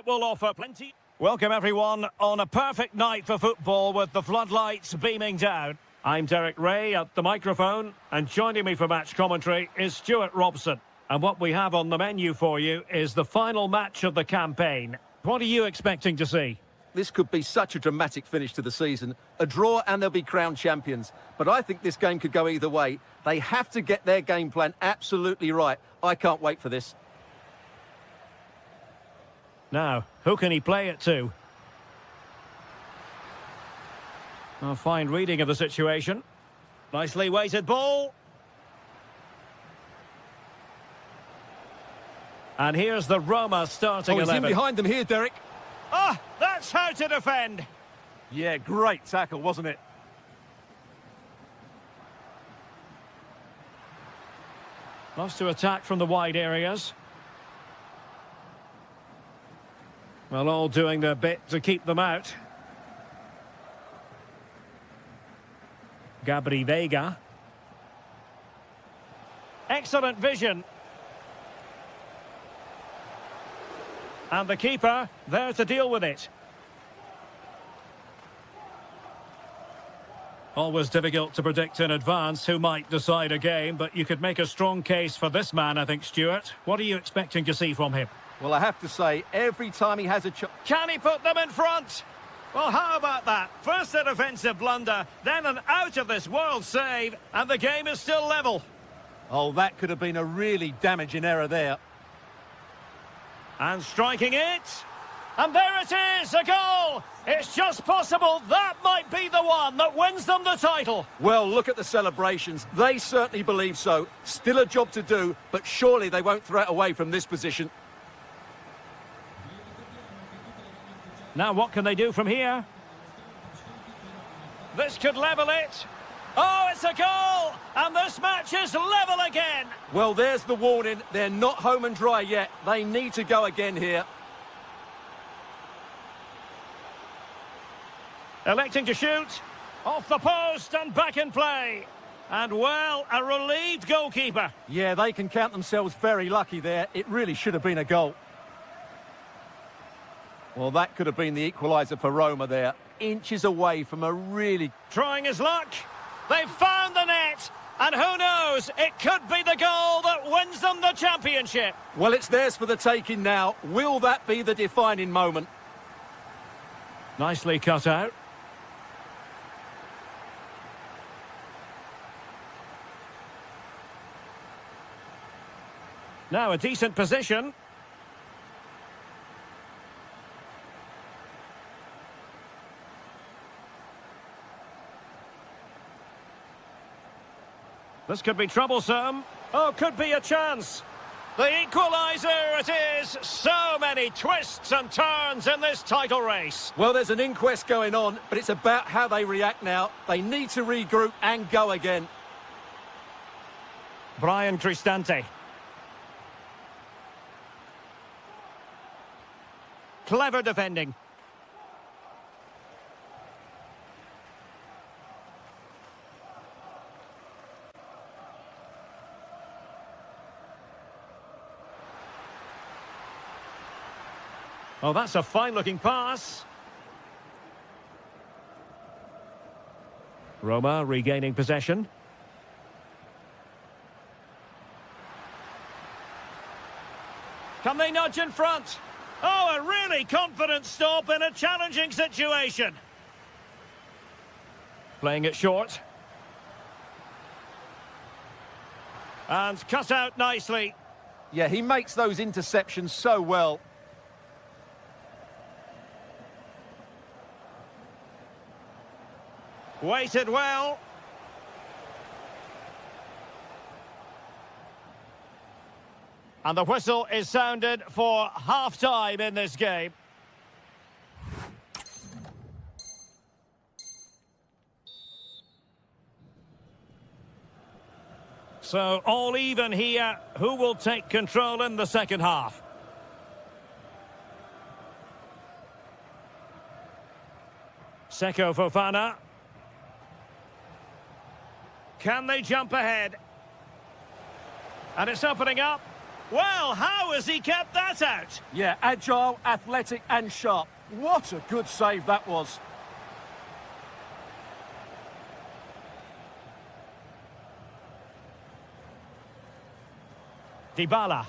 S1: that will offer plenty. Welcome everyone on a perfect night for football with the floodlights beaming down. I'm Derek Ray at the microphone, and joining me for match commentary is Stuart Robson. And what we have on the menu for you is the final match of the campaign. What are you expecting to see?
S4: This could be such a dramatic finish to the season. A draw and they'll be crowned champions. But I think this game could go either way. They have to get their game plan absolutely right. I can't wait for this.
S1: Now, who can he play it to? A fine reading of the situation. Nicely weighted ball. And here's the Roma starting 11.
S4: He's in behind them here, Derek.
S1: Ah, that's how to defend.
S4: Yeah, great tackle, wasn't it?
S1: Loves to attack from the wide areas. Well, all doing their bit to keep them out. Gabri Vega. Excellent vision. And the keeper there to deal with it. Always difficult to predict in advance who might decide a game, but you could make a strong case for this man, I think, Stuart. What are you expecting to see from him?
S4: Well, I have to say, every time he has a chance...
S1: Can he put them in front? Well, how about that? First a defensive blunder, then an out-of-this-world save, and the game is still level.
S4: Oh, that could have been a really damaging error there.
S1: And striking it. And there it is, a goal! It's just possible that might be the one that wins them the title.
S4: Well, look at the celebrations. They certainly believe so. Still a job to do, but surely they won't throw it away from this position.
S1: Now what can they do from here? This could level it. Oh, it's a goal! And this match is level again.
S4: Well, there's the warning. They're not home and dry yet. They need to go again here.
S1: Electing to shoot. Off the post and back in play. And, well, a relieved goalkeeper.
S4: Yeah, they can count themselves very lucky there. It really should have been a goal. Well, that could have been the equaliser for Roma there. Inches away from a really...
S1: Trying his luck. They've found the net. And who knows, it could be the goal that wins them the championship.
S4: Well, it's theirs for the taking now. Will that be the defining moment?
S1: Nicely cut out. Now a decent position. This could be troublesome. Oh, could be a chance. The equaliser it is. So many twists and turns in this title race.
S4: Well, there's an inquest going on, but it's about how they react now. They need to regroup and go again.
S1: Brian Cristante. Clever defending. Oh, that's a fine-looking pass. Roma regaining possession. Can they nudge in front? Oh, a really confident stop in a challenging situation. Playing it short. And cut out nicely.
S4: Yeah, he makes those interceptions so well.
S1: Weighted well. And the whistle is sounded for half-time in this game. So all even here. Who will take control in the second half? Seko Fofana. Can they jump ahead? And it's opening up. Well, how has he kept that out?
S4: Yeah, agile, athletic and sharp. What a good save that was.
S1: Dybala.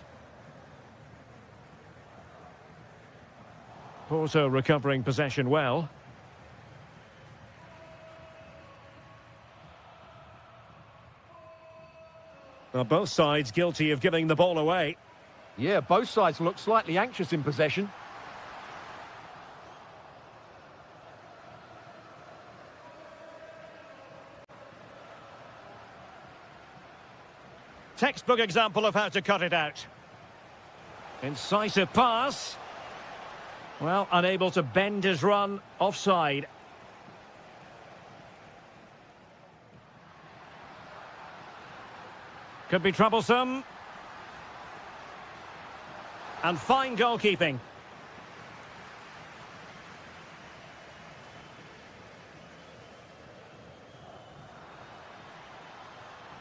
S1: Porto recovering possession well. Well, both sides guilty of giving the ball away.
S4: Yeah, both sides look slightly anxious in possession.
S1: Textbook example of how to cut it out. Incisive pass. Well, unable to bend his run, offside. Could be troublesome. And fine goalkeeping.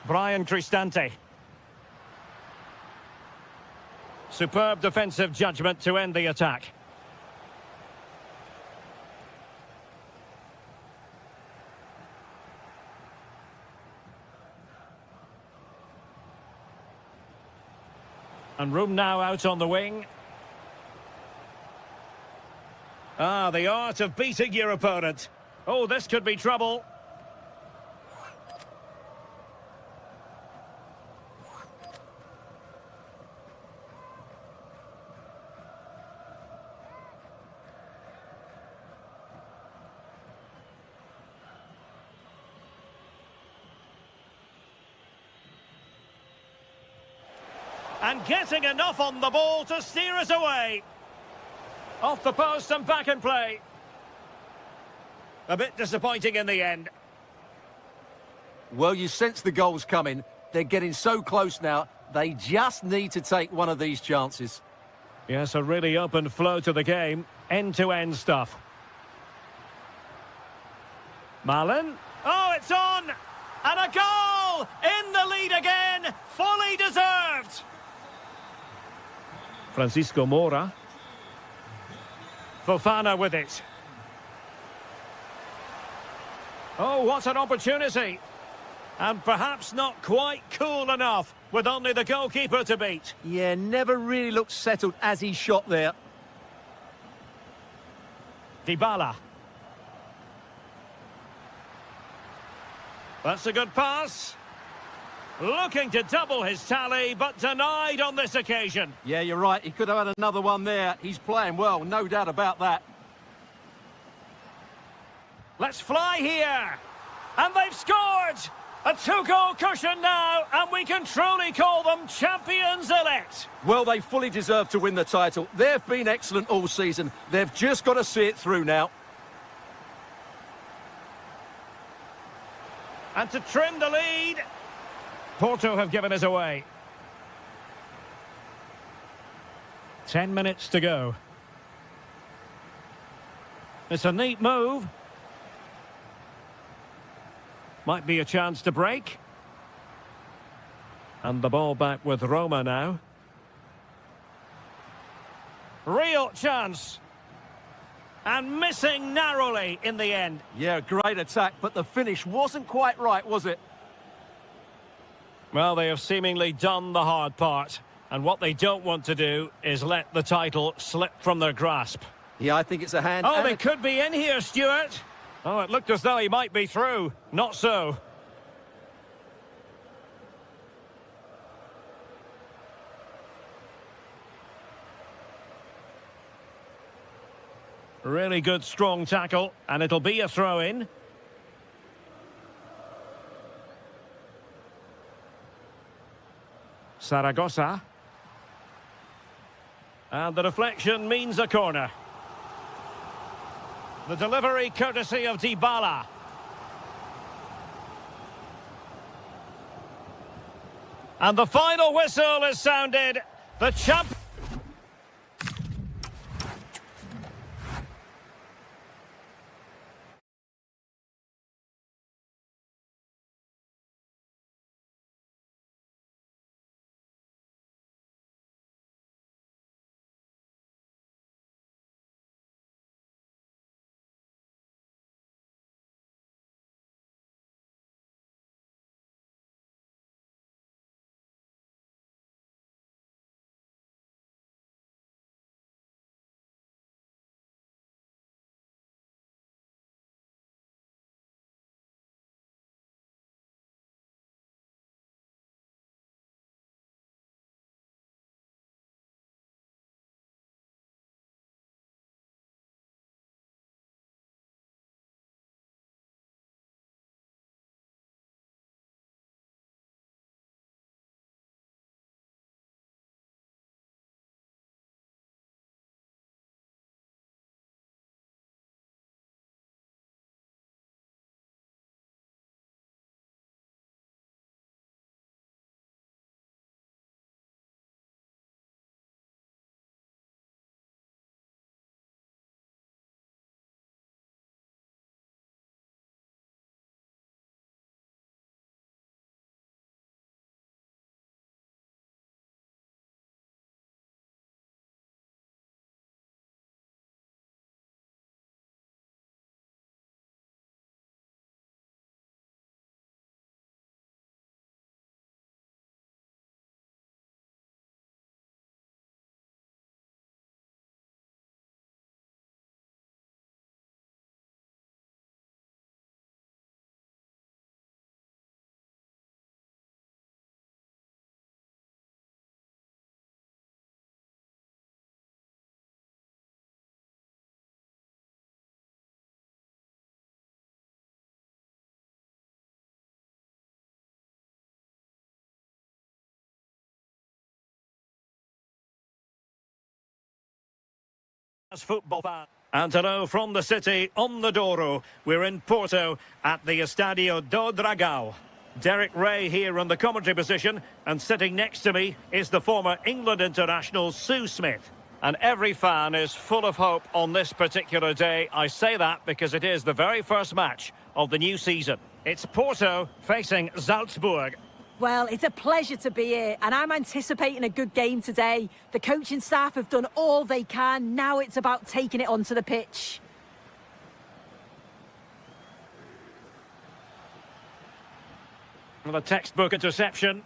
S1: Brian Cristante. Superb defensive judgment to end the attack. And room now out on the wing. Ah, the art of beating your opponent. Oh, this could be trouble. And getting enough on the ball to steer us away. Off the post and back in play. A bit disappointing in the end.
S4: Well, you sense the goals coming. They're getting so close now. They just need to take one of these chances.
S1: Yes, a really open flow to the game. End-to-end stuff. Malin. Oh, it's on! And a goal! In the lead again! Fully deserved! Francisco Moura. Fofana with it. Oh, what an opportunity. And perhaps not quite cool enough, with only the goalkeeper to beat.
S4: Yeah, never really looked settled as he shot there.
S1: Dybala. That's a good pass. Looking to double his tally, but denied on this occasion.
S4: Yeah, you're right. He could have had another one there. He's playing well, no doubt about that.
S1: Let's fly here. And they've scored! A two-goal cushion now, and we can truly call them champions elect.
S4: Well, they fully deserve to win the title. They've been excellent all season. They've just got to see it through now.
S1: And to trim the lead, Porto have given us away. 10 minutes to go. It's a neat move. Might be a chance to break. And the ball back with Roma now. Real chance. And missing narrowly in the end.
S4: Yeah, great attack, but the finish wasn't quite right, was it?
S1: Well, they have seemingly done the hard part. And what they don't want to do is let the title slip from their grasp.
S4: Yeah, I think it's a hand.
S1: Oh, they could be in here, Stuart. Oh, it looked as though he might be through. Not so. Really good, strong tackle, and it'll be a throw-in. Zaragoza. And the deflection means a corner. The delivery courtesy of Dybala. And the final whistle is sounded. The champ... As football fan. And hello from the city on the Douro. We're in Porto at the Estadio do Dragão. Derek Ray here on the commentary position, and sitting next to me is the former England international Sue Smith. And every fan is full of hope on this particular day. I say that because it is the very first match of the new season. It's Porto facing Salzburg.
S2: Well, it's a pleasure to be here, and I'm anticipating a good game today. The coaching staff have done all they can. Now it's about taking it onto the pitch.
S1: Well, a textbook interception.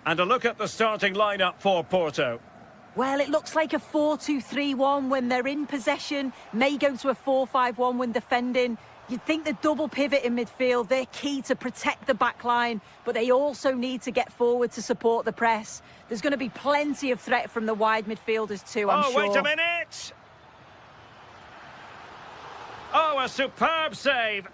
S1: And a look at the starting lineup for Porto.
S2: Well, it looks like a 4-2-3-1 when they're in possession. May go to a 4-5-1 when defending. You'd think the double pivot in midfield, they're key to protect the back line, but they also need to get forward to support the press. There's going to be plenty of threat from the wide midfielders too, I'm sure.
S1: Oh, wait a minute! Oh, a superb save!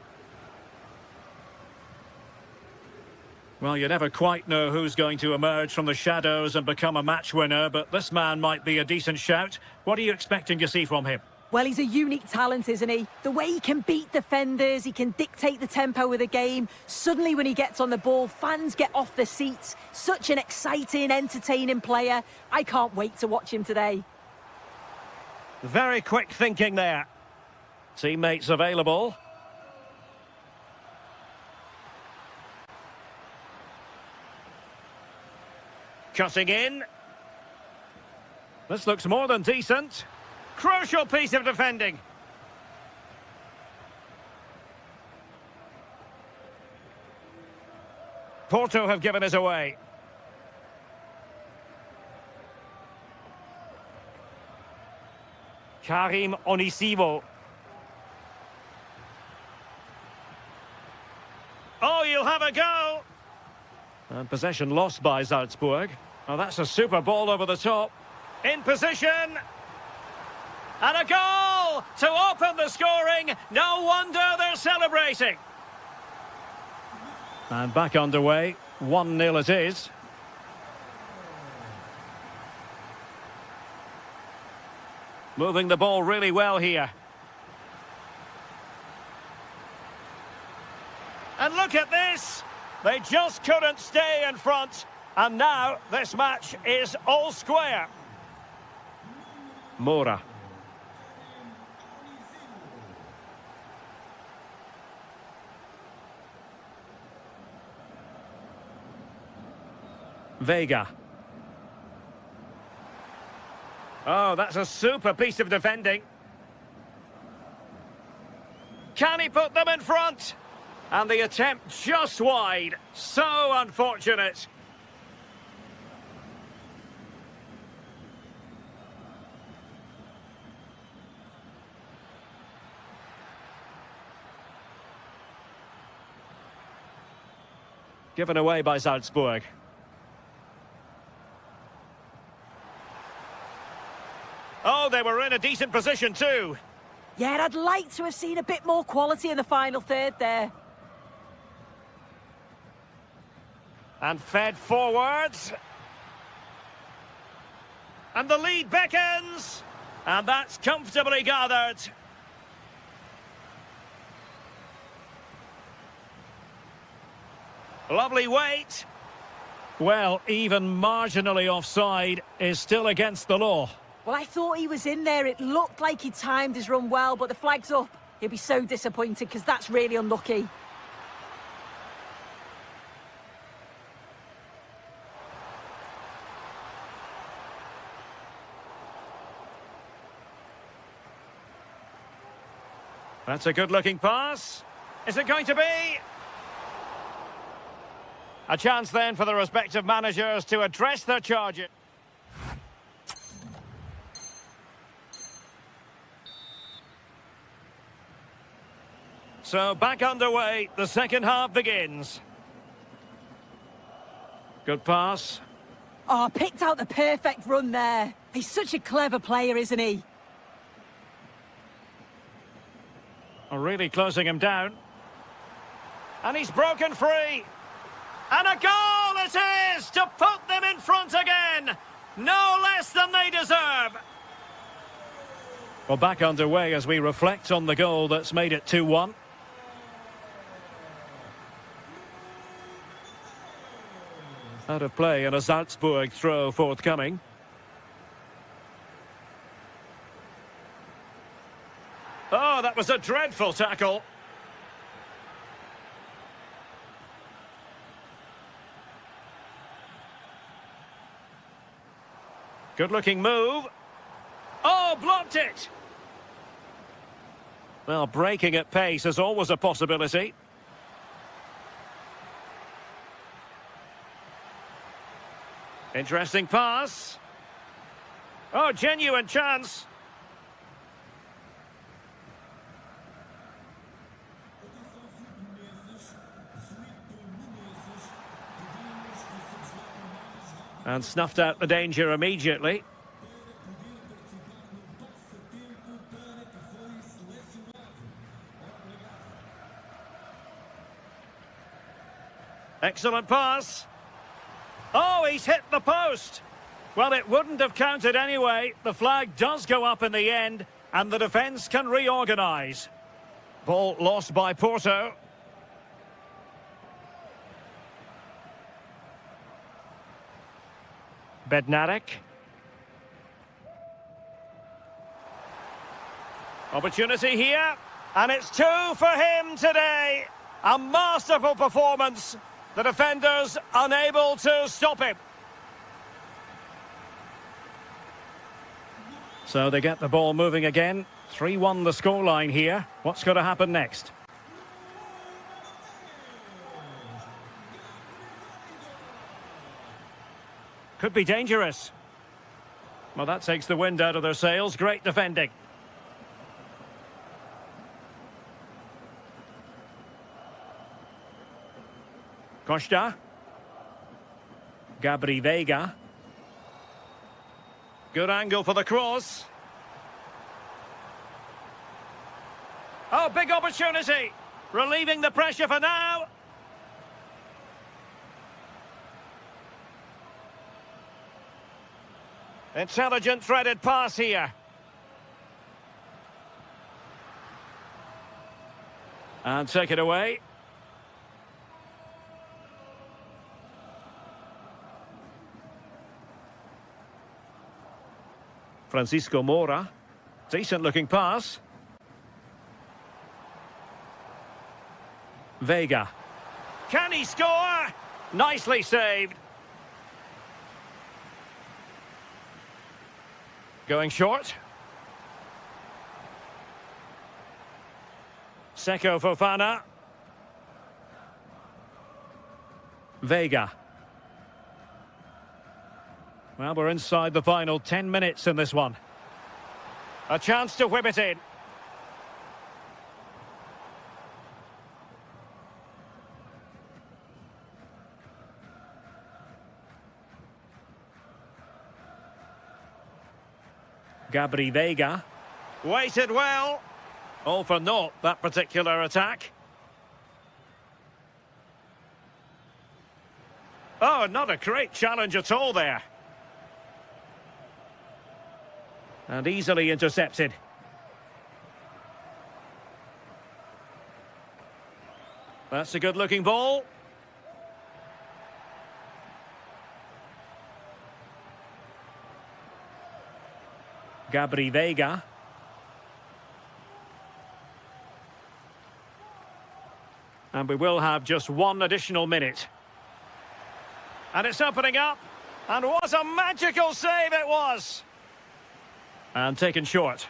S1: Well, you never quite know who's going to emerge from the shadows and become a match winner, but this man might be a decent shout. What are you expecting to see from him?
S2: Well, he's a unique talent, isn't he? The way he can beat defenders, he can dictate the tempo of the game. Suddenly, when he gets on the ball, fans get off their seats. Such an exciting, entertaining player. I can't wait to watch him today.
S1: Very quick thinking there. Teammates available. Cutting in. This looks more than decent. Crucial piece of defending. Porto have given us away. Karim Onisivo. Oh, you'll have a go. And possession lost by Salzburg. Oh, that's a super ball over the top. In position. And a goal to open the scoring. No wonder they're celebrating. And back underway. 1-0 it is. Moving the ball really well here. And look at this. They just couldn't stay in front. And now this match is all square. Mora. Vega. Oh, that's a super piece of defending. Can he put them in front? And the attempt just wide. So unfortunate. Given away by Salzburg. Oh, they were in a decent position too.
S2: Yeah, I'd like to have seen a bit more quality in the final third there.
S1: And fed forwards. And the lead beckons. And that's comfortably gathered. Lovely weight. Well, even marginally offside is still against the law.
S2: Well, I thought he was in there. It looked like he timed his run well, but the flag's up. He'll be so disappointed because that's really unlucky.
S1: That's a good-looking pass. Is it going to be? A chance then for the respective managers to address their charges. So back underway, the second half begins. Good pass.
S2: Oh, picked out the perfect run there. He's such a clever player, isn't he?
S1: Oh, really closing him down. And he's broken free. And a goal it is to put them in front again. No less than they deserve. Well, back underway as we reflect on the goal that's made it 2-1. Out of play and a Salzburg throw forthcoming. Oh, that was a dreadful tackle. Good-looking move. Oh, blocked it! Well, breaking at pace is always a possibility. Interesting pass. Oh, genuine chance. And snuffed out the danger immediately. Excellent pass. Oh, he's hit the post. Well, it wouldn't have counted anyway. The flag does go up in the end, and the defence can reorganise. Ball lost by Porto. Bednarek. Opportunity here, and it's 2 for him today. A masterful performance. The defenders unable to stop him. So they get the ball moving again. 3-1 the scoreline here. What's going to happen next? Could be dangerous. Well, that takes the wind out of their sails. Great defending. Costa. Gabri Veiga. Good angle for the cross. Oh, big opportunity. Relieving the pressure for now. Intelligent threaded pass here. And take it away. Francisco Moura. Decent looking pass. Veiga. Can he score? Nicely saved. Going short. Seko Fofana. Veiga. Well, we're inside the final 10 minutes in this one. A chance to whip it in. Gabri Veiga. Waited well. All for naught, that particular attack. Oh, not a great challenge at all there. And easily intercepted. That's a good-looking ball. Gabri Veiga. And we will have just one additional minute. And it's opening up. And what a magical save it was! And taken short.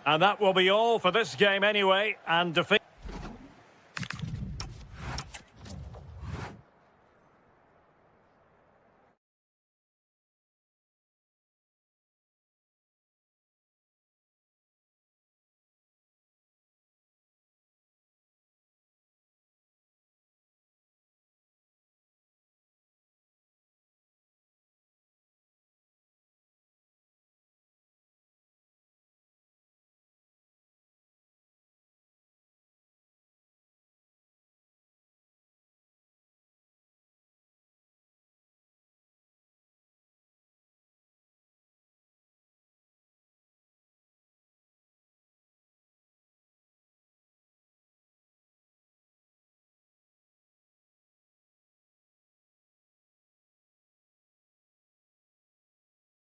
S1: And that will be all for this game anyway. And defeat.